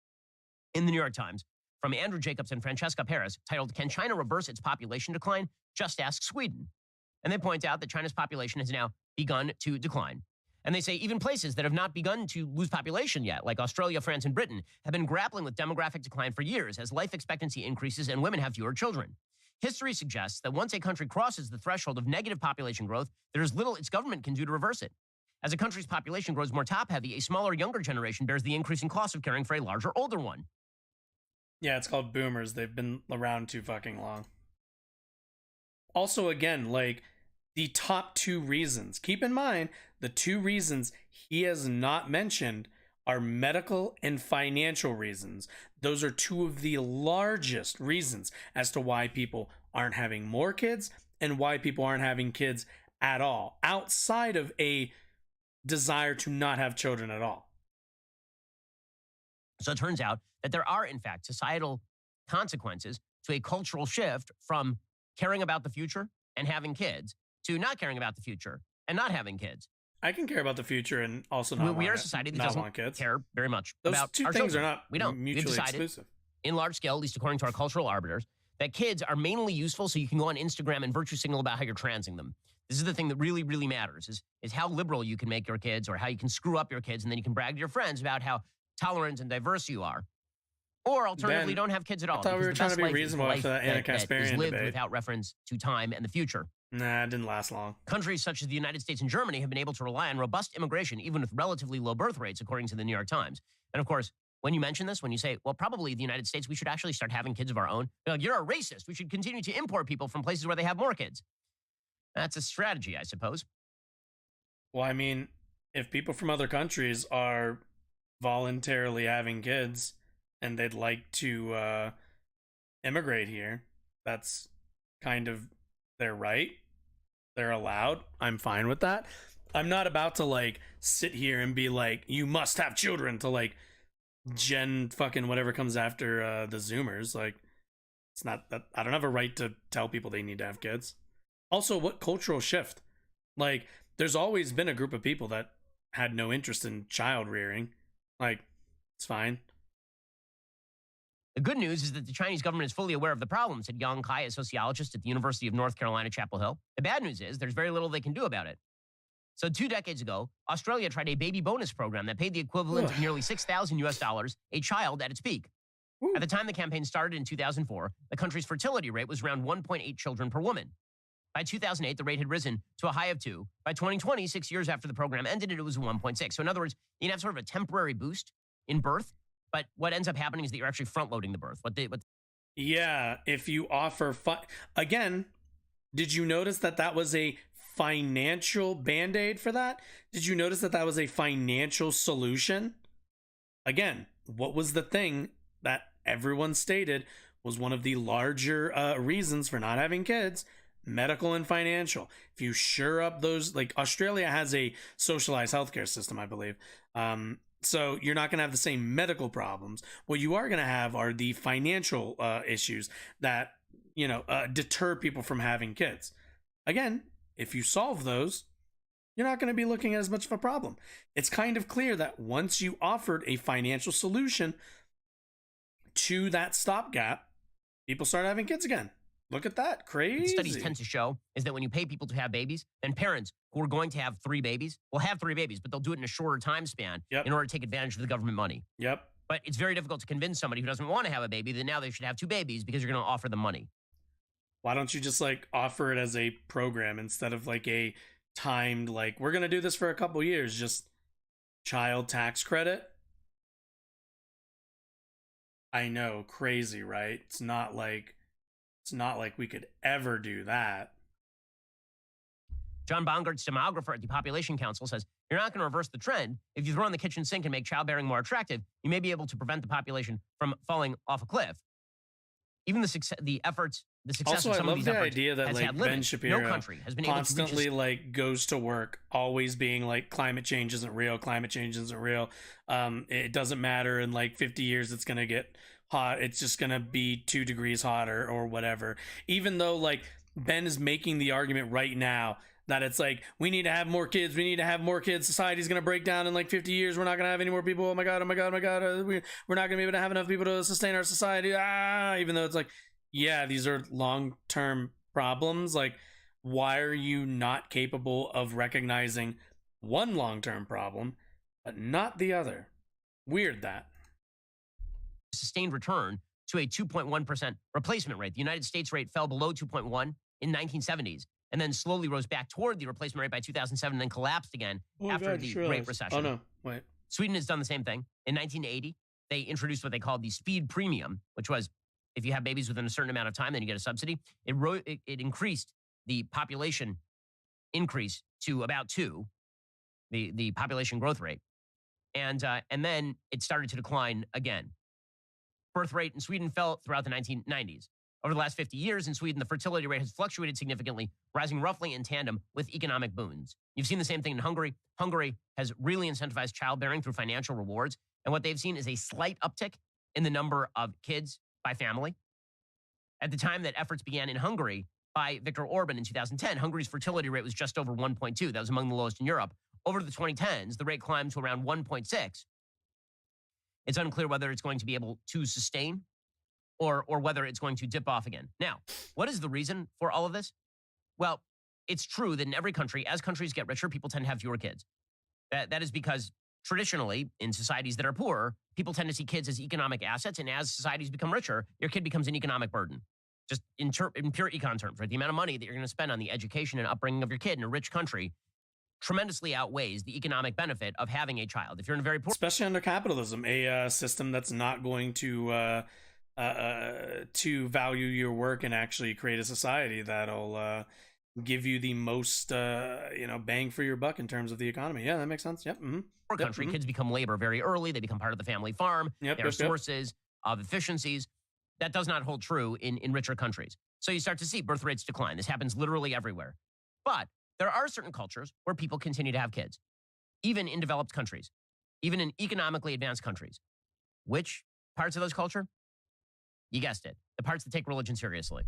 in the New York Times from Andrew Jacobs and Francesca Paris titled, "Can China Reverse Its Population Decline? Just Ask Sweden." And they point out that China's population has now begun to decline. And they say even places that have not begun to lose population yet, like Australia, France, and Britain, have been grappling with demographic decline for years as life expectancy increases and women have fewer children. History suggests that once a country crosses the threshold of negative population growth, there is little its government can do to reverse it. As a country's population grows more top-heavy, a smaller, younger generation bears the increasing cost of caring for a larger, older one. Yeah, it's called boomers. They've been around too fucking long. Also, again, like, the top two reasons. Keep in mind, the two reasons he has not mentioned are medical and financial reasons. Those are two of the largest reasons as to why people aren't having more kids and why people aren't having kids at all, outside of a desire to not have children at all. So it turns out that there are, in fact, societal consequences to a cultural shift from caring about the future and having kids to not caring about the future and not having kids. I can care about the future and also not We are want a society that not doesn't want kids. care very much Those about two our things children. are not We don't. mutually We've decided exclusive. in large scale, at least according to our cultural arbiters, that kids are mainly useful so you can go on Instagram and virtue signal about how you're transing them. This is the thing that really, really matters, is how liberal you can make your kids or how you can screw up your kids, and then you can brag to your friends about how tolerant and diverse you are. Or alternatively, Ben, don't have kids at all. I thought we because were the trying best to be life is the reasonable life after that Anna that is Kasparian lived debate. without reference to time and the future. Nah, it didn't last long. Countries such as the United States and Germany have been able to rely on robust immigration, even with relatively low birth rates, according to the New York Times. And of course, when you mention this, when you say, well, probably the United States, we should actually start having kids of our own, they're like, you're a racist. We should continue to import people from places where they have more kids. That's a strategy, I suppose. Well, I mean, if people from other countries are voluntarily having kids and they'd like to immigrate here, that's kind of their right. They're allowed. I'm fine with that. I'm not about to like sit here and be like, you must have children to like gen fucking whatever comes after the Zoomers. Like, it's not that I don't have a right to tell people they need to have kids. Also, what cultural shift? Like, there's always been a group of people that had no interest in child rearing. Like, it's fine. The good news is that the Chinese government is fully aware of the problem, said Yang Kai, a sociologist at the University of North Carolina, Chapel Hill. The bad news is there's very little they can do about it. So 2 decades ago, Australia tried a baby bonus program that paid the equivalent of nearly $6,000 a child at its peak. At the time the campaign started in 2004, the country's fertility rate was around 1.8 children per woman. By 2008, the rate had risen to a high of 2. By 2020, 6 years after the program ended, it was 1.6. So in other words, you can have sort of a temporary boost in birth, but what ends up happening is that you're actually front-loading the birth. Yeah, if you offer... Again, did you notice that that was a financial Band-Aid for that? Did you notice that that was a financial solution? Again, what was the thing that everyone stated was one of the larger reasons for not having kids? Medical and financial. If you shore up those, like Australia has a socialized healthcare system, I believe. So you're not going to have the same medical problems. What you are going to have are the financial issues that, deter people from having kids. Again, if you solve those, you're not going to be looking at as much of a problem. It's kind of clear that once you offered a financial solution to that stopgap, people start having kids again. Look at that. Crazy. What studies tend to show is that when you pay people to have babies, then parents who are going to have 3 babies will have 3 babies, but they'll do it in a shorter time span in order to take advantage of the government money. Yep. But it's very difficult to convince somebody who doesn't want to have a baby that now they should have 2 babies because you're going to offer them money. Why don't you just like offer it as a program instead of like a timed, like, we're going to do this for a couple years, just child tax credit? I know, crazy, right? It's not like we could ever do that. John Bongart's demographer at the Population Council says, you're not going to reverse the trend. If you throw in the kitchen sink and make childbearing more attractive, you may be able to prevent the population from falling off a cliff. Even the success Also, of some I of these love the efforts idea that has like had Ben limits. Shapiro No country has been able to reach constantly like goes to work, always being like, climate change isn't real. Climate change isn't real. It doesn't matter. In like 50 years, it's gonna get hot. It's just gonna be 2 degrees hotter or whatever. Even though like Ben is making the argument right now that it's like, we need to have more kids. We need to have more kids. Society's going to break down in like 50 years. We're not going to have any more people. Oh my God. Oh my God. Oh my God. We're not going to be able to have enough people to sustain our society. Even though it's like, yeah, these are long-term problems. Like, why are you not capable of recognizing one long-term problem, but not the other? Weird that. Sustained return to a 2.1% replacement rate. The United States rate fell below 2.1 in 1970s. And then slowly rose back toward the replacement rate by 2007 and then collapsed again after the Great Recession. Oh, no. Wait. Sweden has done the same thing. In 1980, they introduced what they called the speed premium, which was if you have babies within a certain amount of time, then you get a subsidy. It increased the population increase to about 2, the population growth rate. And then it started to decline again. Birth rate in Sweden fell throughout the 1990s. Over the last 50 years in Sweden, the fertility rate has fluctuated significantly, rising roughly in tandem with economic boons. You've seen the same thing in Hungary. Hungary has really incentivized childbearing through financial rewards. And what they've seen is a slight uptick in the number of kids by family. At the time that efforts began in Hungary by Viktor Orban in 2010, Hungary's fertility rate was just over 1.2. That was among the lowest in Europe. Over the 2010s, the rate climbed to around 1.6. It's unclear whether it's going to be able to sustain or whether it's going to dip off again. Now, what is the reason for all of this? Well, it's true that in every country, as countries get richer, people tend to have fewer kids. That is because traditionally, in societies that are poorer, people tend to see kids as economic assets, and as societies become richer, your kid becomes an economic burden. Just in pure econ terms, right? The amount of money that you're going to spend on the education and upbringing of your kid in a rich country tremendously outweighs the economic benefit of having a child. If you're in a very poor... Especially under capitalism, a system that's not going to value your work and actually create a society that'll give you the most bang for your buck in terms of the economy. Yeah, that makes sense. Yep. Mm-hmm. Poor country, kids become labor very early. They become part of the family farm. They're sources of efficiencies. That does not hold true in richer countries. So you start to see birth rates decline. This happens literally everywhere. But there are certain cultures where people continue to have kids, even in developed countries, even in economically advanced countries. Which parts of those culture? You guessed it. The parts that take religion seriously.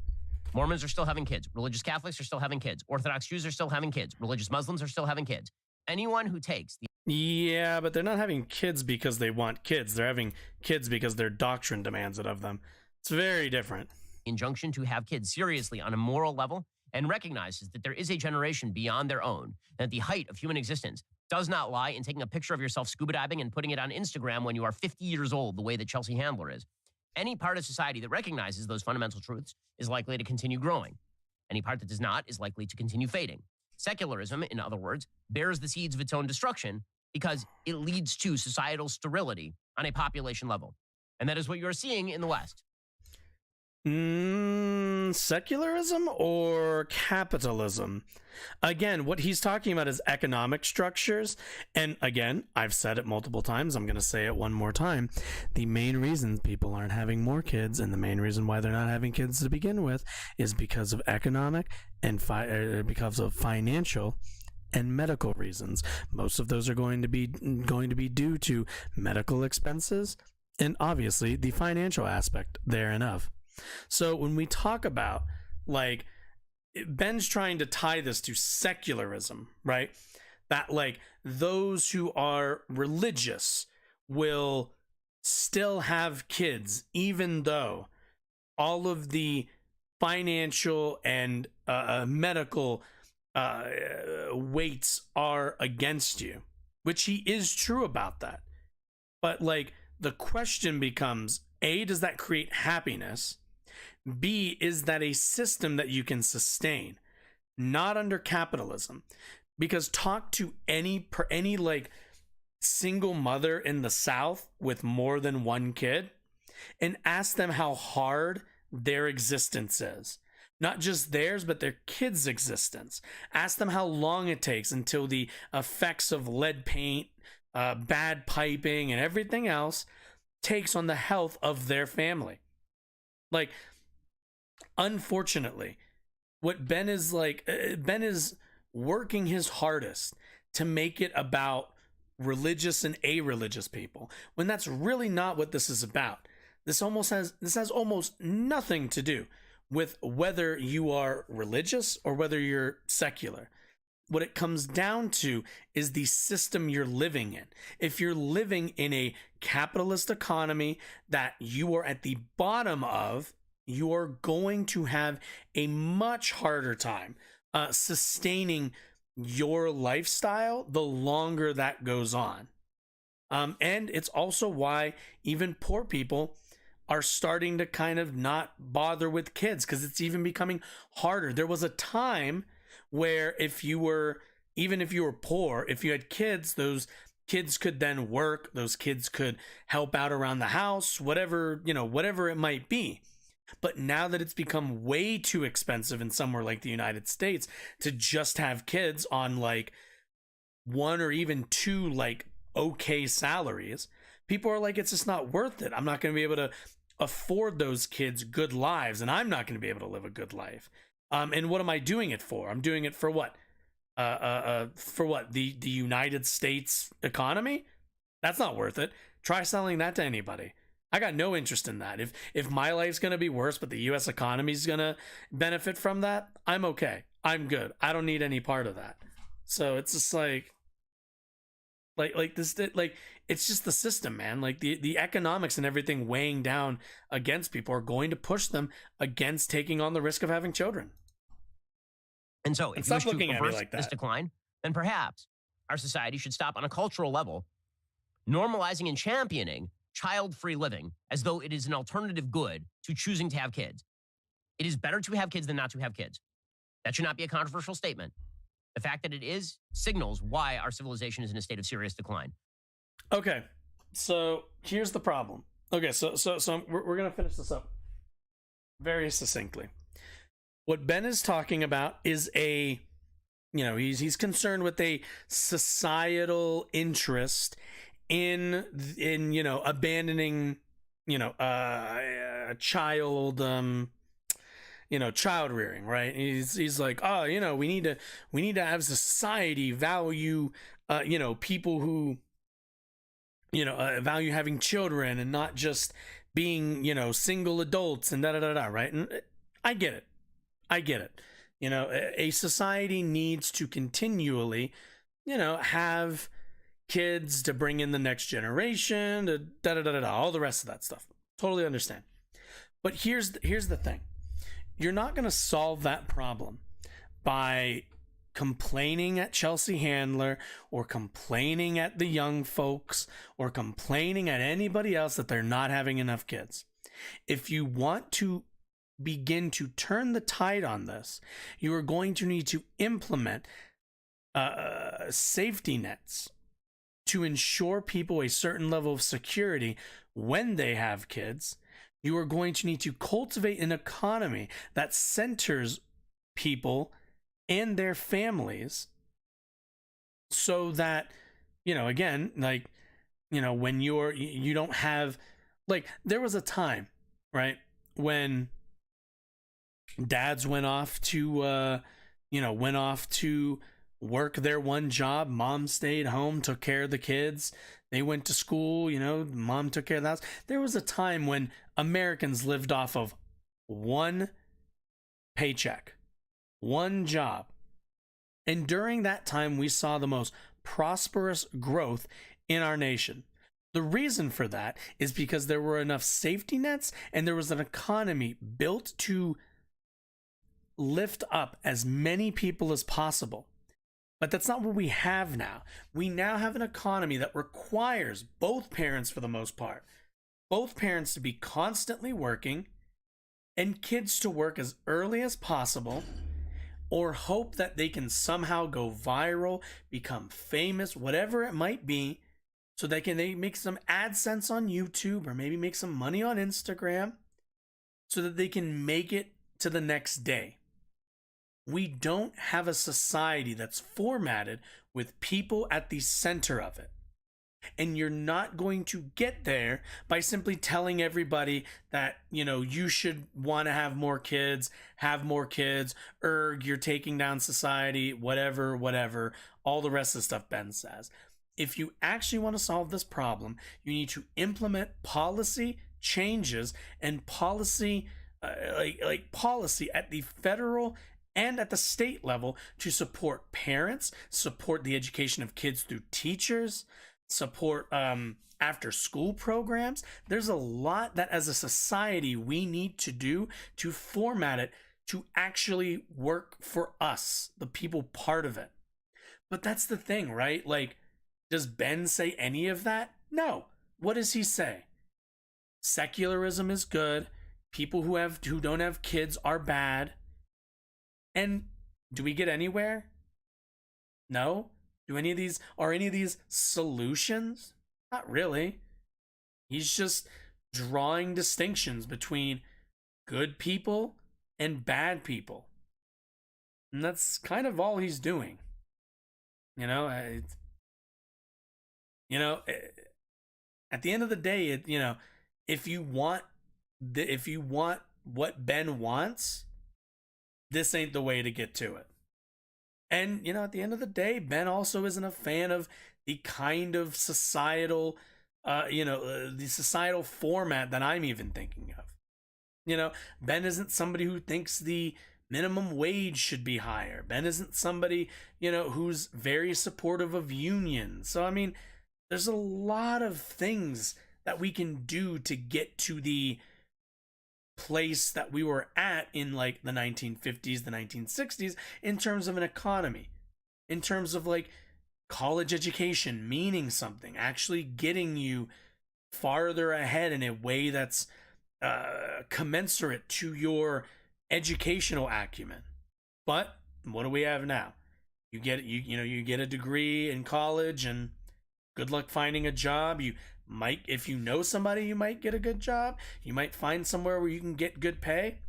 Mormons are still having kids. Religious Catholics are still having kids. Orthodox Jews are still having kids. Religious Muslims are still having kids. Anyone who takes the... Yeah, but they're not having kids because they want kids. They're having kids because their doctrine demands it of them. It's very different. Injunction to have kids seriously on a moral level and recognizes that there is a generation beyond their own, and that the height of human existence does not lie in taking a picture of yourself scuba diving and putting it on Instagram when you are 50 years old, the way that Chelsea Handler is. Any part of society that recognizes those fundamental truths is likely to continue growing. Any part that does not is likely to continue fading. Secularism, in other words, bears the seeds of its own destruction because it leads to societal sterility on a population level. And that is what you're seeing in the West. Secularism or capitalism? Again, what he's talking about is economic structures. And again, I've said it multiple times. I'm going to say it one more time. The main reason people aren't having more kids, and the main reason why they're not having kids to begin with, is because of economic and because of financial and medical reasons. Most of those are going to be due to medical expenses and obviously the financial aspect thereof. So when we talk about, like, Ben's trying to tie this to secularism, right? That, like, those who are religious will still have kids, even though all of the financial and medical weights are against you, which he is true about that. But, like, the question becomes, A, does that create happiness? B, is that a system that you can sustain? Not under capitalism. Because talk to any like single mother in the South with more than one kid and ask them how hard their existence is. Not just theirs, but their kids' existence. Ask them how long it takes until the effects of lead paint, bad piping, and everything else takes on the health of their family. Like, unfortunately, what Ben is like, Ben is working his hardest to make it about religious and a-religious people, when that's really not what this is about. This has almost nothing to do with whether you are religious or whether you're secular. What it comes down to is the system you're living in. If you're living in a capitalist economy that you are at the bottom of, you are going to have a much harder time sustaining your lifestyle the longer that goes on. And it's also why even poor people are starting to kind of not bother with kids, because it's even becoming harder. There was a time where if you were poor, if you had kids, those kids could then work, those kids could help out around the house, whatever it might be. But now that it's become way too expensive in somewhere like the United States to just have kids on like one or even two like okay salaries, people are like, it's just not worth it. I'm not going to be able to afford those kids good lives, and I'm not going to be able to live a good life. And what am I doing it for? I'm doing it for what? For what? The United States economy? That's not worth it. Try selling that to anybody. I got no interest in that. If my life's going to be worse, but the U.S. economy is going to benefit from that, I'm okay. I'm good. I don't need any part of that. So it's just like it's just the system, man. Like the economics and everything weighing down against people are going to push them against taking on the risk of having children. And so if you wish to reverse this decline, then perhaps our society should stop on a cultural level, normalizing and championing child-free living as though it is an alternative good to choosing to have kids. It is better to have kids than not to have kids. That should not be a controversial statement. The fact that it is signals why our civilization is in a state of serious decline. Okay, so here's the problem. Okay, so we're gonna finish this up very succinctly. What Ben is talking about is he's concerned with a societal interest in abandoning child child rearing, right? He's like, oh, we need to have society value people who value having children and not just being single adults and right? And I get it. A society needs to continually have kids to bring in the next generation, to all the rest of that stuff. Totally understand. But here's the thing. You're not going to solve that problem by complaining at Chelsea Handler or complaining at the young folks or complaining at anybody else that they're not having enough kids. If you want to begin to turn the tide on this, you are going to need to implement safety nets to ensure people a certain level of security when they have kids. You are going to need to cultivate an economy that centers people and their families so that, again, when you don't have, there was a time, right, when dads went off to work their one job. Mom stayed home, took care of the kids. They went to school, mom took care of the house. There was a time when Americans lived off of one paycheck, one job. And during that time, we saw the most prosperous growth in our nation. The reason for that is because there were enough safety nets and there was an economy built to lift up as many people as possible. But that's not what we have now. We now have an economy that requires both parents, for the most part, both parents to be constantly working and kids to work as early as possible, or hope that they can somehow go viral, become famous, whatever it might be, so they make some AdSense on YouTube or maybe make some money on Instagram so that they can make it to the next day. We don't have a society that's formatted with people at the center of it. And you're not going to get there by simply telling everybody that, you should want to have more kids, you're taking down society, whatever, all the rest of the stuff Ben says. If you actually want to solve this problem, you need to implement policy changes and policy, policy at the federal and at the state level to support parents, support the education of kids through teachers, support after school programs. There's a lot that as a society we need to do to format it to actually work for us, the people part of it. But that's the thing, right? Like, does Ben say any of that? No. What does he say? Secularism is good. People who don't have kids are bad. And do we get anywhere? No. Are any of these solutions? Not really. He's just drawing distinctions between good people and bad people. And that's kind of all he's doing. At the end of the day, if you want what Ben wants, this ain't the way to get to it. And, at the end of the day, Ben also isn't a fan of the kind of societal, the societal format that I'm even thinking of. Ben isn't somebody who thinks the minimum wage should be higher. Ben isn't somebody, who's very supportive of unions. So, there's a lot of things that we can do to get to the place that we were at in like the 1950s, the 1960s, in terms of an economy, in terms of like college education meaning something, actually getting you farther ahead in a way that's commensurate to your educational acumen. But what do we have now? You get a degree in college and good luck finding a job. You might, if you know somebody, you might get a good job. You might find somewhere where you can get good pay.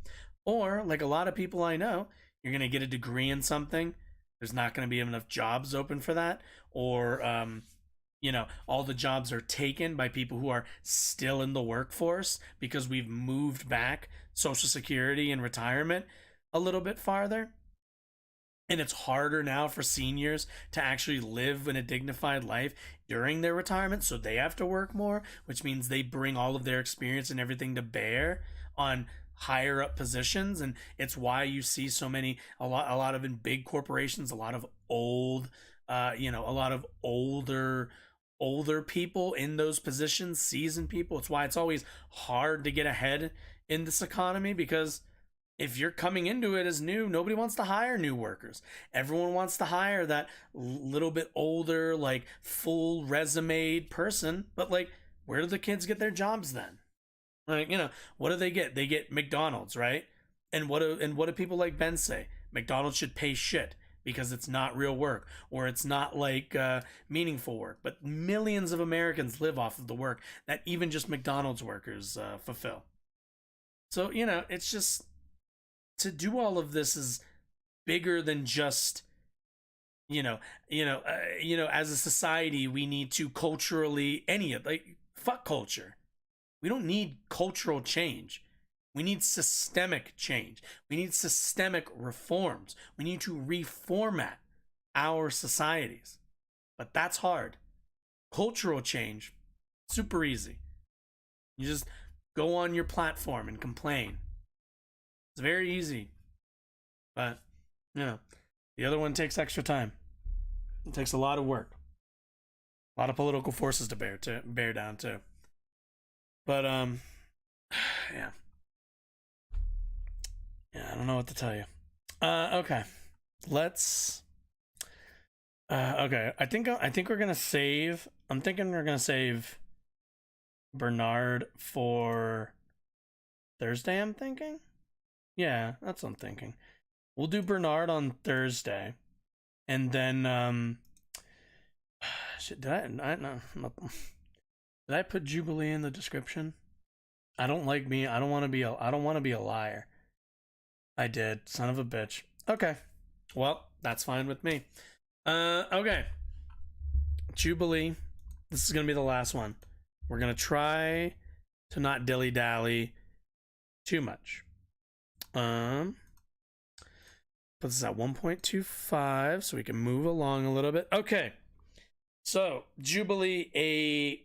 Or, like a lot of people I know, you're going to get a degree in something. There's not going to be enough jobs open for that. Or, all the jobs are taken by people who are still in the workforce because we've moved back Social Security and retirement a little bit farther. And it's harder now for seniors to actually live in a dignified life during their retirement, so they have to work more, which means they bring all of their experience and everything to bear on higher up positions. And it's why you see so many, a lot of in big corporations, a lot of old, a lot of older people in those positions, seasoned people. It's why it's always hard to get ahead in this economy, because if you're coming into it as new, nobody wants to hire new workers. Everyone wants to hire that little bit older, like full resume person. But like, where do the kids get their jobs then? Like, what do they get? They get McDonald's, right? And what do people like Ben say? McDonald's should pay shit because it's not real work, or it's not like meaningful work. But millions of Americans live off of the work that even just McDonald's workers fulfill. So, it's just, to do all of this is bigger than just, as a society, we need to culturally, fuck culture. We don't need cultural change. We need systemic change. We need systemic reforms. We need to reformat our societies. But that's hard. Cultural change, super easy. You just go on your platform and complain. It's very easy, but the other one takes extra time. It takes a lot of work, a lot of political forces to bear down too. But yeah, I don't know what to tell you. Okay, let's. Okay, I think we're gonna save. I'm thinking we're gonna save Bernard for Thursday. I'm thinking. Yeah, that's what I'm thinking. We'll do Bernard on Thursday, and then shit, did I no, did I put Jubilee in the description? I don't like me. I don't want to be a liar. I did, son of a bitch. Okay, well, that's fine with me. Okay, Jubilee. This is gonna be the last one. We're gonna try to not dilly dally too much. Put this at 1.25 so we can move along a little bit. Okay, so Jubilee,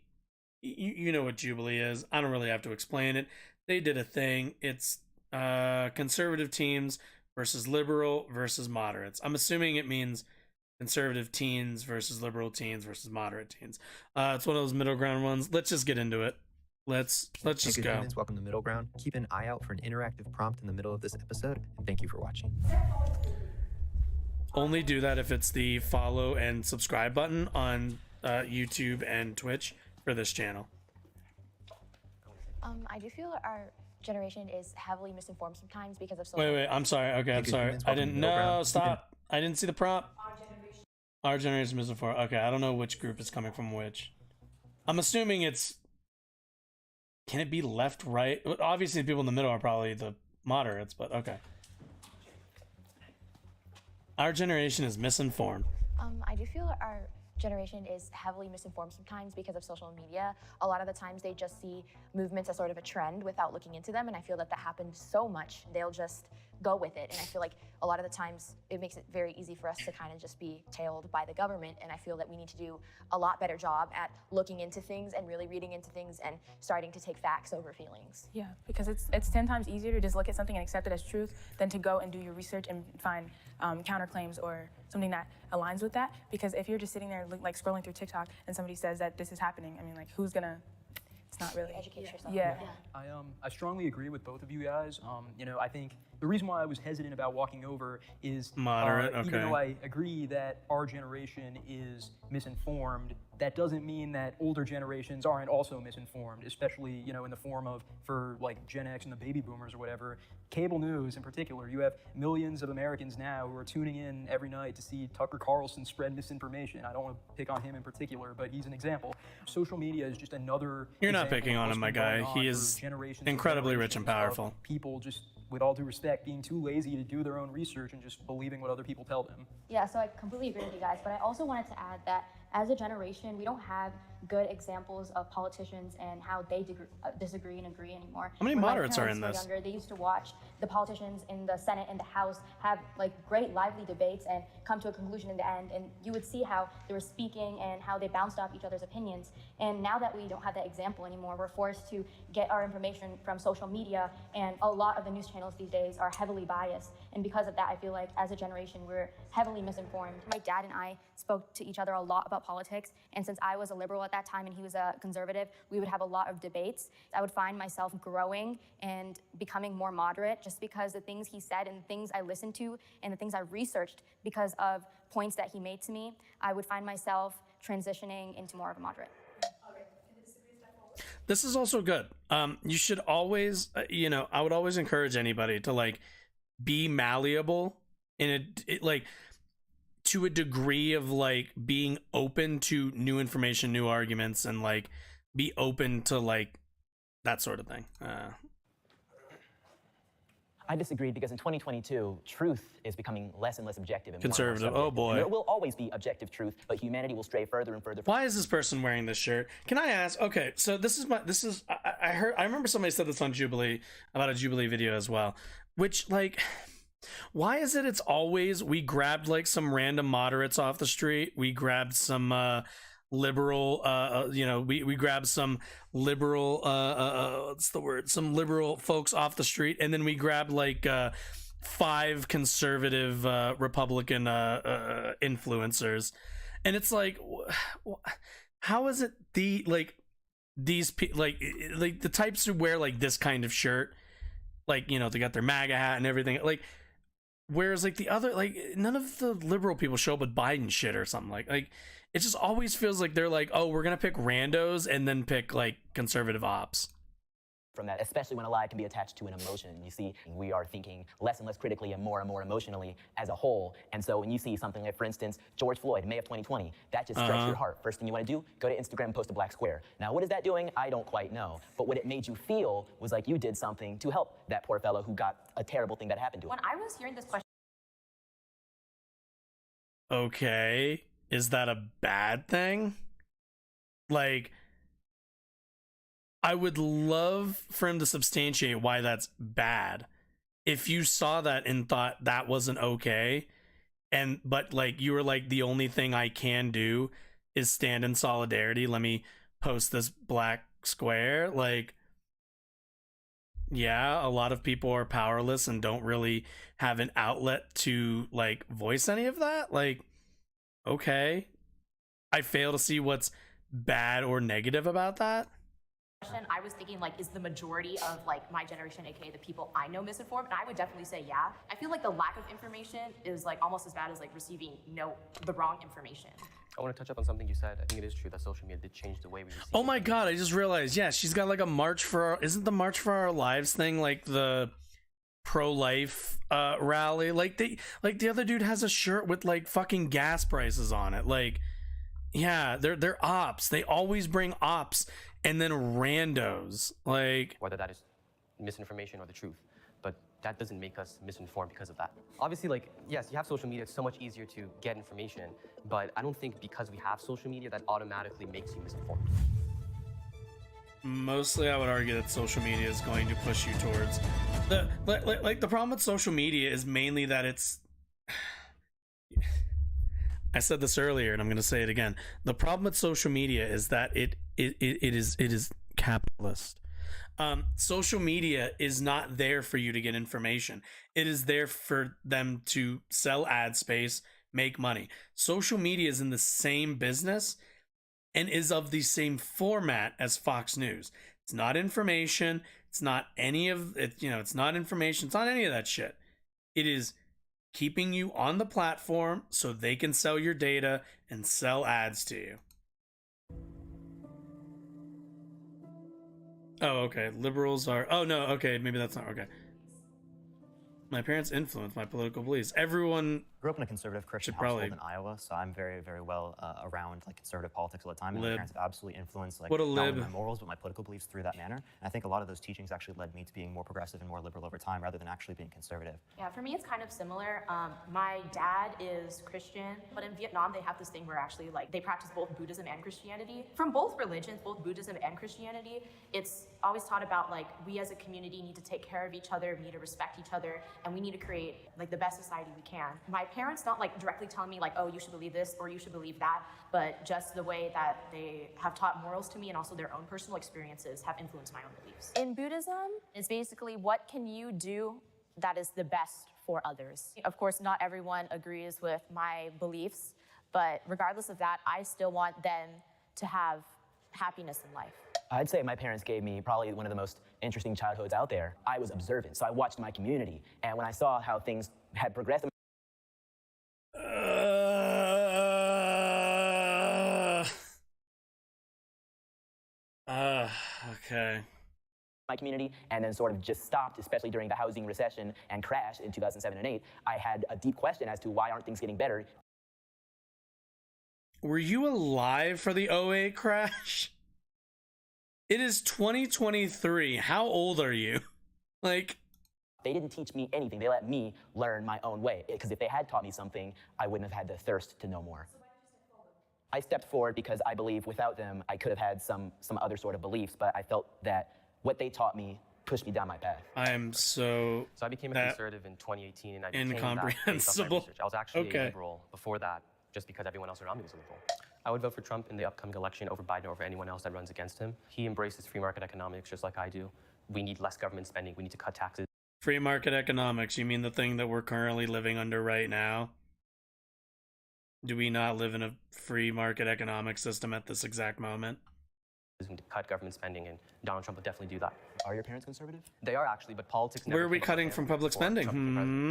you know what Jubilee is. I don't really have to explain it. They did a thing. It's conservative teens versus liberal versus moderates. I'm assuming it means conservative teens versus liberal teens versus moderate teens. It's one of those middle ground ones. Let's just get into it. Let's just go. Humans, welcome to Middle Ground. Keep an eye out for an interactive prompt in the middle of this episode, and thank you for watching. Only do that if it's the follow and subscribe button on YouTube and Twitch for this channel. I do feel our generation is heavily misinformed sometimes because of social. Wait, I'm sorry. Okay, I'm sorry. I didn't know. Stop. I didn't see the prompt. Our generation is misinformed. Okay, I don't know which group is coming from which. I'm assuming it's. Can it be left, right? Obviously, the people in the middle are probably the moderates, but okay. Our generation is misinformed. I do feel our generation is heavily misinformed sometimes because of social media. A lot of the times they just see movements as sort of a trend without looking into them, and I feel that happens so much. They'll just go with it, and I feel like a lot of the times it makes it very easy for us to kind of just be tailed by the government, and I feel that we need to do a lot better job at looking into things and really reading into things and starting to take facts over feelings. Yeah, because it's 10 times easier to just look at something and accept it as truth than to go and do your research and find counterclaims or something that aligns with that. Because if you're just sitting there like scrolling through TikTok and somebody says that this is happening, I mean, like, who's gonna? It's not really educate yourself. Yeah. I strongly agree with both of you guys. You know, I think the reason why I was hesitant about walking over is moderate. Even though I agree that our generation is misinformed, that doesn't mean that older generations aren't also misinformed, especially, you know, in the form of, for like Gen X and the baby boomers or whatever. Cable news in particular, you have millions of Americans now who are tuning in every night to see Tucker Carlson spread misinformation. I don't want to pick on him in particular, but he's an example. Social media is just another. You're not picking on him, my guy. He is incredibly rich and powerful. People just, with all due respect, being too lazy to do their own research and just believing what other people tell them. Yeah, so I completely agree with you guys, but I also wanted to add that as a generation, we don't have good examples of politicians and how they disagree and agree anymore. How many When my moderates are parents in were this? Younger, they used to watch the politicians in the Senate and the House have like great lively debates and come to a conclusion in the end, and you would see how they were speaking and how they bounced off each other's opinions. And now that we don't have that example anymore, we're forced to get our information from social media, and a lot of the news channels these days are heavily biased. And because of that, I feel like as a generation, we're heavily misinformed. My dad and I spoke to each other a lot about politics, and since I was a liberal at that time and he was a conservative, we would have a lot of debates. I would find myself growing and becoming more moderate just because the things he said and the things I listened to and the things I researched because of points that he made to me, I would find myself transitioning into more of a moderate. This is also good. You should always, you know, I would always encourage anybody to like be malleable in like to a degree of like being open to new information, new arguments, and like be open to like that sort of thing. I disagree because in 2022, truth is becoming less and less objective. And Conservative. more Oh boy. There will always be objective truth, but humanity will stray further and further. Why is this person wearing this shirt? Can I ask? Okay, so I remember somebody said this on Jubilee about a Jubilee video as well, which like, why is it it's always we grabbed like some random moderates off the street, we grabbed some liberal you know, we grabbed some liberal what's the word, some liberal folks off the street, and then we grabbed like 5 conservative Republican influencers, and it's like, how is it the like these people like the types who wear like this kind of shirt, like, you know, they got their MAGA hat and everything, like, whereas like the other, like, none of the liberal people show up with Biden shit or something, like it just always feels like they're like, oh, we're gonna pick randos and then pick like conservative ops. from that, especially when a lie can be attached to an emotion. You see, we are thinking less and less critically and more emotionally as a whole. And so when you see something like, for instance, George Floyd, May of 2020, that just strikes your heart. First thing you want to do, go to Instagram and post a black square. Now, what is that doing? I don't quite know. But what it made you feel was like you did something to help that poor fellow who got a terrible thing that happened to him. When I was hearing this question, Okay, is that a bad thing? Like, I would love for him to substantiate why that's bad. If you saw that and thought that wasn't okay, but like you were like, the only thing I can do is stand in solidarity, let me post this black square. Like, yeah, a lot of people are powerless and don't really have an outlet to like voice any of that. Like, okay, I fail to see what's bad or negative about that. I was thinking, like, is the majority of like my generation, aka the people I know, misinformed? And I would definitely say yeah. I feel like the lack of information is like almost as bad as like receiving the wrong information. I want to touch up on something you said. I think it is true that social media did change the way we receive. Oh my god, I just realized, yeah, she's got like a March for Our, isn't the March for Our Lives thing like the pro-life rally? Like the other dude has a shirt with like fucking gas prices on it. Like, yeah, they're ops. They always bring ops and then randos. Like, whether that is misinformation or the truth, but that doesn't make us misinformed because of that. Obviously, like, yes, you have social media, it's so much easier to get information, but I don't think because we have social media that automatically makes you misinformed. Mostly I would argue that social media is going to push you towards the problem with social media is mainly that it's I said this earlier and I'm going to say it again. The problem with social media is that it is capitalist. Social media is not there for you to get information. It is there for them to sell ad space, make money. Social media is in the same business and is of the same format as Fox News. It's not information. It's not any of it. You know, it's not information. It's not any of that shit. It is keeping you on the platform so they can sell your data and sell ads to you. Oh, okay. Liberals are... Oh, no. Okay. Maybe that's not... Okay. My parents influenced my political beliefs. Everyone... grew up in a conservative Christian household in Iowa, so I'm very, very well around like conservative politics all the time. And my parents have absolutely influenced like not only my morals but my political beliefs through that manner. And I think a lot of those teachings actually led me to being more progressive and more liberal over time, rather than actually being conservative. Yeah, for me it's kind of similar. My dad is Christian, but in Vietnam they have this thing where actually like they practice both Buddhism and Christianity. From both religions, both Buddhism and Christianity, it's always taught about like we as a community need to take care of each other, we need to respect each other, and we need to create like the best society we can. My parents not like directly telling me like, oh, you should believe this or you should believe that, but just the way that they have taught morals to me and also their own personal experiences have influenced my own beliefs. in Buddhism, it's basically what can you do that is the best for others. Of course, not everyone agrees with my beliefs, but regardless of that, I still want them to have happiness in life. I'd say my parents gave me probably one of the most interesting childhoods out there. I was observant, so I watched my community, and when I saw how things had progressed. Okay. My community, and then sort of just stopped, especially during the housing recession and crash in 2007 and 8. I had a deep question as to why aren't things getting better? Were you alive for the 08 crash? It is 2023. How old are you? Like, they didn't teach me anything. They let me learn my own way. Because if they had taught me something, I wouldn't have had the thirst to know more. I stepped forward because I believe without them, I could have had some other sort of beliefs, but I felt that what they taught me pushed me down my path. I am so I became a conservative in 2018, and I became incomprehensible. that based off my research. I was actually Okay. a liberal before that, just because everyone else around me was a liberal. I would vote for Trump in the upcoming election over Biden or over anyone else that runs against him. He embraces free market economics just like I do. We need less government spending. We need to cut taxes. Free market economics, you mean the thing that we're currently living under right now? Do we not live in a free market economic system at this exact moment? We need to cut government spending, and Donald Trump would definitely do that. Are your parents conservative? They are actually, but politics. Where are we cutting from public spending?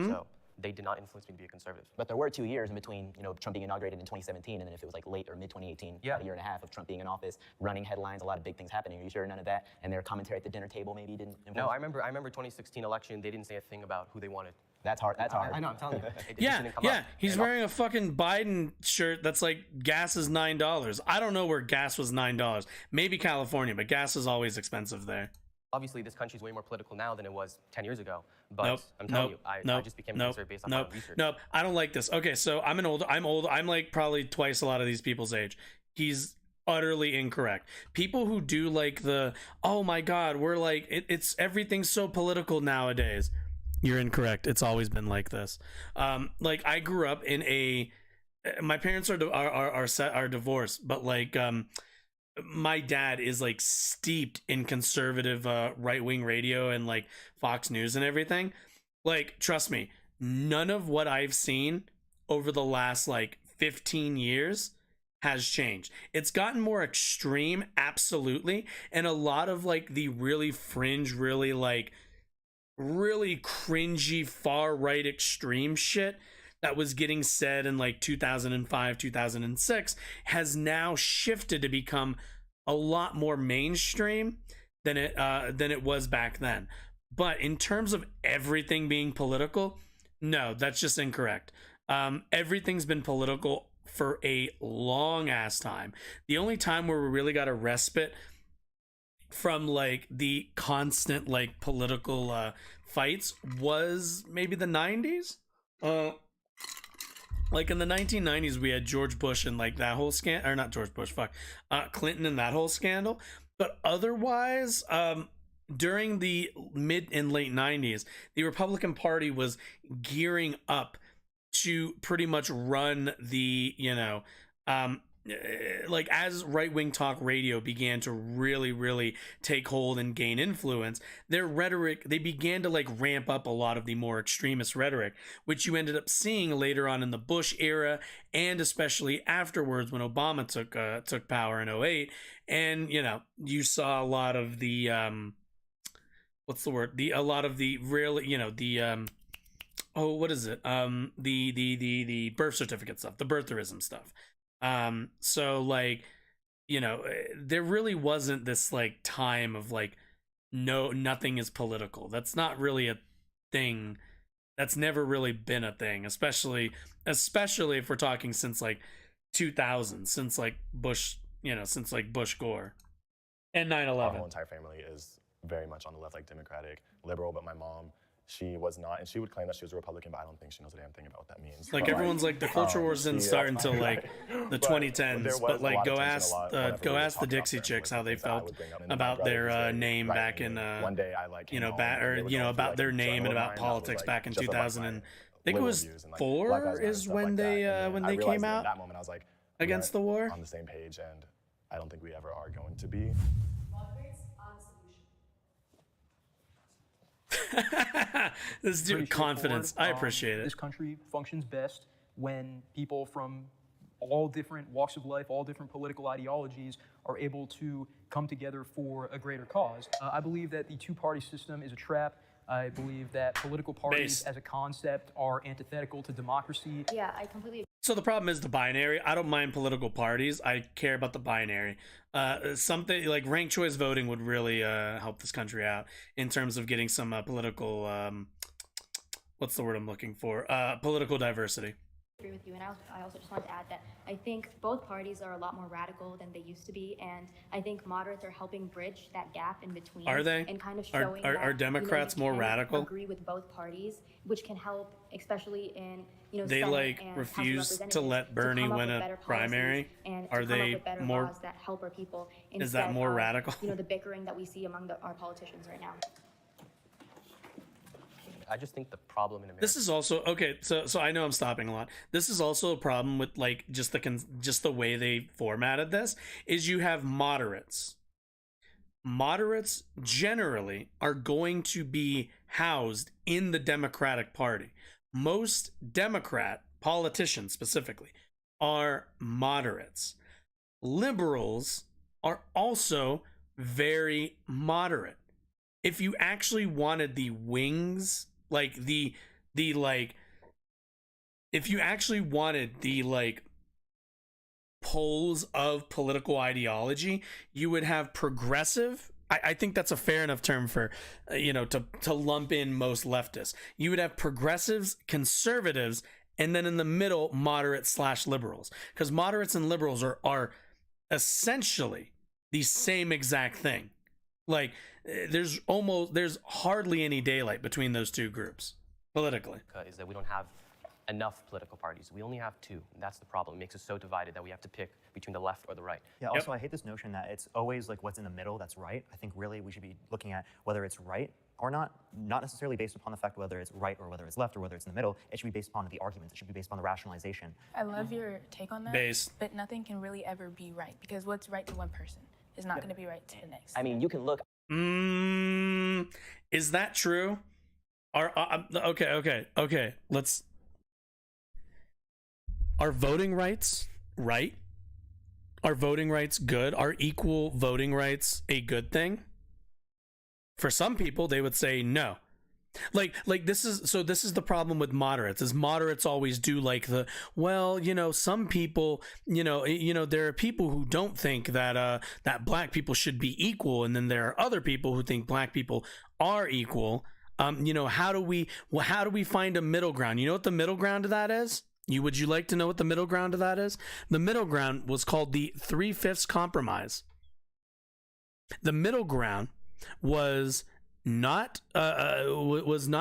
So they did not influence me to be a conservative. But there were 2 years in between, Trump being inaugurated in 2017, and then if it was like late or mid 2018, about a year and a half of Trump being in office, running headlines, a lot of big things happening. Are you sure none of that and their commentary at the dinner table maybe didn't influence? No, I remember 2016 election. They didn't say a thing about who they wanted. That's hard. That's hard. I know. I'm telling you. It Yeah, didn't come yeah. up. He's And wearing a fucking Biden shirt that's like gas is $9. I don't know where gas was $9. Maybe California, but gas is always expensive there. Obviously, this country's way more political now than it was 10 years ago. But I'm telling you, I just became a conservative based on my own research. Nope, I don't like this. Okay, so I'm old. I'm like probably twice a lot of these people's age. He's utterly incorrect. People who do like oh my God, we're like, it's everything's so political nowadays. You're incorrect. It's always been like this. Like I grew up in my parents are divorced, but like my dad is like steeped in conservative right-wing radio and like Fox News and everything. Like, trust me, none of what I've seen over the last like 15 years has changed. It's gotten more extreme, absolutely, and a lot of like the really fringe, really cringy far right extreme shit that was getting said in like 2005, 2006 has now shifted to become a lot more mainstream than it was back then. But in terms of everything being political, no, that's just incorrect. Everything's been political for a long ass time. The only time where we really got a respite from like the constant like political fights was maybe the 90s. Like in the 1990s, we had George Bush and like that whole or not George Bush, Clinton and that whole scandal. But otherwise, during the mid and late 90s, the Republican Party was gearing up to pretty much run the, like as right-wing talk radio began to really take hold and gain influence, their rhetoric, they began to like ramp up a lot of the more extremist rhetoric, which you ended up seeing later on in the Bush era and especially afterwards when Obama took power in 2008. And you saw a lot of the what's the word, a lot of the really what is it, the birth certificate stuff, the birtherism stuff. So like, there really wasn't this like time of like, nothing is political. That's not really a thing. That's never really been a thing, especially if we're talking since like 2000, since like Bush, since like Bush Gore and 9/11. Our whole entire family is very much on the left, like Democratic, liberal, but my mom, she was not, and she would claim that she was a Republican, but I don't think she knows a damn thing about what that means. Like everyone's like the culture wars didn't start until like the 2010s, but like go ask the Dixie Chicks how they felt about their name back in one day I like about their name and about politics back in 2000 and I think it was 4 is when they came out that moment I was like against the war on the same page, and I don't think we ever are going to be. This dude confidence. I appreciate it. This country functions best when people from all different walks of life, all different political ideologies are able to come together for a greater cause. I believe that the two-party system is a trap. I believe that political parties as a concept are antithetical to democracy. Yeah, I completely agree. So the problem is the binary. I don't mind political parties. I care about the binary. Something like ranked choice voting would really help this country out in terms of getting some political, what's the word I'm looking for? Political diversity. Agree with you, and I also just wanted to add that I think both parties are a lot more radical than they used to be, and I think moderates are helping bridge that gap in between. Are they? And kind of showing are Democrats more radical? Agree with both parties, which can help, especially in they Senate like and refuse House of to let Bernie win a primary. And are they more? That help our people? Is that more radical? The bickering that we see among our politicians right now. I just think the problem in America. This is also okay. So I know I'm stopping a lot. This is also a problem with like just the way they formatted this. Is you have moderates. Moderates generally are going to be housed in the Democratic Party. Most Democrat politicians specifically are moderates. Liberals are also very moderate. If you actually wanted the wings, like the like if you actually wanted the like poles of political ideology, you would have progressive. I think that's a fair enough term for, to lump in most leftists. You would have progressives, conservatives, and then in the middle, moderate/liberals. Because moderates and liberals are essentially the same exact thing. Like, there's hardly any daylight between those two groups politically. Is that we don't have enough political parties. We only have two. And that's the problem. It makes us so divided that we have to pick between the left or the right. Yeah, also I hate this notion that it's always like what's in the middle that's right. I think really we should be looking at whether it's right or not necessarily based upon the fact whether it's right or whether it's left or whether it's in the middle. It should be based upon the arguments. It should be based upon the rationalization. I love your take on that. But nothing can really ever be right, because what's right to one person is not going to be right to the next. I mean, you can look. Is that true? Okay. Are voting rights right? Are voting rights good? Are equal voting rights a good thing? For some people, they would say no. Like this is the problem with moderates. Is moderates always do like some people, there are people who don't think that that black people should be equal, and then there are other people who think black people are equal. How do we find a middle ground? You know what the middle ground of that is? Would you like to know what the middle ground of that is? The middle ground was called the 3/5 compromise. The middle ground was not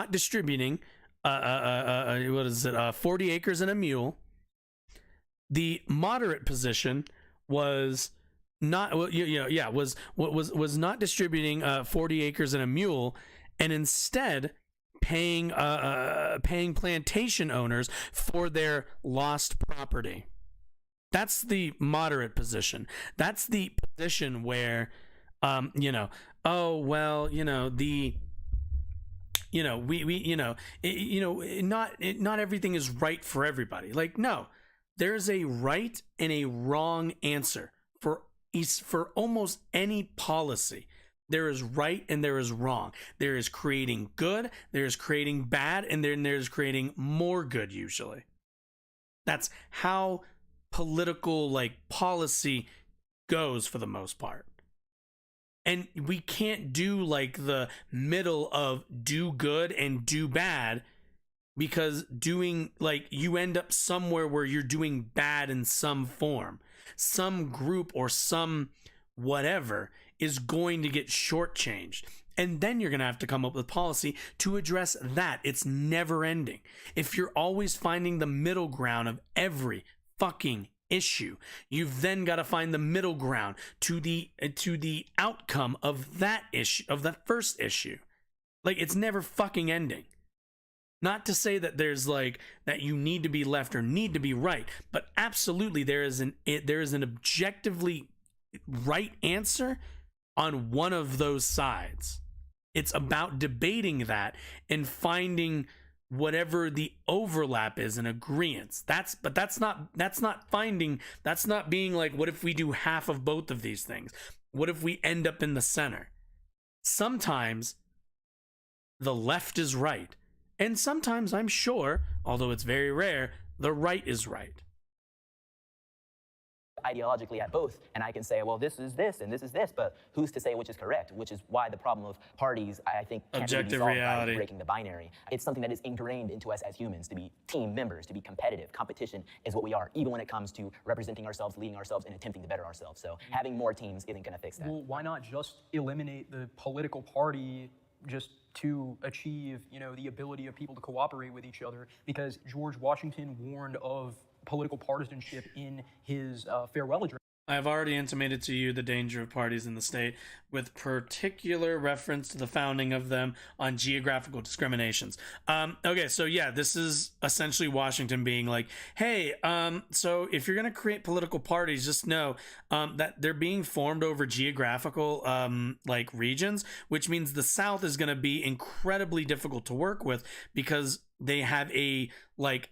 distributing 40 acres and a mule. The moderate position was not was not distributing 40 acres and a mule, and instead paying plantation owners for their lost property. That's the moderate position. That's the position where not everything is right for everybody. Like, no, there's a right and a wrong answer for almost any policy. There is right and there is wrong. There is creating good, there is creating bad, and then there's creating more good usually. That's how political policy goes for the most part. And we can't do the middle of do good and do bad, because doing you end up somewhere where you're doing bad in some form. Some group or some whatever is going to get shortchanged. And then you're going to have to come up with policy to address that. It's never ending. If you're always finding the middle ground of every fucking issue, you've then got to find the middle ground to the outcome of that issue, of that first issue. It's never fucking ending. Not to say that there's that you need to be left or need to be right, but absolutely there is an objectively right answer on one of those sides. It's about debating that and finding whatever the overlap is in agreement. That's not being what if we do half of both of these things? What if we end up in the center? Sometimes the left is right, and sometimes, I'm sure, although it's very rare, the right is right. Ideologically at both, and I can say, well, this is this and this is this, but who's to say which is correct? Which is why the problem of parties, I think, can't objective really be solved reality by breaking the binary. It's something that is ingrained into us as humans, to be team members, to be competitive. Competition is what we are, even when it comes to representing ourselves, leading ourselves, and attempting to better ourselves. So having more teams isn't going to fix that. Well, why not just eliminate the political party just to achieve, the ability of people to cooperate with each other? Because George Washington warned of political partisanship in his farewell address. I've already intimated to you the danger of parties in the state, with particular reference to the founding of them on geographical discriminations. Okay, so yeah, this is essentially Washington being like, hey, so if you're going to create political parties, just know that they're being formed over geographical regions, which means the South is going to be incredibly difficult to work with because they have a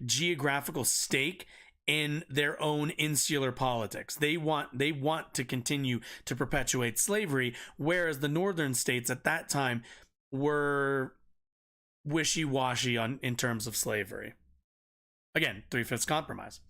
geographical stake in their own insular politics. They want to continue to perpetuate slavery, whereas the northern states at that time were wishy-washy in terms of slavery. Again, 3/5 compromise.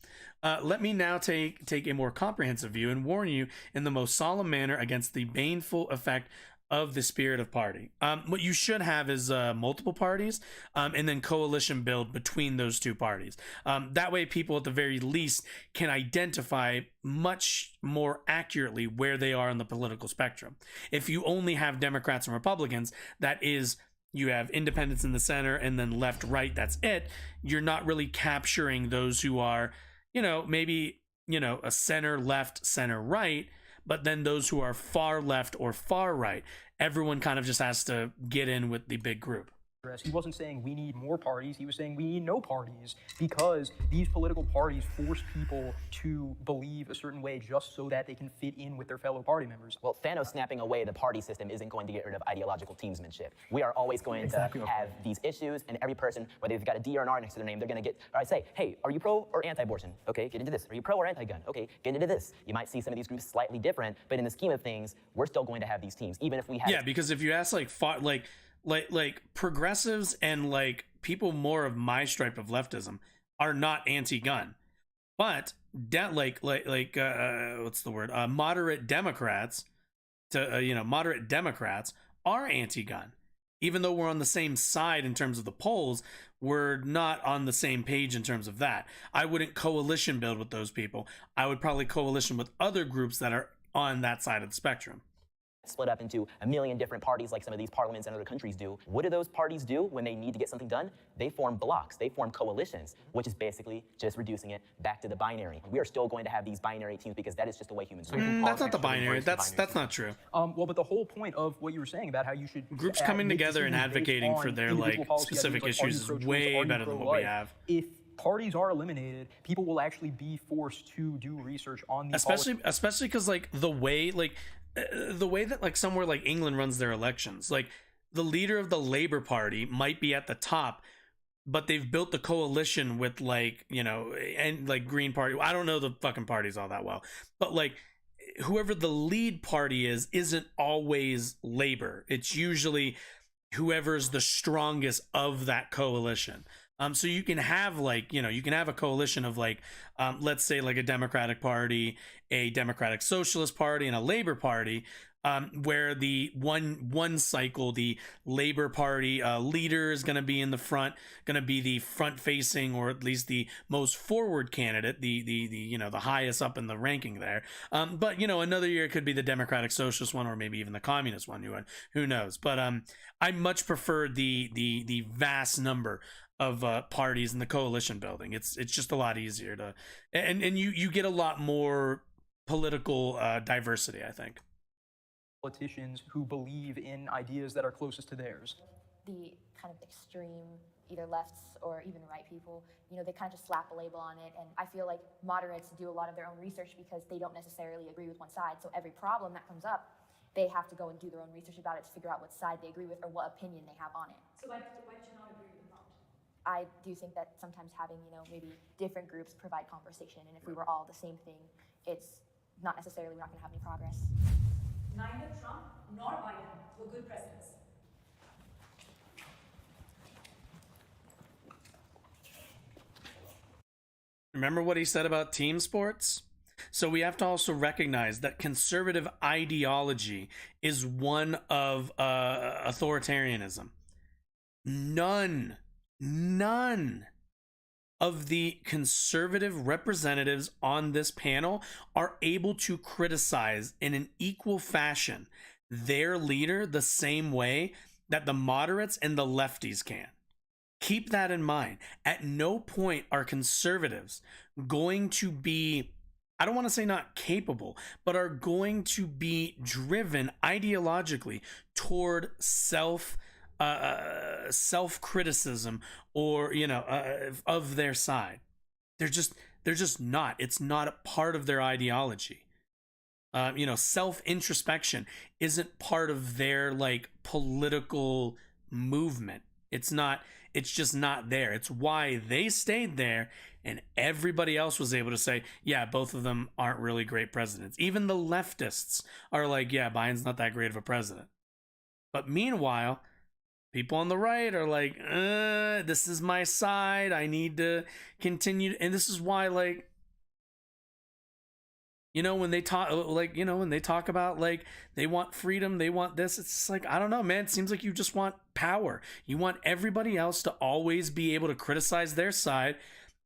Let me now take a more comprehensive view and warn you in the most solemn manner against the baneful effect of the spirit of party. What you should have is multiple parties, and then coalition build between those two parties. That way, people at the very least can identify much more accurately where they are on the political spectrum. If you only have Democrats and Republicans, that is, you have independents in the center and then left, right, that's it. You're not really capturing those who are, maybe, a center left, center right, but then those who are far left or far right. Everyone kind of just has to get in with the big group. He wasn't saying we need more parties. He was saying we need no parties, because these political parties force people to believe a certain way just so that they can fit in with their fellow party members. Well, Thanos snapping away the party system isn't going to get rid of ideological teamsmanship. We are always going to have these issues, and every person, whether they've got a D or an R next to their name, they're going to say, hey, are you pro or anti-abortion? Okay, get into this. Are you pro or anti-gun? Okay, get into this. You might see some of these groups slightly different, but in the scheme of things, we're still going to have these teams, even if we have... Yeah, because if you ask like progressives and like people more of my stripe of leftism are not anti-gun, but what's the word? Moderate Democrats moderate Democrats are anti-gun. Even though we're on the same side in terms of the polls, we're not on the same page in terms of that. I wouldn't coalition build with those people. I would probably coalition with other groups that are on that side of the spectrum. Split up into a million different parties like some of these parliaments in other countries do. What do those parties do when they need to get something done? They form blocks, they form coalitions, which is basically just reducing it back to the binary. We are still going to have these binary teams because that is just the way humans work. That's not the binary. That's not true. Well, but the whole point of what you were saying about how you should groups coming together and advocating for their like specific issues is way better than what we have. If parties are eliminated, people will actually be forced to do research on these especially because like the way that like somewhere like England runs their elections, like the leader of the Labour Party might be at the top, but they've built the coalition with like, and like Green Party. I don't know the fucking parties all that well, but like whoever the lead party is isn't always Labour. It's usually whoever's the strongest of that coalition. So you can have like, you can have a coalition of like, let's say like a Democratic Party, a Democratic Socialist Party, and a Labor Party, where the one cycle, the Labor Party leader is going to be in the front, going to be the front facing, or at least the most forward candidate, the highest up in the ranking there. But another year it could be the Democratic Socialist one, or maybe even the Communist one. Who knows? But I much prefer the vast number of parties in the coalition building. It's just a lot easier to, and you get a lot more political diversity, I think. Politicians who believe in ideas that are closest to theirs. The kind of extreme, either lefts or even right people, they kind of just slap a label on it. And I feel like moderates do a lot of their own research because they don't necessarily agree with one side. So every problem that comes up, they have to go and do their own research about it to figure out what side they agree with or what opinion they have on it. So why did you not agree with that? I do think that sometimes having, maybe different groups provide conversation. And if we were all the same thing, it's not necessarily, we're not going to have any progress. Neither Trump nor Biden were good presidents. Remember what he said about team sports? So we have to also recognize that conservative ideology is one of authoritarianism. None of the conservative representatives on this panel are able to criticize in an equal fashion their leader the same way that the moderates and the lefties can. Keep that in mind. At no point are conservatives going to be, I don't want to say not capable, but are going to be driven ideologically toward self-criticism or of their side. They're just not. It's not a part of their ideology. Self-introspection isn't part of their like political movement. It's just not there. It's why they stayed there and everybody else was able to say, yeah, both of them aren't really great presidents. Even the leftists are like, yeah, Biden's not that great of a president. But meanwhile, people on the right are like, this is my side. I need to continue. And this is why, like, when they talk, when they talk about, like, they want freedom, they want this, it's just like, I don't know, man. It seems like you just want power. You want everybody else to always be able to criticize their side,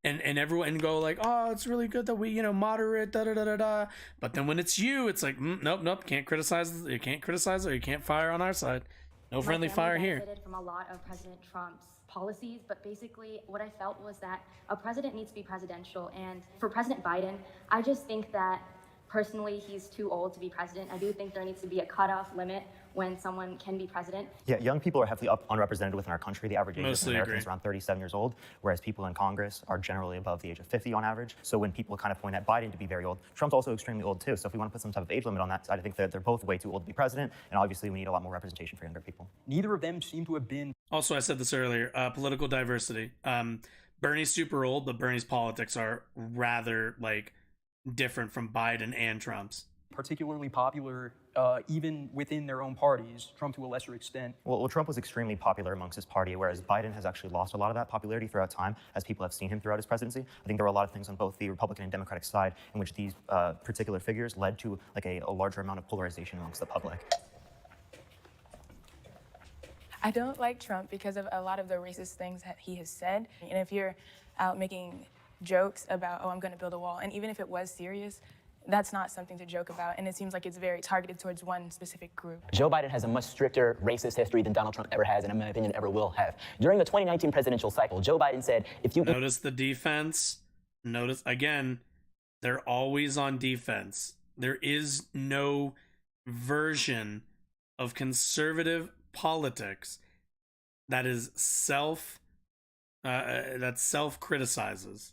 and everyone go like, oh, it's really good that we, moderate, da da da da da. But then when it's you, it's like, nope, can't criticize. You can't criticize, or you can't fire on our side. No friendly fire here. Benefited from a lot of President Trump's policies, but basically what I felt was that a president needs to be presidential. And for President Biden, I just think that personally he's too old to be president. I do think there needs to be a cutoff limit when someone can be president. Yeah, young people are heavily underrepresented within our country. The average age of Mostly Americans agree. is around 37 years old, whereas people in Congress are generally above the age of 50 on average. So when people kind of point at Biden to be very old, Trump's also extremely old too. So if we want to put some type of age limit on that side, I think that they're both way too old to be president, and obviously we need a lot more representation for younger people. Neither of them seem to have been. Also, I said this earlier, political diversity. Bernie's super old, but Bernie's politics are rather, like, different from Biden and Trump's. Particularly popular, even within their own parties, Trump to a lesser extent. Well, Trump was extremely popular amongst his party, whereas Biden has actually lost a lot of that popularity throughout time, as people have seen him throughout his presidency. I think there were a lot of things on both the Republican and Democratic side in which these particular figures led to like a larger amount of polarization amongst the public. I don't like Trump because of a lot of the racist things that he has said. And if you're out making jokes about, oh, I'm going to build a wall, and even if it was serious, that's not something to joke about, and it seems like it's very targeted towards one specific group. Joe Biden has a much stricter racist history than Donald Trump ever has, and in my opinion, ever will have. During the 2019 presidential cycle, Joe Biden said, if you... Notice the defense. Notice, again, they're always on defense. There is no version of conservative politics that is that self-criticizes.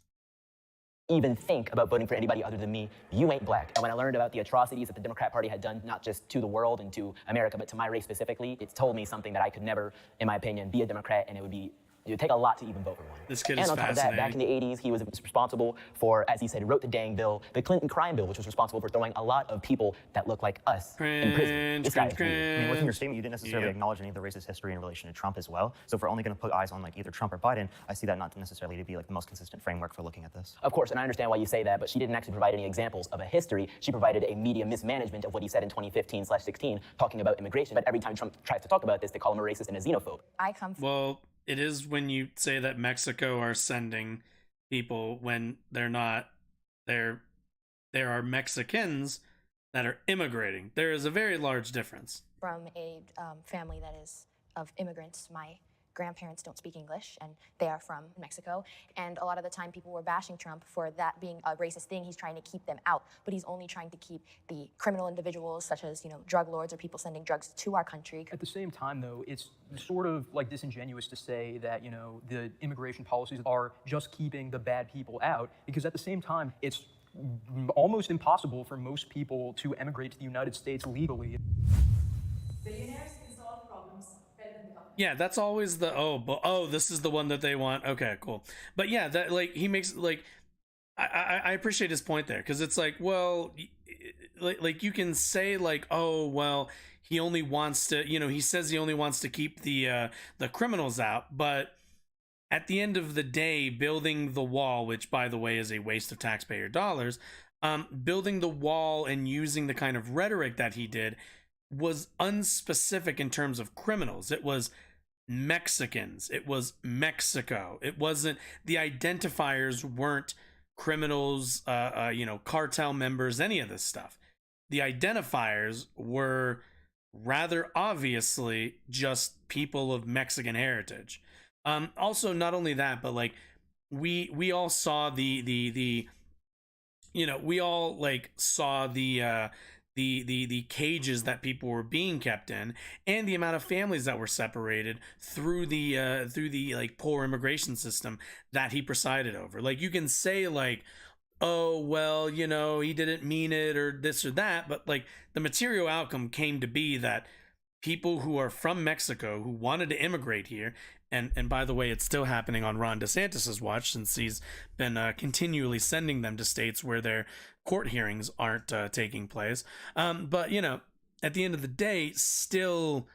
Even think about voting for anybody other than me, you ain't black. And when I learned about the atrocities that the Democrat Party had done, not just to the world and to America, but to my race specifically, it's told me something that I could never, in my opinion, be a Democrat, and it would take a lot to even vote for one. This kid and is on top of that, back in the 80s, he was responsible for, as he said, wrote the dang bill, the Clinton crime bill, which was responsible for throwing a lot of people that look like us in prison. This guy is weird. I mean, within your statement, you didn't necessarily acknowledge any of the racist history in relation to Trump as well. So if we're only going to put eyes on like either Trump or Biden, I see that not necessarily to be like the most consistent framework for looking at this. Of course, and I understand why you say that, but she didn't actually provide any examples of a history. She provided a media mismanagement of what he said in 2015/16, talking about immigration. But every time Trump tries to talk about this, they call him a racist and a xenophobe. I come from... Well, it is when you say that Mexico are sending people when they're not. There are Mexicans that are immigrating. There is a very large difference. From a family that is of immigrants. My grandparents don't speak English, and they are from Mexico. And a lot of the time, people were bashing Trump for that being a racist thing. He's trying to keep them out, but he's only trying to keep the criminal individuals, such as drug lords or people sending drugs to our country. At the same time, though, it's sort of like disingenuous to say that the immigration policies are just keeping the bad people out, because at the same time, it's almost impossible for most people to emigrate to the United States legally. Billionaires can solve problems better than the government. Yeah, that's always the this is the one that they want. Okay, cool. But yeah, that like he makes like I appreciate his point there, because it's like, well, like you can say like, oh well, he only wants to, he says he only wants to keep the criminals out, but at the end of the day, building the wall, which by the way is a waste of taxpayer dollars, building the wall and using the kind of rhetoric that he did was unspecific in terms of criminals. It was Mexicans. It was Mexico. It wasn't, the identifiers weren't criminals, cartel members, any of this stuff. The identifiers were rather obviously just people of Mexican heritage. Also, not only that, but like we all saw the cages that people were being kept in, and the amount of families that were separated through the like poor immigration system that he presided over. Like, you can say like, oh well, he didn't mean it or this or that, but like the material outcome came to be that people who are from Mexico who wanted to immigrate here, and by the way, it's still happening on Ron DeSantis's watch, since he's been continually sending them to states where their court hearings aren't taking place. But at the end of the day, still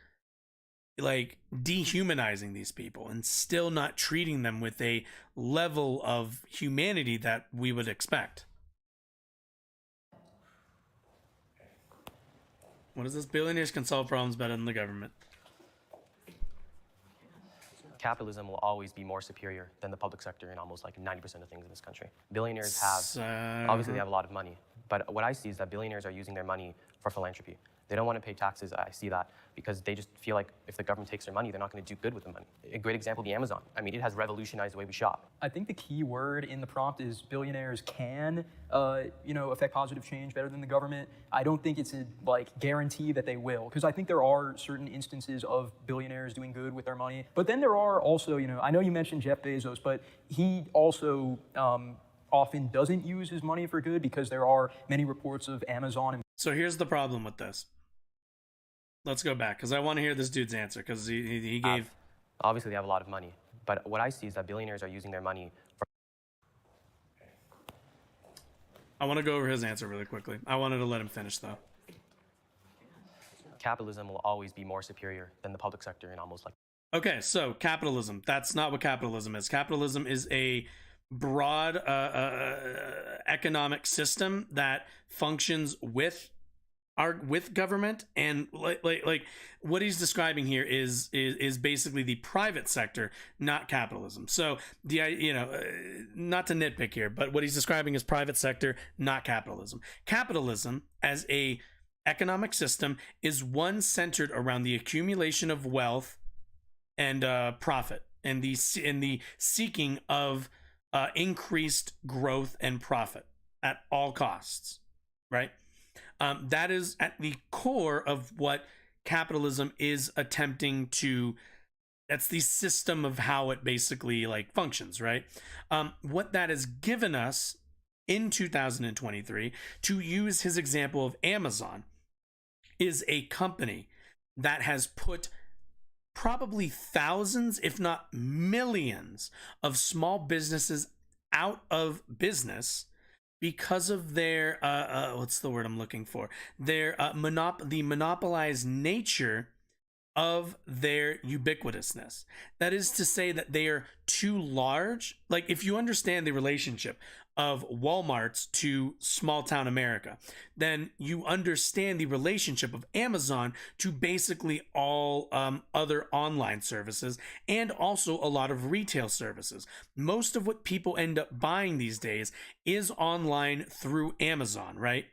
like dehumanizing these people and still not treating them with a level of humanity that we would expect. What is this? Billionaires can solve problems better than the government. Capitalism will always be more superior than the public sector in almost like 90% of things in this country. Billionaires have, obviously they have a lot of money, but what I see is that billionaires are using their money for philanthropy. They don't want to pay taxes, I see that, because they just feel like if the government takes their money, they're not going to do good with the money. A great example would be Amazon. I mean, it has revolutionized the way we shop. I think the key word in the prompt is billionaires can, affect positive change better than the government. I don't think it's a guarantee that they will, because I think there are certain instances of billionaires doing good with their money. But then there are also, I know you mentioned Jeff Bezos, but he also often doesn't use his money for good, because there are many reports of Amazon. So here's the problem with this. Let's go back, because I want to hear this dude's answer, because he gave... Obviously, they have a lot of money, but what I see is that billionaires are using their money for... I want to go over his answer really quickly. I wanted to let him finish, though. Capitalism will always be more superior than the public sector in almost like... Okay, so capitalism. That's not what capitalism is. Capitalism is a broad economic system that functions with government, and like what he's describing here is basically the private sector, not capitalism. So not to nitpick here, but what he's describing is private sector, not capitalism. Capitalism as a economic system is one centered around the accumulation of wealth and profit, and the seeking of increased growth and profit at all costs, right? That is at the core of what capitalism is attempting to. That's the system of how it basically functions, right? What that has given us in 2023, to use his example of Amazon, is a company that has put probably thousands, if not millions, of small businesses out of business because of their what's the word I'm looking for? Their the monopolized nature of their ubiquitousness. That is to say that they are too large. Like, if you understand the relationship of Walmart's to small town America, then you understand the relationship of Amazon to basically all other online services, and also a lot of retail services. Most of what people end up buying these days is online through Amazon, right?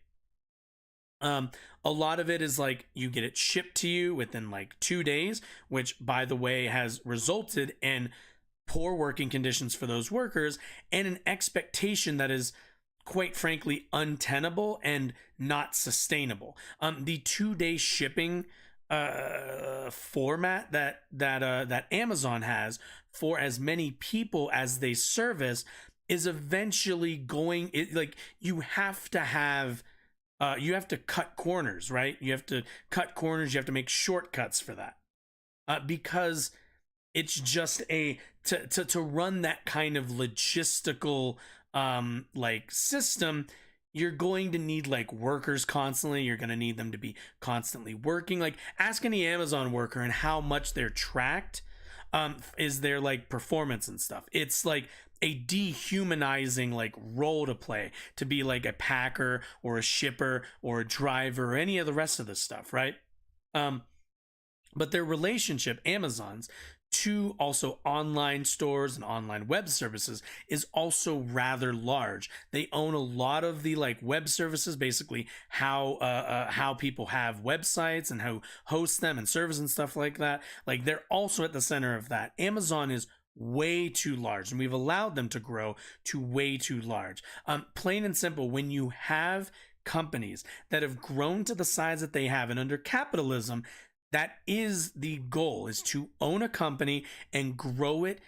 A lot of it is you get it shipped to you within 2 days, which, by the way, has resulted in poor working conditions for those workers and an expectation that is, quite frankly, untenable and not sustainable. The 2-day shipping format that Amazon has for as many people as they service is eventually going. You have to have. You have to cut corners, right? You have to cut corners. You have to make shortcuts for that, because it's just to run that kind of logistical system. You're going to need workers constantly. You're going to need them to be constantly working. Ask any Amazon worker and how much they're tracked. Is their performance and stuff. It's a dehumanizing role to play, to be a packer or a shipper or a driver or any of the rest of this stuff, right? But their relationship, Amazon's, to also online stores and online web services is also rather large. They own a lot of the web services, basically how people have websites and how host them and servers and stuff like that. They're also at the center of that. Amazon is way too large, and we've allowed them to grow to way too large. Plain and simple, when you have companies that have grown to the size that they have, and under capitalism, that is the goal, is to own a company and grow it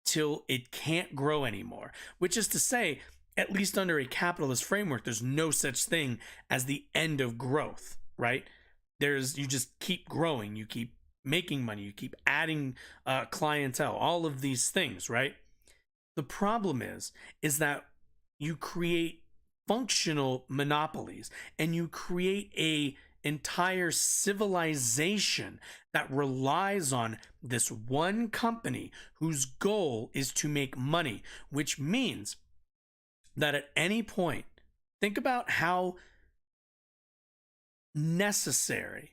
till it can't grow anymore. Which is to say, at least under a capitalist framework, there's no such thing as the end of growth, right? You just keep growing, you keep making money, you keep adding clientele, all of these things, right? The problem is that you create functional monopolies, and you create entire civilization that relies on this one company whose goal is to make money, which means that at any point, think about how necessary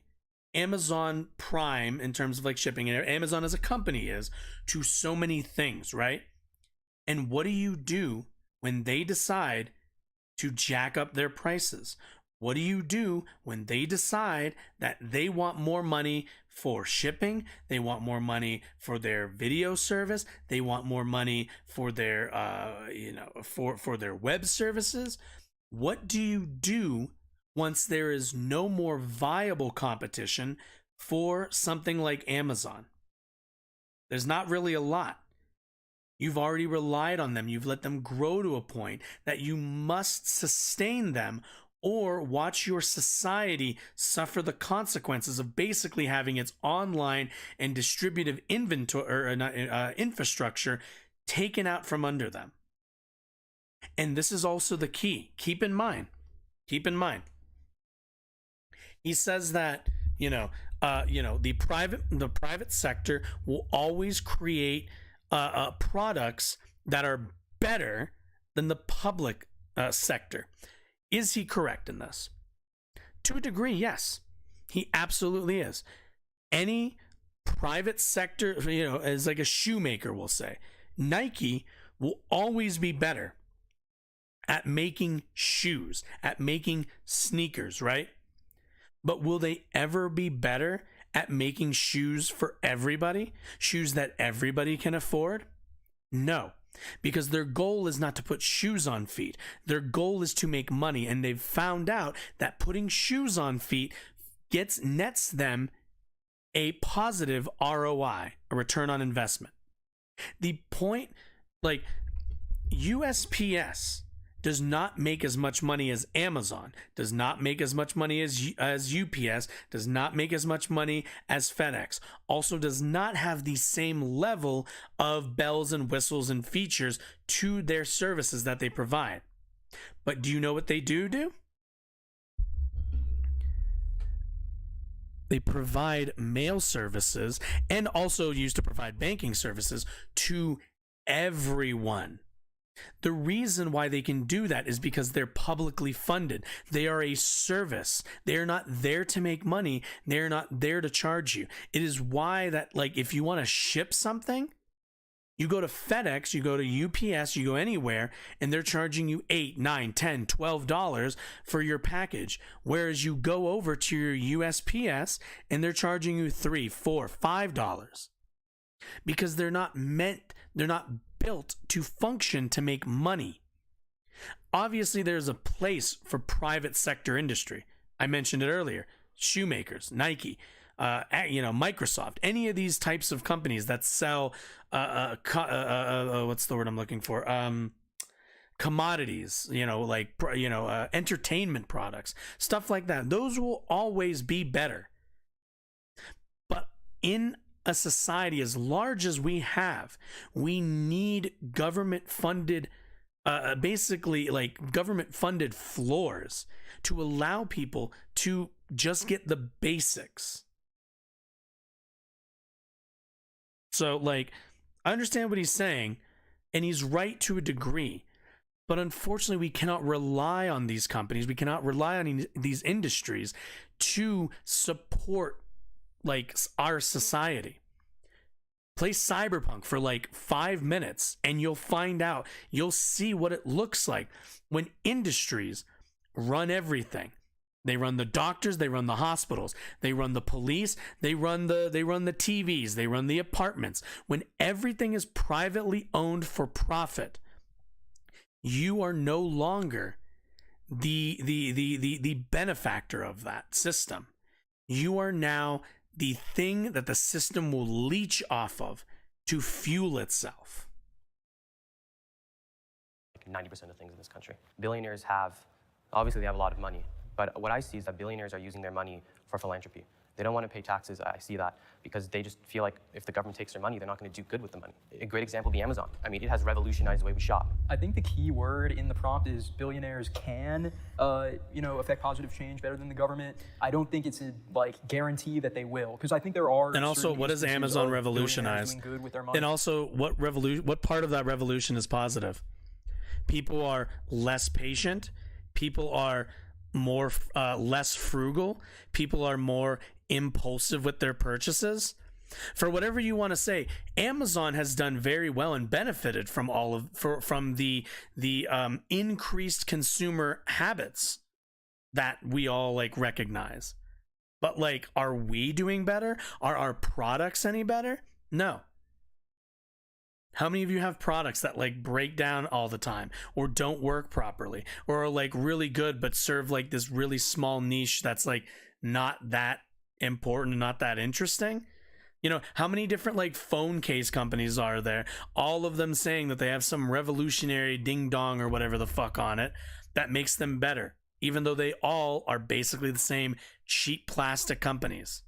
Amazon Prime, in terms of like shipping, and Amazon as a company is to so many things, right? And what do you do when they decide to jack up their prices? What do you do when they decide that they want more money for shipping? They want more money for their video service. They want more money for their, for their web services. What do you do once there is no more viable competition for something like Amazon? There's not really a lot. You've already relied on them. You've let them grow to a point that you must sustain them or watch your society suffer the consequences of basically having its online and distributive inventory or infrastructure taken out from under them. And this is also the key. Keep in mind. He says that the private sector will always create products that are better than the public sector. Is he correct in this? To a degree, yes. He absolutely is. Any private sector, as like a shoemaker will say, Nike will always be better at making shoes, at making sneakers, right? But will they ever be better at making shoes for everybody? Shoes that everybody can afford? No. Because their goal is not to put shoes on feet. Their goal is to make money, and they've found out that putting shoes on feet nets them a positive ROI, a return on investment. The point, like, USPS does not make as much money as Amazon, does not make as much money as UPS, does not make as much money as FedEx, also does not have the same level of bells and whistles and features to their services that they provide. But do you know what they do? They provide mail services and also used to provide banking services to everyone. The reason why they can do that is because they're publicly funded. They are a service. They are not there to make money. They're not there to charge you. It is why that, like, if you want to ship something, you go to FedEx, you go to UPS, you go anywhere, and they're charging you $8, $9, $10, $12 for your package. Whereas you go over to your USPS and they're charging you $3, $4, $5. Because they're not built to function to make money. Obviously, there's a place for private sector industry. I mentioned it earlier. Shoemakers, Nike, Microsoft, any of these types of companies that sell, what's the word I'm looking for? Commodities, entertainment products, stuff like that. Those will always be better. But in a society as large as we have, we need government funded, government funded floors to allow people to just get the basics. So, I understand what he's saying, and he's right to a degree. But unfortunately, we cannot rely on these companies. We cannot rely on these industries to support our society. Play Cyberpunk for 5 minutes and you'll see what it looks like when industries run everything. They run the doctors, they run the hospitals, they run the police, they run the TVs, they run the apartments. When everything is privately owned for profit, you are no longer the benefactor of that system. You are now the thing that the system will leech off of to fuel itself. 90% of things in this country. Billionaires obviously they have a lot of money, but what I see is that billionaires are using their money for philanthropy. They don't want to pay taxes. I see that because they just feel like if the government takes their money, they're not going to do good with the money. A great example would be Amazon. I mean, it has revolutionized the way we shop. I think the key word in the prompt is billionaires can, affect positive change better than the government. I don't think it's a guarantee that they will, because I think there are. And also, what does Amazon revolutionize? And also, what part of that revolution is positive? People are less patient. People are more less frugal. People are more impulsive with their purchases. For whatever you want to say, Amazon has done very well and benefited from from the increased consumer habits that we all recognize. But are we doing better? Are our products any better? No. How many of you have products that break down all the time or don't work properly or are really good but serve this really small niche that's not that important and not that interesting? How many different phone case companies are there? All of them saying that they have some revolutionary ding dong or whatever the fuck on it that makes them better, even though they all are basically the same cheap plastic companies.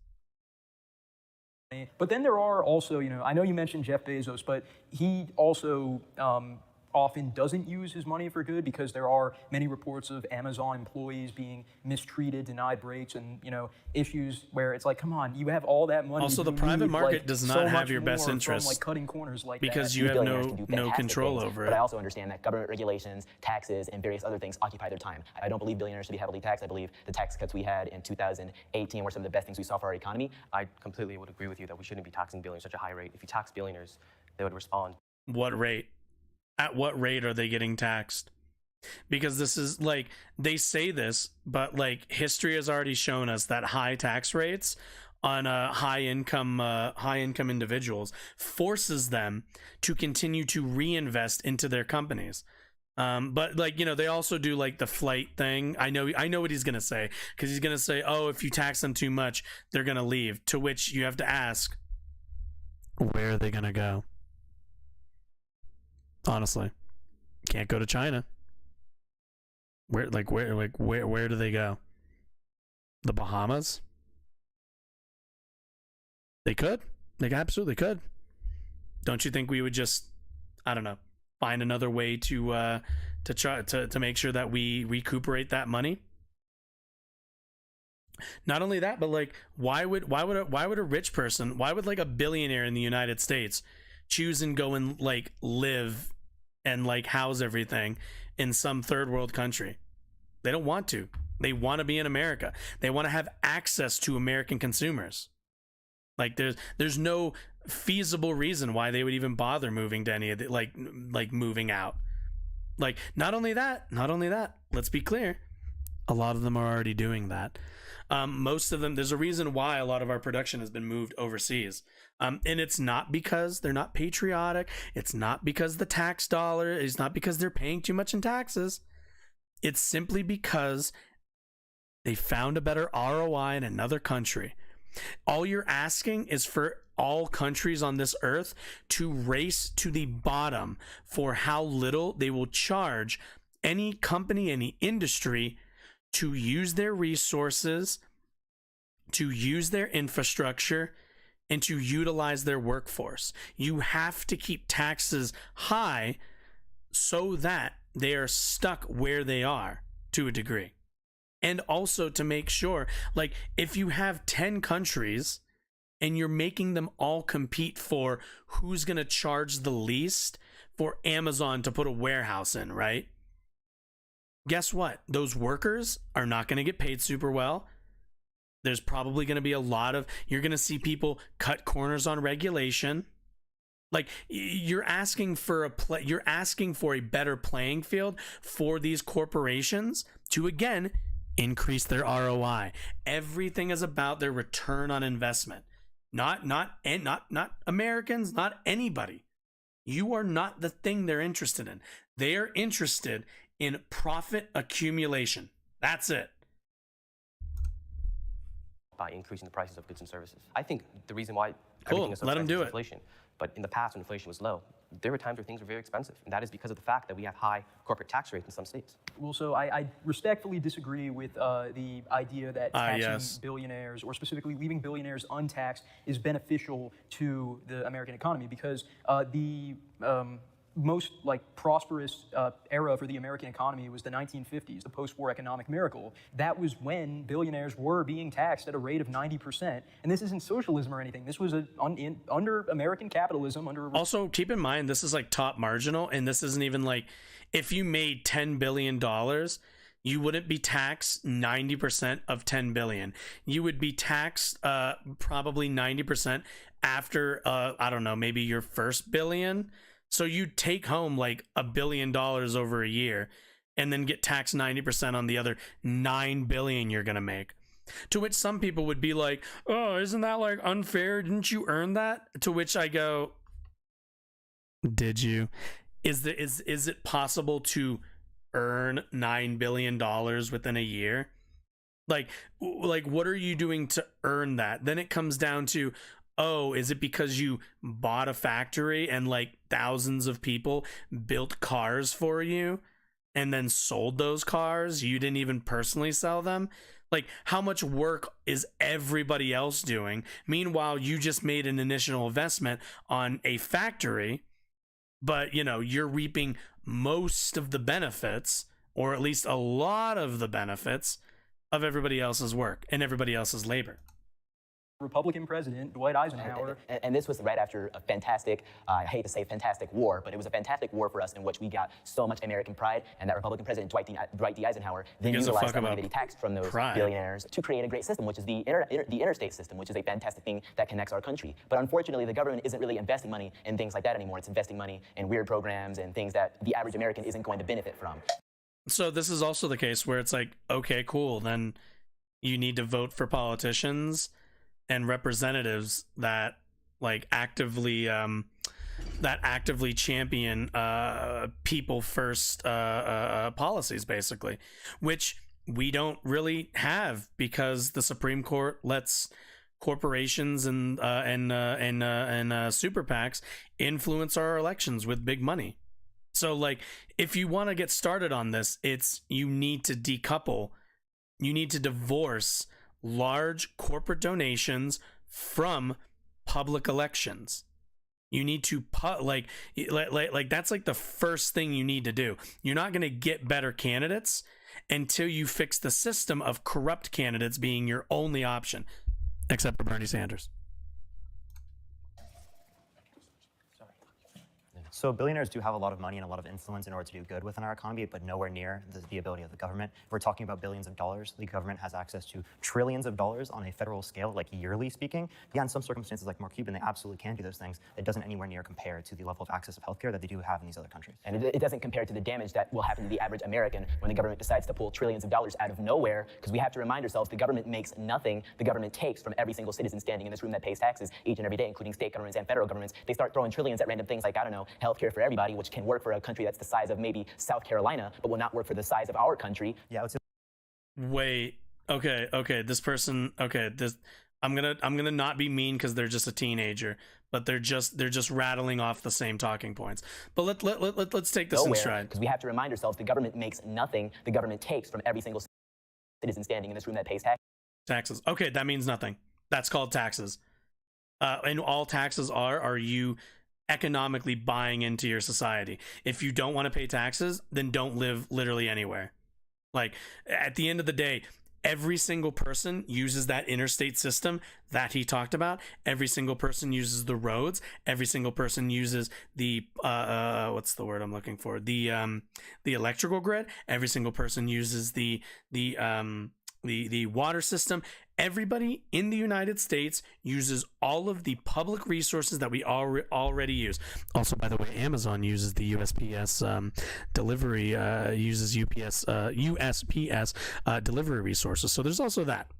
But then there are also, I know you mentioned Jeff Bezos, but he also often doesn't use his money for good, because there are many reports of Amazon employees being mistreated, denied breaks, and issues where it's come on, you have all that money. Also, the private market does not have your best interest cutting corners because you have no control over it. But I also understand that government regulations, taxes, and various other things occupy their time. I don't believe billionaires should be heavily taxed. I believe the tax cuts we had in 2018 were some of the best things we saw for our economy. I completely would agree with you that we shouldn't be taxing billionaires at such a high rate. If you tax billionaires, they would respond. What rate? At what rate are they getting taxed? Because this is they say this, but history has already shown us that high tax rates on high income individuals forces them to continue to reinvest into their companies. But they also do the flight thing. I know what he's gonna say, because he's gonna say, oh, if you tax them too much, they're gonna leave. To which you have to ask, where are they gonna go? Honestly, can't go to China. Where do they go? The Bahamas? They could. They absolutely could. Don't you think we would just, I don't know, find another way to try to make sure that we recuperate that money? Not only that, but why would a rich person, why would a billionaire in the United States choose and go and live and house everything in some third world country? They don't want to. They want to be in America. They want to have access to American consumers. There's no feasible reason why they would even bother moving to any of the, moving out. Not only that, let's be clear, a lot of them are already doing that. Most of them, there's a reason why a lot of our production has been moved overseas. And it's not because they're not patriotic. It's not because the tax dollar, it's not because they're paying too much in taxes. It's simply because they found a better ROI in another country. All you're asking is for all countries on this earth to race to the bottom for how little they will charge any company, any industry to use their resources, to use their infrastructure, and to utilize their workforce. You have to keep taxes high so that they are stuck where they are to a degree. And also to make sure, if you have 10 countries and you're making them all compete for who's going to charge the least for Amazon to put a warehouse in, right? Guess what? Those workers are not going to get paid super well. There's probably going to be you're going to see people cut corners on regulation. You're asking for a better playing field for these corporations to, again, increase their ROI. Everything is about their return on investment. Not Americans, not anybody. You are not the thing they're interested in. They are interested in profit accumulation. That's it. By increasing the prices of goods and services. I think the reason why cool. everything is so Let them do it. Inflation. But in the past, when inflation was low, there were times where things were very expensive, and that is because of the fact that we have high corporate tax rates in some states. Well, so I respectfully disagree with the idea that taxing billionaires, or specifically leaving billionaires untaxed, is beneficial to the American economy, because the most prosperous era for the American economy was the 1950s, the post-war economic miracle. That was when billionaires were being taxed at a rate of 90%. And this isn't socialism or anything. This was under American capitalism. Also, keep in mind, this is top marginal, and this isn't even if you made $10 billion, you wouldn't be taxed 90% of 10 billion. You would be taxed probably 90% after, I don't know, maybe your first billion. So you'd take home $1 billion over a year and then get taxed 90% on the other 9 billion you're going to make. To which some people would be like, oh, isn't that unfair? Didn't you earn that? To which I go, did you? Is it possible to earn $9 billion within a year? What are you doing to earn that? Then it comes down to, oh, is it because you bought a factory and thousands of people built cars for you and then sold those cars? You didn't even personally sell them? How much work is everybody else doing? Meanwhile, you just made an initial investment on a factory, but you're reaping most of the benefits, or at least a lot of the benefits of everybody else's work and everybody else's labor. Republican president Dwight Eisenhower. And this was right after a fantastic, I hate to say fantastic war, but it was a fantastic war for us in which we got so much American pride, and that Republican president Dwight D. Eisenhower then utilized that money that he taxed from those billionaires to create a great system, which is the interstate system, which is a fantastic thing that connects our country. But unfortunately, the government isn't really investing money in things like that anymore. It's investing money in weird programs and things that the average American isn't going to benefit from. So this is also the case where it's okay, cool, then you need to vote for politicians and representatives that actively champion people first policies, basically, which we don't really have because the Supreme Court lets corporations and super PACs influence our elections with big money. So if you want to get started on this, you need to decouple, you need to divorce large corporate donations from public elections. You need to that's the first thing you need to do. You're not going to get better candidates until you fix the system of corrupt candidates being your only option, except for Bernie Sanders. So billionaires do have a lot of money and a lot of influence in order to do good within our economy, but nowhere near the ability of the government. We're talking about billions of dollars. The government has access to trillions of dollars on a federal scale, yearly speaking. Yeah, in some circumstances like Mark Cuban, they absolutely can do those things. It doesn't anywhere near compare to the level of access of healthcare that they do have in these other countries. And it doesn't compare to the damage that will happen to the average American when the government decides to pull trillions of dollars out of nowhere, because we have to remind ourselves the government makes nothing. The government takes from every single citizen standing in this room that pays taxes each and every day, including state governments and federal governments. They start throwing trillions at random things like, I don't know, healthcare for everybody, which can work for a country that's the size of maybe South Carolina, but will not work for the size of our country. Yeah. Wait. Okay. This person. Okay. This. I'm gonna not be mean because they're just a teenager, but they're just rattling off the same talking points. But let's take this in stride. Because we have to remind ourselves the government makes nothing. The government takes from every single citizen standing in this room that pays taxes. Okay, that means nothing. That's called taxes. And all taxes are you economically buying into your society. If you don't want to pay taxes, then don't live literally anywhere. At the end of the day, every single person uses that interstate system that he talked about. Every single person uses the roads. Every single person uses the what's the word I'm looking for? The electrical grid. Every single person uses the water system. Everybody in the United States uses all of the public resources that we already use. Also, by the way, Amazon uses the USPS delivery, uses USPS delivery resources. So there's also that.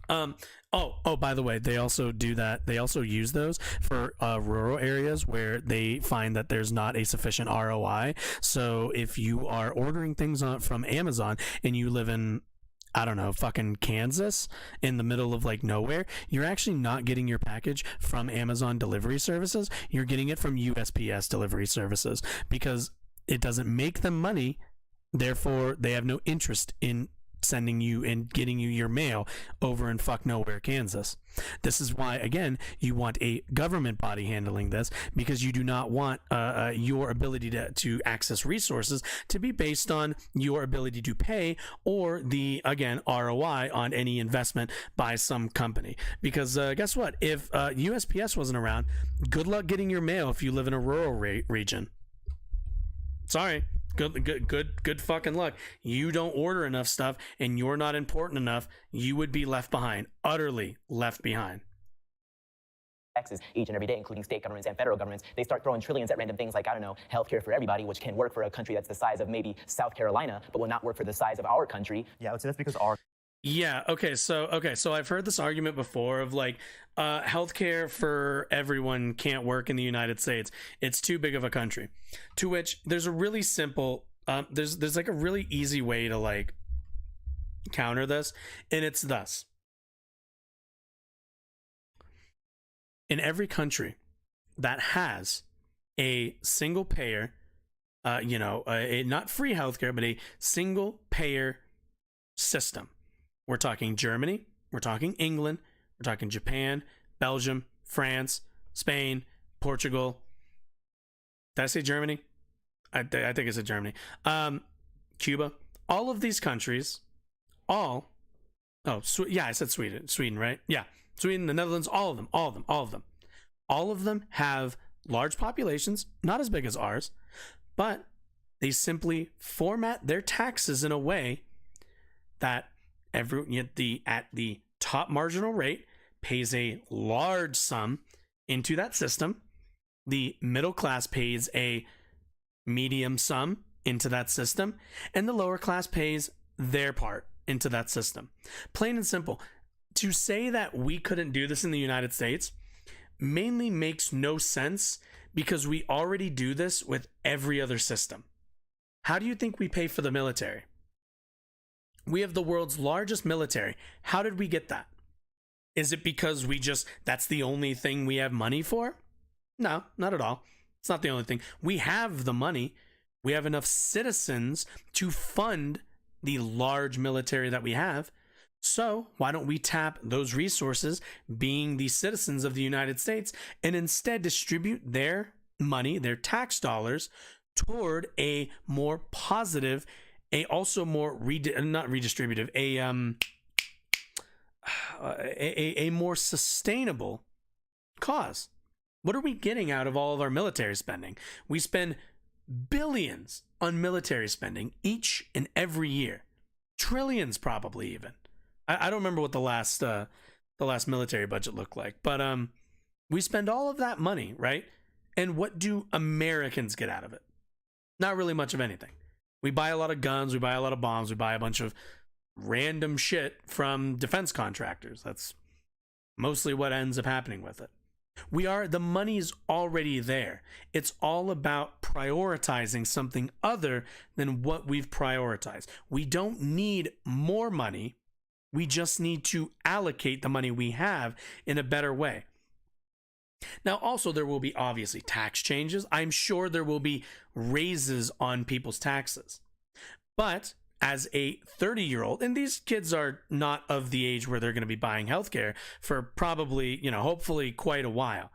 By the way, they also do that. They also use those for rural areas where they find that there's not a sufficient ROI. So if you are ordering things from Amazon and you live in I don't know, fucking Kansas in the middle of like nowhere, you're actually not getting your package from Amazon delivery services. You're getting it from USPS delivery services because it doesn't make them money. Therefore, they have no interest in sending you and getting you your mail over in fuck nowhere, Kansas. This is why, again, you want a government body handling this, because you do not want your ability to access resources to be based on your ability to pay or the, again, ROI on any investment by some company. Because guess what? If USPS wasn't around, good luck getting your mail if you live in a rural region. Sorry. Good fucking luck. You don't order enough stuff and you're not important enough, you would be left behind. Utterly left behind. Taxes each and every day, including state governments and federal governments. They start throwing trillions at random things like, I don't know, healthcare for everybody, which can work for a country that's the size of maybe South Carolina, but will not work for the size of our country. Yeah, I would say that's because our... Yeah, okay, so I've heard this argument before of like, healthcare for everyone can't work in the United States. It's too big of a country. To which there's a really simple, there's like a really easy way to like counter this, and it's thus. In every country that has a single payer, a not free healthcare, but a single payer system. We're talking Germany, we're talking England, we're talking Japan, Belgium, France, Spain, Portugal. Did I say Germany? I think I said Germany. Cuba. All of these countries, I said Sweden, right? Yeah, Sweden, the Netherlands, all of them. All of them have large populations, not as big as ours, but they simply format their taxes in a way that at the top marginal rate pays a large sum into that system. The middle class pays a medium sum into that system, and the lower class pays their part into that system. Plain and simple. To say that we couldn't do this in the United States mainly makes no sense because we already do this with every other system. How do you think we pay for the military? We have the world's largest military. How did we get that? Is it because that's the only thing we have money for? No, not at all. It's not the only thing. We have the money. We have enough citizens to fund the large military that we have. So why don't we tap those resources, being the citizens of the United States, and instead distribute their money, their tax dollars, toward a more positive, a also more not redistributive, a more sustainable cause. What are we getting out of all of our military spending? We spend billions on military spending each and every year, trillions probably even. I don't remember what the last military budget looked like, but we spend all of that money, right? And what do Americans get out of it? Not really much of anything. We buy a lot of guns, we buy a lot of bombs, we buy a bunch of random shit from defense contractors. That's mostly what ends up happening with it. The money's already there. It's all about prioritizing something other than what we've prioritized. We don't need more money. We just need to allocate the money we have in a better way. Now, also, there will be obviously tax changes. I'm sure there will be raises on people's taxes. But as a 30-year-old, and these kids are not of the age where they're going to be buying healthcare for probably, hopefully quite a while.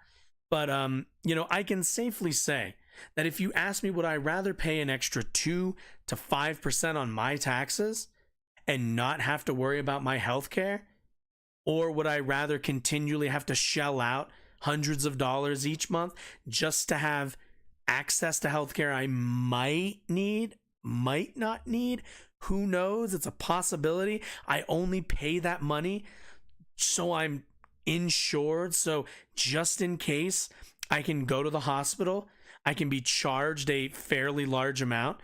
But, I can safely say that if you ask me, would I rather pay an extra 2 to 5% on my taxes and not have to worry about my healthcare? Or would I rather continually have to shell out hundreds of dollars each month just to have access to healthcare I might not need? Who knows? It's a possibility. I only pay that money so I'm insured. So just in case I can go to the hospital, I can be charged a fairly large amount.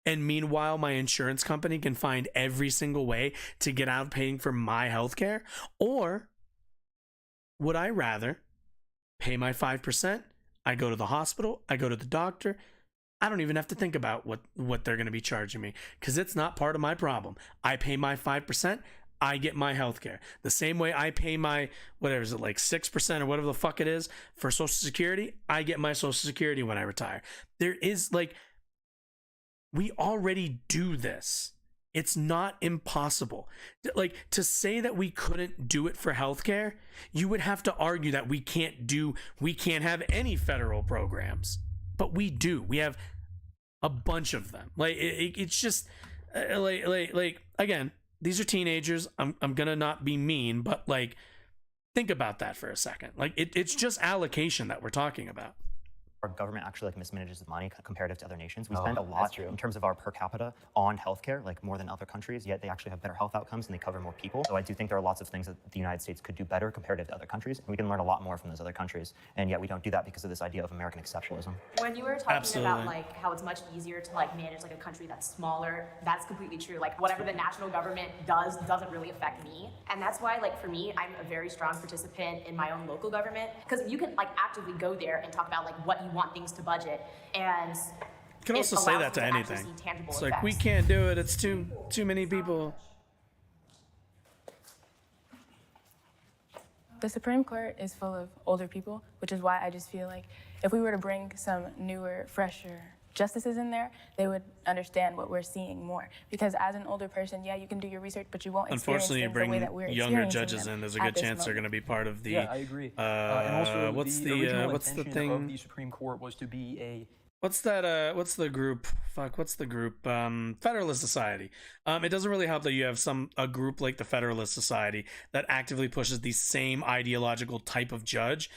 And meanwhile, my insurance company can find every single way to get out paying for my healthcare. Or would I rather pay my 5%? I go to the hospital, I go to the doctor, I don't even have to think about what they're going to be charging me because it's not part of my problem. I pay my 5%. I get my health care the same way I pay my, whatever is it, like 6% or whatever the fuck it is for Social Security. I get my Social Security when I retire. There is like, we already do this. It's not impossible. Like, to say that we couldn't do it for healthcare, you would have to argue that we can't have any federal programs, but we do. We have a bunch of them. Like, it's just like again, these are teenagers. I'm gonna not be mean, but like, think about that for a second. Like, it's just allocation that we're talking about. Our government actually like mismanages the money comparative to other nations. We spend a lot in terms of our per capita on healthcare, like more than other countries, yet they actually have better health outcomes and they cover more people. So I do think there are lots of things that the United States could do better comparative to other countries. And we can learn a lot more from those other countries. And yet we don't do that because of this idea of American exceptionalism. When you were talking about like how it's much easier to like manage like a country that's smaller, that's completely true. Like whatever the national government does doesn't really affect me. And that's why like for me, I'm a very strong participant in my own local government because you can like actively go there and talk about like what you want things to budget. And you can also say that to anything. It's like, we can't do it. It's too many people. The Supreme Court is full of older people, which is why I just feel like if we were to bring some newer, fresher justices in there, they would understand what we're seeing more. Because as an older person, yeah, you can do your research, but you won't experience Unfortunately, you things the way bring that we're younger experiencing judges them in. There's a at good this chance they're moment. going to be part of the. Yeah, I agree. And also, what's the original what's the intention thing? of the Supreme Court was to be a What's that? What's the group? Fuck, what's the group? Federalist Society. It doesn't really help that you have a group like the Federalist Society that actively pushes the same ideological type of judge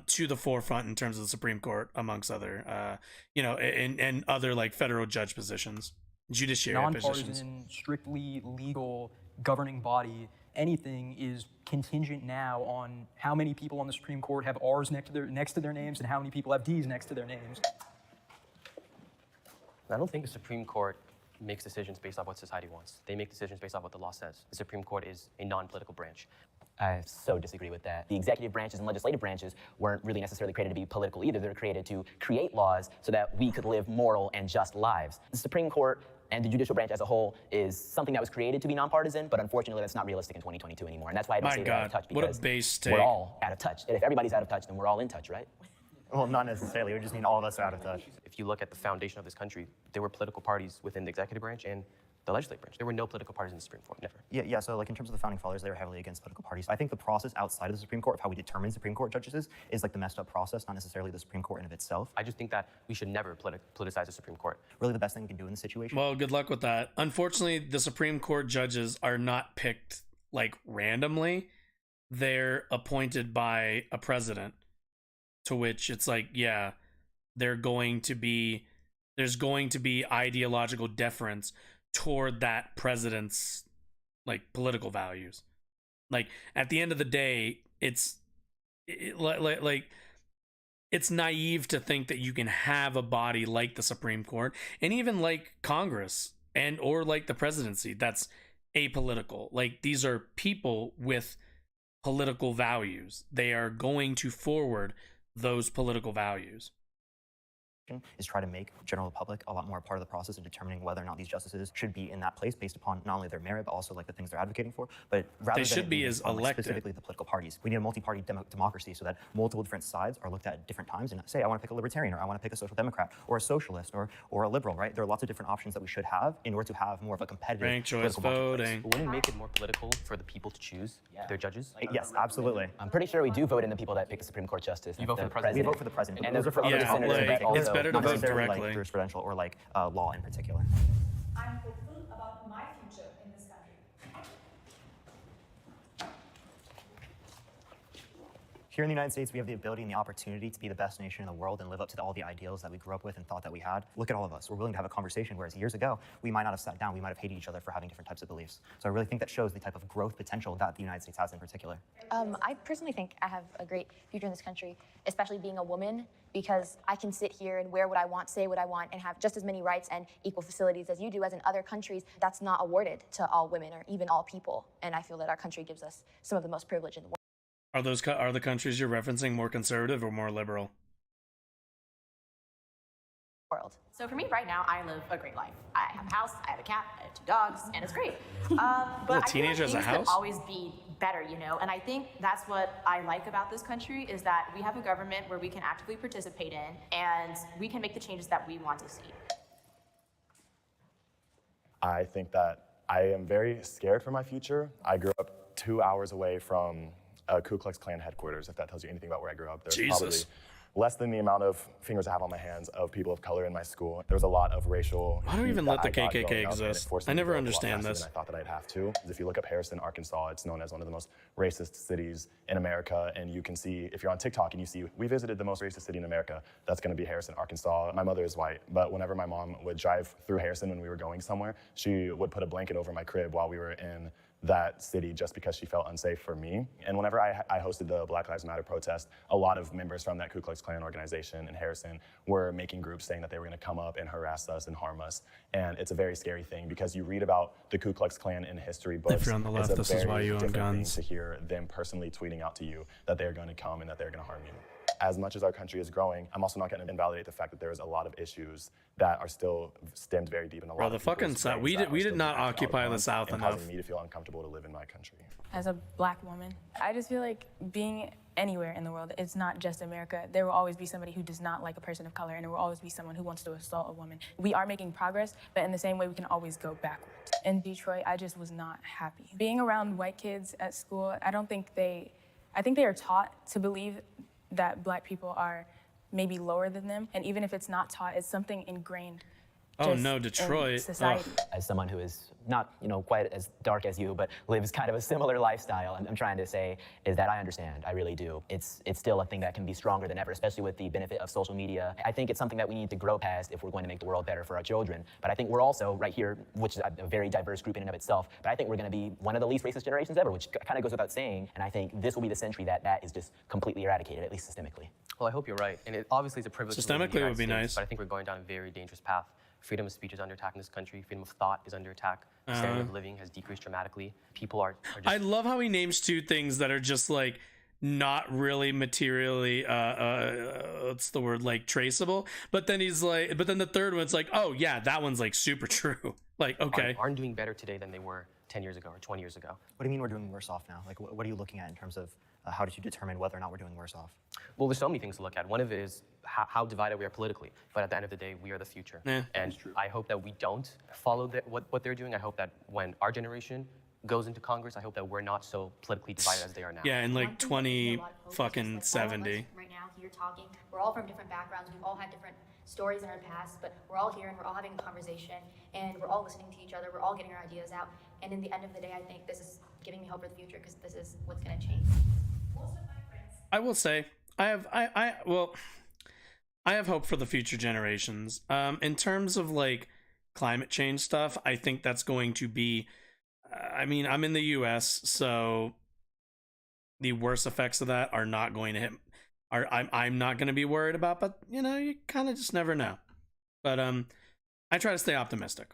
to the forefront in terms of the Supreme Court, amongst other, and other like federal judge positions, judiciary positions. nonpartisan, strictly legal governing body. Anything is contingent now on how many people on the Supreme Court have R's next to their names and how many people have D's next to their names. I don't think the Supreme Court makes decisions based off what society wants. They make decisions based off what the law says. The Supreme Court is a non-political branch. I so disagree with that. The executive branches and legislative branches weren't really necessarily created to be political either. They were created to create laws so that we could live moral and just lives. The Supreme Court and the judicial branch as a whole is something that was created to be nonpartisan, but unfortunately that's not realistic in 2022 anymore. And that's why I don't say they're out of touch, because what a base take. we're all out of touch. And if everybody's out of touch, then we're all in touch, right? Well, not necessarily. We just mean all of us are out of touch. If you look at the foundation of this country, there were political parties within the executive branch and the legislative branch. There were no political parties in the Supreme Court, never. Yeah, so like in terms of the founding fathers, they were heavily against political parties. I think the process outside of the Supreme Court of how we determine Supreme Court judges is like the messed up process, not necessarily the Supreme Court in of itself. I just think that we should never politicize the Supreme Court. Really the best thing we can do in this situation. Well, good luck with that. Unfortunately, the Supreme Court judges are not picked like randomly. They're appointed by a president, to which it's like, yeah, there's going to be ideological deference toward that president's like political values. Like at the end of the day, it's naive to think that you can have a body like the Supreme Court and even like Congress and or like the presidency that's apolitical. Like, these are people with political values. They are going to forward those political values. Is try to make general public a lot more a part of the process of determining whether or not these justices should be in that place based upon not only their merit but also like the things they're advocating for. But rather They should than be being as on, like, elected. specifically the political parties, we need a multi-party democracy so that multiple different sides are looked at different times and say, I want to pick a libertarian, or I want to pick a social democrat, or a socialist, or a liberal. Right? There are lots of different options that we should have in order to have more of a competitive Ranked choice political marketplace. voting. But wouldn't it make it more political for the people to choose their judges? Yes, absolutely. I'm pretty sure we do vote in the people that pick the Supreme Court justice. You vote for the president. We vote for the president. And those are for other Yeah, senators like, and also it's better to not vote necessarily, directly. like jurisprudential or like law in particular. I'm hopeful about my future in this country. Here in the United States, we have the ability and the opportunity to be the best nation in the world and live up to all the ideals that we grew up with and thought that we had. Look at all of us. We're willing to have a conversation, whereas years ago, we might not have sat down. We might have hated each other for having different types of beliefs. So I really think that shows the type of growth potential that the United States has in particular. I personally think I have a great future in this country, especially being a woman, because I can sit here and wear what I want, say what I want, and have just as many rights and equal facilities as you do, as in other countries. That's not awarded to all women or even all people. And I feel that our country gives us some of the most privilege in the world. Are the countries you're referencing more conservative or more liberal? world. So for me right now, I live a great life. I have a house, I have a cat, I have 2 dogs, and it's great. But I teenager has feel a like things house? could always be better, you know? And I think that's what I like about this country is that we have a government where we can actively participate in and we can make the changes that we want to see. I think that I am very scared for my future. I grew up 2 hours away from a Ku Klux Klan headquarters, if that tells you anything about where I grew up. There's probably less than the amount of fingers I have on my hands of people of color in my school. There was a lot of racial. Why don't heat even that let the I got KKK growing up, and it exist? forced I me to never grow up a lot understand faster this. than I thought that I'd have to. If you look up Harrison, Arkansas, it's known as one of the most racist cities in America, and you can see, if you're on TikTok and you see, we visited the most racist city in America, that's gonna be Harrison, Arkansas. My mother is white, but whenever my mom would drive through Harrison when we were going somewhere, she would put a blanket over my crib while we were in that city just because she felt unsafe for me. And whenever I hosted the Black Lives Matter protest, a lot of members from that Ku Klux Klan organization in Harrison were making groups saying that they were gonna come up and harass us and harm us. And it's a very scary thing because you read about the Ku Klux Klan in history books. If you're on the left, it's a this is why very you own different thing guns. to hear them personally tweeting out to you that they're gonna come and that they're gonna harm you. As much as our country is growing, I'm also not going to invalidate the fact that there's a lot of issues that are still stemmed very deep in a lot Bro, of the fucking people's South. brains We that are did still not being acted occupy upon the South and enough. causing me to feel uncomfortable to live in my country. As a black woman, I just feel like being anywhere in the world, it's not just America. There will always be somebody who does not like a person of color, and there will always be someone who wants to assault a woman. We are making progress, but in the same way, we can always go backwards. In Detroit, I just was not happy. Being around white kids at school, I think they are taught to believe that black people are maybe lower than them, and even if it's not taught, it's something ingrained. Oh just no, in Detroit. society. As someone who is not, quite as dark as you, but lives kind of a similar lifestyle, I'm trying to say is that I understand, I really do. It's still a thing that can be stronger than ever, especially with the benefit of social media. I think it's something that we need to grow past if we're going to make the world better for our children. But I think we're also right here, which is a very diverse group in and of itself, but I think we're gonna be one of the least racist generations ever, which kind of goes without saying. And I think this will be the century that is just completely eradicated, at least systemically. Well, I hope you're right. And it obviously is a privilege. to live in the Systemically, it United would be States, nice. But I think we're going down a very dangerous path. Freedom of speech is under attack in this country. Freedom of thought is under attack. Standard of living has decreased dramatically. People are just... I love how he names two things that are just like not really materially what's the word, like traceable, but then he's like, but then the third one's like, oh yeah, that one's like super true. Like, okay, aren't doing better today than they were 10 years ago or 20 years ago. What do you mean we're doing worse off now? Like, what are you looking at in terms of how did you determine whether or not we're doing worse off? Well, there's so many things to look at. One of it is how divided we are politically. But at the end of the day, we are the future. Yeah, and I hope that we don't follow what they're doing. I hope that when our generation goes into Congress, I hope that we're not so politically divided as they are now. yeah, in like 2070. Right now, here talking, we're all from different backgrounds. We've all had different stories in our past, but we're all here and we're all having a conversation and we're all listening to each other. We're all getting our ideas out. And in the end of the day, I think this is giving me hope for the future because this is what's going to change. I will say, I have hope for the future generations. In terms of like climate change stuff, I think that's going to be, I mean, I'm in the US, so the worst effects of that are not going to hit, I'm not going to be worried about, but you kind of just never know. But I try to stay optimistic.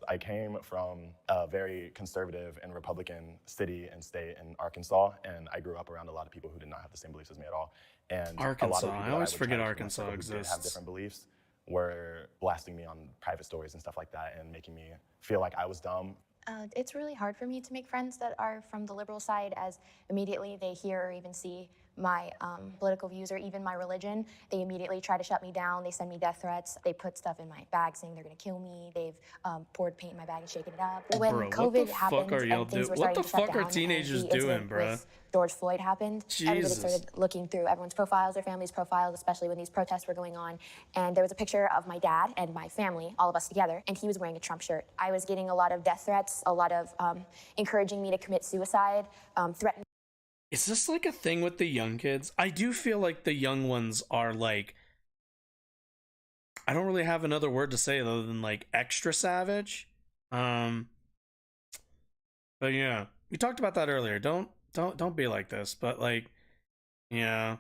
I came from a very conservative and Republican city and state in Arkansas, and I grew up around a lot of people who did not have the same beliefs as me at all. And Arkansas, a lot of people I always would forget try to Arkansas who did have exists. different beliefs were blasting me on private stories and stuff like that and making me feel like I was dumb. It's really hard for me to make friends that are from the liberal side, as immediately they hear or even see my political views or even my religion, they immediately try to shut me down. They send me death threats. They put stuff in my bag saying they're gonna kill me. They've poured paint in my bag and shaken it up. When Bro, COVID happened and things were what starting the to shut fuck are down, teenagers and the doing, incident bruh? with George Floyd happened, everybody Jesus. started looking through everyone's profiles, their family's profiles, especially when these protests were going on. And there was a picture of my dad and my family, all of us together, and he was wearing a Trump shirt. I was getting a lot of death threats, a lot of encouraging me to commit suicide, threatening. Is this like a thing with the young kids? I do feel like the young ones are like, I don't really have another word to say other than like extra savage. But yeah, we talked about that earlier. Don't be like this. But like, yeah,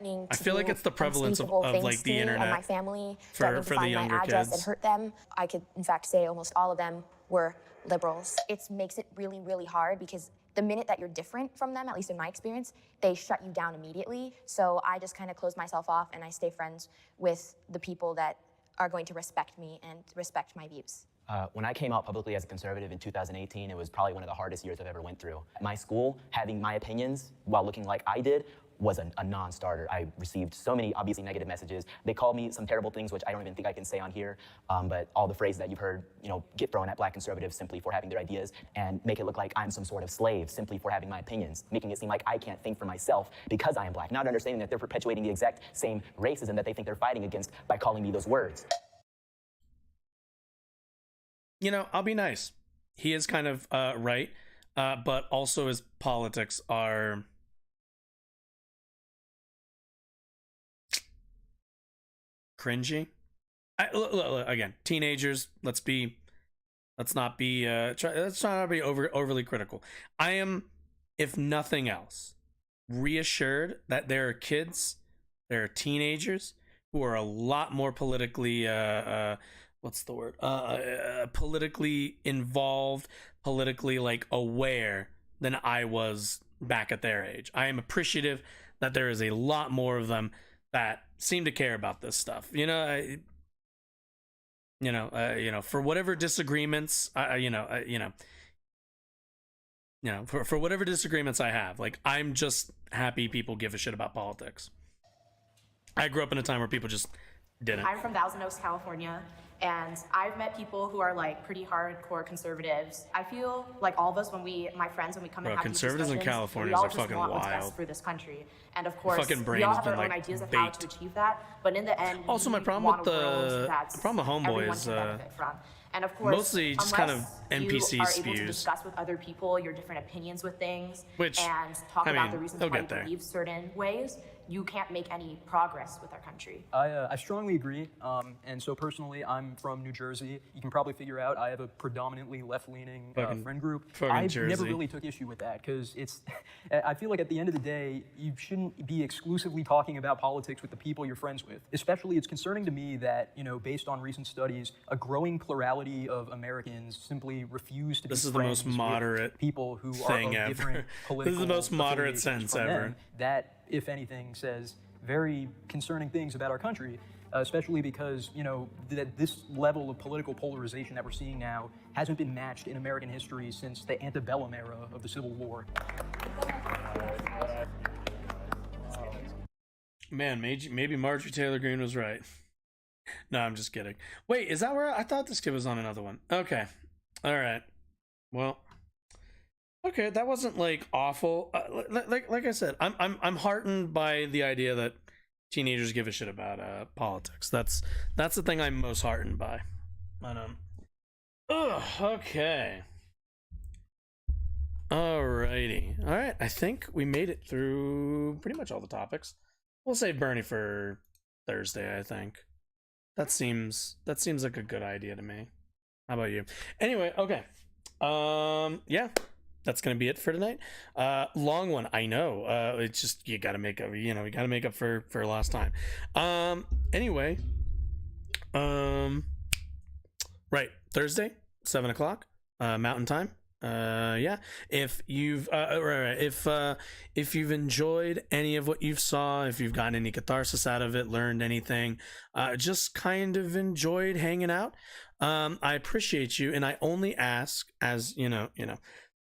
I feel like it's the prevalence of like the internet and my family for to the find younger my address kids. and hurt them. I could in fact say almost all of them were liberals. It makes it really, really hard because the minute that you're different from them, at least in my experience, they shut you down immediately. So I just kind of close myself off and I stay friends with the people that are going to respect me and respect my views. When I came out publicly as a conservative in 2018, it was probably one of the hardest years I've ever went through. At my school, having my opinions while looking like I did was a non-starter. I received so many obviously negative messages. They called me some terrible things, which I don't even think I can say on here, but all the phrases that you've heard, get thrown at black conservatives simply for having their ideas and make it look like I'm some sort of slave simply for having my opinions, making it seem like I can't think for myself because I am black, not understanding that they're perpetuating the exact same racism that they think they're fighting against by calling me those words. I'll be nice. He is kind of right, but also his politics are cringy. Look, again, teenagers. Let's not be overly critical. I am, if nothing else, reassured that there are kids, there are teenagers who are a lot more politically politically involved, politically aware than I was back at their age. I am appreciative that there is a lot more of them that seem to care about this stuff. For whatever disagreements, for whatever disagreements I have, I'm just happy people give a shit about politics. I grew up in a time where people just didn't. I'm from Thousand Oaks, California, and I've met people who are pretty hardcore conservatives. I feel like all of us, my friends, when we come and have conservatives these in discussions, California we all are just fucking want what's wild. best for this country. And of course, fucking we brain all has have our been, own ideas of baked. how to achieve that. But in the end, Also, my we problem want with a world the that's problem with Homeboy everyone is can benefit from. And of course, mostly just kind of unless NPC you are able to spews. discuss with other people your different opinions with things, Which, and talk I about mean, the reasons he'll why you get there. believe certain ways, you can't make any progress with our country. I strongly agree, and so personally, I'm from New Jersey. You can probably figure out I have a predominantly left-leaning friend group. I never really took issue with that because I feel like at the end of the day, you shouldn't be exclusively talking about politics with the people you're friends with. Especially, it's concerning to me that, based on recent studies, a growing plurality of Americans simply refuse to be This is the most moderate people who thing are of different ever. political This is the most moderate affiliations sentence from ever. them. That, if anything, says very concerning things about our country, especially because, that this level of political polarization that we're seeing now hasn't been matched in American history since the antebellum era of the Civil War. Man, maybe Marjorie Taylor Greene was right. No, I'm just kidding. Wait, is that where I thought this kid was on another one? Okay, all right. Well, okay, that wasn't awful. Like I said, I'm heartened by the idea that teenagers give a shit about politics. That's the thing I'm most heartened by. Okay. Alrighty. All right. I think we made it through pretty much all the topics. We'll save Bernie for Thursday, I think. That seems like a good idea to me. How about you? Anyway, okay. Yeah. That's gonna be it for tonight. Long one, I know. It's just you gotta make up. We gotta make up for last time. Anyway, right, Thursday, 7:00, Mountain Time. Yeah. If you've if you've enjoyed any of what you saw, if you've gotten any catharsis out of it, learned anything, just kind of enjoyed hanging out, I appreciate you, and I only ask, as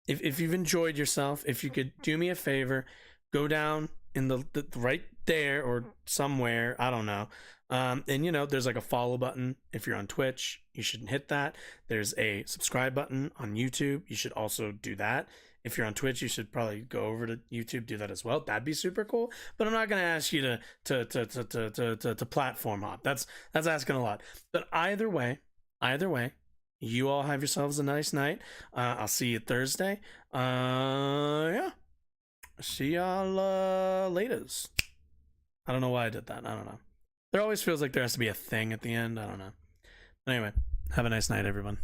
if you've enjoyed yourself, if you could do me a favor, go down in the right there or somewhere, I don't know, and there's a follow button. If you're on Twitch, you should hit that. There's a subscribe button on YouTube, you should also do that. If you're on Twitch, you should probably go over to YouTube, do that as well. That'd be super cool. But I'm not gonna ask you to platform hop. That's asking a lot. But either way, you all have yourselves a nice night. I'll see you Thursday. Yeah. See y'all laters. I don't know why I did that. I don't know. There always feels like there has to be a thing at the end. I don't know. Anyway, have a nice night, everyone.